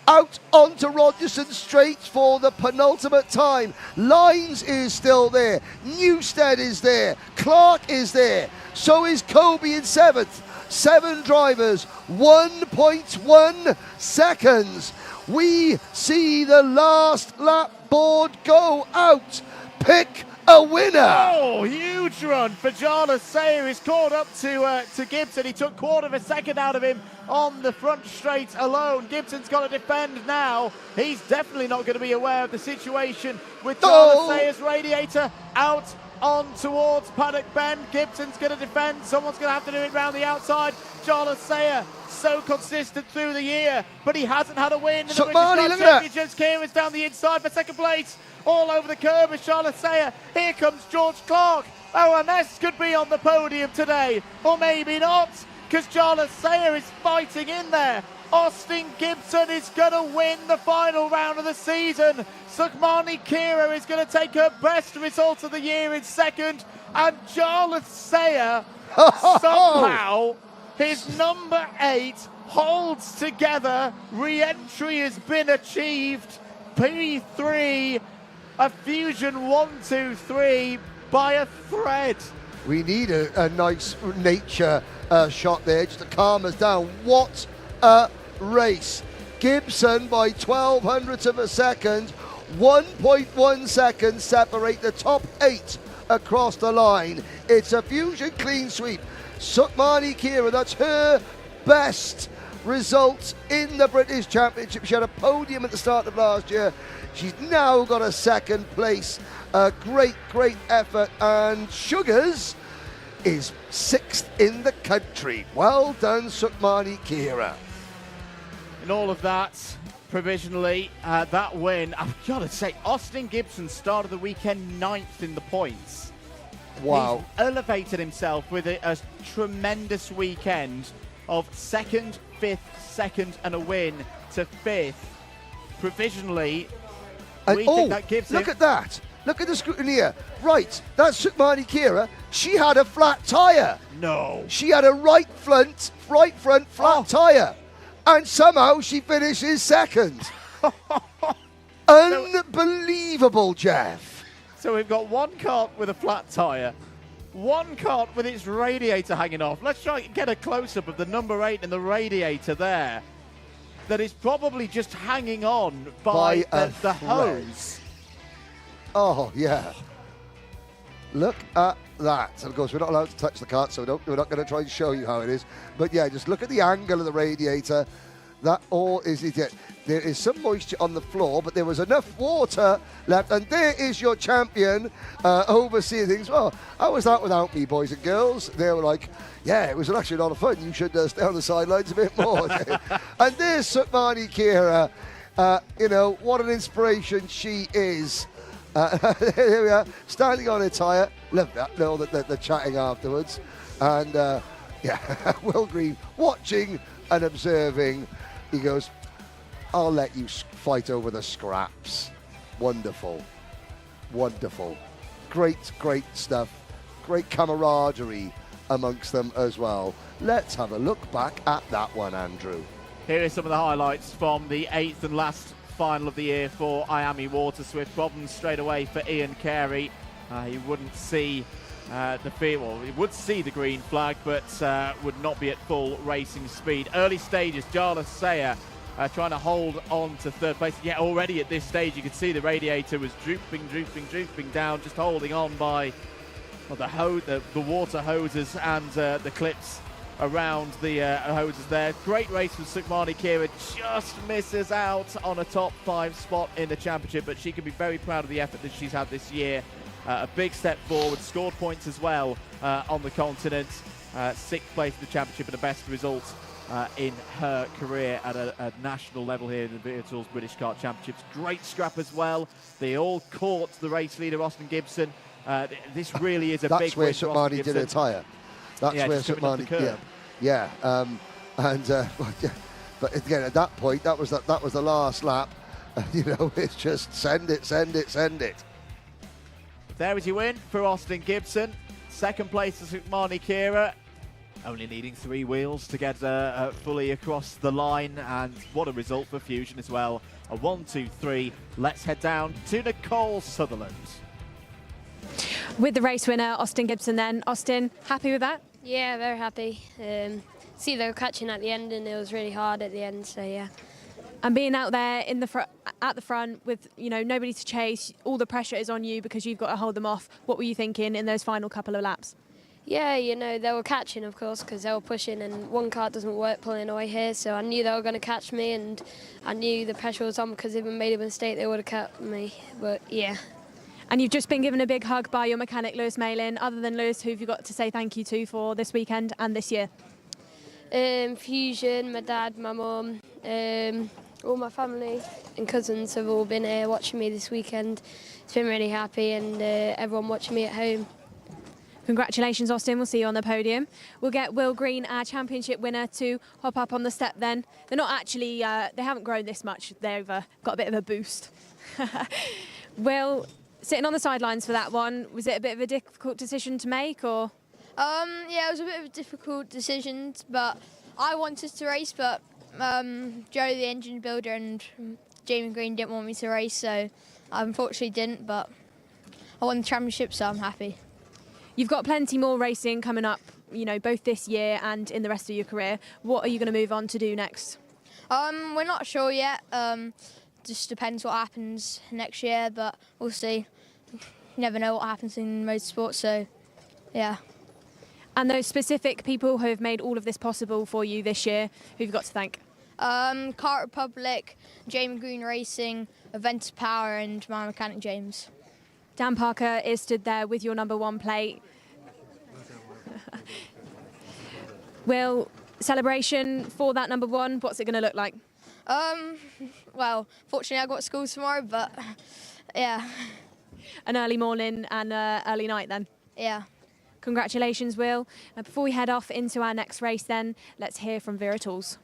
Out onto Rogerson Straight for the penultimate time. Lines is still there. Newstead is there. Clark is there. So is Colby in 7th. 7 drivers, 1.1 seconds. We see the last lap board go out. Pick a winner. Oh, huge run for Charles Sayer. He's caught up to Gibson. He took quarter of a second out of him on the front straight alone. Gibson's got to defend now. He's definitely not going to be aware of the situation with Charles Sayer's radiator out on towards Paddock Bend. Gibson's going to defend. Someone's going to have to do it round the outside. Charles Sayer, so consistent through the year, but he hasn't had a win in the British Cup Championships. Kieran's down the inside for second place. All over the curb is Charles Sayer. Here comes George Clark. OMS could be on the podium today, or maybe not, because Charles Sayer is fighting in there. Austin Gibson is going to win the final round of the season. Sukhmani Kira is going to take her best result of the year in second, and Charles Sayer somehow, his number 8 holds together. Re-entry has been achieved. P3, a Fusion 1-2-3 by a thread. We need a nice nature shot there just to calm us down. What a race. Gibson by 0.12 of a second. 1.1 seconds separate the top 8 across the line. It's a Fusion clean sweep. Sukhmani Kira, that's her best result in the British Championship. She had a podium at the start of last year. She's now got a second place. A great effort. And Sugars is 6th in the country. Well done, Sukhmani Kira. In all of that, provisionally, that win, I've got to say, Austin Gibson started the weekend 9th in the points. Wow. He's elevated himself with a tremendous weekend of 2nd, 5th, 2nd and a win to 5th. Provisionally, we think that gives him... Look at that. Look at the scrutineer. Right, that's Sukhmani Kira. She had a flat tyre. No. She had a right front flat tyre. And somehow she finishes second. Unbelievable, Jeff. So we've got one kart with a flat tyre, one kart with its radiator hanging off. Let's try and get a close-up of the number 8 and the radiator there. That is probably just hanging on by the hose. Oh, yeah. Look at that. And of course, we're not allowed to touch the kart, so we're not going to try and show you how it is. But yeah, just look at the angle of the radiator. That all is it. There is some moisture on the floor, but there was enough water left. And there is your champion overseeing things. Well, how was that without me, boys and girls? They were like, yeah, it was actually a lot of fun. You should stay on the sidelines a bit more. And there's Sukhmani Kira. You know, what an inspiration she is. Here we are, standing on a tyre. Love that, no, the chatting afterwards. And yeah, Will Green watching and observing. He goes, I'll let you fight over the scraps. Wonderful. Wonderful. Great stuff. Great camaraderie amongst them as well. Let's have a look back at that one, Andrew. Here are some of the highlights from the 8th and last final of the year for Iami Water Swift. Problems straight away for Ian Carey. He wouldn't see the field, well, he would see the green flag, but would not be at full racing speed. Early stages, Jarlath Sayer trying to hold on to third place. Yeah, already at this stage you could see the radiator was drooping down, just holding on by the water hoses and the clips around the hoses there. Great race from Sukhmani Kira, just misses out on a top 5 spot in the championship, but she can be very proud of the effort that she's had this year. A big step forward, scored points as well on the continent. 6th place in the championship and the best result in her career at a national level here in the Virtuals British Kart Championships. Great scrap as well. They all caught the race leader, Austin Gibson. This really is a big win for Austin Gibson. Did a tyre. That's where Sukhmani, yeah. But again, at that point, that was the last lap. You know, it's just send it. There is your win for Austin Gibson. 2nd place to Sukhmani Kira. Only needing 3 wheels to get fully across the line, and what a result for Fusion as well. A 1-2-3. Let's head down to Nicole Sutherland. With the race winner, Austin Gibson then. Austin, happy with that? Yeah, very happy. See, they were catching at the end and it was really hard at the end, so yeah. And being out there in the at the front with, you know, nobody to chase, all the pressure is on you because you've got to hold them off. What were you thinking in those final couple of laps? Yeah, you know, they were catching, of course, because they were pushing, and one car doesn't work pulling away here, so I knew they were going to catch me, and I knew the pressure was on because if they made a mistake, they would have kept me, but yeah. And you've just been given a big hug by your mechanic, Lewis Malin. Other than Lewis, who have you got to say thank you to for this weekend and this year? Fusion, my dad, my mum, all my family and cousins have all been here watching me this weekend. It's been really happy, and everyone watching me at home. Congratulations, Austin. We'll see you on the podium. We'll get Will Green, our championship winner, to hop up on the step then. They're not actually, they haven't grown this much. They've got a bit of a boost. Will, sitting on the sidelines for that one, was it a bit of a difficult decision to make, or? Yeah, it was a bit of a difficult decision, but I wanted to race, but Joe, the engine builder, and Jamie Green didn't want me to race, so I unfortunately didn't, but I won the championship, so I'm happy. You've got plenty more racing coming up, you know, both this year and in the rest of your career. What are you going to move on to do next? We're not sure yet. Just depends what happens next year, but we'll see. You never know what happens in motorsport, so yeah. And those specific people who have made all of this possible for you this year, who you've got to thank? Kart Republic, Jamie Green Racing, Aventus Power, and my mechanic James. Dan Parker is stood there with your number 1 plate. Will, celebration for that number 1, what's it going to look like? Well, fortunately I got school tomorrow, but yeah. An early morning and early night then? Yeah. Congratulations, Will. Before we head off into our next race then, let's hear from Wera Tools.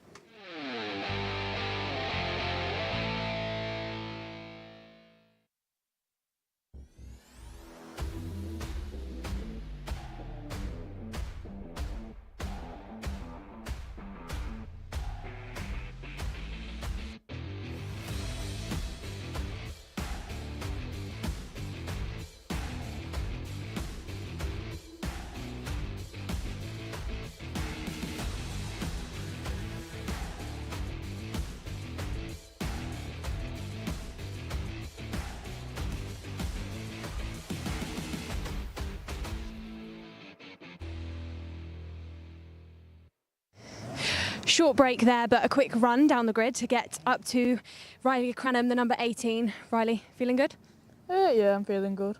Short break there, but a quick run down the grid to get up to Riley Cranham, the number 18. Riley, feeling good? Yeah, I'm feeling good.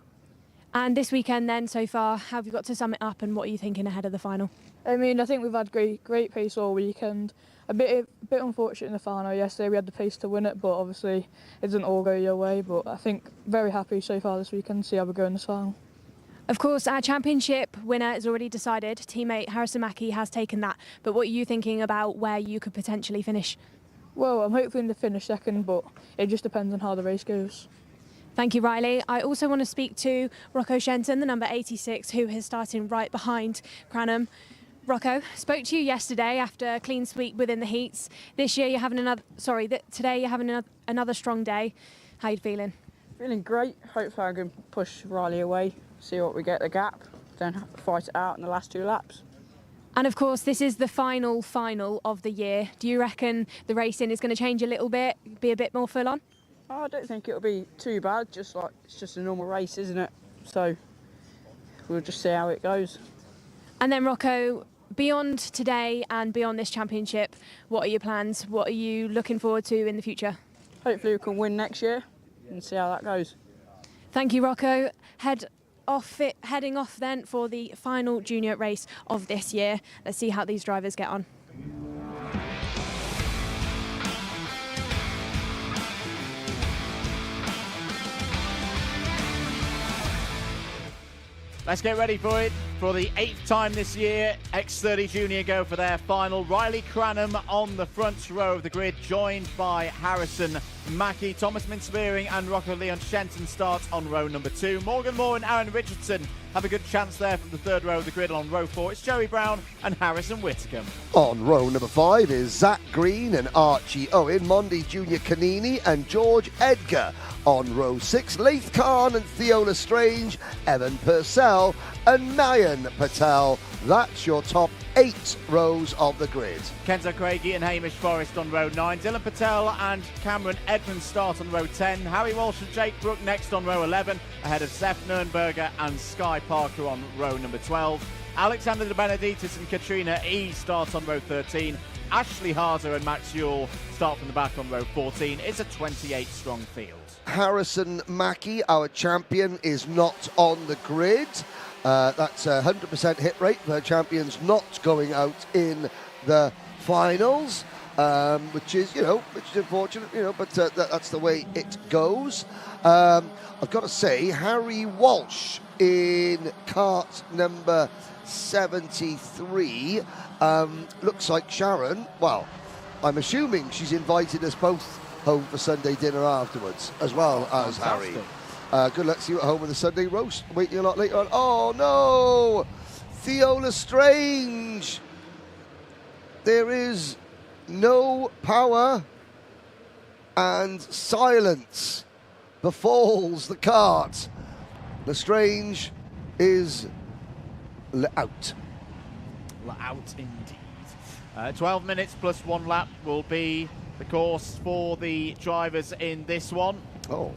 And this weekend then, so far, how have you got to sum it up and what are you thinking ahead of the final? I mean, I think we've had great pace all weekend. A bit unfortunate in the final yesterday. We had the pace to win it, but obviously it doesn't all go your way. But I think very happy so far this weekend to see how we go in this final. Of course, our championship winner is already decided. Teammate Harrison Mackie has taken that. But what are you thinking about where you could potentially finish? Well, I'm hoping to finish second, but it just depends on how the race goes. Thank you, Riley. I also want to speak to Rocco Shenton, the number 86, who is starting right behind Cranham. Rocco, spoke to you yesterday after a clean sweep within the heats. This year you're having today you're having another strong day. How are you feeling? Feeling great. Hopefully I can push Riley away, see what we get the gap, then fight it out in the last 2 laps. And of course, this is the final of the year. Do you reckon the racing is going to change a little bit, be a bit more full on? I don't think it'll be too bad. It's just a normal race, isn't it? So we'll just see how it goes. And then Rocco, beyond today and beyond this championship, what are your plans? What are you looking forward to in the future? Hopefully we can win next year and see how that goes. Thank you, Rocco. Heading off then for the final junior race of this year. Let's see how these drivers get on. Let's get ready for it. For the 8th time this year, X30 Junior go for their final. Riley Cranham on the front row of the grid, joined by Harrison Mackie. Thomas Minspearing and Rocco Leon Shenton start on row number 2. Morgan Moore and Aaron Richardson have a good chance there from the 3rd row of the grid. On row 4, it's Joey Brown and Harrison Whitcomb. On row number 5 is Zach Green and Archie Owen, Mondi Junior Canini and George Edgar. On row 6, Laith Khan and Theola Strange, Evan Purcell and Mayan Patel. That's your top 8 rows of the grid. Kenzo Craigie and Hamish Forrest on row 9. Dylan Patel and Cameron Edmonds start on row 10. Harry Walsh and Jake Brook next on row 11, ahead of Seth Nurnberger and Sky Parker on row number 12. Alexander De Benedictis and Katrina E start on row 13. Ashley Harder and Max Ewell start from the back on row 14. It's a 28-strong field. Harrison Mackie, our champion, is not on the grid. That's a 100% hit rate for champions not going out in the finals, which is unfortunate, but that's the way it goes. I've got to say, Harry Walsh in kart number 73 looks like Sharon. Well, I'm assuming she's invited us both home for Sunday dinner afterwards, as well as Harry. Good luck to you at home with the Sunday roast. Waiting a lot later on. Oh no! Theola Strange! There is no power, and silence befalls the kart. Lestrange is out. Out indeed. 12 minutes plus 1 lap will be the course for the drivers in this one. Oh.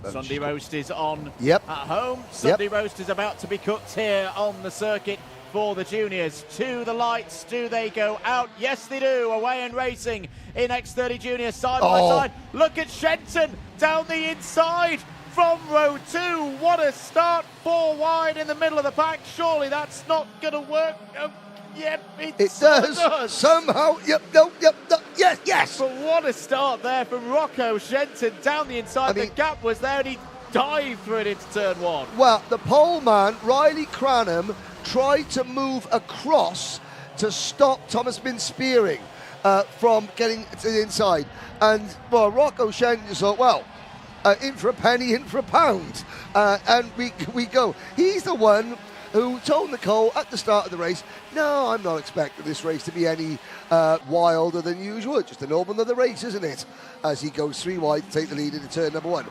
Sunday roast is on at home. Sunday roast is about to be cooked here on the circuit for the juniors. To the lights, do they go out? Yes, they do. Away and racing in X30 Junior side by side. Look at Shenton down the inside from row 2. What a start. 4 wide in the middle of the pack. Surely that's not going to work. Yep, it does. Somehow. Yes. But what a start there from Rocco Shenton down the inside. The gap was there and he dived through it into turn 1. Well, the pole man, Riley Cranham, tried to move across to stop Thomas Minspearing from getting to the inside. And, well, Rocco Shenton just thought, well, in for a penny, in for a pound. And we go. He's the one who told Nicole at the start of the race, no, I'm not expecting this race to be any wilder than usual. It's just a normal of the race, isn't it? As he goes 3 wide to take the lead into turn number 1.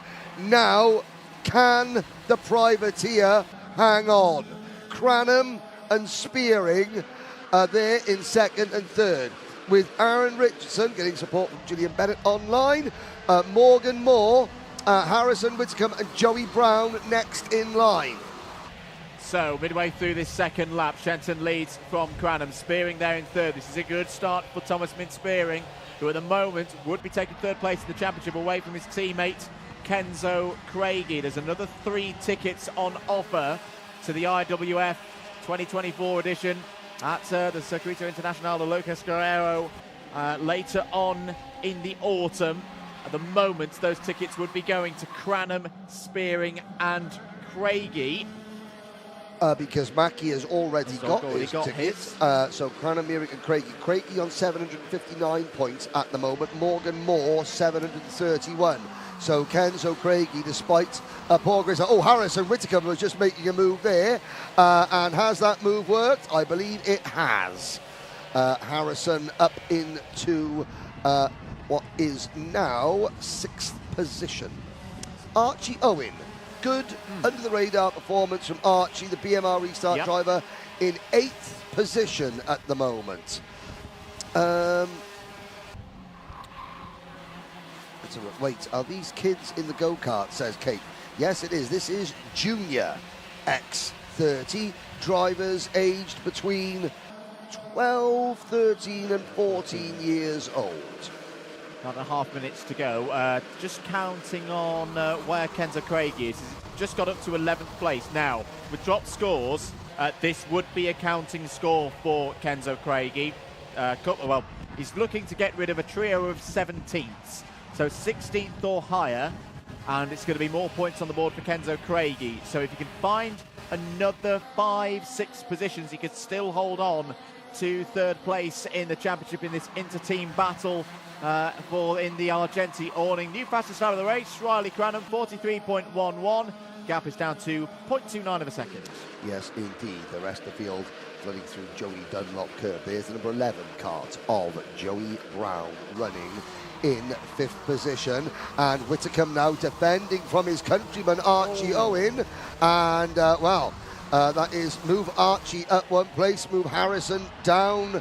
Now, can the privateer hang on? Cranham and Spearing are there in 2nd and 3rd, with Aaron Richardson getting support from Gillian Bennett online, Morgan Moore, Harrison Whitcomb and Joey Brown next in line. So, midway through this 2nd lap, Shenton leads from Cranham. Spearing there in 3rd. This is a good start for Thomas Minspearing, who at the moment would be taking 3rd place in the championship away from his teammate Kenzo Craigie. There's another 3 tickets on offer to the IWF 2024 edition at the Circuito Internacional de Lucas Guerrero later on in the autumn. At the moment, those tickets would be going to Cranham, Spearing and Craigie. Because Mackie has already got his tickets. So Cranham, Spearing and Craigie. Craigie on 759 points at the moment. Morgan Moore, 731. So Kenzo Craigie, despite poor Grizz. Oh, Harrison Whittaker was just making a move there. And has that move worked? I believe it has. Harrison up into what is now 6th position. Archie Owen. Good under-the-radar performance from Archie, the BMR restart driver, in 8th position at the moment. Wait, are these kids in the go-kart, says Kate. Yes, it is. This is Junior X30, drivers aged between 12, 13 and 14 years old. 1.5 minutes to go. Just counting on where Kenzo Craigie is. He's just got up to 11th place. Now, with dropped scores, this would be a counting score for Kenzo Craigie. Well, he's looking to get rid of a trio of 17ths. So 16th or higher, and it's going to be more points on the board for Kenzo Craigie. So if you can find another 5, 6 positions, he could still hold on to 3rd place in the championship in this inter-team battle in the Argenti awning. New fastest lap of the race, Riley Cranham, 43.11. Gap is down to 0.29 of a second. Yes, indeed. The rest of the field running through Joey Dunlop curve. There's the number 11 kart of Joey Brown running in 5th position, and Whittaker now defending from his countryman Archie Owen, and that is move Archie up 1 place, move Harrison down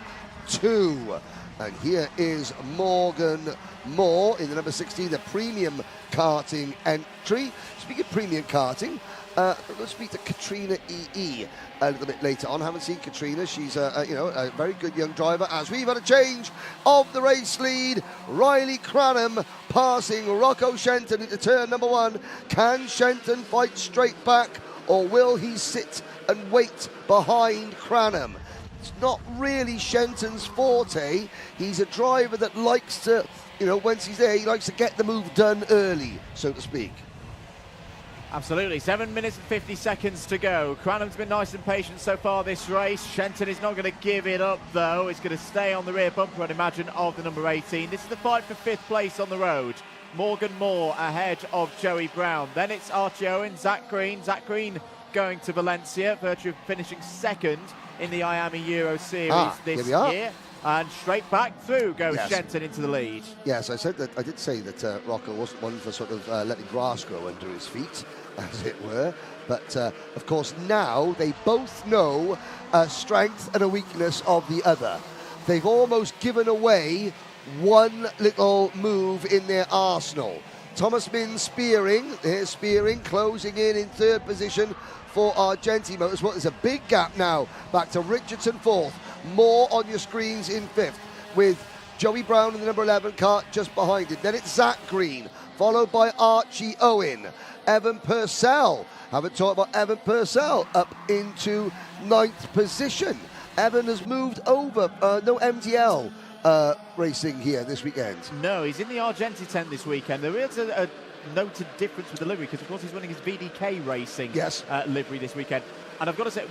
2. And here is Morgan Moore in the number 16, the premium karting entry. Speaking of premium karting, let's speak to Katrina EE a little bit later on. Haven't seen Katrina. She's a very good young driver. As we've had a change of the race lead, Riley Cranham passing Rocco Shenton into turn number 1. Can Shenton fight straight back, or will he sit and wait behind Cranham? It's not really Shenton's forte. He's a driver that likes to, once he's there, he likes to get the move done early, so to speak. Absolutely. 7 minutes and 50 seconds to go. Cranham's been nice and patient so far this race. Shenton is not going to give it up, though. He's going to stay on the rear bumper, I'd imagine, of the number 18. This is the fight for 5th place on the road. Morgan Moore ahead of Joey Brown. Then it's Archie Owen, Zach Green. Zach Green going to Valencia, virtue of finishing 2nd in the Iami Euro Series this year. And straight back through goes Shenton into the lead. Yes, I did say that Rocco wasn't one for sort of letting grass grow under his feet, as it were. But, of course, now they both know a strength and a weakness of the other. They've almost given away one little move in their arsenal. Thomas Min Spearing, here's Spearing closing in 3rd position for Argenti Motorsport. There's a big gap now, back to Richardson 4th. More on your screens in 5th, with Joey Brown in the number 11 kart just behind it. Then it's Zach Green, followed by Archie Owen. Evan Purcell, haven't talked about Evan Purcell, up into 9th position. Evan has moved over, no MDL racing here this weekend. No, he's in the Argenti tent this weekend. There is a noted difference with the livery, because of course he's running his VDK Racing livery this weekend. And I've got to say,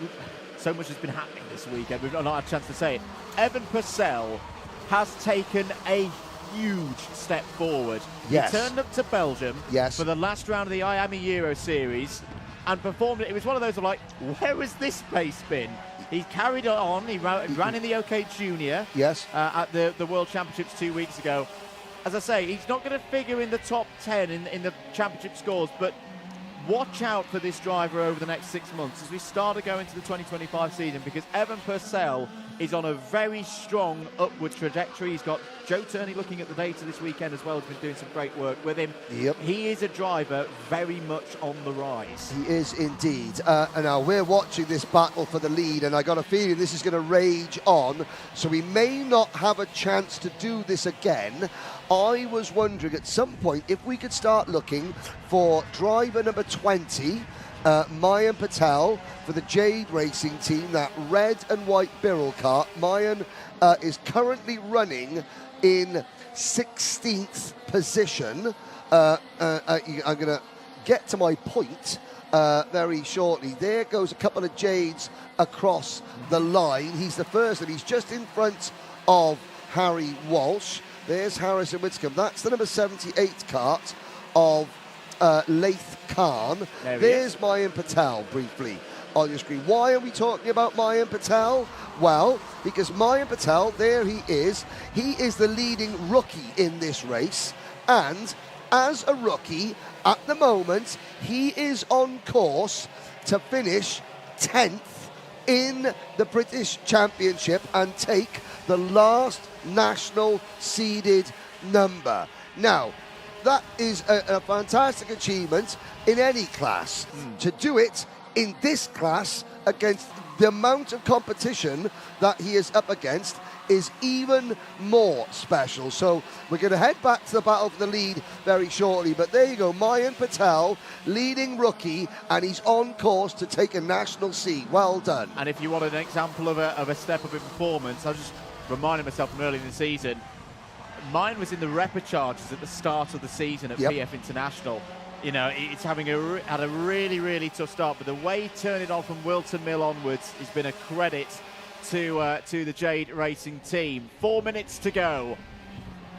so much has been happening this weekend, we've not had a chance to say it. Evan Purcell has taken a huge step forward. He turned up to Belgium for the last round of the Iami Euro Series and performed it. It was one of those of like, where has this pace been? He carried on, he ran in the OK Junior at the World Championships 2 weeks ago. As I say, he's not going to figure in the top 10 in the championship scores, but watch out for this driver over the next 6 months as we start to go into the 2025 season, because Evan Purcell is on a very strong upward trajectory. He's got Joe Turney looking at the data this weekend as well. Has been doing some great work with him. He is a driver very much on the rise. He is indeed. And now we're watching this battle for the lead, and I got a feeling this is going to rage on, so we may not have a chance to do this again. I was wondering at some point if we could start looking for driver number 20 Mayan Patel for the Jade Racing team, that red and white Birrell kart. Mayan is currently running in 16th position. I'm going to get to my point very shortly. There goes a couple of Jades across the line. He's the first, and he's just in front of Harry Walsh. There's Harrison Whitcomb. That's the number 78 kart of Laith Khan. There's Mayan Patel briefly on your screen. Why are we talking about Mayan Patel? Well, because Mayan Patel, there he is. He is the leading rookie in this race, and as a rookie, at the moment, he is on course to finish 10th in the British Championship and take the last national seeded number. Now, that is a fantastic achievement in any class. To do it in this class against the amount of competition that he is up against is even more special. So we're going to head back to the battle for the lead very shortly. But there you go, Mayan Patel, leading rookie, and he's on course to take a national seed. Well done. And if you want an example of a step up in performance, I was just reminding myself from early in the season, mine was in the repechauges at the start of the season at PF International. You know, it's had a really, really tough start, but the way he turned it on from Wilton Mill onwards has been a credit to the Jade Racing team. 4 minutes to go.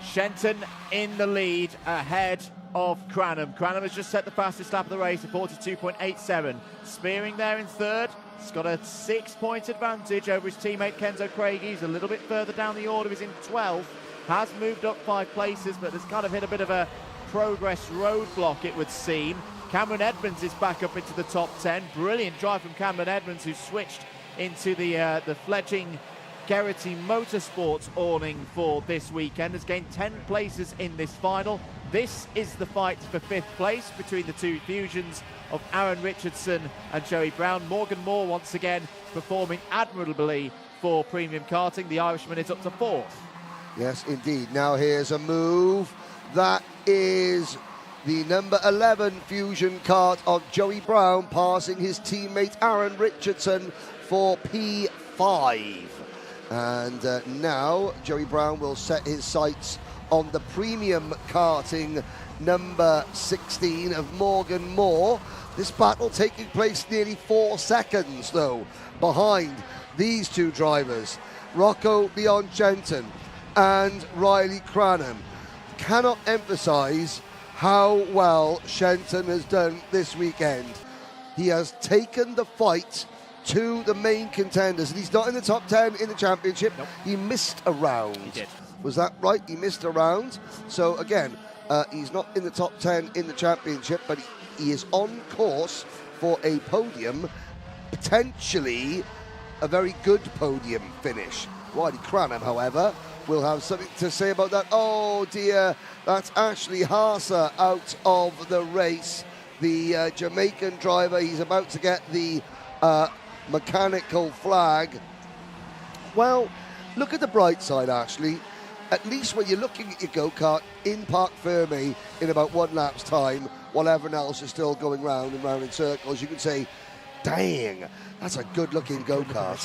Shenton in the lead ahead of Cranham. Cranham has just set the fastest lap of the race at 42.87. Spearing there in third. He's got a 6-point advantage over his teammate Kenzo Craig. He's a little bit further down the order. He's in 12th. Has moved up 5 places, but has kind of hit a bit of a progress roadblock, it would seem. Cameron Edmonds is back up into the top 10. Brilliant drive from Cameron Edmonds, who switched into the fledgling Geraghty Motorsports awning for this weekend. Has gained 10 places in this final. This is the fight for 5th place between the two fusions of Aaron Richardson and Joey Brown. Morgan Moore once again performing admirably for Premium Karting. The Irishman is up to 4th. Yes, indeed. Now here's a move. That is the number 11 Fusion kart of Joey Brown, passing his teammate Aaron Richardson for P5. And now Joey Brown will set his sights on the Premium Karting number 16 of Morgan Moore. This battle taking place nearly 4 seconds, though, behind these two drivers, Rocco Leon-Shenton and Riley Cranham. Cannot emphasize how well Shenton has done this weekend. He has taken the fight to the main contenders, and he's not in the top 10 in the championship. Nope. He missed a round. He did. Was that right? He missed a round. So again, he's not in the top 10 in the championship, but he is on course for a podium, potentially a very good podium finish. Riley Cranham, however, will have something to say about that. Oh dear, that's Ashley Haase out of the race. The Jamaican driver, he's about to get the mechanical flag. Well, look at the bright side, Ashley. At least when you're looking at your go-kart in Parc Fermé in about 1 lap's time, while everyone else is still going round and round in circles, you can say, dang, that's a good-looking go-kart.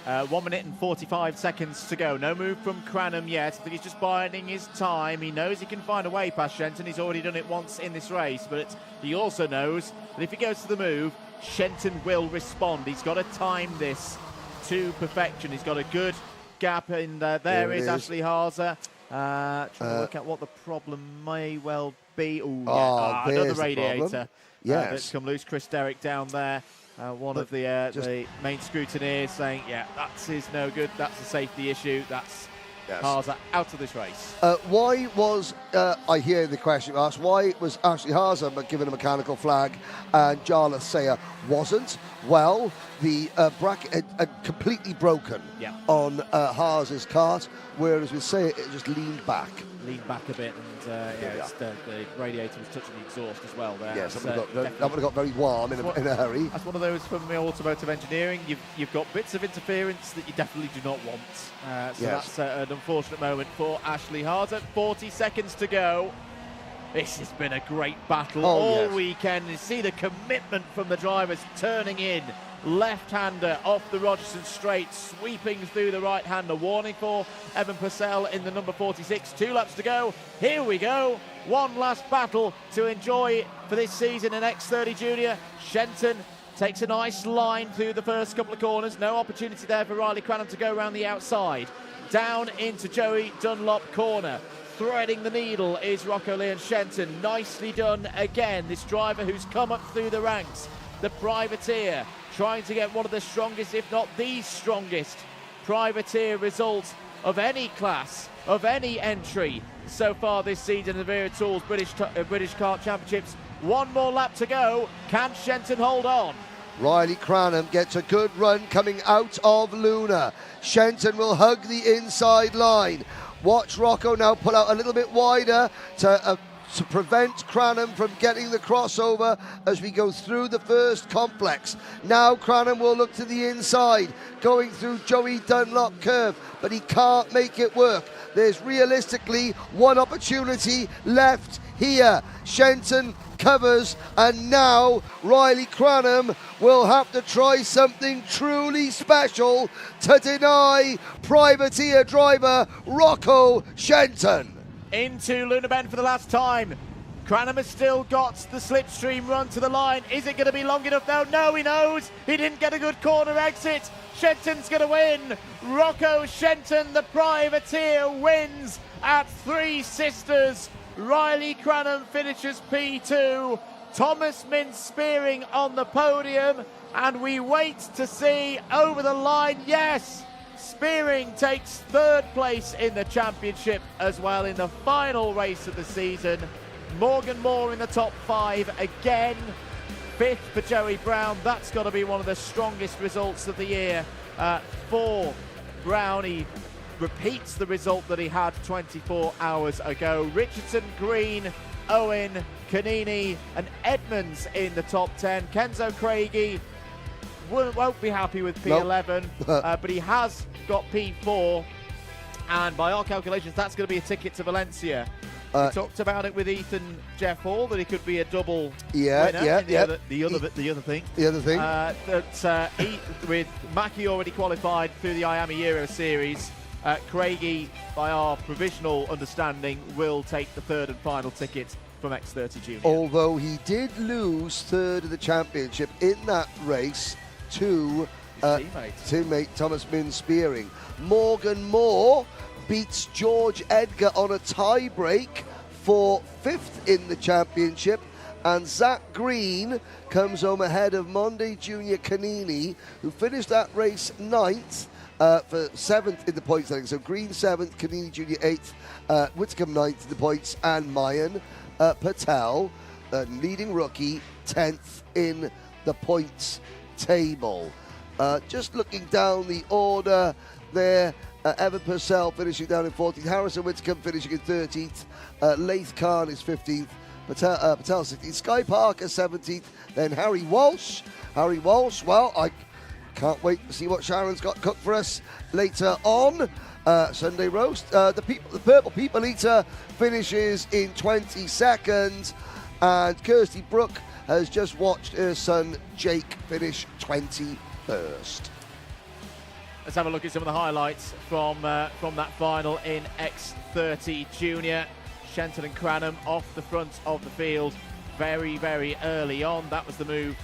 1 minute and 45 seconds to go. No move from Cranham yet. I think he's just biding his time. He knows he can find a way past Shenton. He's already done it once in this race, but he also knows that if he goes to the move, Shenton will respond. He's got to time this to perfection. He's got a good gap in there. There is Ashley Haase. Trying to work out what the problem may well be. Ooh, yeah. Another radiator that's come loose. Chris Derrick down there. One of the main scrutineers saying, yeah, that is no good. That's a safety issue. That's Haase out of this race. Why was, I hear the question asked, why was Ashley Haase given a mechanical flag and Jarlath Sayer wasn't? Well, the bracket had completely broken on Haase's kart, whereas with Sayer it just leaned back. Leaned back a bit, and the radiator was touching the exhaust as well there. Yes, that would have got very warm in a hurry. That's one of those from automotive engineering. You've got bits of interference that you definitely do not want. That's an unfortunate moment for Ashley Haase. 40 seconds to go. This has been a great battle Oh, all yes. weekend. You see the commitment from the drivers turning in. Left-hander off the Rogerson straight, sweeping through the right-hander. Warning for Evan Purcell in the number 46. 2 laps to go. Here we go. One last battle to enjoy for this season in X30 Junior. Shenton takes a nice line through the first couple of corners. No opportunity there for Riley Cranham to go around the outside. Down into Joey Dunlop corner. Threading the needle is Rocco Leon Shenton. Nicely done again. This driver who's come up through the ranks. The privateer trying to get one of the strongest, if not the strongest, privateer result of any class, of any entry so far this season of the Wera Tools British Kart Championships. One more lap to go. Can Shenton hold on? Riley Cranham gets a good run coming out of Luna. Shenton will hug the inside line. Watch Rocco now pull out a little bit wider to prevent Cranham from getting the crossover as we go through the first complex. Now Cranham will look to the inside, going through Joey Dunlop curve, but he can't make it work. There's realistically one opportunity left here. Shenton covers, and now Riley Cranham will have to try something truly special to deny privateer driver Rocco Shenton. Into Luna Bend for the last time. Cranham has still got the slipstream run to the line. Is it going to be long enough now? No, he knows. He didn't get a good corner exit. Shenton's going to win. Rocco Shenton, the privateer, wins at Three Sisters. Riley Cranham finishes P2. Thomas Mintz Spearing on the podium. And we wait to see over the line. Yes, Spearing takes 3rd place in the championship as well in the final race of the season. Morgan Moore in the top 5 again. 5th for Joey Brown. That's got to be one of the strongest results of the year for Brown. He repeats the result that he had 24 hours ago. Richardson, Green, Owen, Canini and Edmonds in the top 10. Kenzo Craigie won't be happy with P11, but he has got P4, and by our calculations that's going to be a ticket to Valencia. We talked about it with Ethan Jeff Hall that he could be a double winner. The other thing. With Mackie already qualified through the Iami Euro Series, Craigie, by our provisional understanding, will take the 3rd and final ticket from X30 Junior. Although he did lose 3rd of the championship in that race to teammate Thomas Mintz Spearing. Morgan Moore beats George Edgar on a tie break for 5th in the championship, and Zach Green comes home ahead of Monde Junior Canini, who finished that race 9th for 7th in the points. So Green 7th, Canini Junior 8th, Whitcomb 9th in the points, and Mayan Patel, leading rookie, 10th in the points table. Just looking down the order there, Evan Purcell finishing down in 14th, Harrison Whitcomb finishing in 13th, Laith Khan is 15th, Patel 16th, Sky Parker 17th, then Harry Walsh, well, I can't wait to see what Sharon's got cooked for us later on. Sunday roast. The Purple People Eater finishes in 22nd, and Kirsty Brooke has just watched her son Jake finish 21st. Let's have a look at some of the highlights from that final in X30 Junior. Shenton and Cranham off the front of the field very, very early on. That was the move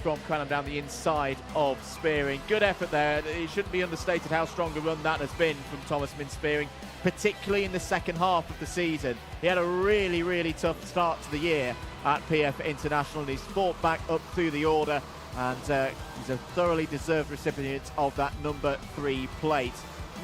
from Cranham down the inside of Spearing. Good effort there. It shouldn't be understated how strong a run that has been from Thomas Mintz Spearing, particularly in the second half of the season. He had a really, really tough start to the year at PF International, and he's fought back up through the order, and he's a thoroughly deserved recipient of that number 3 plate.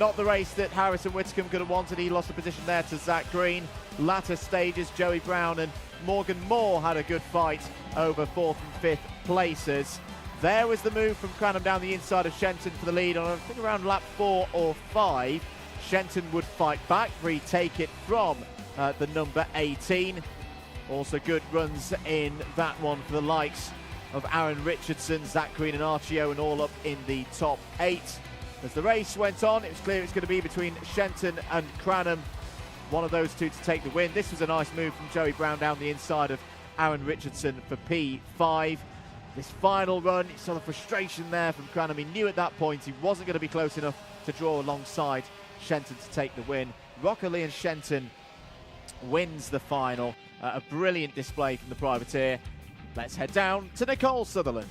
Not the race that Harrison Whitcomb could have wanted. He lost the position there to Zach Green. Latter stages, Joey Brown and Morgan Moore had a good fight over 4th and 5th places. There was the move from Cranham down the inside of Shenton for the lead on, I think, around lap 4 or 5. Shenton would fight back, retake it from the number 18. Also good runs in that one for the likes of Aaron Richardson, Zach Green and Archie Owen, all up in the top 8. As the race went on, it was clear it's going to be between Shenton and Cranham. one of those two to take the win. This was a nice move from Joey Brown down the inside of Aaron Richardson for P5. This final run, you saw the frustration there from Cranham. He knew at that point he wasn't going to be close enough to draw alongside Shenton to take the win. Rocco Lee and Shenton wins the final. A brilliant display from the privateer. Let's head down to Nicole Sutherland.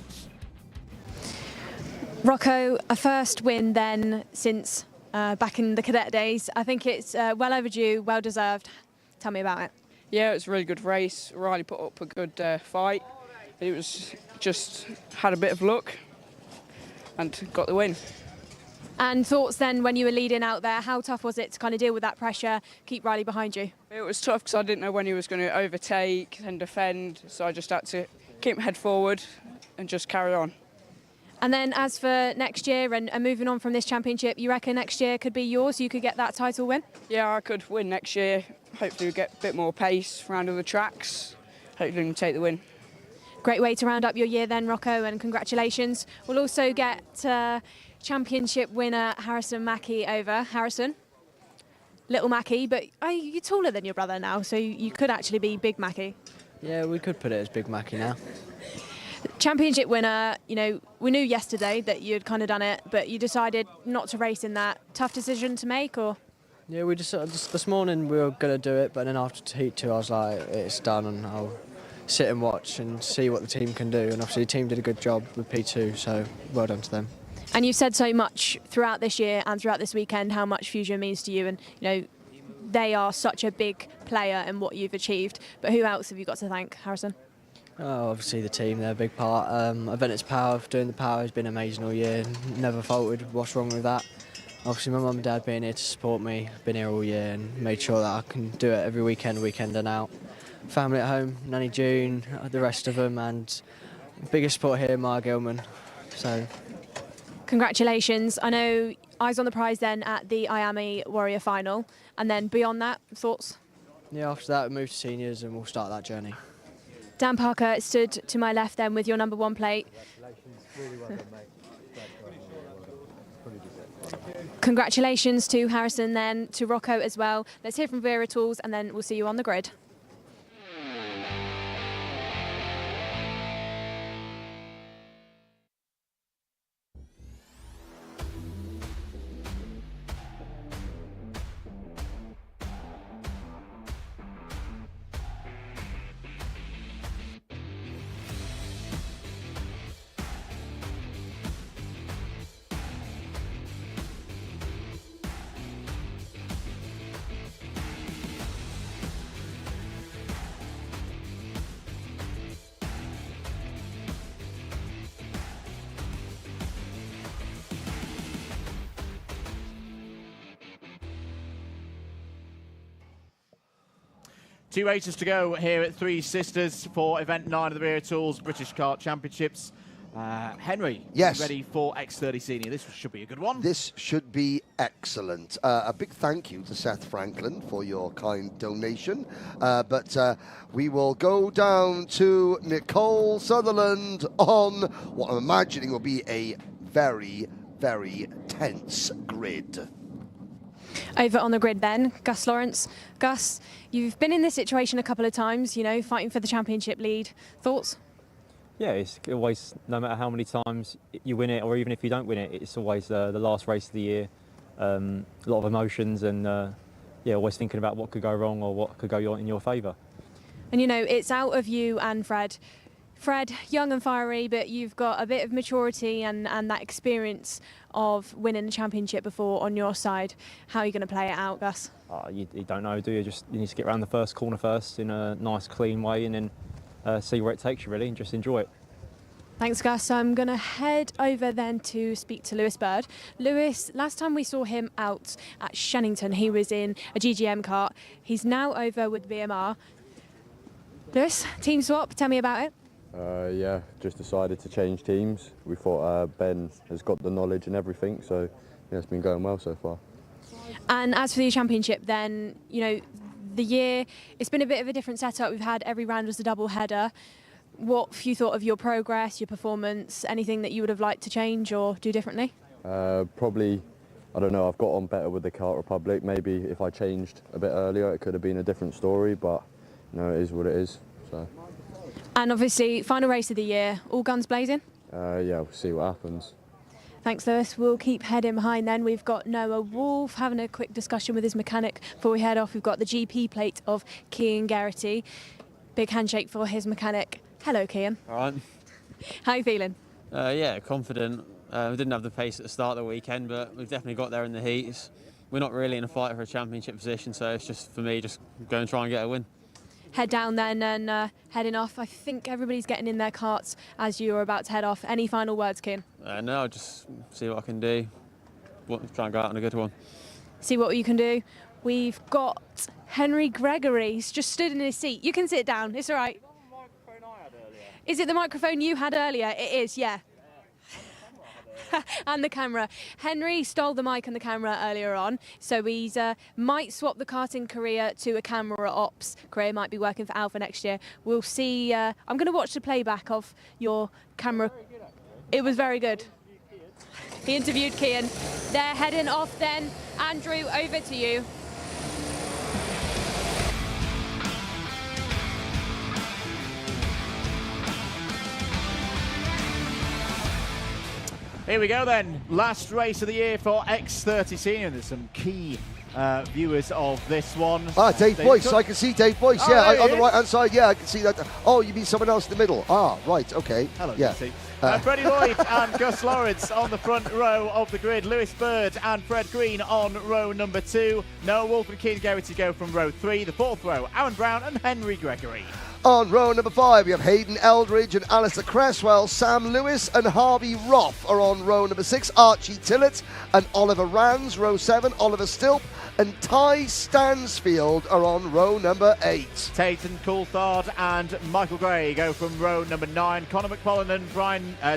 Rocco, a first win then since back in the cadet days. I think it's well overdue, well deserved. Tell me about it. Yeah, it was a really good race. Riley put up a good fight. It was just had a bit of luck and got the win. And thoughts then when you were leading out there, how tough was it to kind of deal with that pressure, keep Riley behind you? It was tough because I didn't know when he was going to overtake and defend, so I just had to keep my head forward and just carry on. And then as for next year and moving on from this championship, you reckon next year could be yours, you could get that title win? Yeah, I could win next year. Hopefully we get a bit more pace around other tracks. Hopefully we can take the win. Great way to round up your year then, Rocco, and congratulations. We'll also get championship winner Harrison Mackie over. Harrison, little Mackie, but you're taller than your brother now, so you could actually be Big Mackie. Yeah, we could put it as Big Mackie now. Championship winner, you know, we knew yesterday that you'd kind of done it, but you decided not to race in that. Tough decision to make, or? Yeah, we just this morning we were going to do it, but then after Heat 2 I was like, it's done and I'll sit and watch and see what the team can do. And obviously the team did a good job with P2, so well done to them. And you've said so much throughout this year and throughout this weekend how much Fusion means to you, and you know they are such a big player in what you've achieved. But who else have you got to thank, Harrison? Oh, obviously the team, they're a big part. Aventus Power, doing the power has been amazing all year. Never faulted what's wrong with that. Obviously my mum and dad being here to support me, been here all year and made sure that I can do it every weekend and out. Family at home, Nanny June, the rest of them, and biggest support here, Mara Gilman. So, congratulations. I know eyes on the prize then at the Iami Warrior final, and then beyond that, thoughts? Yeah, after that we move to seniors and we'll start that journey. Dan Parker stood to my left then with your number 1 plate. Really well done, mate. Congratulations to Harrison then, to Rocco as well. Let's hear from Wera Tools and then we'll see you on the grid. Two races to go here at Three Sisters for event 9 of the Wera Tools British Kart Championships. Henry, yes, ready for X30 Senior? This should be a good one. This should be excellent. A big thank you to Seth Franklin for your kind donation. But we will go down to Nicole Sutherland on what I'm imagining will be a very, very tense grid. Over on the grid then, Gus Lawrence. Gus, you've been in this situation a couple of times, you know, fighting for the championship lead. Thoughts? Yeah, it's always, no matter how many times you win it or even if you don't win it, it's always the last race of the year. A lot of emotions and, yeah, always thinking about what could go wrong or what could go in your favour. And, you know, it's out of you and Fred. Fred, young and fiery, but you've got a bit of maturity and that experience of winning a championship before on your side. How are you going to play it out, Gus? You don't know, do you? You need to get around the first corner first in a nice, clean way and then see where it takes you, really, and just enjoy it. Thanks, Gus. I'm going to head over then to speak to Lewis Bird. Lewis, last time we saw him out at Shannington, he was in a GGM kart. He's now over with BMR. Lewis, team swap, tell me about it. Yeah, just decided to change teams. We thought Ben has got the knowledge and everything, so yeah, it's been going well so far. And as for the championship then, you know, the year, it's been a bit of a different setup. We've had every round as a double header. What have you thought of your progress, your performance, anything that you would have liked to change or do differently? Probably I don't know, I've got on better with the Kart Republic. Maybe if I changed a bit earlier, it could have been a different story, but you know, it is what it is. So. And obviously, final race of the year, all guns blazing? Yeah, we'll see what happens. Thanks, Lewis. We'll keep heading behind then. We've got Noah Wolf having a quick discussion with his mechanic before we head off. We've got the GP plate of Cian Geraghty. Big handshake for his mechanic. Hello, Cian. All right. How are you feeling? Yeah, confident. We didn't have the pace at the start of the weekend, but we've definitely got there in the heats. We're not really in a fight for a championship position, so it's just, for me, just go and try and get a win. Head down then and heading off. I think everybody's getting in their carts as you are about to head off. Any final words, Cian? No, I'll just see what I can do. Try and go out on a good one. See what you can do. We've got Henry Gregory. He's just stood in his seat. You can sit down. It's all right. Is it the microphone you had earlier? It is, yeah. And the camera. Henry stole the mic and the camera earlier on, so he's might swap the karting career to a camera ops career. Might be working for Alpha next year. We'll see. I'm going to watch the playback of your camera. It was very good. He interviewed Cian. They're heading off then. Andrew, over to you. Here we go then, last race of the year for X30 Senior. There's some key viewers of this one. Dave Boyce, I can see Dave Boyce, on the right hand side, I can see that. Oh, you mean someone else in the middle? Right, okay. Hello, yeah. Freddie Lloyd and Gus Lawrence on the front row of the grid. Lewis Bird and Fred Green on row number 2. Noah Wolf and Cian Geraghty go from row 3. The 4th row, Aaron Brown and Henry Gregory. On row number 5, we have Hayden Eldridge and Alistair Cresswell. Sam Lewis and Harvey Roth are on row number 6. Archie Tillett and Oliver Rands, row 7. Oliver Stilp and Ty Stansfield are on row number 8. Tayton Coulthard and Michael Gray go from row number 9. Conor McMullen and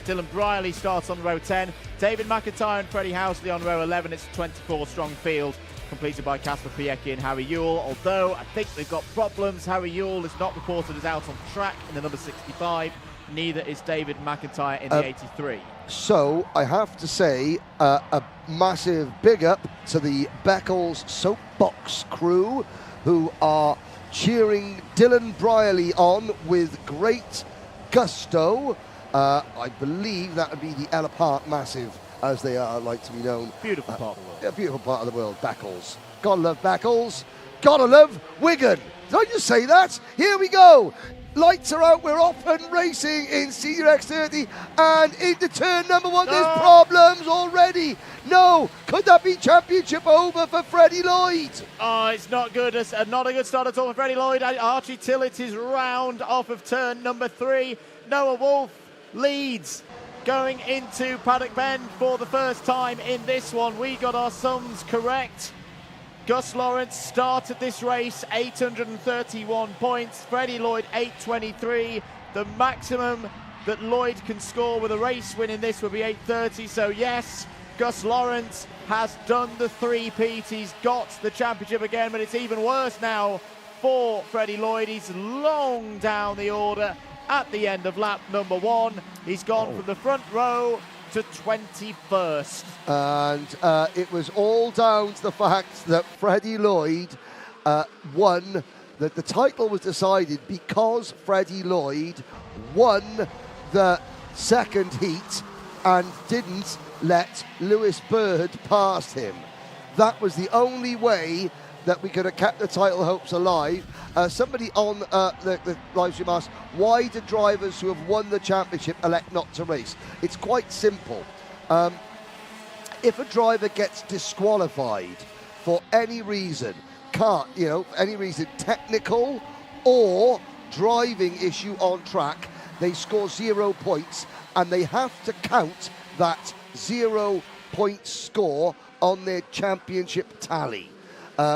Dylan Briley starts on row 10. David McIntyre and Freddie Housley on row 11. It's a 24-strong field, completed by Casper Piecki and Harry Ewell, although I think they've got problems. Harry Ewell is not reported as out on track in the number 65, neither is David McIntyre in the 83. So I have to say a massive big up to the Beccles Soapbox crew, who are cheering Dylan Briley on with great gusto. I believe that would be the Ella Park Massive, as they are like to be known. Beautiful part of the world. A beautiful part of the world, Beccles. Gotta love Beccles. Gotta love Wigan. Did I just say that? Here we go. Lights are out. We're off and racing in Senior X30. And into turn number 1, there's problems already. No. Could that be championship over for Freddie Lloyd? Oh, it's not good. It's not a good start at all for Freddie Lloyd. Archie Tillett is round off of turn number 3. Noah Wolf leads going into Paddock Bend for the first time in this one. We got our sums correct. Gus Lawrence started this race 831 points. Freddie Lloyd 823. The maximum that Lloyd can score with a race win in this would be 830. So yes, Gus Lawrence has done the three-peat. He's got the championship again, but it's even worse now for Freddie Lloyd. He's long down the order at the end of lap number 1. He's gone from the front row to 21st. And it was all down to the fact that Freddie Lloyd won, that the title was decided because Freddie Lloyd won the second heat and didn't let Lewis Bird past him. That was the only way that we could have kept the title hopes alive. Somebody on the live stream asked, why do drivers who have won the championship elect not to race? It's quite simple. If a driver gets disqualified for any reason, any reason, technical or driving issue on track, they score 0 points and they have to count that 0 point score on their championship tally.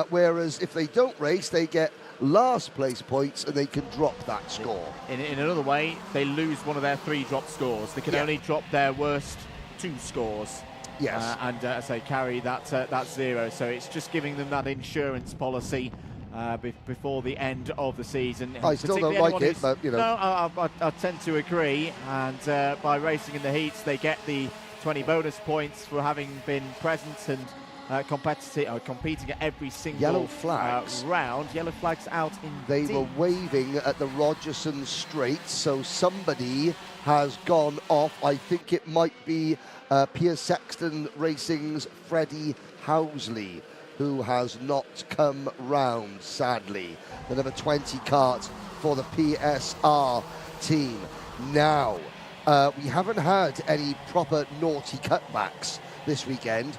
Whereas if they don't race, they get last place points and they can drop that score. In another way, they lose one of their 3 drop scores. They can only drop their worst 2 scores. Yes. And as they carry that 0. So it's just giving them that insurance policy before the end of the season. I still don't like it, but you know. No, I tend to agree. And by racing in the heats, they get the 20 bonus points for having been present and competing at every single Yellow flags. round. Yellow flags out in. They were waving at the Rogerson Straight, so somebody has gone off. I think it might be Piers Sexton Racing's Freddie Housley, who has not come round, sadly. The number 20 kart for the PSR team. Now, we haven't had any proper naughty cutbacks this weekend,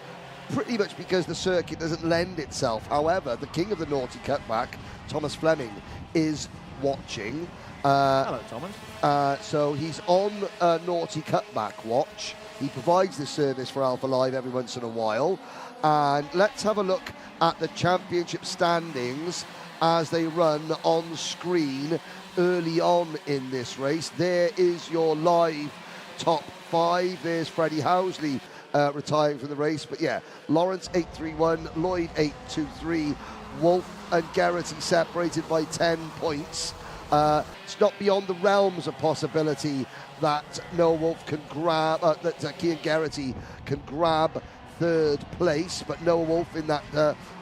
pretty much because the circuit doesn't lend itself. However, the king of the naughty cutback, Thomas Fleming, is watching. Hello, Thomas. So he's on naughty cutback watch. He provides this service for Alpha Live every once in a while. And let's have a look at the championship standings as they run on screen early on in this race. There is your live top 5. There's Freddie Housley retiring from the race. But yeah, Lawrence 831, Lloyd 823, Wolf and Garrity separated by 10 points. It's not beyond the realms of possibility that Noah Wolf can grab, that Cian Garrity can grab third place, but Noah Wolf in that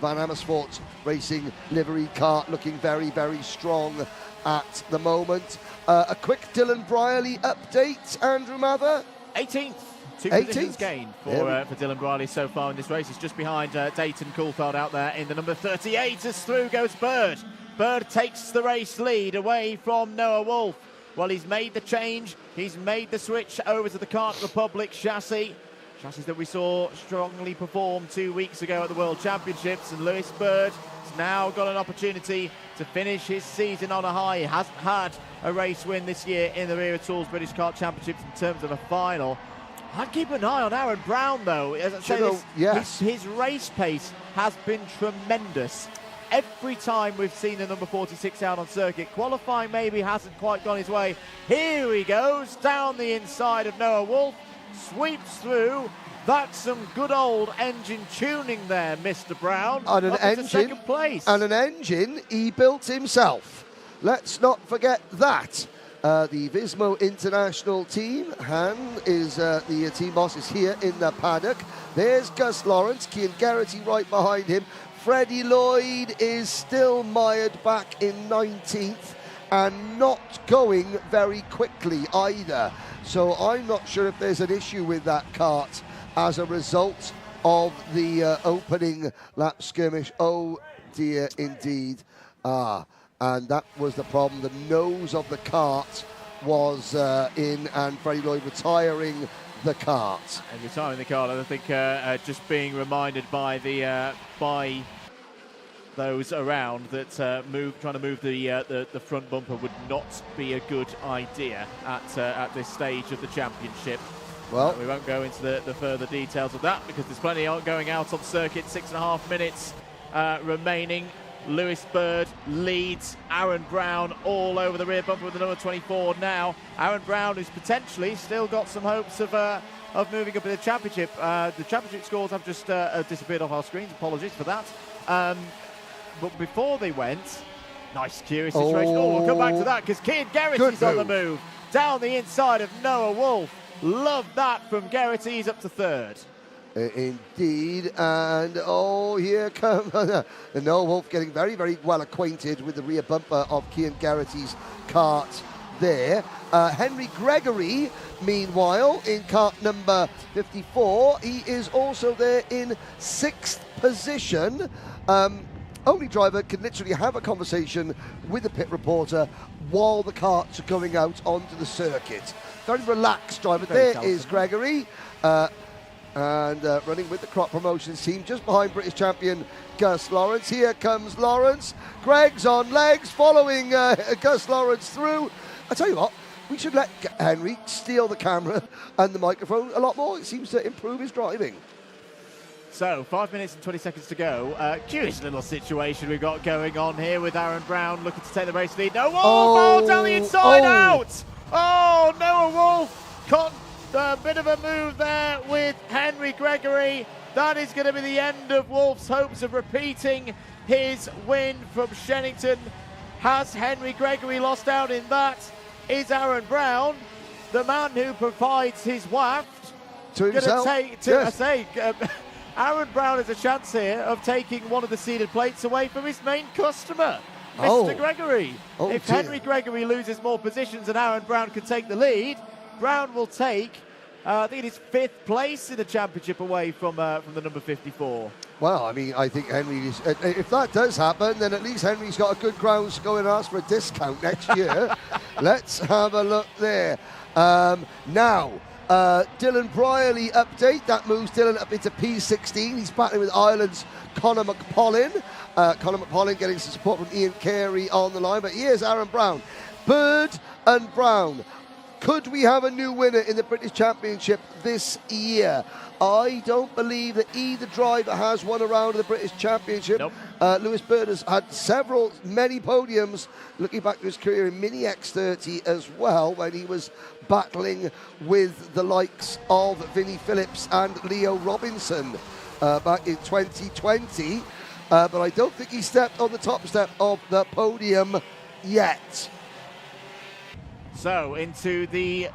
Van Amersfoort Racing livery kart looking very, very strong at the moment. A quick Dylan Brierley update, Andrew Mather? 18th. 2 positions gained for Dylan Brierley so far in this race. He's just behind Dayton Coulthard out there in the number 38 as through goes Bird. Bird takes the race lead away from Noah Wolf. Well, he's made the change. He's made the switch over to the Kart Republic chassis that we saw strongly perform 2 weeks ago at the World Championships. And Lewis Bird has now got an opportunity to finish his season on a high. He hasn't had a race win this year in the Wera Tools British Kart Championships in terms of a final. I'd keep an eye on Aaron Brown, though. As I say, his race pace has been tremendous. Every time we've seen the number 46 out on circuit, qualifying maybe hasn't quite gone his way. Here he goes, down the inside of Noah Wolf, sweeps through. That's some good old engine tuning there, Mr. Brown. And an engine, second place. And an engine he built himself. Let's not forget that. The Vismo International team, Han is the team boss, is here in the paddock. There's Gus Lawrence, Cian Garrity right behind him. Freddie Lloyd is still mired back in 19th and not going very quickly either. So I'm not sure if there's an issue with that kart as a result of the opening lap skirmish. Oh dear, indeed. And that was the problem. The nose of the kart was in, and Freddie Lloyd retiring the kart. And retiring the kart, I think just being reminded by the by those around that trying to move the front bumper would not be a good idea at this stage of the championship. Well, we won't go into the further details of that because there's plenty going out on circuit. 6.5 minutes remaining. Lewis Bird leads Aaron Brown all over the rear bumper with the number 24 now. Aaron Brown, who's potentially still got some hopes of moving up in the championship. The championship scores have just disappeared off our screens. Apologies for that. But before they went, nice curious situation. We'll come back to that because Cian Garrity's on the move. Down the inside of Noah Wolf. Love that from Garrity. He's up to third. Indeed, and here comes Noah Wolf getting very, very well acquainted with the rear bumper of Cian Garrity's kart there. Henry Gregory, meanwhile, in kart number 54, he is also there in 6th position. Only driver can literally have a conversation with the pit reporter while the karts are going out onto the circuit. Very relaxed driver. There is Gregory. And running with the Crop Promotions team just behind British champion Gus Lawrence. Here comes Lawrence. Greg's on legs following Gus Lawrence through. I tell you what, we should let Henry steal the camera and the microphone a lot more. It seems to improve his driving. So 5 minutes and 20 seconds to go. Curious little situation we've got going on here with Aaron Brown looking to take the race lead. Noah Wolf down the inside out. Oh, Noah Wolf caught a bit of a move there with Henry Gregory. That is going to be the end of Wolf's hopes of repeating his win from Shennington. Has Henry Gregory lost out in that? Is Aaron Brown, the man who provides his waft, to himself? Aaron Brown has a chance here of taking one of the seeded plates away from his main customer, Mr. Oh. Gregory. Oh, if dear. Henry Gregory loses more positions and Aaron Brown can take the lead, Brown will take, I think it is 5th place in the championship away from the number 54. Well, I mean, I think Henry is. If that does happen, then at least Henry's got a good grounds to go and ask for a discount next year. Let's have a look there. Now, Dylan Brierley update. That moves Dylan up into P16. He's battling with Ireland's Conor McPollin. Conor McPollin getting some support from Ian Carey on the line. But here's Aaron Brown. Bird and Brown. Could we have a new winner in the British Championship this year? I don't believe that either driver has won a round of the British Championship. Nope. Lewis Bird has had many podiums, looking back to his career in Mini X30 as well, when he was battling with the likes of Vinnie Phillips and Leo Robinson back in 2020. But I don't think he stepped on the top step of the podium yet. So into the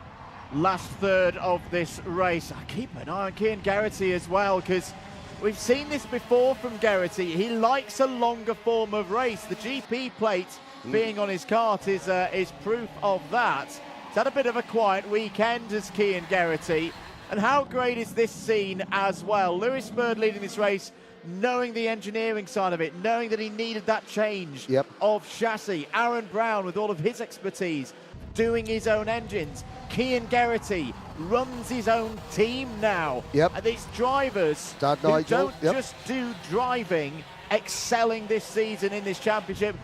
last third of this race. I keep an eye on Cian Garrity as well, because we've seen this before from Garrity. He likes a longer form of race. The GP plate being on his kart is proof of that. He's had a bit of a quiet weekend as Cian Garrity. And how great is this scene as well? Lewis Bird leading this race, knowing the engineering side of it, knowing that he needed that change of chassis. Aaron Brown with all of his expertise, doing his own engines. Cian Garrity runs his own team now. And these drivers who don't just do driving, excelling this season in this championship.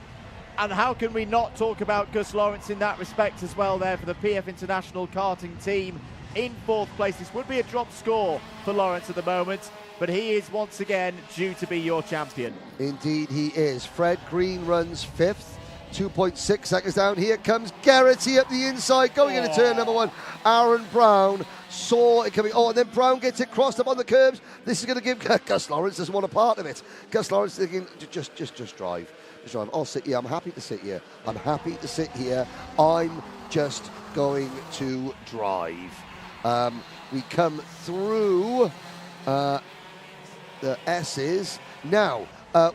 And how can we not talk about Gus Lawrence in that respect as well there for the PF International karting team in 4th place. This would be a drop score for Lawrence at the moment, but he is once again due to be your champion. Indeed he is. Fred Green runs 5th. 2.6 seconds down. Here comes Garrity up the inside, going into turn number 1. Aaron Brown saw it coming. And then Brown gets it crossed up on the curbs. This is going to give Gus Lawrence doesn't want a part of it. Gus Lawrence thinking, just drive. Just drive. I'll sit here. I'm happy to sit here. I'm happy to sit here. I'm just going to drive. We come through the S's now.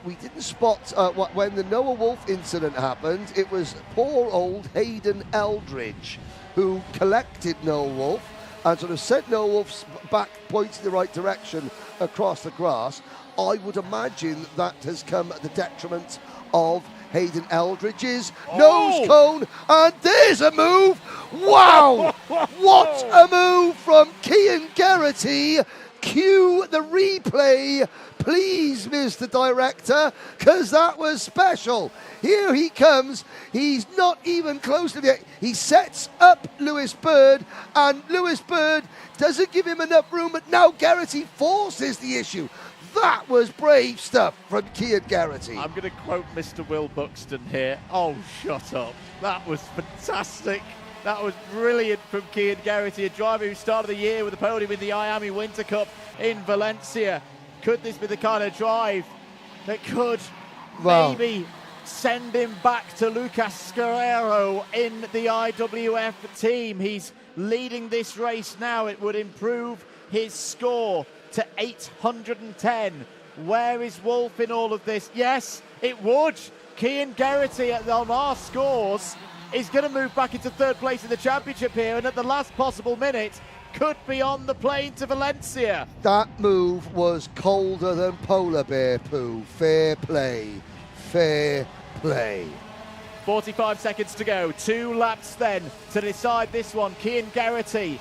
We didn't spot when the Noah Wolf incident happened. It was poor old Hayden Eldridge who collected Noah Wolf and sort of sent Noah Wolf's back pointing the right direction across the grass. I would imagine that has come at the detriment of Hayden Eldridge's nose cone, and there's a move. Wow! What a move from Cian Garrity. Cue the replay, please, Mr. Director, because that was special. Here he comes. He's not even close to the... He sets up Lewis Bird, and Lewis Bird doesn't give him enough room, but now Garrity forces the issue. That was brave stuff from Cian Garrity. I'm going to quote Mr. Will Buxton here. Oh, shut up. That was fantastic. That was brilliant from Cian Garrity, a driver who started the year with a podium in the Iami Winter Cup in Valencia. Could this be the kind of drive that could maybe send him back to Lucas Guerrero in the IWF team? He's leading this race now. It would improve his score to 810. Where is Wolf in all of this? Yes, it would. Cian Garrity on our scores is going to move back into 3rd place in the championship here, and at the last possible minute could be on the plane to Valencia. That move was colder than polar bear poo. Fair play. Fair play. 45 seconds to go. 2 laps then to decide this one. Cian Garrity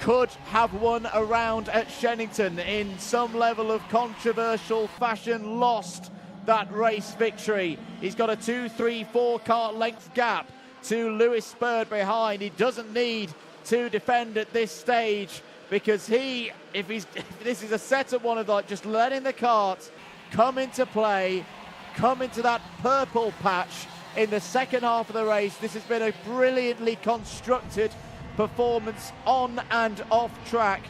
could have won a round at Shenington in some level of controversial fashion, lost that race victory. He's got a 2-3-4 kart length gap to Lewis Bird behind. He doesn't need to defend at this stage, because if this is a setup one of like just letting the kart come into play, come into that purple patch in the second half of the race. This has been a brilliantly constructed performance on and off track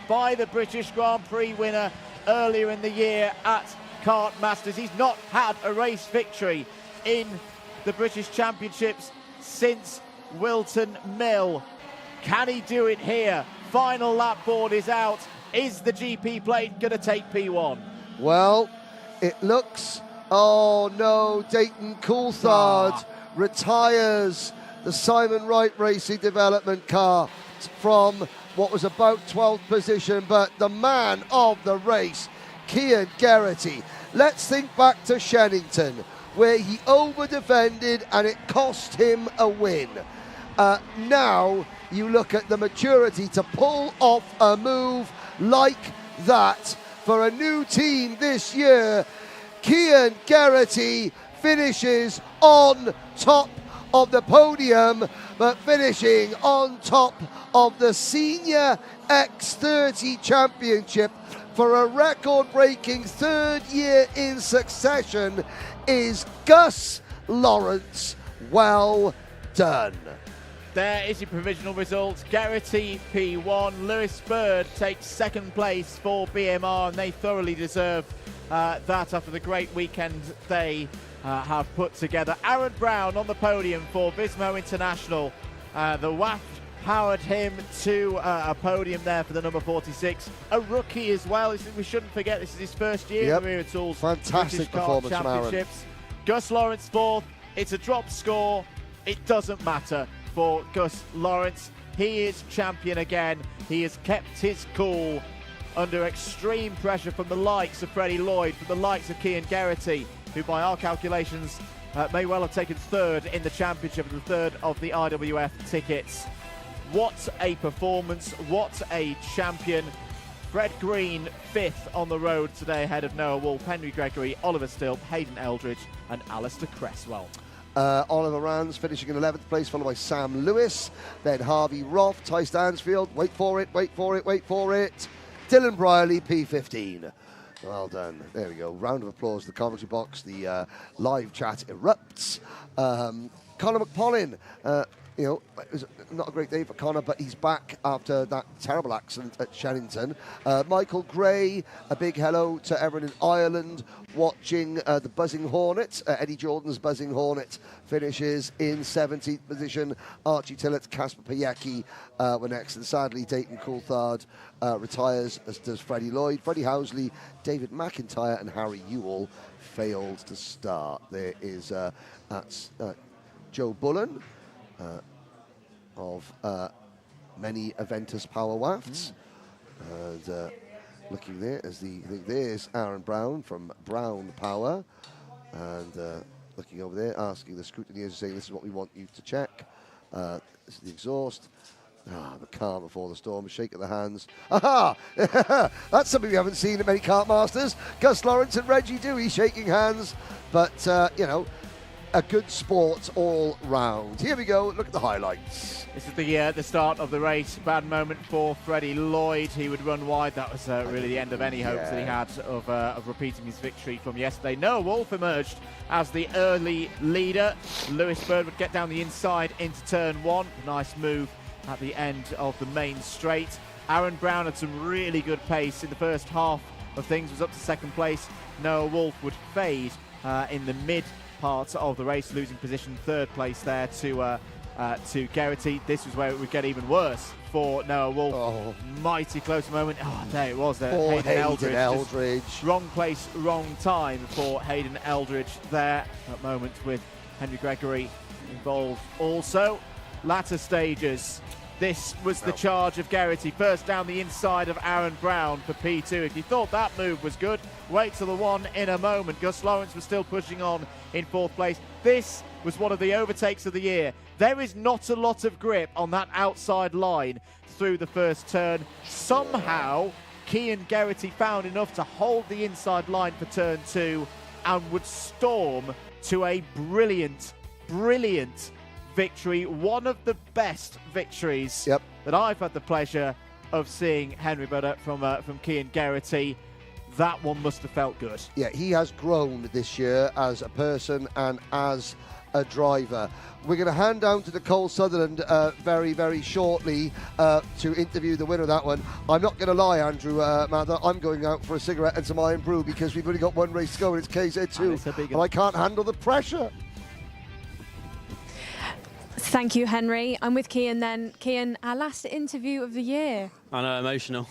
by the British Grand Prix winner earlier in the year at Kart Masters. He's not had a race victory in the British Championships since Wilton Mill. Can he do it here? Final lap board is out. Is the GP plate going to take P1? Well, it looks... Oh no, Dayton Coulthard retires the Simon Wright Racing Development car from what was about 12th position, but the man of the race, Cian Geraghty. Let's think back to Shannington, where he over-defended and it cost him a win. Now you look at the maturity to pull off a move like that for a new team this year. Cian Geraghty finishes on top of the podium, but finishing on top of the Senior X30 Championship for a record-breaking third year in succession is Gus Lawrence. Well done. There is your provisional results. Geraghty P1, Lewis Bird takes second place for BMR, and they thoroughly deserve that after the great weekend they have put together. Aaron Brown on the podium for Vismo International. The WAF powered him to a podium there for the number 46. A rookie as well. We shouldn't forget this is his first year in the Wera Tools Fantastic performance from Aaron. Gus Lawrence fourth. It's a drop score. It doesn't matter for Gus Lawrence. He is champion again. He has kept his cool under extreme pressure from the likes of Freddie Lloyd, from the likes of Cian Geraghty, who by our calculations may well have taken third in the championship and the third of the IWF tickets. What a performance, what a champion. Fred Green, fifth on the road today ahead of Noah Wolf, Henry Gregory, Oliver Stilp, Hayden Eldridge and Alistair Cresswell. Oliver Rands finishing in 11th place, followed by Sam Lewis, then Harvey Roth, Ty Stansfield, wait for it, Dylan Briley, P15. Well done. There we go. Round of applause to the commentary box. The live chat erupts. Conor McPollin, you know, it was not a great day for Conor, but he's back after that terrible accident at Shannington. Michael Gray, a big hello to everyone in Ireland watching the Buzzing Hornet. Eddie Jordan's Buzzing Hornet finishes in 17th position. Archie Tillett, Casper Payecki were next, and sadly Dayton Coulthard retires, as does Freddie Lloyd. Freddie Housley, David McIntyre and Harry Ewell failed to start. There is that's Joe Bullen of many Aventus Power Wafts. And looking there, there's Aaron Brown from Brown Power. And looking over there, asking the scrutineers, saying this is what we want you to check. This is the exhaust. The calm before the storm, shake of the hands. Aha! That's something we haven't seen at many kart masters. Gus Lawrence and Reggie Dewey shaking hands. But, you know, a good sport all round. Here we go, look at the highlights. This is the start of the race. Bad moment for Freddie Lloyd. He would run wide. That was really the end of any hopes that he had of repeating his victory from yesterday. Noah Wolf emerged as the early leader. Lewis Bird would get down the inside into turn one. Nice move at the end of the main straight. Aaron Brown had some really good pace in the first half of things, was up to second place. Noah Wolf would fade in the mid part of the race, losing position third place there to Geraghty. This was where it would get even worse for Noah Wolf. Mighty close moment. There it was. Hayden Eldridge. Wrong place, wrong time for Hayden Eldridge there. That moment with Henry Gregory involved also. Latter stages. This was the charge of Geraghty. First down the inside of Aaron Brown for P2. If you thought that move was good, wait till the one in a moment. Gus Lawrence was still pushing on in fourth place. This was one of the overtakes of the year. There is not a lot of grip on that outside line through the first turn. Somehow, Cian Geraghty found enough to hold the inside line for turn two and would storm to a brilliant victory. One of the best victories that I've had the pleasure of seeing Henry Budder from Cian Geraghty. That one must have felt good. Yeah, he has grown this year as a person and as a driver. We're going to hand down to Nicole Sutherland very, very shortly to interview the winner of that one. I'm not going to lie, Andrew Mather, I'm going out for a cigarette and some Iron Brew because we've only got one race to go and it's KZ2 and I can't handle the pressure. Thank you, Henry. I'm with Cian then. Cian, our last interview of the year. I know, emotional.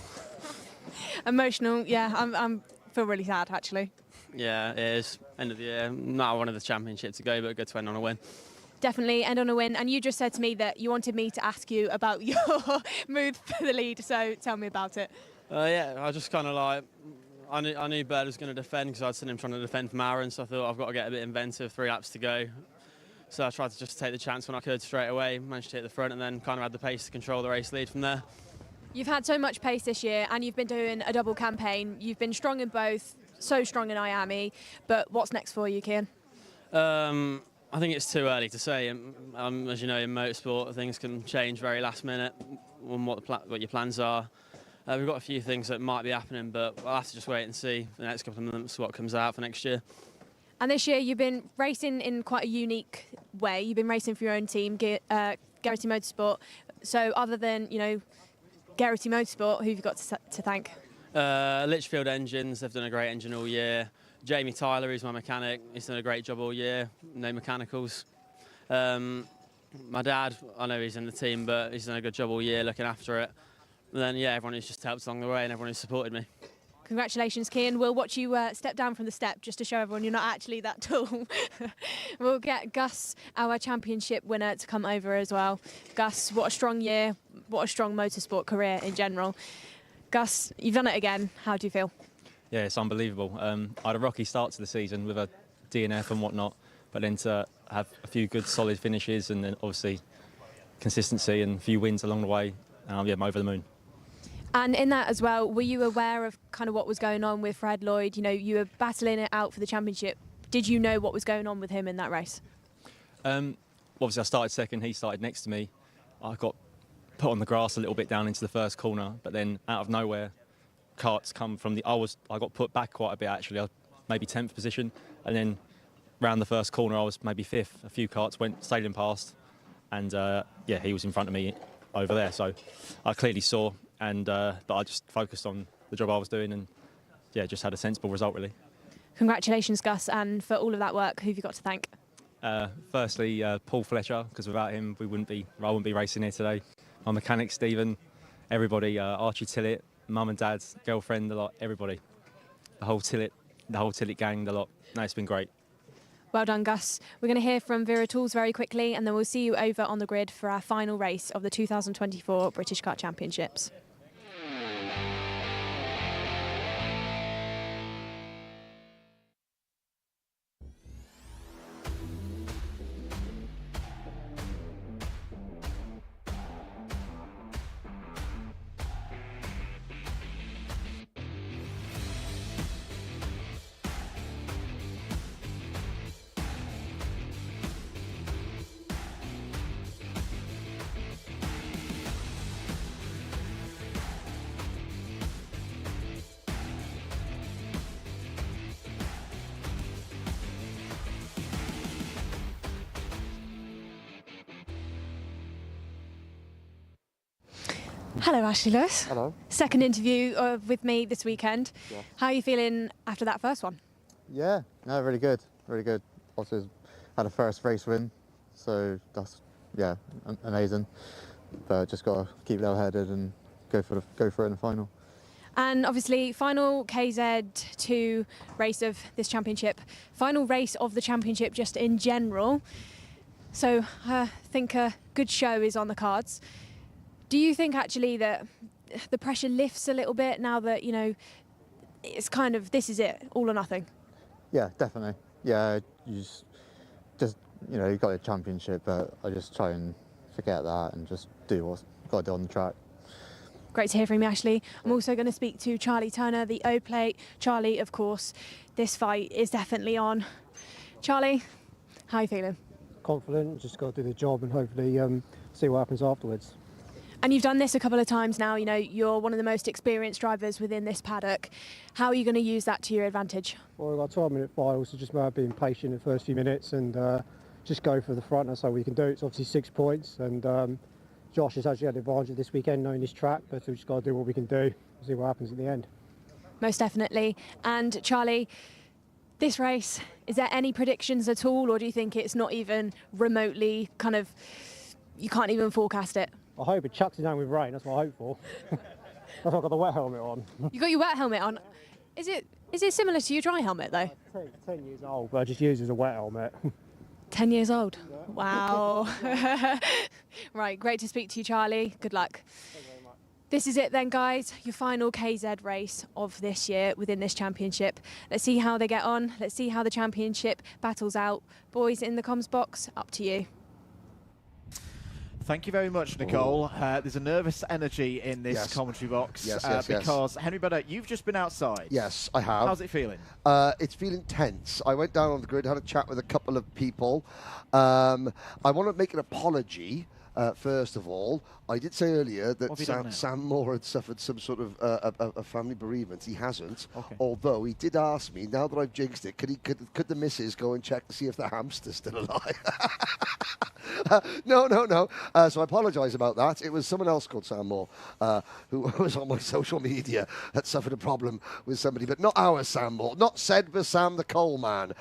Emotional, yeah. I'm feel really sad actually. Yeah, it is. End of the year. Not one of the championships to go, but good to end on a win. Definitely end on a win. And you just said to me that you wanted me to ask you about your move for the lead. So tell me about it. Yeah, I just kind of like. I knew Bird was going to defend because I'd seen him trying to defend from Aaron, so I thought I've got to get a bit inventive. 3 laps to go. So I tried to just take the chance when I could straight away, managed to hit the front and then kind of had the pace to control the race lead from there. You've had so much pace this year and you've been doing a double campaign. You've been strong in both, so strong in Iami. But what's next for you, Kian? I think it's too early to say. As you know, in motorsport, things can change very last minute on what your plans are. We've got a few things that might be happening, but I'll have to just wait and see the next couple of months what comes out for next year. And this year you've been racing in quite a unique way. You've been racing for your own team, Garrity Motorsport. So other than, Garrity Motorsport, who have you got to thank? Litchfield Engines, they've done a great engine all year. Jamie Tyler, who's my mechanic, he's done a great job all year, no mechanicals. My dad, I know he's in the team, but he's done a good job all year looking after it. And then, yeah, everyone who's just helped along the way and everyone who's supported me. Congratulations, Kian. We'll watch you step down from the step just to show everyone you're not actually that tall. We'll get Gus, our championship winner, to come over as well. Gus, what a strong year, what a strong motorsport career in general. Gus, you've done it again. How do you feel? Yeah, it's unbelievable. I had a rocky start to the season with a DNF and whatnot, but then to have a few good solid finishes and then obviously consistency and a few wins along the way, yeah, I'm over the moon. And in that as well, were you aware of kind of what was going on with Fred Lloyd? You were battling it out for the championship. Did you know what was going on with him in that race? Obviously, I started second. He started next to me. I got put on the grass a little bit down into the first corner, but then out of nowhere, karts come from the. I got put back quite a bit actually. I was maybe 10th position, and then round the first corner, I was maybe 5th. A few karts went sailing past, and yeah, he was in front of me over there. So I clearly saw. But I just focused on the job I was doing and, yeah, just had a sensible result, really. Congratulations, Gus, and for all of that work, who have you got to thank? Firstly, Paul Fletcher, because without him, I wouldn't be racing here today. My mechanic, Stephen, everybody, Archie Tillett, mum and dad's girlfriend, the lot, everybody. The whole Tillett gang, the lot. No, it's been great. Well done, Gus. We're going to hear from Vera Tools very quickly, and then we'll see you over on the grid for our final race of the 2024 British Kart Championships. Hello, Ashley Lewis. Hello. Second interview with me this weekend. Yeah. How are you feeling after that first one? Yeah, no, really good, really good. Also had a first race win, so that's amazing. But just got to keep level-headed and go for it in the final. And obviously, final KZ2 race of this championship, final race of the championship just in general. So I think a good show is on the cards. Do you think actually that the pressure lifts a little bit now that, it's kind of, this is it, all or nothing? Yeah, definitely. Yeah, you just you got a championship, but I just try and forget that and just do what's got to do on the track. Great to hear from you, Ashley. I'm also going to speak to Charlie Turner, the O-Plate. Charlie, of course, this fight is definitely on. Charlie, how are you feeling? Confident, just got to do the job and hopefully see what happens afterwards. And you've done this a couple of times now, you're one of the most experienced drivers within this paddock. How are you going to use that to your advantage? Well, we've got 12-minute finals, so just about being patient in the first few minutes and just go for the front. That's how we can do it. It's obviously 6 points, and Josh has actually had the advantage this weekend knowing this track, but we've just got to do what we can do and see what happens at the end. Most definitely. And Charlie, this race, is there any predictions at all, or do you think it's not even remotely you can't even forecast it? I hope it chucks it down with rain, that's what I hope for. I've got the wet helmet on. You got your wet helmet on. Is it similar to your dry helmet though? 10 years old, but I just use it as a wet helmet. 10 years old. Wow. Right, great to speak to you, Charlie. Good luck. This is it then, guys. Your final KZ race of this year within this championship. Let's see how they get on. Let's see how the championship battles out. Boys in the comms box, up to you. Thank you very much, Nicole. There's a nervous energy in this commentary box because, Henry Paddock, you've just been outside. Yes, I have. How's it feeling? It's feeling tense. I went down on the grid, had a chat with a couple of people. I want to make an apology. First of all, I did say earlier that Sam Moore had suffered some sort of a family bereavement. He hasn't, although he did ask me, now that I've jinxed it, could the missus go and check to see if the hamster's still alive? No. So I apologise about that. It was someone else called Sam Moore who was on my social media that suffered a problem with somebody, but not our Sam Moore, not Sedba Sam the coal man.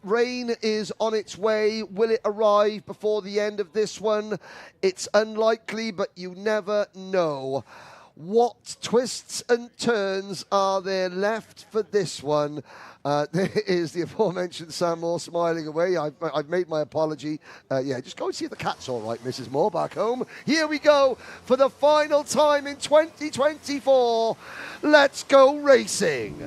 Rain is on its way. Will it arrive before the end of this one? It's unlikely, but you never know. What twists and turns are there left for this one? There is the aforementioned Sam Moore smiling away. I've made my apology. Yeah, just go and see if the cat's all right, Mrs. Moore, back home. Here we go for the final time in 2024. Let's go racing.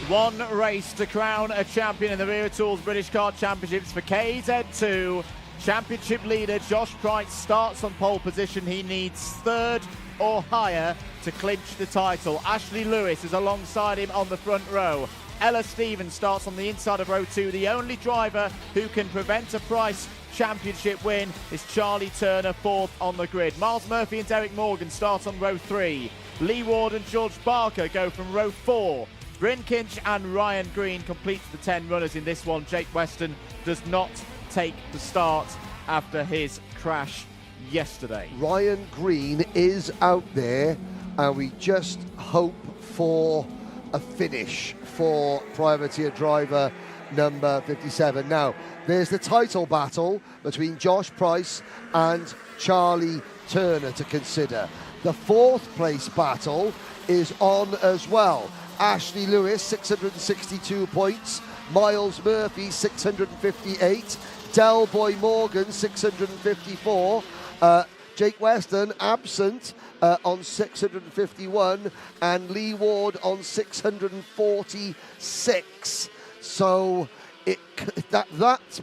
One race to crown a champion in the Wera Tools British Kart Championships for KZ2. Championship leader Josh Price starts on pole position. He needs third or higher to clinch the title. Ashley Lewis is alongside him on the front row. Ella Stevens starts on the inside of row 2. The only driver who can prevent a Price championship win is Charlie Turner, fourth on the grid. Miles Murphy and Derek Morgan start on row 3. Lee Ward and George Barker go from row 4. Bryn Kinch and Ryan Green complete the 10 runners in this one. Jake Weston does not take the start after his crash yesterday. Ryan Green is out there, and we just hope for a finish for privateer driver number 57. Now, there's the title battle between Josh Price and Charlie Turner to consider. The fourth place battle is on as well. Ashley Lewis, 662 points. Miles Murphy, 658. Del Boy Morgan, 654. Jake Weston, absent on 651. And Lee Ward on 646. So that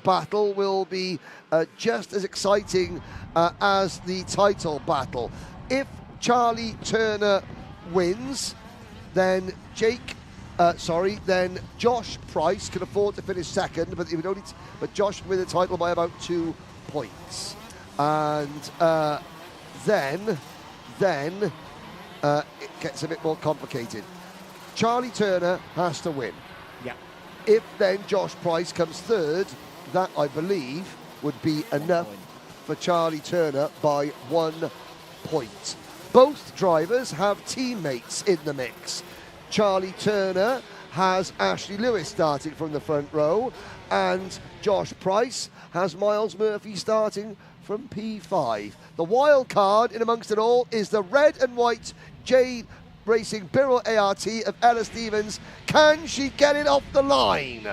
battle will be just as exciting as the title battle. If Charlie Turner wins, then then Josh Price can afford to finish second, but he would only but Josh would win the title by about 2 points, and then it gets a bit more complicated. Charlie Turner has to win. Yeah. If then Josh Price comes third, that I believe would be enough for Charlie Turner by 1 point. Both drivers have teammates in the mix. Charlie Turner has Ashley Lewis starting from the front row, and Josh Price has Miles Murphy starting from P5. The wild card in amongst it all is the red and white J Racing Birrell ART of Ella Stevens. Can she get it off the line?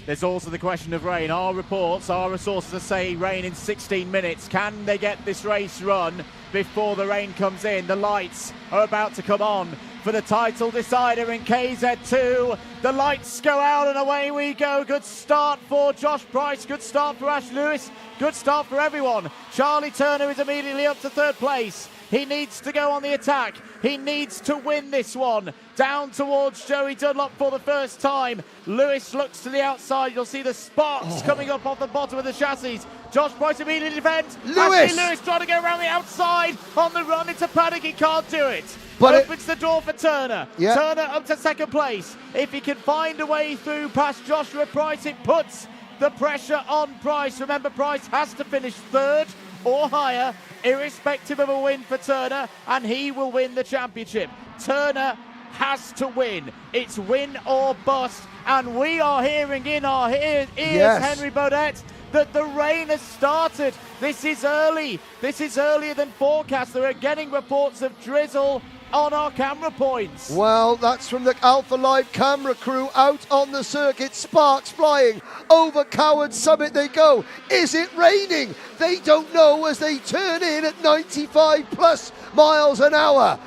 There's also the question of rain. Our resources are saying rain in 16 minutes. Can they get this race run before the rain comes in? The lights are about to come on for the title decider in KZ2. The lights go out and away we go. Good start for Josh Price. Good start for Ash Lewis. Good start for everyone. Charlie Turner is immediately up to third place. He needs to go on the attack. He needs to win this one. Down towards Joey Dunlop for the first time. Lewis looks to the outside. You'll see the sparks coming up off the bottom of the chassis. Josh Price immediately defends. Lewis trying to go around the outside on the run into Paddock. He can't do it. But opens the door for Turner. Yeah. Turner up to second place. If he can find a way through past Joshua Price, it puts the pressure on Price. Remember, Price has to finish third or higher, irrespective of a win for Turner, and he will win the championship. Turner has to win. It's win or bust. And we are hearing in our ears, Yes. Henry Baudet, that the rain has started. This is early. This is earlier than forecast. They are getting reports of drizzle on our camera points. Well, that's from the Alpha Live camera crew out on the circuit. Sparks flying over Coward Summit they go. Is it raining? They don't know as they turn in at 95 plus miles an hour.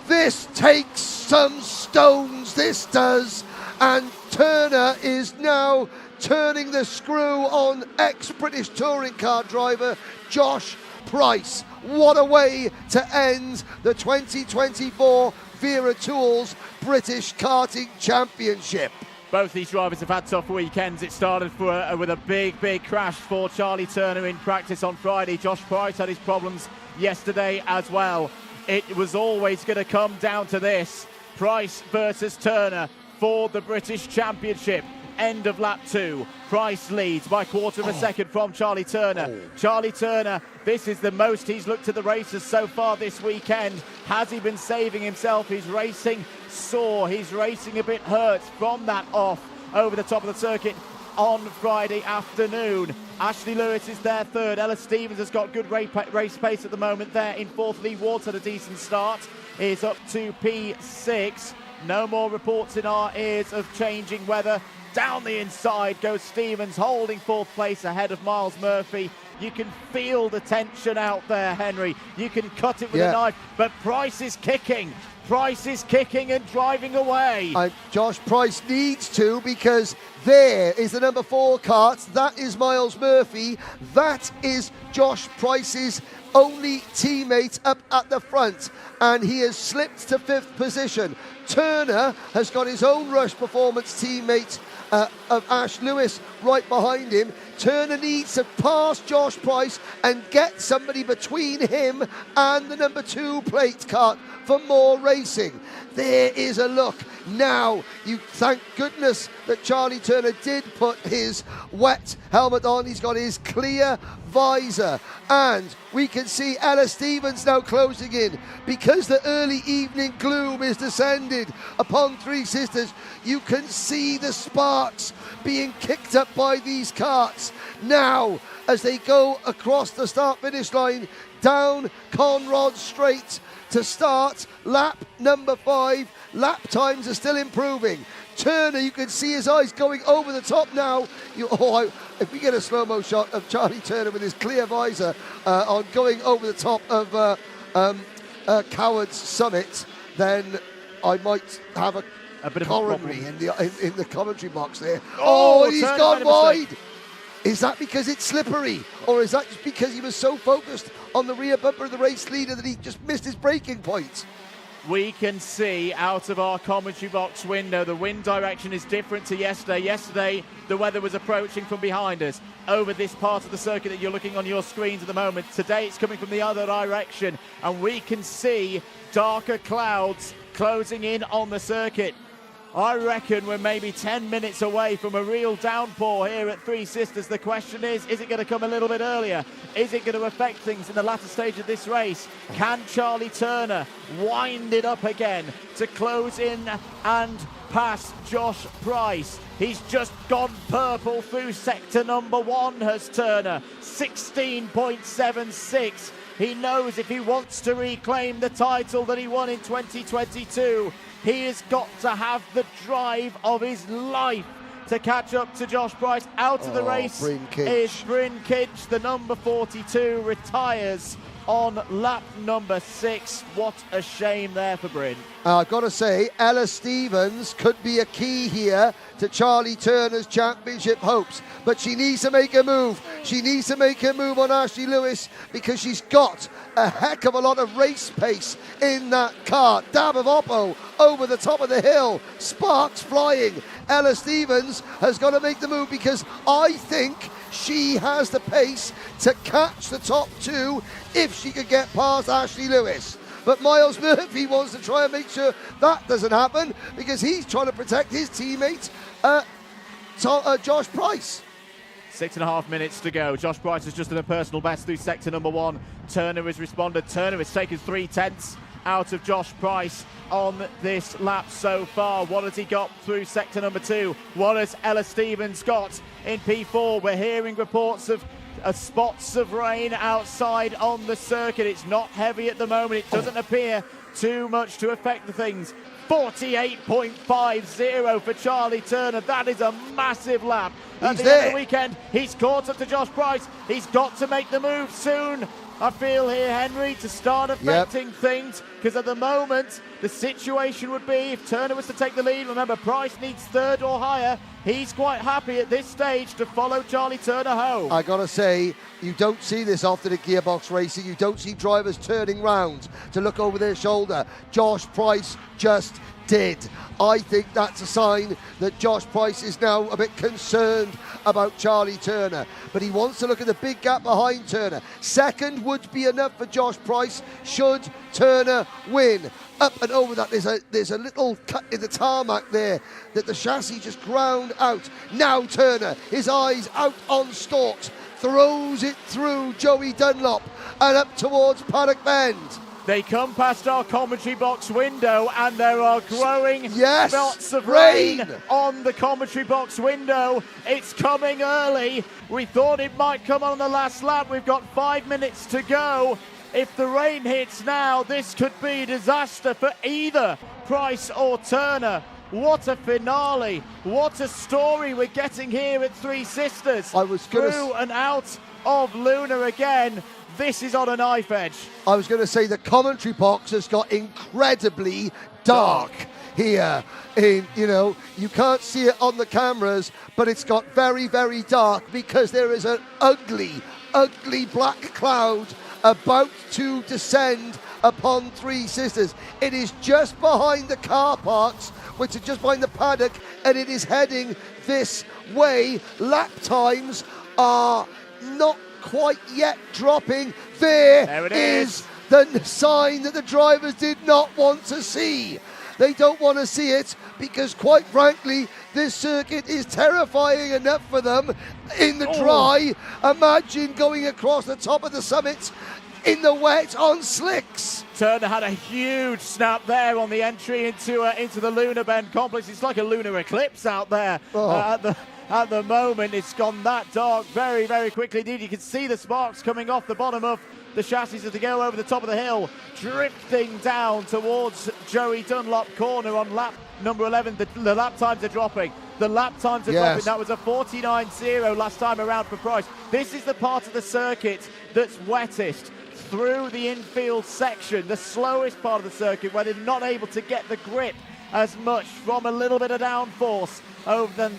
This takes some stones, this does. And Turner is now turning the screw on ex-British touring car driver Josh Price. What a way to end the 2024 Wera Tools British Karting Championship. Both these drivers have had tough weekends. It started with a big crash for Charlie Turner in practice on Friday. Josh Price had his problems yesterday as well. It was always going to come down to this. Price versus Turner for the British Championship. End of lap 2. Price leads by 1/4 of a second from Charlie Turner. Charlie Turner, this is the most he's looked at the races so far this weekend. Has he been saving himself? He's racing sore. He's racing a bit hurt from that off over the top of the circuit on Friday afternoon. Ashley Lewis is there third. Ella Stevens has got good race pace at the moment there in fourth. Lee Ward's had a decent start. Is up to P6. No more reports in our ears of changing weather. Down the inside goes Stevens, holding fourth place ahead of Miles Murphy. You can feel the tension out there, Henry. You can cut it with a knife, but Price is kicking. Price is kicking and driving away. Josh Price needs to, because there is the number 4 kart. That is Miles Murphy. That is Josh Price's only teammate up at the front, and he has slipped to 5th position. Turner has got his own Rush Performance teammate of Ash Lewis right behind him. Turner needs to pass Josh Price and get somebody between him and the number 2 plate kart for more racing. There is a look. Now, you thank goodness that Charlie Turner did put his wet helmet on. He's got his clear visor. And we can see Ella Stevens now closing in. Because the early evening gloom is descended upon Three Sisters, you can see the sparks being kicked up by these karts. Now, as they go across the start-finish line, down Conrod Straight to start lap number 5. Lap times are still improving. Turner, you can see his eyes going over the top now. If we get a slow-mo shot of Charlie Turner with his clear visor on going over the top of Coward's Summit, then I might have a bit of coronary in the commentary box there. Oh, he's gone wide. Is that because it's slippery? Or is that just because he was so focused on the rear bumper of the race leader that he just missed his braking points? We can see out of our commentary box window the wind direction is different to yesterday. Yesterday, the weather was approaching from behind us over this part of the circuit that you're looking on your screens at the moment. Today, it's coming from the other direction, and we can see darker clouds closing in on the circuit. I reckon we're maybe 10 minutes away from a real downpour here at Three Sisters. The question is it going to come a little bit earlier? Is it going to affect things in the latter stage of this race? Can Charlie Turner wind it up again to close in and pass Josh Price? He's just gone purple through sector number 1, has Turner. 16.76. He knows if he wants to reclaim the title that he won in 2022, he has got to have the drive of his life to catch up to Josh Price. Out of the race is Bryn Kitch, the number 42, retires on lap number 6. What a shame there for Bryn. I've got to say, Ella Stevens could be a key here to Charlie Turner's championship hopes, but she needs to make a move. She needs to make a move on Ashley Lewis because she's got a heck of a lot of race pace in that car. Dab of Oppo over the top of the hill, sparks flying. Ella Stevens has got to make the move because I think she has the pace to catch the top 2 if she could get past Ashley Lewis. But Miles Murphy wants to try and make sure that doesn't happen because he's trying to protect his teammate, Josh Price. 6.5 minutes to go. Josh Price has just done a personal best through sector number 1. Turner has responded. Turner has taken 3/10 out of Josh Price on this lap so far. What has he got through sector number 2? What has Ella Stevens got in P4? We're hearing reports of spots of rain outside on the circuit. It's not heavy at the moment. It doesn't appear too much to affect the things. 48.50 for Charlie Turner. That is a massive lap. At the end of the weekend, he's caught up to Josh Price. He's got to make the move soon, I feel here, Henry, to start affecting things, because at the moment the situation would be, if Turner was to take the lead, remember Price needs 3rd or higher, he's quite happy at this stage to follow Charlie Turner home. I gotta say, you don't see this often in gearbox racing. You don't see drivers turning round to look over their shoulder. Josh Price just did. I think that's a sign that Josh Price is now a bit concerned about Charlie Turner, but he wants to look at the big gap behind Turner. 2nd would be enough for Josh Price should Turner win. Up and over that, there's a little cut in the tarmac there that the chassis just ground out. Now Turner, his eyes out on stalks, throws it through Joey Dunlop and up towards Paddock Bend. They come past our commentary box window and there are growing spots of rain on the commentary box window. It's coming early. We thought it might come on the last lap. We've got 5 minutes to go. If the rain hits now, this could be a disaster for either Price or Turner. What a finale. What a story we're getting here at Three Sisters. Through and out of Luna again. This is on a knife edge. I was going to say the commentary box has got incredibly dark here. You can't see it on the cameras, but it's got very, very dark because there is an ugly, ugly black cloud about to descend upon Three Sisters. It is just behind the car parks, which are just behind the paddock, and it is heading this way. Lap times are not quite yet dropping. There it is the sign that the drivers did not want to see. They don't want to see it because, quite frankly, this circuit is terrifying enough for them in the dry. Imagine going across the top of the summit in the wet on slicks. Turner had a huge snap there on the entry into the Lunar Bend complex. It's like a lunar eclipse out there at the moment. It's gone that dark very, very quickly indeed. You can see the sparks coming off the bottom of the chassis as they go over the top of the hill, drifting down towards Joey Dunlop corner on lap number 11. The lap times are dropping. The lap times are dropping. That was a 49.0 last time around for Price. This is the part of the circuit that's wettest. Through the infield section, the slowest part of the circuit, where they're not able to get the grip as much from a little bit of downforce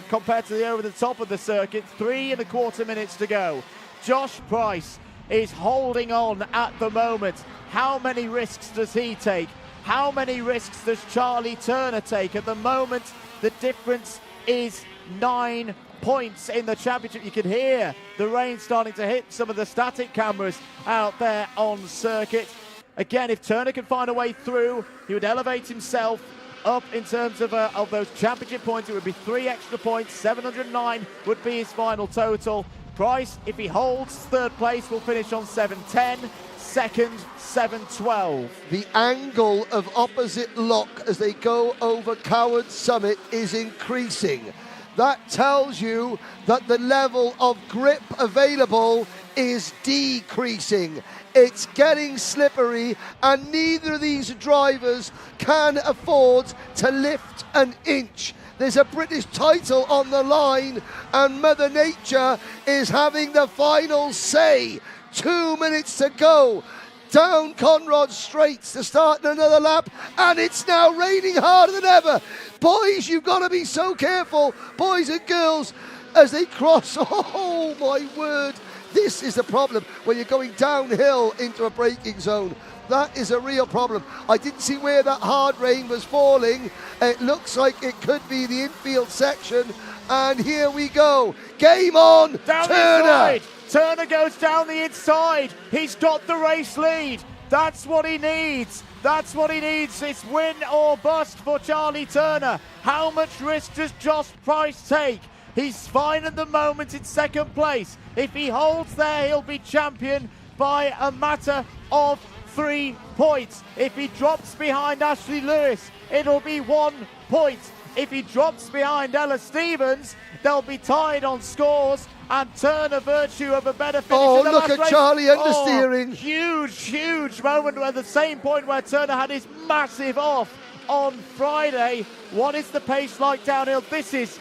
compared to over the top of the circuit. 3.25 minutes to go. Josh Price is holding on at the moment. How many risks does he take? How many risks does Charlie Turner take? At the moment, the difference is 9 points in the championship. You can hear the rain starting to hit some of the static cameras out there on circuit. Again, if Turner can find a way through, he would elevate himself up in terms of those championship points. It would be 3 extra points. 709 would be his final total. Price, if he holds 3rd place, will finish on 710. 2nd, 712. The angle of opposite lock as they go over Coward Summit is increasing. That tells you that the level of grip available is decreasing. It's getting slippery, and neither of these drivers can afford to lift an inch. There's a British title on the line, and Mother Nature is having the final say. 2 minutes to go. Down Conrod Straights to start another lap, and it's now raining harder than ever. Boys, you've got to be so careful, boys and girls, as they cross. Oh my word, this is the problem when you're going downhill into a braking zone. That is a real problem. I didn't see where that hard rain was falling. It looks like it could be the infield section, and here we go. Game on, down Turner. Turner goes down the inside. He's got the race lead. That's what he needs. That's what he needs. It's win or bust for Charlie Turner. How much risk does Josh Price take? He's fine at the moment in 2nd place. If he holds there, he'll be champion by a matter of 3 points. If he drops behind Ashley Lewis, it'll be 1 point. If he drops behind Ella Stevens, they'll be tied on scores, and Turner virtue of a better finish. Oh, in the look last at race. Charlie understeering. Oh, huge moment at the same point where Turner had his massive off on Friday. What is the pace like downhill? This is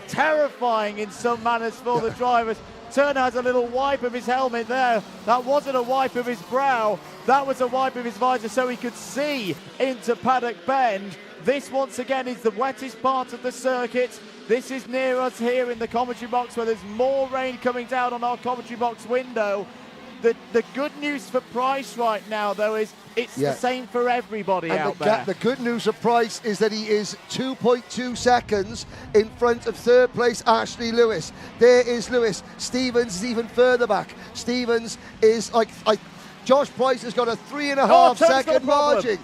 terrifying in some manners for the drivers. Turner has a little wipe of his helmet there. That wasn't a wipe of his brow. That was a wipe of his visor so he could see into Paddock Bend. This, once again, is the wettest part of the circuit. This is near us here in the commentary box where there's more rain coming down on our commentary box window. The good news for Price right now, though, is it's the same for everybody out there. The good news for Price is that he is 2.2 seconds in front of third place Ashley Lewis. There is Lewis. Stevens is even further back. Stevens is like Josh Price has got a 3.5 second margin.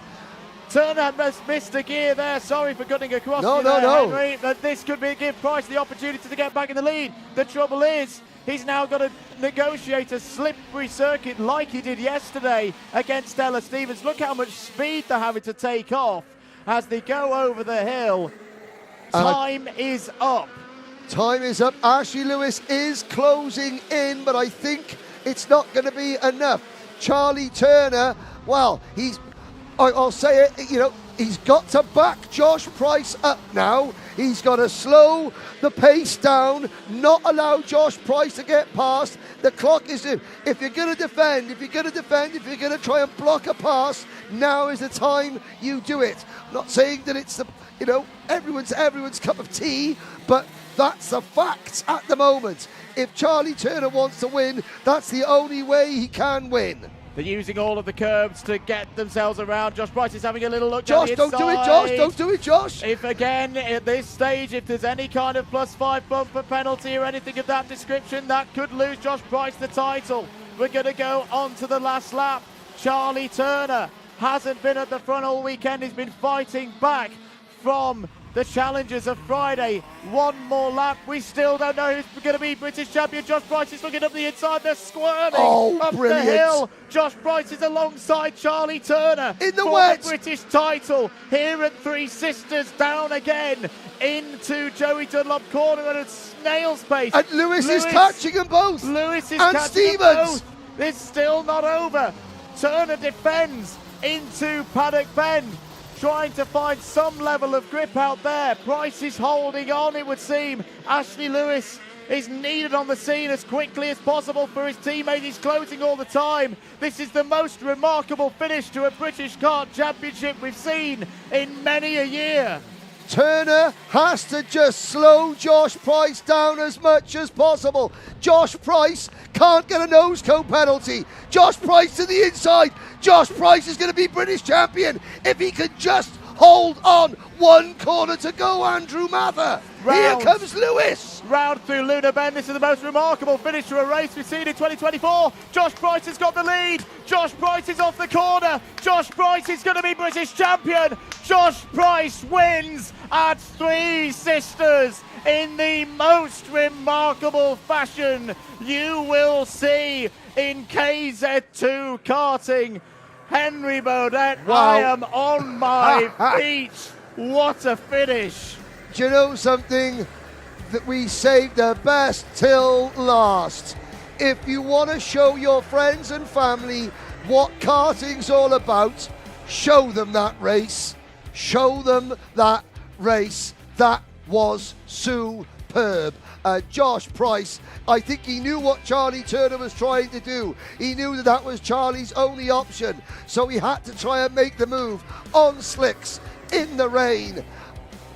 Turner missed a gear there. Sorry for cutting across No. Henry, but this could give Price the opportunity to get back in the lead. The trouble is, he's now got to negotiate a slippery circuit like he did yesterday against Ella Stevens. Look how much speed they're having to take off as they go over the hill. Time is up. Time is up. Ashley Lewis is closing in, but I think it's not going to be enough. Charlie Turner, well, I'll say it, he's got to back Josh Price up now. He's got to slow the pace down, not allow Josh Price to get past. The clock is in. If you're going to defend, if you're going to try and block a pass, now is the time you do it. I'm not saying that it's everyone's cup of tea, but that's the facts at the moment. If Charlie Turner wants to win, that's the only way he can win. They're using all of the curbs to get themselves around. Josh Price is having a little look. Josh, don't do it, Josh. Don't do it, Josh. If again, at this stage, if there's any kind of +5 bumper penalty or anything of that description, that could lose Josh Price the title. We're going to go on to the last lap. Charlie Turner hasn't been at the front all weekend. He's been fighting back from the challenges of Friday. One more lap. We still don't know who's going to be British champion. Josh Price is looking up the inside. They're squirming up the hill. Josh Price is alongside Charlie Turner in the for the British title here at Three Sisters. Down again into Joey Dunlop corner at a snail's pace. And Lewis is catching them both. Lewis is and catching Stevens. them both. It's still not over. Turner defends into Paddock Bend, trying to find some level of grip out there. Price is holding on, it would seem. Ashley Lewis is needed on the scene as quickly as possible for his teammate. He's closing all the time. This is the most remarkable finish to a British Kart Championship we've seen in many a year. Turner has to just slow Josh Price down as much as possible. Josh Price can't get a nose cone penalty. Josh Price to the inside. Josh Price is going to be British champion if he can just hold on. One corner to go, Andrew Mather. Here comes Lewis. Round through Luna Bend. This is the most remarkable finish to a race we've seen in 2024. Josh Price has got the lead. Josh Price is off the corner. Josh Price is going to be British champion. Josh Price wins at Three Sisters in the most remarkable fashion you will see in KZ2 karting. Henry Baudet, wow. I am on my feet. What a finish. Do you know something? That we saved the best till last. If you want to show your friends and family what karting's all about, show them that race. Show them that race. That was superb. Josh Price, I think he knew what Charlie Turner was trying to do. He knew that was Charlie's only option. So he had to try and make the move on slicks, in the rain,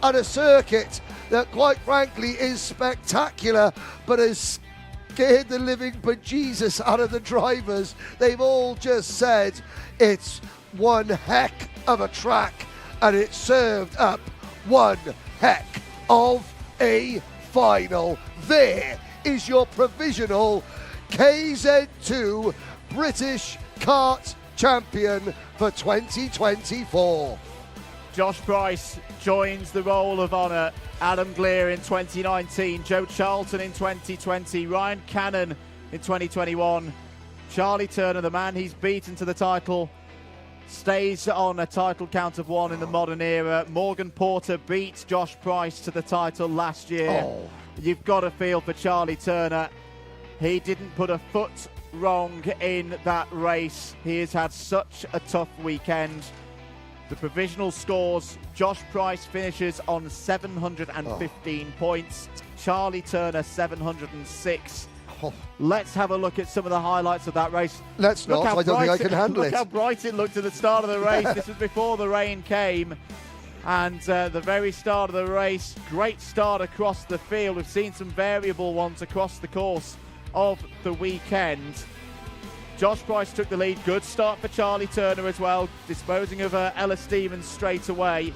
at a circuit that quite frankly is spectacular, but has scared the living bejesus out of the drivers. They've all just said it's one heck of a track, and it served up one heck of a final. There is your provisional KZ2 British Kart Champion for 2024. Josh Price joins the Roll of Honour. Adam Glear in 2019, Joe Charlton in 2020, Ryan Cannon in 2021, Charlie Turner, the man he's beaten to the title, stays on a title count of 1 in the modern era. Morgan Porter beat Josh Price to the title last year. Oh. You've got to feel for Charlie Turner. He didn't put a foot wrong in that race. He has had such a tough weekend. The provisional scores, Josh Price finishes on 715 points. Charlie Turner, 706. Oh. Let's have a look at some of the highlights of that race. Let's not. I don't think I can handle it. Look how bright it looked at the start of the race. This was before the rain came. And the very start of the race, great start across the field. We've seen some variable ones across the course of the weekend. Josh Price took the lead. Good start for Charlie Turner as well, disposing of Ella Stevens straight away.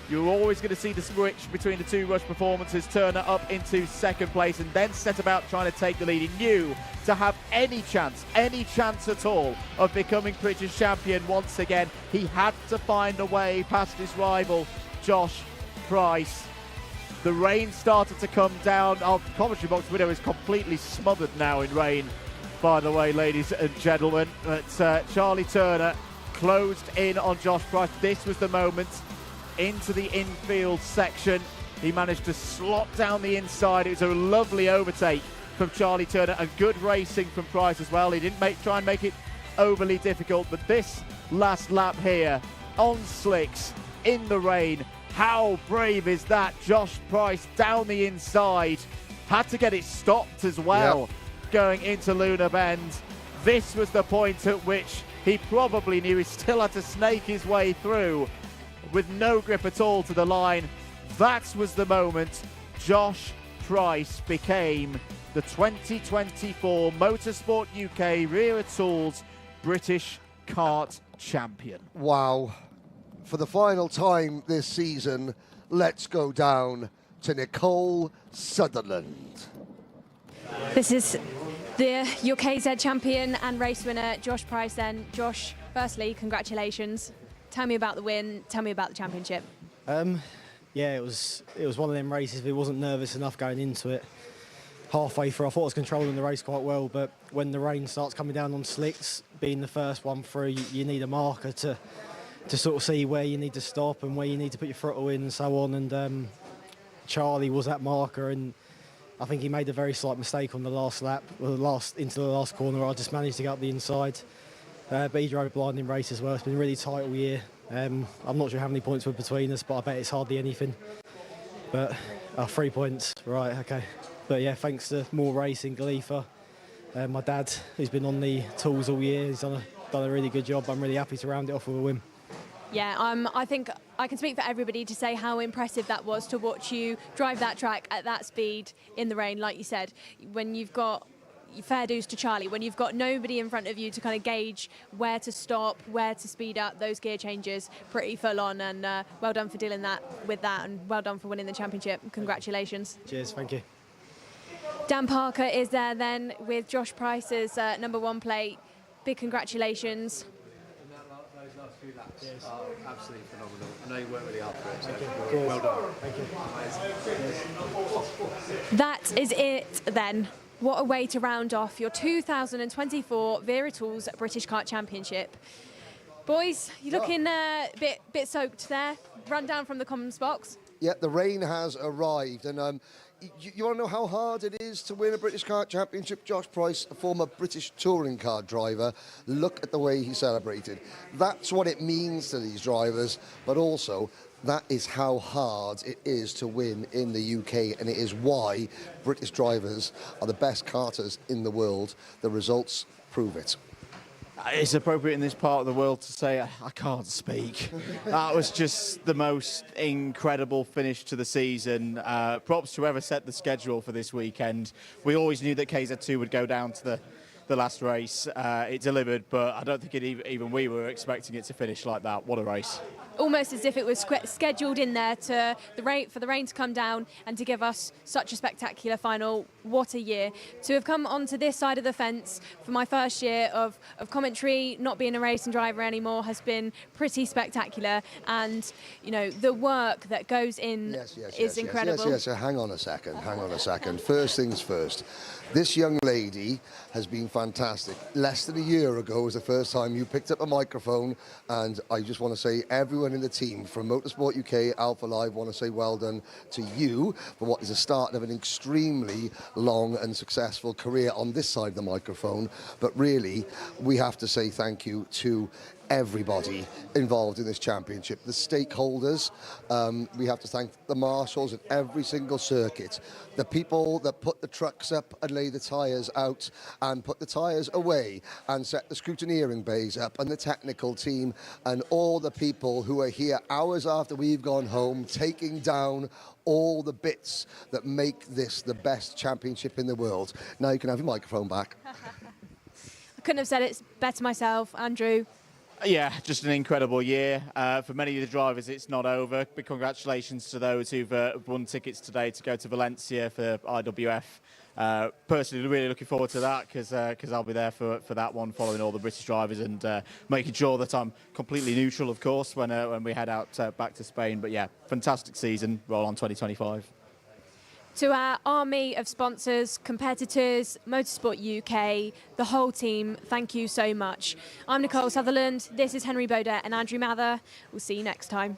You're always going to see the switch between the two rush performances. Turner up into second place and then set about trying to take the lead. He knew to have any chance at all of becoming British champion once again, he had to find a way past his rival, Josh Price. The rain started to come down. Our commentary box window is completely smothered now in rain, by the way, ladies and gentlemen. But Charlie Turner closed in on Josh Price. This was the moment. Into the infield section. He managed to slot down the inside. It was a lovely overtake from Charlie Turner and good racing from Price as well. He didn't try and make it overly difficult, but this last lap here on slicks in the rain, how brave is that? Josh Price down the inside. Had to get it stopped as well, going into Luna Bend. This was the point at which he probably knew he still had to snake his way through with no grip at all to the line. That was the moment Josh Price became the 2024 Motorsport UK Wera Tools British Kart Champion. Wow. For the final time this season, let's go down to Nicole Sutherland. This is your KZ champion and race winner, Josh Price then. Josh, firstly, congratulations. Tell me about the win, tell me about the championship. Yeah, it was one of them races. If it wasn't nervous enough going into it, halfway through, I thought I was controlling the race quite well, but when the rain starts coming down on slicks, being the first one through, you need a marker to sort of see where you need to stop and where you need to put your throttle in and so on. And Charlie was that marker, and I think he made a very slight mistake on the last lap, into the last corner. I just managed to get up the inside. But he drove blind in race as well. It's been a really tight all year. I'm not sure how many points were between us, but I bet it's hardly anything. But 3 points, right, okay. But yeah, thanks to more racing, Galifa, my dad, who's been on the tools all year, he's done a really good job. I'm really happy to round it off with a win. Yeah, I think I can speak for everybody to say how impressive that was to watch you drive that track at that speed in the rain, like you said, when you've got fair dues to Charlie, when you've got nobody in front of you to kind of gauge where to stop, where to speed up, those gear changes, pretty full on, and well done for dealing with that, and well done for winning the championship. Congratulations. Cheers, thank you. Dan Parker is there then with Josh Price's #1 plate. Big congratulations. Those last few laps are absolutely phenomenal. I know you worked really hard for it, so well done. Thank you. That is it then. What a way to round off your 2024 Wera Tools British Kart Championship. Boys, you're looking a bit soaked there. Run down from the comms box. Yeah, the rain has arrived, and you want to know how hard it is to win a British Kart Championship? Josh Price, a former British touring car driver, look at the way he celebrated. That's what it means to these drivers, but also that is how hard it is to win in the UK, and it is why British drivers are the best karters in the world. The results prove it. It's appropriate in this part of the world to say I can't speak. That was just the most incredible finish to the season. Props to whoever set the schedule for this weekend. We always knew that KZ2 would go down to the last race. It delivered, but I don't think even we were expecting it to finish like that. What a race. Almost as if it was scheduled in there for the rain to come down and to give us such a spectacular final. What a year. To have come onto this side of the fence for my first year of commentary, not being a racing driver anymore, has been pretty spectacular. And, you know, the work that goes in is incredible. Yes. Hang on a second. First things first. This young lady has been fantastic. Less than a year ago was the first time you picked up a microphone, and I just want to say everyone in the team from Motorsport UK, Alpha Live, want to say well done to you for what is the start of an extremely long and successful career on this side of the microphone. But really, we have to say thank you to everybody involved in this championship, the stakeholders. We have to thank the marshals at every single circuit, the people that put the trucks up and lay the tyres out and put the tyres away and set the scrutineering bays up, and the technical team, and all the people who are here hours after we've gone home taking down all the bits that make this the best championship in the world. Now you can have your microphone back. I couldn't have said it better myself, Andrew. Yeah, just an incredible year. For many of the drivers, it's not over. Big congratulations to those who've won tickets today to go to Valencia for IWF. Personally, really looking forward to that because I'll be there for that one, following all the British drivers and making sure that I'm completely neutral, of course, when we head out back to Spain. But yeah, fantastic season. Roll on 2025. To our army of sponsors, competitors, Motorsport UK, the whole team, thank you so much. I'm Nicole Sutherland, this is Henry Baudet and Andrew Mather. We'll see you next time.